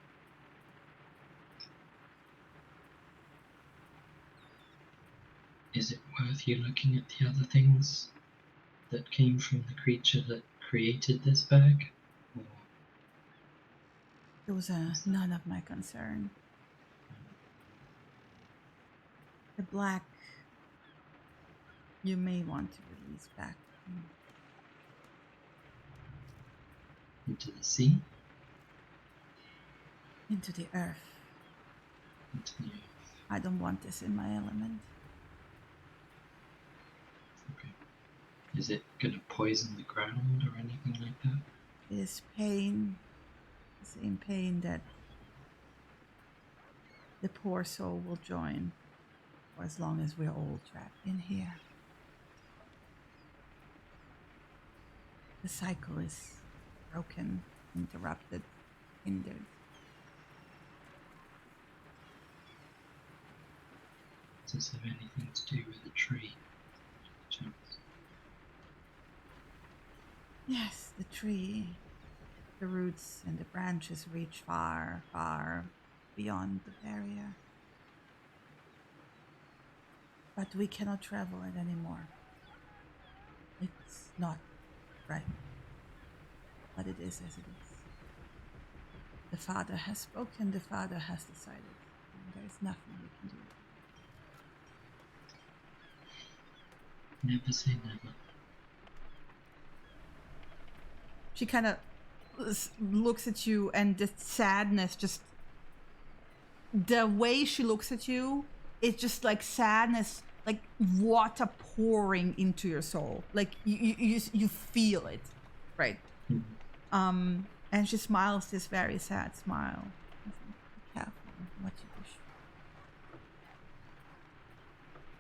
[SPEAKER 1] Is it worth you looking at the other things that came from the creature that created this bag? Or...
[SPEAKER 2] Those are none of my concern. The black you may want to release back
[SPEAKER 1] into the sea?
[SPEAKER 2] Into the earth.
[SPEAKER 1] Into the earth.
[SPEAKER 2] I don't want this in my element.
[SPEAKER 1] Okay. Is it going to poison the ground or anything like that?
[SPEAKER 2] It is pain. The same pain that the poor soul will join for as long as we're all trapped in here. The cycle is broken, interrupted, hindered.
[SPEAKER 1] Does this have anything to do with the tree? Chance?
[SPEAKER 2] Yes, the tree. The roots and the branches reach far, far beyond the barrier. But we cannot travel it anymore. It's not right. But it is as it is. The Father has spoken, the Father has decided, and there is nothing we can do.
[SPEAKER 1] Never say never.
[SPEAKER 2] She kind of looks at you, and the sadness just... The way she looks at you, it's just like sadness, like water pouring into your soul. Like you feel it, right?
[SPEAKER 1] Mm-hmm.
[SPEAKER 2] And she smiles this very sad smile. Be careful what you wish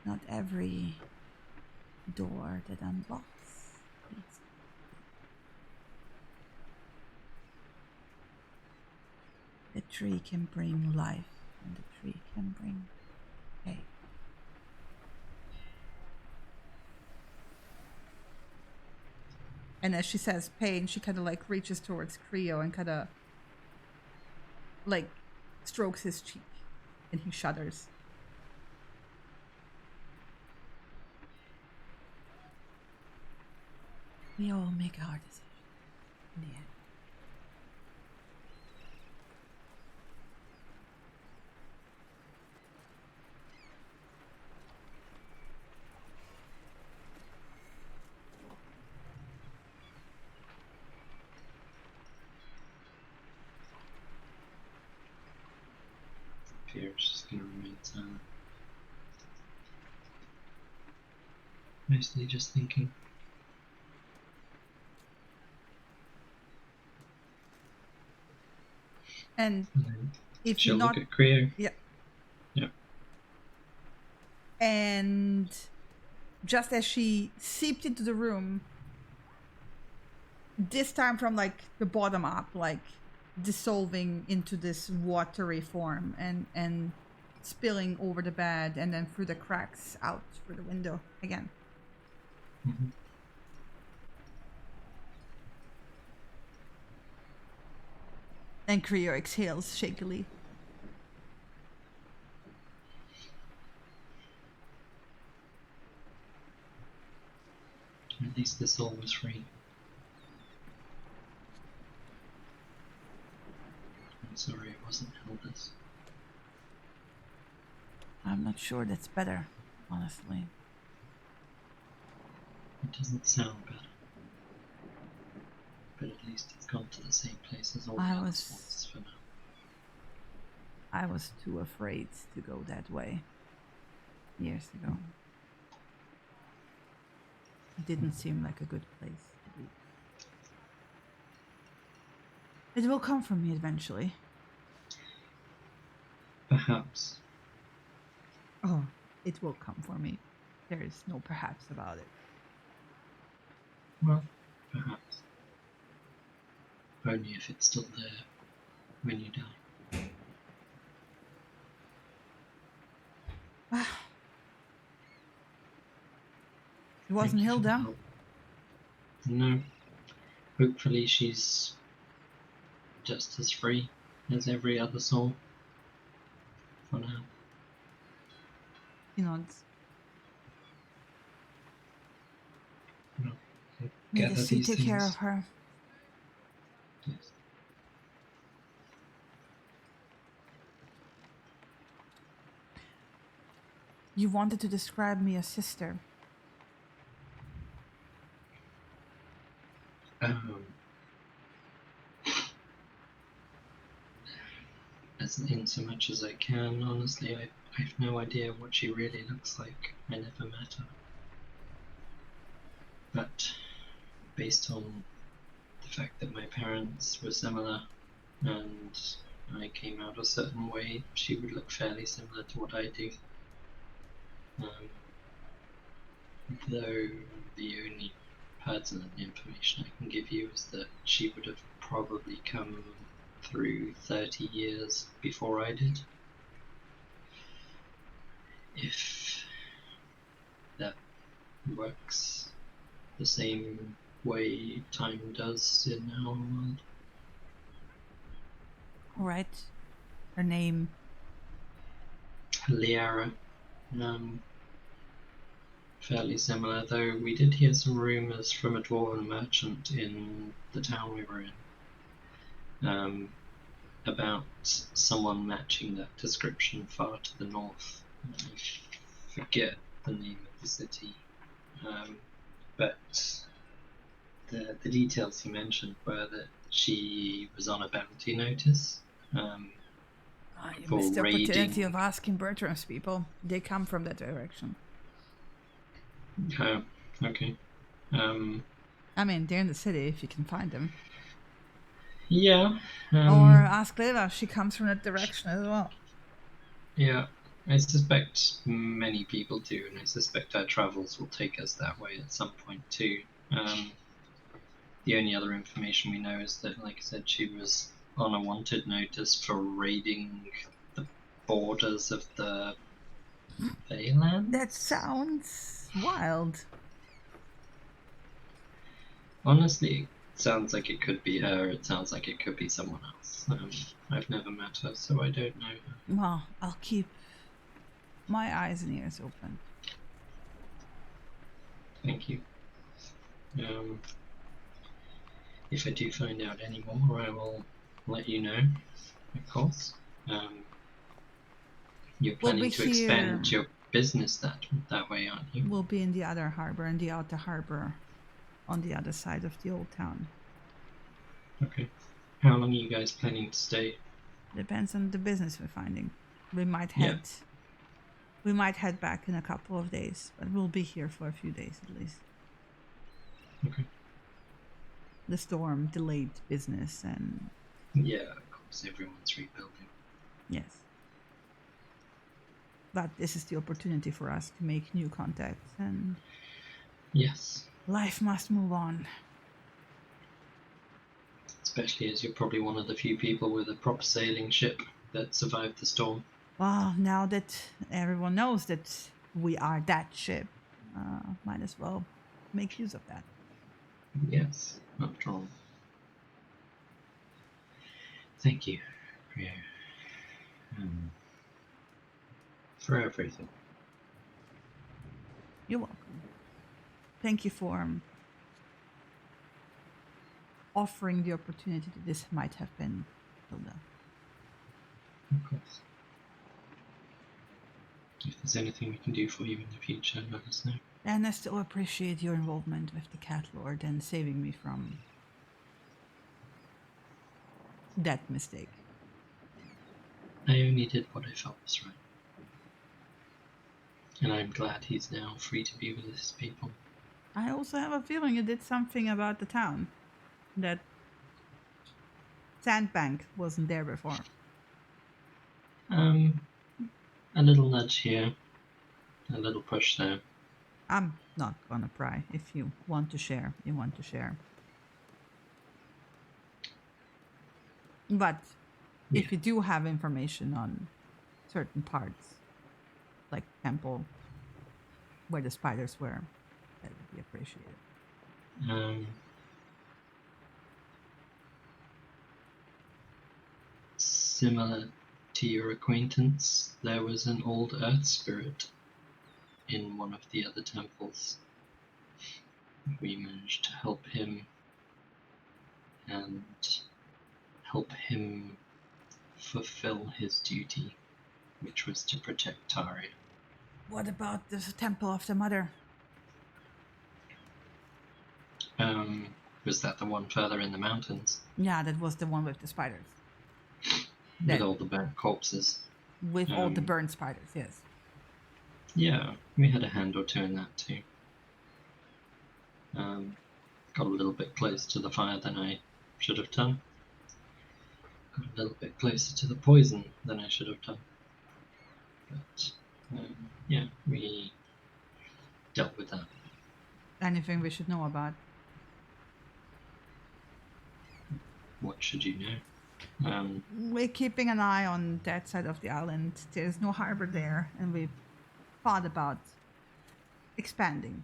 [SPEAKER 2] for. Not every door that unlocks leads. The tree can bring life, and the tree can bring pain. And as she says pain, she kind of like reaches towards Creo and kind of like strokes his cheek, and he shudders. We all make our decisions in the end.
[SPEAKER 1] Fear is just going to remain silent. Mostly just thinking.
[SPEAKER 2] And if
[SPEAKER 1] she'll
[SPEAKER 2] you're not,
[SPEAKER 1] look at Creo.
[SPEAKER 2] yeah,
[SPEAKER 1] Yeah.
[SPEAKER 2] and just as she seeped into the room, this time from like the bottom up, like dissolving into this watery form and spilling over the bed and then through the cracks out through the window again.
[SPEAKER 1] Mm-hmm.
[SPEAKER 2] And Creo exhales shakily.
[SPEAKER 1] At least the soul was free. I'm sorry it wasn't Hilda's.
[SPEAKER 2] I'm not sure that's better, honestly.
[SPEAKER 1] It doesn't sound better. But at least it's gone to the same place as all the other spots for now.
[SPEAKER 2] I was too afraid to go that way years ago. It didn't seem like a good place to be. It will come for me eventually.
[SPEAKER 1] Perhaps.
[SPEAKER 2] Oh, it will come for me. There is no perhaps about it.
[SPEAKER 1] Well, perhaps. Only if it's still there when you die.
[SPEAKER 2] It wasn't Hilda.
[SPEAKER 1] No. Hopefully she's just as free as every other soul. For now.
[SPEAKER 2] He nods.
[SPEAKER 1] No.
[SPEAKER 2] May the sea take care of her.
[SPEAKER 1] Yes.
[SPEAKER 2] You wanted to describe me as sister.
[SPEAKER 1] As in so much as I can, honestly, I've no idea what she really looks like. I never met her. But based on the fact that my parents were similar and I came out a certain way, she would look fairly similar to what I do. Though the only pertinent information I can give you is that she would have probably come through 30 years before I did. If that works the same way time does in our world.
[SPEAKER 2] Alright. Her name?
[SPEAKER 1] Liara. Fairly similar, though we did hear some rumours from a dwarven merchant in the town we were in about someone matching that description far to the north. I forget the name of the city, but the details he mentioned were that she was on a bounty notice
[SPEAKER 2] You
[SPEAKER 1] for
[SPEAKER 2] missed the opportunity
[SPEAKER 1] raiding.
[SPEAKER 2] of asking Bertram's people. They come from that direction.
[SPEAKER 1] Oh, okay.
[SPEAKER 2] I mean, they're in the city if you can find them.
[SPEAKER 1] Yeah.
[SPEAKER 2] Or ask Layla, she comes from that direction as well.
[SPEAKER 1] Yeah, I suspect many people do, and I suspect our travels will take us that way at some point too. The only other information we know is that, like I said, she was on a wanted notice for raiding the borders of the Baylands.
[SPEAKER 2] That sounds wild.
[SPEAKER 1] Honestly, it sounds like it could be her. It sounds like it could be someone else. I've never met her, so I don't know her.
[SPEAKER 2] Well, I'll keep my eyes and ears open.
[SPEAKER 1] Thank you. If I do find out any more, I will let you know, of course. You're planning to expand your business that way, aren't you?
[SPEAKER 2] We'll be in the other harbor, in the outer harbor, on the other side of the old town.
[SPEAKER 1] Okay. How long are you guys planning to stay?
[SPEAKER 2] Depends on the business we're finding. We might head back in a couple of days, but we'll be here for a few days at least.
[SPEAKER 1] Okay.
[SPEAKER 2] The storm delayed business and...
[SPEAKER 1] Yeah, of course, everyone's rebuilding.
[SPEAKER 2] Yes. But this is the opportunity for us to make new contacts and...
[SPEAKER 1] Yes.
[SPEAKER 2] Life must move on.
[SPEAKER 1] Especially as you're probably one of the few people with a proper sailing ship that survived the storm.
[SPEAKER 2] Well, now that everyone knows that we are that ship, might as well make use of that.
[SPEAKER 1] Yes, after all. Thank you for everything.
[SPEAKER 2] You're welcome. Thank you for offering the opportunity that this might have been, Hilda.
[SPEAKER 1] Of course. If there's anything we can do for you in the future, let us know.
[SPEAKER 2] And I still appreciate your involvement with the Cat Lord and saving me from that mistake.
[SPEAKER 1] I only did what I felt was right. And I'm glad he's now free to be with his people.
[SPEAKER 2] I also have a feeling you did something about the town. That sandbank wasn't there before.
[SPEAKER 1] A little nudge here, a little push there.
[SPEAKER 2] I'm not gonna pry. If you want to share, you want to share. But if you do have information on certain parts, like temple, where the spiders were, that would be appreciated.
[SPEAKER 1] Similar to your acquaintance, there was an old earth spirit in one of the other temples. We managed to help him and help him fulfill his duty, which was to protect Taria.
[SPEAKER 2] What about the Temple of the Mother?
[SPEAKER 1] Was that the one further in the mountains?
[SPEAKER 2] Yeah, that was the one with the spiders.
[SPEAKER 1] With all the burnt corpses.
[SPEAKER 2] With all the burnt spiders, yes.
[SPEAKER 1] Yeah, we had a hand or two in that too. Got a little bit closer to the fire than I should have done. Got a little bit closer to the poison than I should have done. But, yeah, we dealt with that.
[SPEAKER 2] Anything we should know about?
[SPEAKER 1] what should you know?
[SPEAKER 2] We're keeping an eye on that side of the island. There's no harbor there, and we've thought about expanding.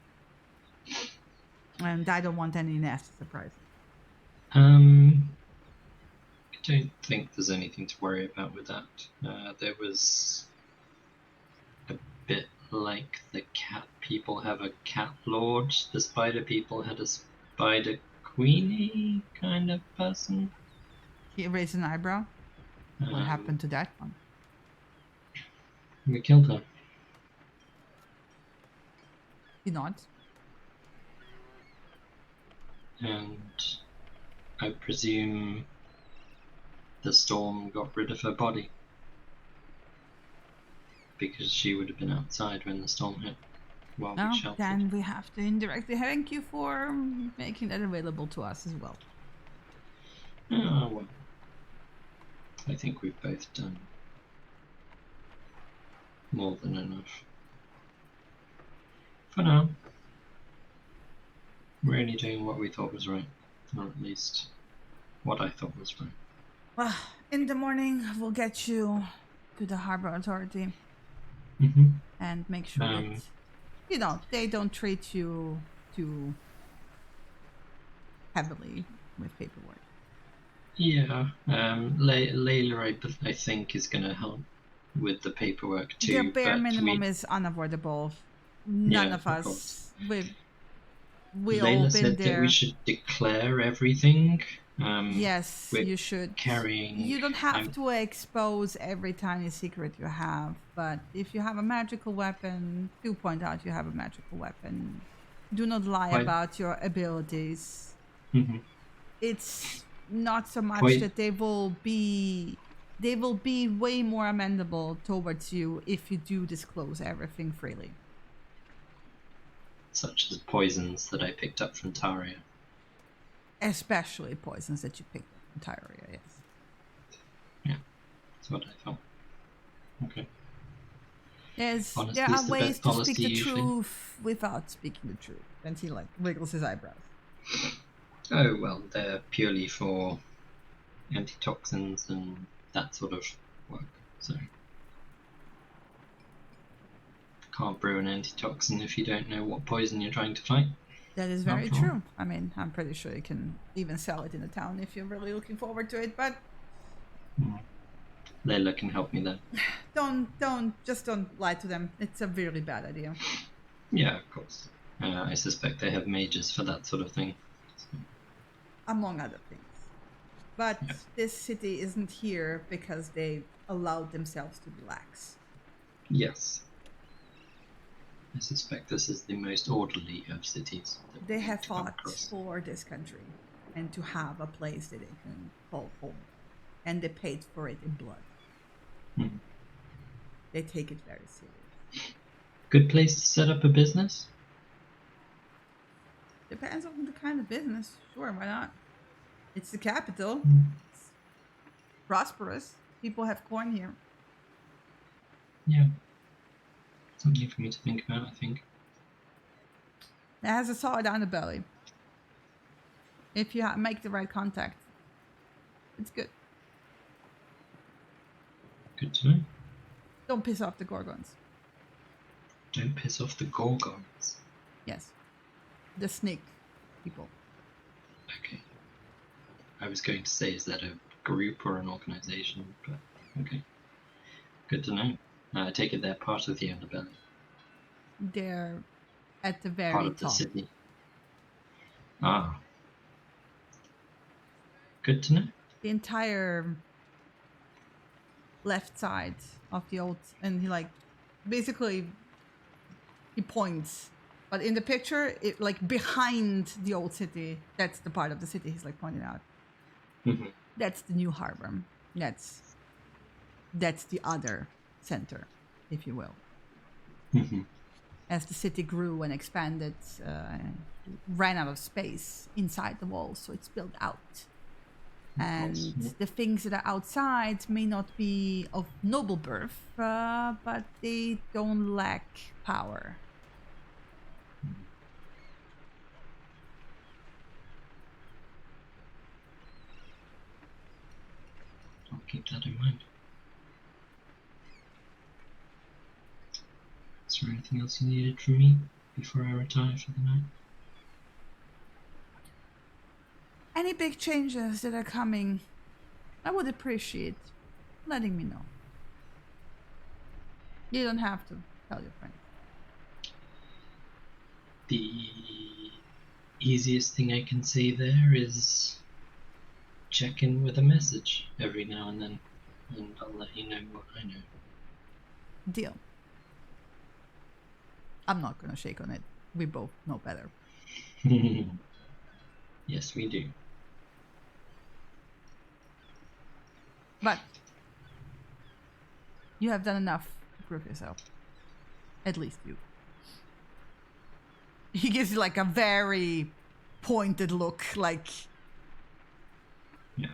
[SPEAKER 2] And I don't want any nasty surprises.
[SPEAKER 1] I don't think there's anything to worry about with that. There was a bit like the cat people have a cat lord, the spider people had a spider queenie kind of person.
[SPEAKER 2] He raised an eyebrow. What happened to that one?
[SPEAKER 1] We killed her.
[SPEAKER 2] He nods.
[SPEAKER 1] And I presume the storm got rid of her body. Because she would have been outside when the storm hit while we sheltered.
[SPEAKER 2] Then we have to indirectly thank you for making that available to us as well.
[SPEAKER 1] Oh, well. I think we've both done more than enough. For now. We're only doing what we thought was right. Or at least what I thought was right.
[SPEAKER 2] Well, in the morning, we'll get you to the Harbor Authority.
[SPEAKER 1] Mm-hmm.
[SPEAKER 2] And make sure that, they don't treat you too heavily with paperwork.
[SPEAKER 1] Yeah. Layla, I think, is going to help with the paperwork too.
[SPEAKER 2] The bare minimum is unavoidable. None of us. We all
[SPEAKER 1] Layla
[SPEAKER 2] been
[SPEAKER 1] said
[SPEAKER 2] there.
[SPEAKER 1] that we should declare everything.
[SPEAKER 2] Yes, you should. You don't have to expose every tiny secret you have, but if you have a magical weapon, do point out you have a magical weapon. Do not lie about your abilities.
[SPEAKER 1] Mm-hmm.
[SPEAKER 2] It's not so much that they will be way more amendable towards you if you do disclose everything freely.
[SPEAKER 1] Such as poisons that I picked up from Taria.
[SPEAKER 2] Especially poisons that you picked up from Tyria, yes.
[SPEAKER 1] Yeah, that's what I thought. Okay.
[SPEAKER 2] There are ways to speak the truth without speaking the truth. And he wiggles his eyebrows.
[SPEAKER 1] Oh, well, they're purely for antitoxins and that sort of work, so... Can't brew an antitoxin if you don't know what poison you're trying to fight.
[SPEAKER 2] That is very true. I mean, I'm pretty sure you can even sell it in the town if you're really looking forward to it, but...
[SPEAKER 1] Layla can help me then.
[SPEAKER 2] Don't lie to them. It's a really bad idea.
[SPEAKER 1] Yeah, of course. I suspect they have mages for that sort of thing. So.
[SPEAKER 2] Among other things. But this city isn't here because they allowed themselves to relax.
[SPEAKER 1] Yes. I suspect this is the most orderly of cities.
[SPEAKER 2] They have fought for this country and to have a place that they can call home. And they paid for it in blood. They take it very seriously.
[SPEAKER 1] Good place to set up a business?
[SPEAKER 2] Depends on the kind of business. Sure, why not? It's the capital. It's prosperous. People have coin here.
[SPEAKER 1] Yeah. Something for me to think about, I think.
[SPEAKER 2] It has a saw down the belly. If you make the right contact, it's good.
[SPEAKER 1] Good to know.
[SPEAKER 2] Don't piss off the Gorgons.
[SPEAKER 1] Don't piss off the Gorgons.
[SPEAKER 2] Yes. The snake people.
[SPEAKER 1] Okay. I was going to say, is that a group or an organization? But okay. Good to know. I take it they're part of the underbelly.
[SPEAKER 2] They're at the very
[SPEAKER 1] part of
[SPEAKER 2] top.
[SPEAKER 1] the city. Ah. Good to know.
[SPEAKER 2] The entire left side of the old, and he basically he points, but in the picture, it behind the old city. That's the part of the city he's pointing out.
[SPEAKER 1] Mm-hmm.
[SPEAKER 2] That's the new harbor. That's the other center, if you will.
[SPEAKER 1] Mm-hmm.
[SPEAKER 2] As the city grew and expanded, ran out of space inside the walls, so it's built out. And the things that are outside may not be of noble birth, but they don't lack power.
[SPEAKER 1] keep that in mind. Is there anything else you needed from me before I retire for the night?
[SPEAKER 2] Any big changes that are coming, I would appreciate letting me know. You don't have to tell your friends.
[SPEAKER 1] The easiest thing I can say there is check in with a message every now and then, and I'll let you know what I know.
[SPEAKER 2] Deal. I'm not gonna shake on it. We both know better.
[SPEAKER 1] Yes, we do.
[SPEAKER 2] But you have done enough to prove yourself. At least you. He gives you like a very pointed look, like
[SPEAKER 1] Yeah.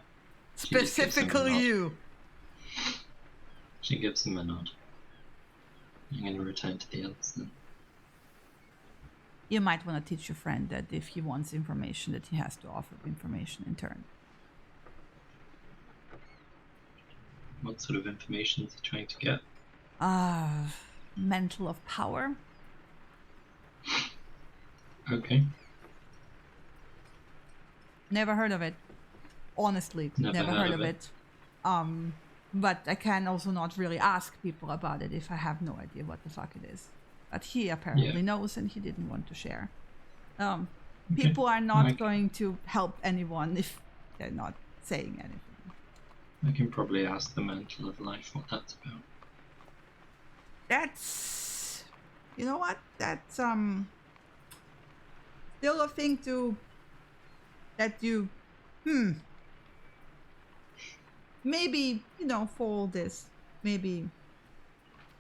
[SPEAKER 2] specifically you.
[SPEAKER 1] She gives him a nod. I'm going to return to the others then.
[SPEAKER 2] You might want to teach your friend that if he wants information, that he has to offer information in turn.
[SPEAKER 1] What sort of information is he trying to get?
[SPEAKER 2] Mental of power.
[SPEAKER 1] Okay.
[SPEAKER 2] Never heard of it. Honestly, never heard of it. But I can also not really ask people about it if I have no idea what the fuck it is. But he apparently knows, and he didn't want to share.
[SPEAKER 1] Okay.
[SPEAKER 2] People are not going to help anyone if they're not saying anything.
[SPEAKER 1] I can probably ask the Mantle of Life what that's about.
[SPEAKER 2] That's... You know what? That's, still a thing to... That you... Maybe, for all this, maybe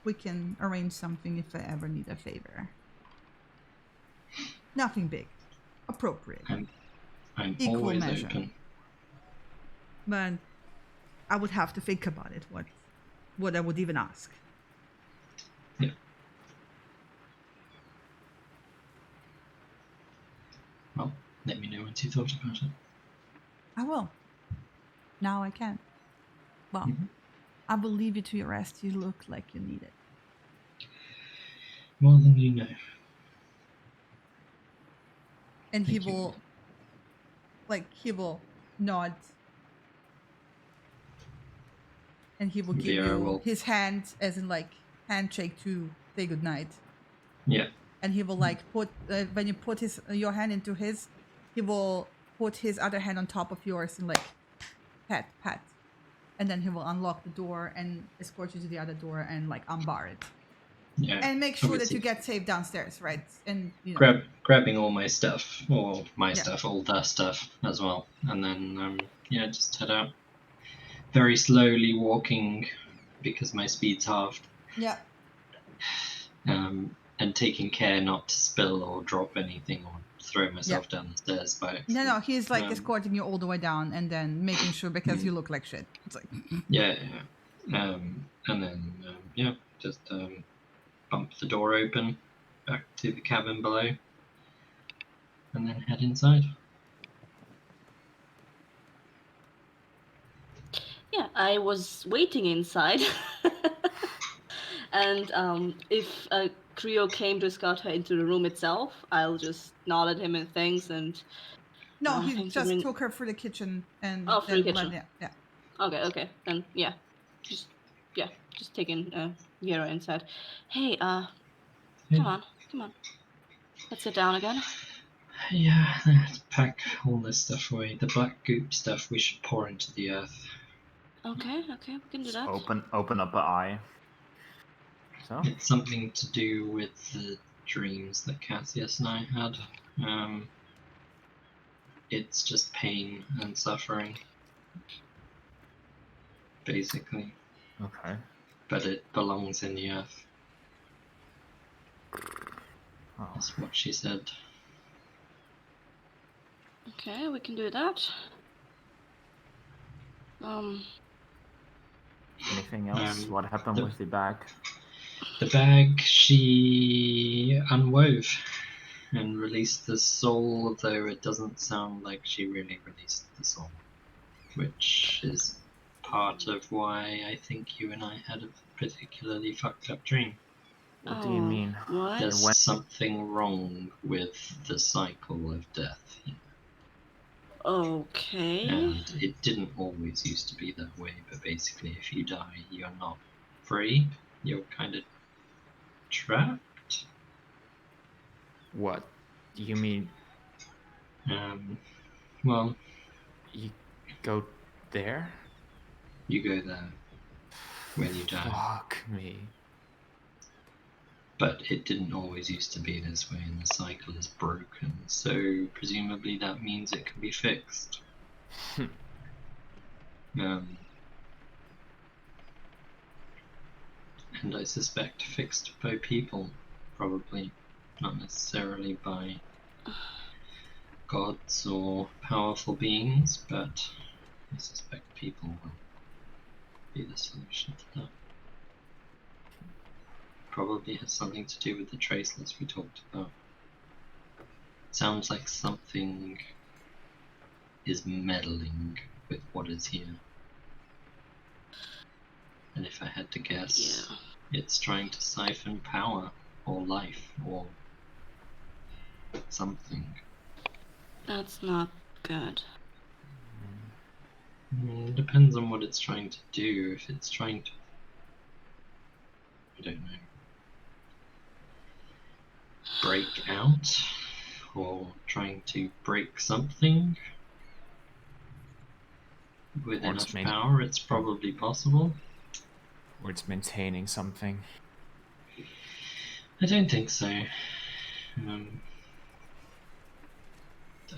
[SPEAKER 2] we can arrange something if I ever need a favor. Nothing big. Appropriate.
[SPEAKER 1] I'm
[SPEAKER 2] Equal
[SPEAKER 1] always
[SPEAKER 2] measure.
[SPEAKER 1] open.
[SPEAKER 2] But I would have to think about it, what I would even ask.
[SPEAKER 1] Yeah. Well, let me know once you thought about it.
[SPEAKER 2] I will. Now I can. Well, I will leave you to your rest. You look like you need it.
[SPEAKER 1] More than you know.
[SPEAKER 2] And he
[SPEAKER 1] Thank you.
[SPEAKER 2] will nod. And he will give
[SPEAKER 1] Vera
[SPEAKER 2] you
[SPEAKER 1] will-
[SPEAKER 2] his hand, as in handshake to say goodnight.
[SPEAKER 1] Yeah.
[SPEAKER 2] And he will put, when you put your hand into his, he will put his other hand on top of yours and pat. And then he will unlock the door and escort you to the other door and unbar it.
[SPEAKER 1] Yeah.
[SPEAKER 2] And make sure that
[SPEAKER 1] obviously.
[SPEAKER 2] you get safe downstairs, right? And
[SPEAKER 1] Grabbing all my stuff, or my
[SPEAKER 2] Yeah.
[SPEAKER 1] stuff, all their stuff as well, and then just head out. Very slowly walking because my speed's halved.
[SPEAKER 2] Yeah.
[SPEAKER 1] And taking care not to spill or drop anything or throw myself down the stairs by accident.
[SPEAKER 2] No, he's escorting you all the way down and then making sure because you look like shit. It's like
[SPEAKER 1] Yeah. And then just bump the door open back to the cabin below, and then head inside.
[SPEAKER 5] Yeah, I was waiting inside. And if Creo came to escort her into the room itself, I'll just nod at him and thanks and...
[SPEAKER 2] No, he
[SPEAKER 5] thanks
[SPEAKER 2] just
[SPEAKER 5] for
[SPEAKER 2] took her for the kitchen and...
[SPEAKER 5] Oh, for the kitchen.
[SPEAKER 2] Yeah.
[SPEAKER 5] Okay. Then, yeah. Just taking Vera inside. Hey, come on. Let's sit down again.
[SPEAKER 1] Yeah, let's pack all this stuff away. The black goop stuff we should pour into the earth.
[SPEAKER 5] Okay, we can do that.
[SPEAKER 3] Open up an eye. So
[SPEAKER 1] It's something to do with the dreams that Cassius and I had. It's just pain and suffering, basically.
[SPEAKER 3] okay.
[SPEAKER 1] But it belongs in the earth.
[SPEAKER 3] Oh.
[SPEAKER 1] That's what she said.
[SPEAKER 5] Okay, we can do that.
[SPEAKER 3] Anything else? What happened with the bag?
[SPEAKER 1] The bag she unwove and released the soul, though it doesn't sound like she really released the soul, which is part of why I think you and I had a particularly fucked up dream.
[SPEAKER 3] What do you mean?
[SPEAKER 4] What?
[SPEAKER 1] There's something wrong with the cycle of death here.
[SPEAKER 4] Okay.
[SPEAKER 1] And it didn't always used to be that way, but basically if you die, you're not free. You're kind of trapped.
[SPEAKER 3] What? You mean
[SPEAKER 1] Well,
[SPEAKER 3] you go there?
[SPEAKER 1] you go there when you die.
[SPEAKER 3] Fuck me.
[SPEAKER 1] But it didn't always used to be this way, and the cycle is broken, so presumably that means it can be fixed. And I suspect fixed by people, probably, not necessarily by gods or powerful beings, but I suspect people will be the solution to that. Probably has something to do with the traceless we talked about. Sounds like something is meddling with what is here. And if I had to guess, it's trying to siphon power or life or something.
[SPEAKER 4] That's not good.
[SPEAKER 1] Depends on what it's trying to do. If it's trying to, I don't know, break out or trying to break something with enough power, it's probably possible.
[SPEAKER 3] Or it's maintaining something.
[SPEAKER 1] I don't think so. I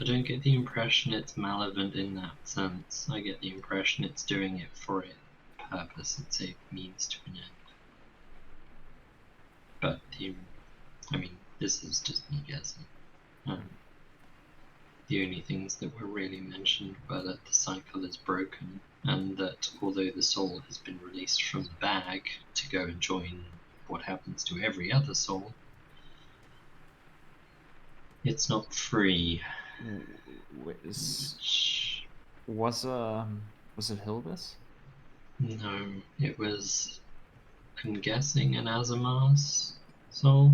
[SPEAKER 1] don't get the impression it's malevolent in that sense. I get the impression it's doing it for a purpose. It's a means to an end. But this is just me guessing. The only things that were really mentioned were that the cycle is broken, and that although the soul has been released from the bag to go and join what happens to every other soul, it's not free.
[SPEAKER 3] Was it Hilda's?
[SPEAKER 1] No, it was, I'm guessing, an Azamar's soul.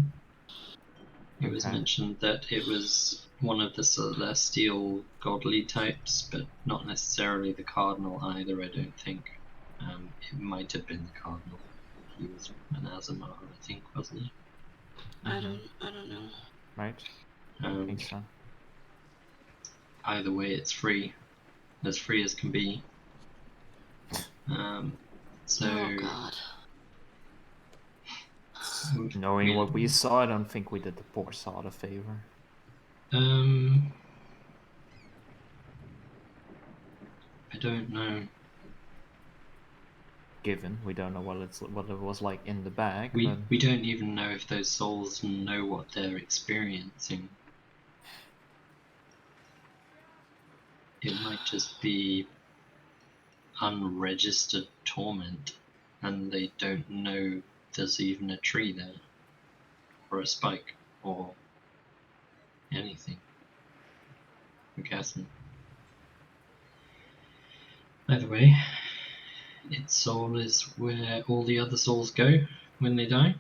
[SPEAKER 1] It was mentioned that it was one of the celestial godly types, but not necessarily the cardinal either, I don't think. It might have been the cardinal. He was an Azamar, I think, wasn't he?
[SPEAKER 4] I don't know.
[SPEAKER 3] Right. I think so.
[SPEAKER 1] Either way, it's free as can be. So.
[SPEAKER 4] Oh God.
[SPEAKER 3] Knowing what we saw, I don't think we did the poor sod a favor.
[SPEAKER 1] I don't know.
[SPEAKER 3] Given we don't know what it was like in the bag.
[SPEAKER 1] We don't even know if those souls know what they're experiencing. It might just be unregistered torment, and they don't know there's even a tree there, or a spike, or anything. I'm guessing. Either way, its soul is where all the other souls go when they die.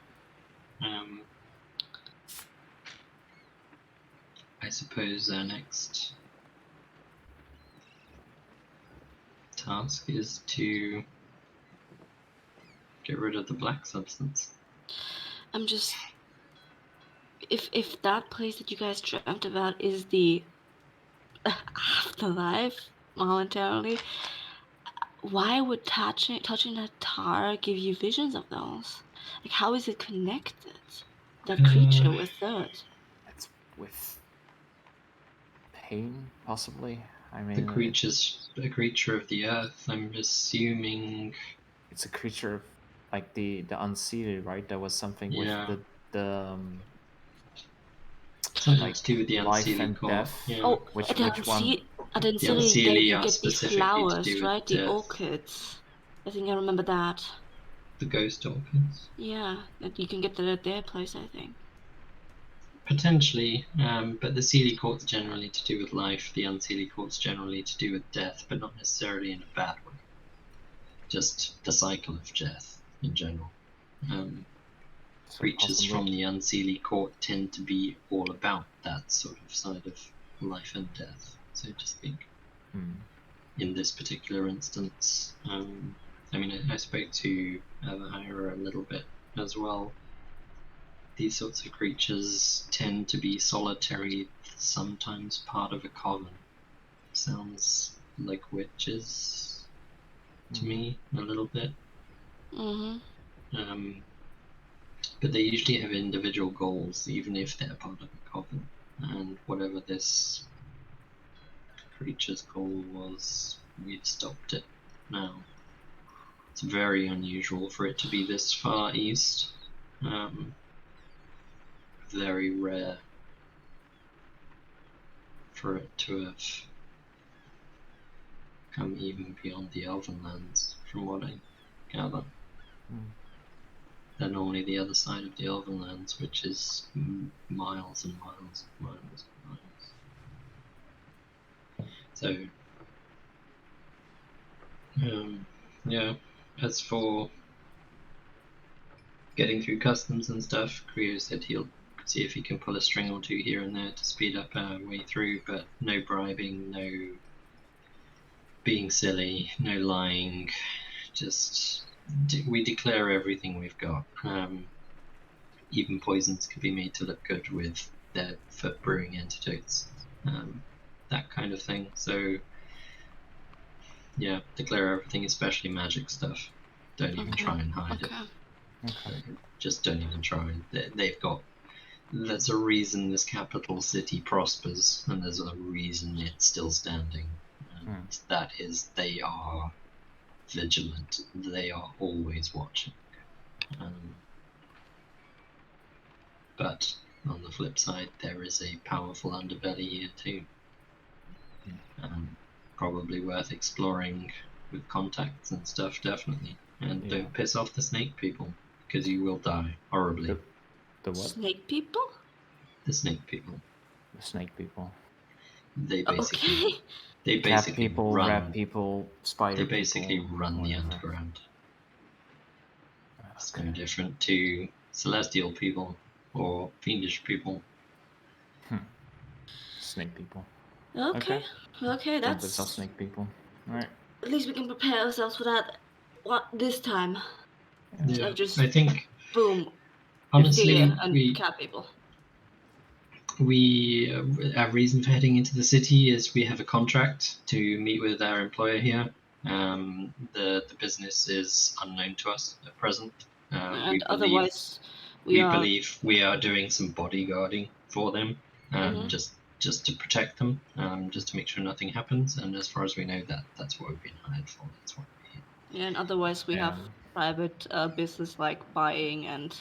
[SPEAKER 1] I suppose our next task is to get rid of the black substance.
[SPEAKER 4] I'm just... If that place that you guys dreamt about is the afterlife, momentarily, why would touching that tar give you visions of those? Like, how is it connected? That creature with that?
[SPEAKER 3] It's with pain, possibly. I mean,
[SPEAKER 1] the creature's a creature of the earth. I'm assuming
[SPEAKER 3] it's a creature of, like, the unseated, right? There was something with the
[SPEAKER 1] something
[SPEAKER 3] like
[SPEAKER 1] to do with the
[SPEAKER 3] life
[SPEAKER 1] Unseelie
[SPEAKER 3] and
[SPEAKER 1] Core.
[SPEAKER 3] death.
[SPEAKER 1] Yeah.
[SPEAKER 4] Oh,
[SPEAKER 3] Which one?
[SPEAKER 4] The
[SPEAKER 1] Unseelie
[SPEAKER 4] you
[SPEAKER 1] are
[SPEAKER 4] get these
[SPEAKER 1] specifically to
[SPEAKER 4] flowers,
[SPEAKER 1] do with
[SPEAKER 4] right? The
[SPEAKER 1] death.
[SPEAKER 4] orchids. I think I remember that.
[SPEAKER 1] The ghost orchids.
[SPEAKER 4] Yeah, that you can get that at their place, I think.
[SPEAKER 1] Potentially, but the Seelie Court's generally to do with life, the Unseelie Court's generally to do with death, but not necessarily in a bad way. just the cycle of death in general.
[SPEAKER 3] So
[SPEAKER 1] Creatures
[SPEAKER 3] possibly.
[SPEAKER 1] from the Unseelie Court tend to be all about that sort of side of life and death, so to speak. In this particular instance, I mean, I spoke to Avahira a little bit as well. These sorts of creatures tend to be solitary, sometimes part of a coven. Sounds like witches to me, a little bit. But they usually have individual goals, even if they're part of a coven. And whatever this creature's goal was, we've stopped it now. It's very unusual for it to be this far east. Very rare for it to have come even beyond the Elven lands, from what I gather. They're normally the other side of the Elven lands, which is miles and miles and miles and miles. So, yeah, as for getting through customs and stuff, Creo said he'll see if he can pull a string or two here and there to speed up our way through, but no bribing, no being silly, no lying, just we declare everything we've got. Even poisons can be made to look good with their foot brewing antidotes, that kind of thing. So yeah, declare everything, especially magic stuff. Don't even try and hide it. Just don't even try. They've got. There's a reason this capital city prospers, and there's a reason it's still standing. And that is, they are vigilant. They are always watching. But on the flip side, there is a powerful underbelly here too. Probably worth exploring with contacts and stuff, definitely. And don't piss off the snake people, because you will die horribly.
[SPEAKER 3] The what?
[SPEAKER 4] Snake people?
[SPEAKER 1] The snake people.
[SPEAKER 3] The snake people.
[SPEAKER 1] They basically,
[SPEAKER 4] Okay.
[SPEAKER 1] they basically
[SPEAKER 3] Cat people,
[SPEAKER 1] run.
[SPEAKER 3] rat people, spider
[SPEAKER 1] They basically
[SPEAKER 3] people,
[SPEAKER 1] run the
[SPEAKER 3] whatever.
[SPEAKER 1] underground. It's no different to celestial people or fiendish people.
[SPEAKER 3] Snake people.
[SPEAKER 4] Okay,
[SPEAKER 3] Don't
[SPEAKER 4] that's...
[SPEAKER 3] piss off snake people. Alright.
[SPEAKER 4] At least we can prepare ourselves for that this time.
[SPEAKER 1] Yeah,
[SPEAKER 4] Just
[SPEAKER 1] I think,
[SPEAKER 4] boom,
[SPEAKER 1] honestly,
[SPEAKER 4] fear and cat people.
[SPEAKER 1] Our reason for heading into the city is we have a contract to meet with our employer here. The business is unknown to us at present.
[SPEAKER 4] And otherwise,
[SPEAKER 1] we believe we are doing some bodyguarding for them,
[SPEAKER 4] Mm-hmm.
[SPEAKER 1] just to protect them, just to make sure nothing happens. And as far as we know, that's what we've been hired for. That's what we're here.
[SPEAKER 4] Yeah, and otherwise we have private business like buying and.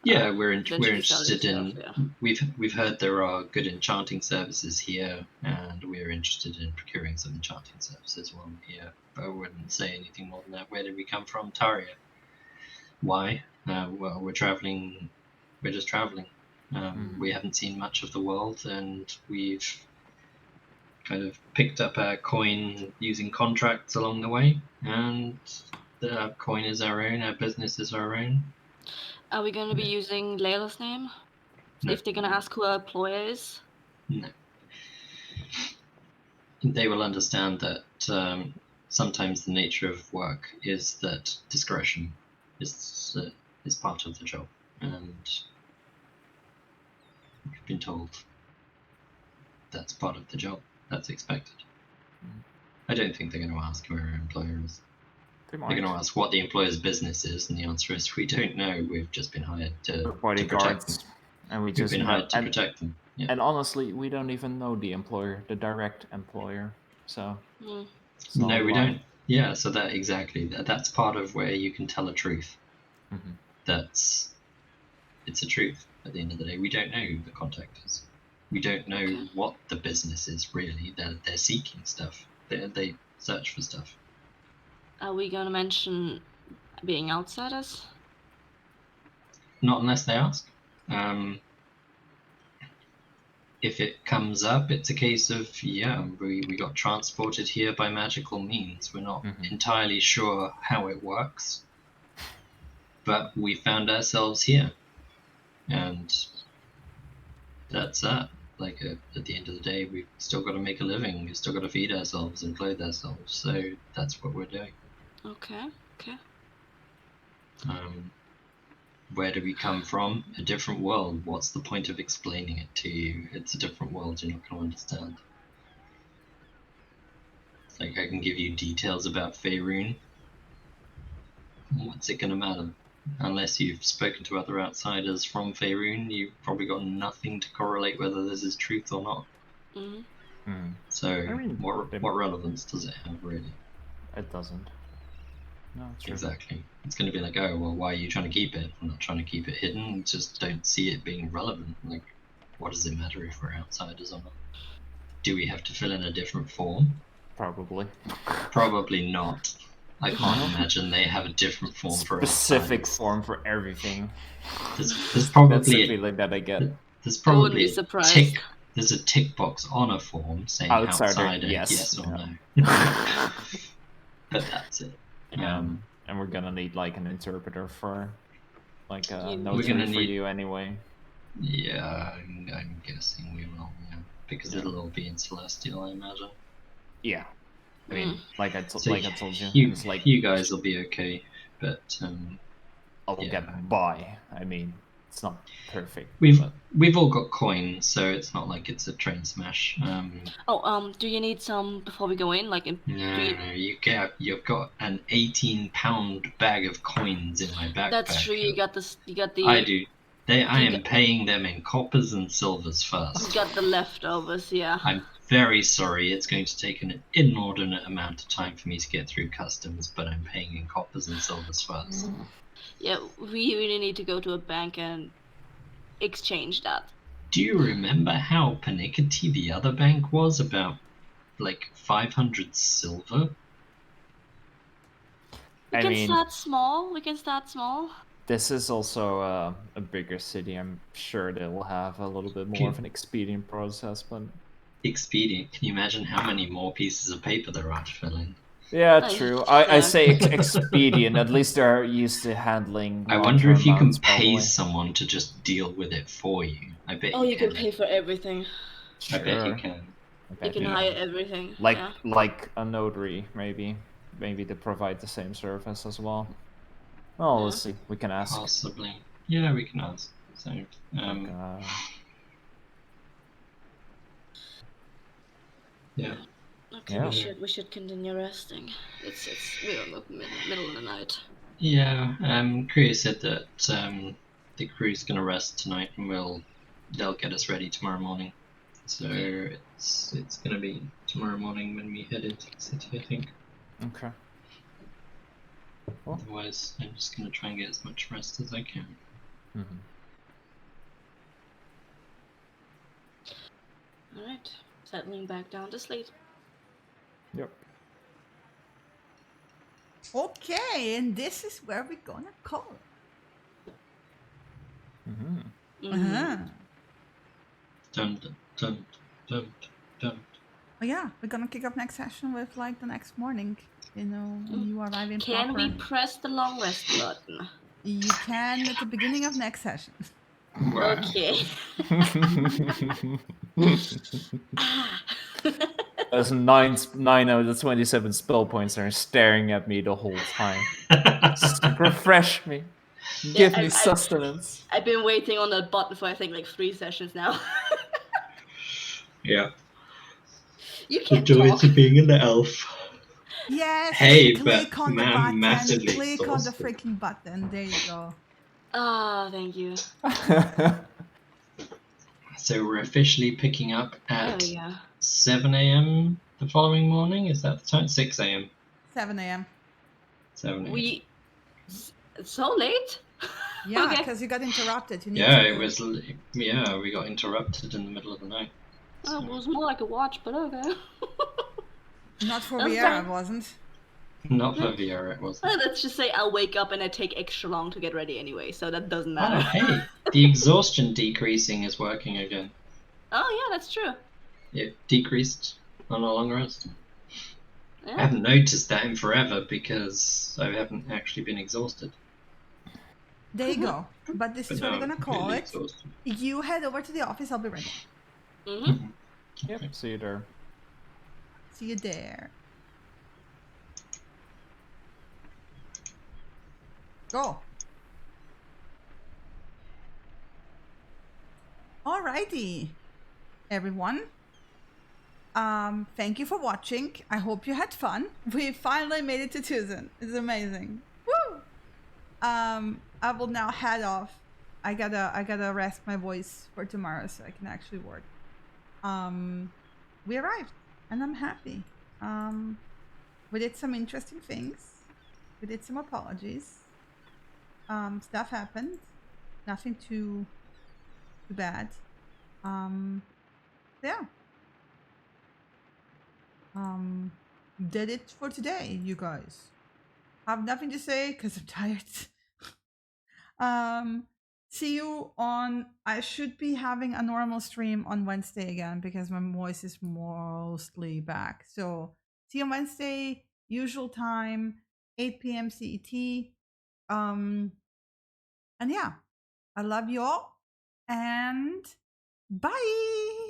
[SPEAKER 1] Yeah, we're
[SPEAKER 4] potentially
[SPEAKER 1] interested
[SPEAKER 4] selling
[SPEAKER 1] in.
[SPEAKER 4] stuff, yeah.
[SPEAKER 1] We've heard there are good enchanting services here, and we're interested in procuring some enchanting services while we're here. But I wouldn't say anything more than that. Where did we come from, Taria? Why? Well, we're traveling. We're just traveling. We haven't seen much of the world, and we've kind of picked up our coin using contracts along the way. And the coin is our own. Our business is our own.
[SPEAKER 4] Are we going to be using Layla's name?
[SPEAKER 1] No.
[SPEAKER 4] If they're going to ask who our employer is?
[SPEAKER 1] No. They will understand that sometimes the nature of work is that discretion is part of the job, and we've been told that's part of the job. That's expected. I don't think they're going to ask who our employer is. They're going to ask what the employer's business is, and the answer is we don't know. We've just been hired to protect them.
[SPEAKER 3] And
[SPEAKER 1] we've been hired to protect them. Yeah.
[SPEAKER 3] And honestly, we don't even know the employer, the direct employer. So
[SPEAKER 1] no, we don't. Yeah, so that's part of where you can tell a truth. It's a truth at the end of the day. We don't know who the contact is. We don't know what the business is really. They're seeking stuff. They search for stuff.
[SPEAKER 4] Are we going to mention being outsiders?
[SPEAKER 1] Not unless they ask. if it comes up, it's a case of, we got transported here by magical means. We're not entirely sure how it works, but we found ourselves here. And that's that. Like, at the end of the day, we've still got to make a living. We've still got to feed ourselves and clothe ourselves. So that's what we're doing.
[SPEAKER 5] Okay.
[SPEAKER 1] Where do we come from? A different world. What's the point of explaining it to you? It's a different world. You're not going to understand. It's like I can give you details about Faerun. What's it going to matter? Unless you've spoken to other outsiders from Faerun, you've probably got nothing to correlate whether this is truth or not. So, I mean, what relevance does it have, really?
[SPEAKER 3] It doesn't. No, it's true.
[SPEAKER 1] Exactly. It's going to be like, oh, well, why are you trying to keep it? I'm not trying to keep it hidden. Just don't see it being relevant. Like, what does it matter if we're outsiders or not? Do we have to fill in a different form?
[SPEAKER 3] Probably.
[SPEAKER 1] Probably not. I can't imagine they have a different form for
[SPEAKER 3] specific
[SPEAKER 1] outsiders.
[SPEAKER 3] form for everything.
[SPEAKER 1] There's probably
[SPEAKER 3] That's the feeling that I get.
[SPEAKER 1] There's probably
[SPEAKER 5] be surprised.
[SPEAKER 1] There's a tick box on a form saying
[SPEAKER 3] outsider,
[SPEAKER 1] yes or no. But that's it.
[SPEAKER 3] And we're gonna need like an interpreter for like a
[SPEAKER 5] We're
[SPEAKER 3] notary for you anyway.
[SPEAKER 1] Yeah, I'm guessing we will, because it'll all be in Celestial, I imagine.
[SPEAKER 3] Yeah. I mean, like I told you, it's like
[SPEAKER 1] you guys will be okay, but
[SPEAKER 3] I'll get by. I mean, it's not perfect.
[SPEAKER 1] We've all got coins, so it's not like it's a train smash.
[SPEAKER 5] Do you need some before we go in?
[SPEAKER 1] You've got an 18-pound bag of coins in my backpack.
[SPEAKER 5] That's true. You got the.
[SPEAKER 1] I do. I am paying them in coppers and silvers first.
[SPEAKER 5] You got the leftovers, yeah.
[SPEAKER 1] I'm very sorry. It's going to take an inordinate amount of time for me to get through customs, but I'm paying in coppers and silvers first.
[SPEAKER 5] Yeah, we really need to go to a bank and exchange that.
[SPEAKER 1] Do you remember how panicky the other bank was about, like, 500 silver?
[SPEAKER 5] We can start small.
[SPEAKER 3] This is also a bigger city. I'm sure they will have a little bit more of an expedient process, but...
[SPEAKER 1] Expedient? Can you imagine how many more pieces of paper there are to fill in?
[SPEAKER 3] Yeah, true. I say expedient. At least they're used to handling.
[SPEAKER 1] I wonder if you can pay someone to just deal with it for you. I bet.
[SPEAKER 5] You can pay for everything.
[SPEAKER 1] Sure. I bet you can.
[SPEAKER 5] You can hire everything.
[SPEAKER 3] Like a notary, maybe to provide the same service as well. Well, let's see. We can ask.
[SPEAKER 1] Possibly. Yeah, we can ask. So. Yeah.
[SPEAKER 5] Okay, we should continue resting. We're in the middle of the night.
[SPEAKER 1] Yeah, Kriya said that the crew's gonna rest tonight, and they'll get us ready tomorrow morning. So it's gonna be tomorrow morning when we head into the city, I think.
[SPEAKER 3] Okay.
[SPEAKER 1] Cool. Otherwise, I'm just gonna try and get as much rest as I can.
[SPEAKER 5] All right, settling back down to sleep.
[SPEAKER 3] Yep.
[SPEAKER 2] Okay, and this is where we're gonna call.
[SPEAKER 1] Dun dun dun dun.
[SPEAKER 2] Oh yeah, we're gonna kick off next session with like the next morning. You arrive in.
[SPEAKER 5] Can we press the long rest button?
[SPEAKER 2] You can at the beginning of next session.
[SPEAKER 1] Wow.
[SPEAKER 5] Okay.
[SPEAKER 3] As 9 out of the 27 spell points are staring at me the whole time. Just refresh me. Give me sustenance.
[SPEAKER 5] I've been waiting on that button for I think like 3 sessions now.
[SPEAKER 1] Yeah.
[SPEAKER 5] You can't
[SPEAKER 1] the joy
[SPEAKER 5] talk.
[SPEAKER 1] of being an elf.
[SPEAKER 2] Yes.
[SPEAKER 1] Hey,
[SPEAKER 2] click
[SPEAKER 1] but
[SPEAKER 2] on the button.
[SPEAKER 1] massively
[SPEAKER 2] Click on the
[SPEAKER 1] exhausted.
[SPEAKER 2] freaking button. There you go.
[SPEAKER 5] Ah, thank you.
[SPEAKER 1] So we're officially picking up at
[SPEAKER 5] Oh yeah.
[SPEAKER 1] 7 a.m. the following morning. Is that the time? 6 a.m.
[SPEAKER 2] 7 a.m.
[SPEAKER 1] 7 a.m.
[SPEAKER 5] It's so late?
[SPEAKER 2] Yeah,
[SPEAKER 5] Okay.
[SPEAKER 2] because you got interrupted. You need
[SPEAKER 1] Yeah,
[SPEAKER 2] to...
[SPEAKER 1] it was. Yeah, we got interrupted in the middle of the night.
[SPEAKER 5] Oh, it was more like a watch, but okay.
[SPEAKER 2] Not for
[SPEAKER 5] That's
[SPEAKER 2] Vieira,
[SPEAKER 5] fine.
[SPEAKER 2] it wasn't.
[SPEAKER 1] Not for VR, it wasn't.
[SPEAKER 5] Let's just say I'll wake up and I take extra long to get ready anyway, so that doesn't
[SPEAKER 1] Oh,
[SPEAKER 5] matter.
[SPEAKER 1] hey, the exhaustion decreasing is working again.
[SPEAKER 5] Oh yeah, that's true.
[SPEAKER 1] It decreased on a long rest.
[SPEAKER 5] Yeah.
[SPEAKER 1] I haven't noticed that in forever because I haven't actually been exhausted.
[SPEAKER 2] There you go. But this is
[SPEAKER 1] But
[SPEAKER 2] what we're
[SPEAKER 1] now
[SPEAKER 2] gonna
[SPEAKER 1] I'm
[SPEAKER 2] call
[SPEAKER 1] really
[SPEAKER 2] it.
[SPEAKER 1] exhausted.
[SPEAKER 2] You head over to the office. I'll be right back.
[SPEAKER 5] Mm-hmm.
[SPEAKER 3] Yep, see you there.
[SPEAKER 2] See you there. Go. Alrighty, everyone. Thank you for watching. I hope you had fun. We finally made it to Tucson. It's amazing. Woo! I will now head off. I gotta rest my voice for tomorrow so I can actually work. We arrived and I'm happy. We did some interesting things. We did some apologies. Stuff happened. Nothing too bad. Yeah. Did it for today, you guys. I have nothing to say because I'm tired. See you on. I should be having a normal stream on Wednesday again because my voice is mostly back. So see you on Wednesday, usual time, 8 p.m. CET. And yeah, I love you all and bye.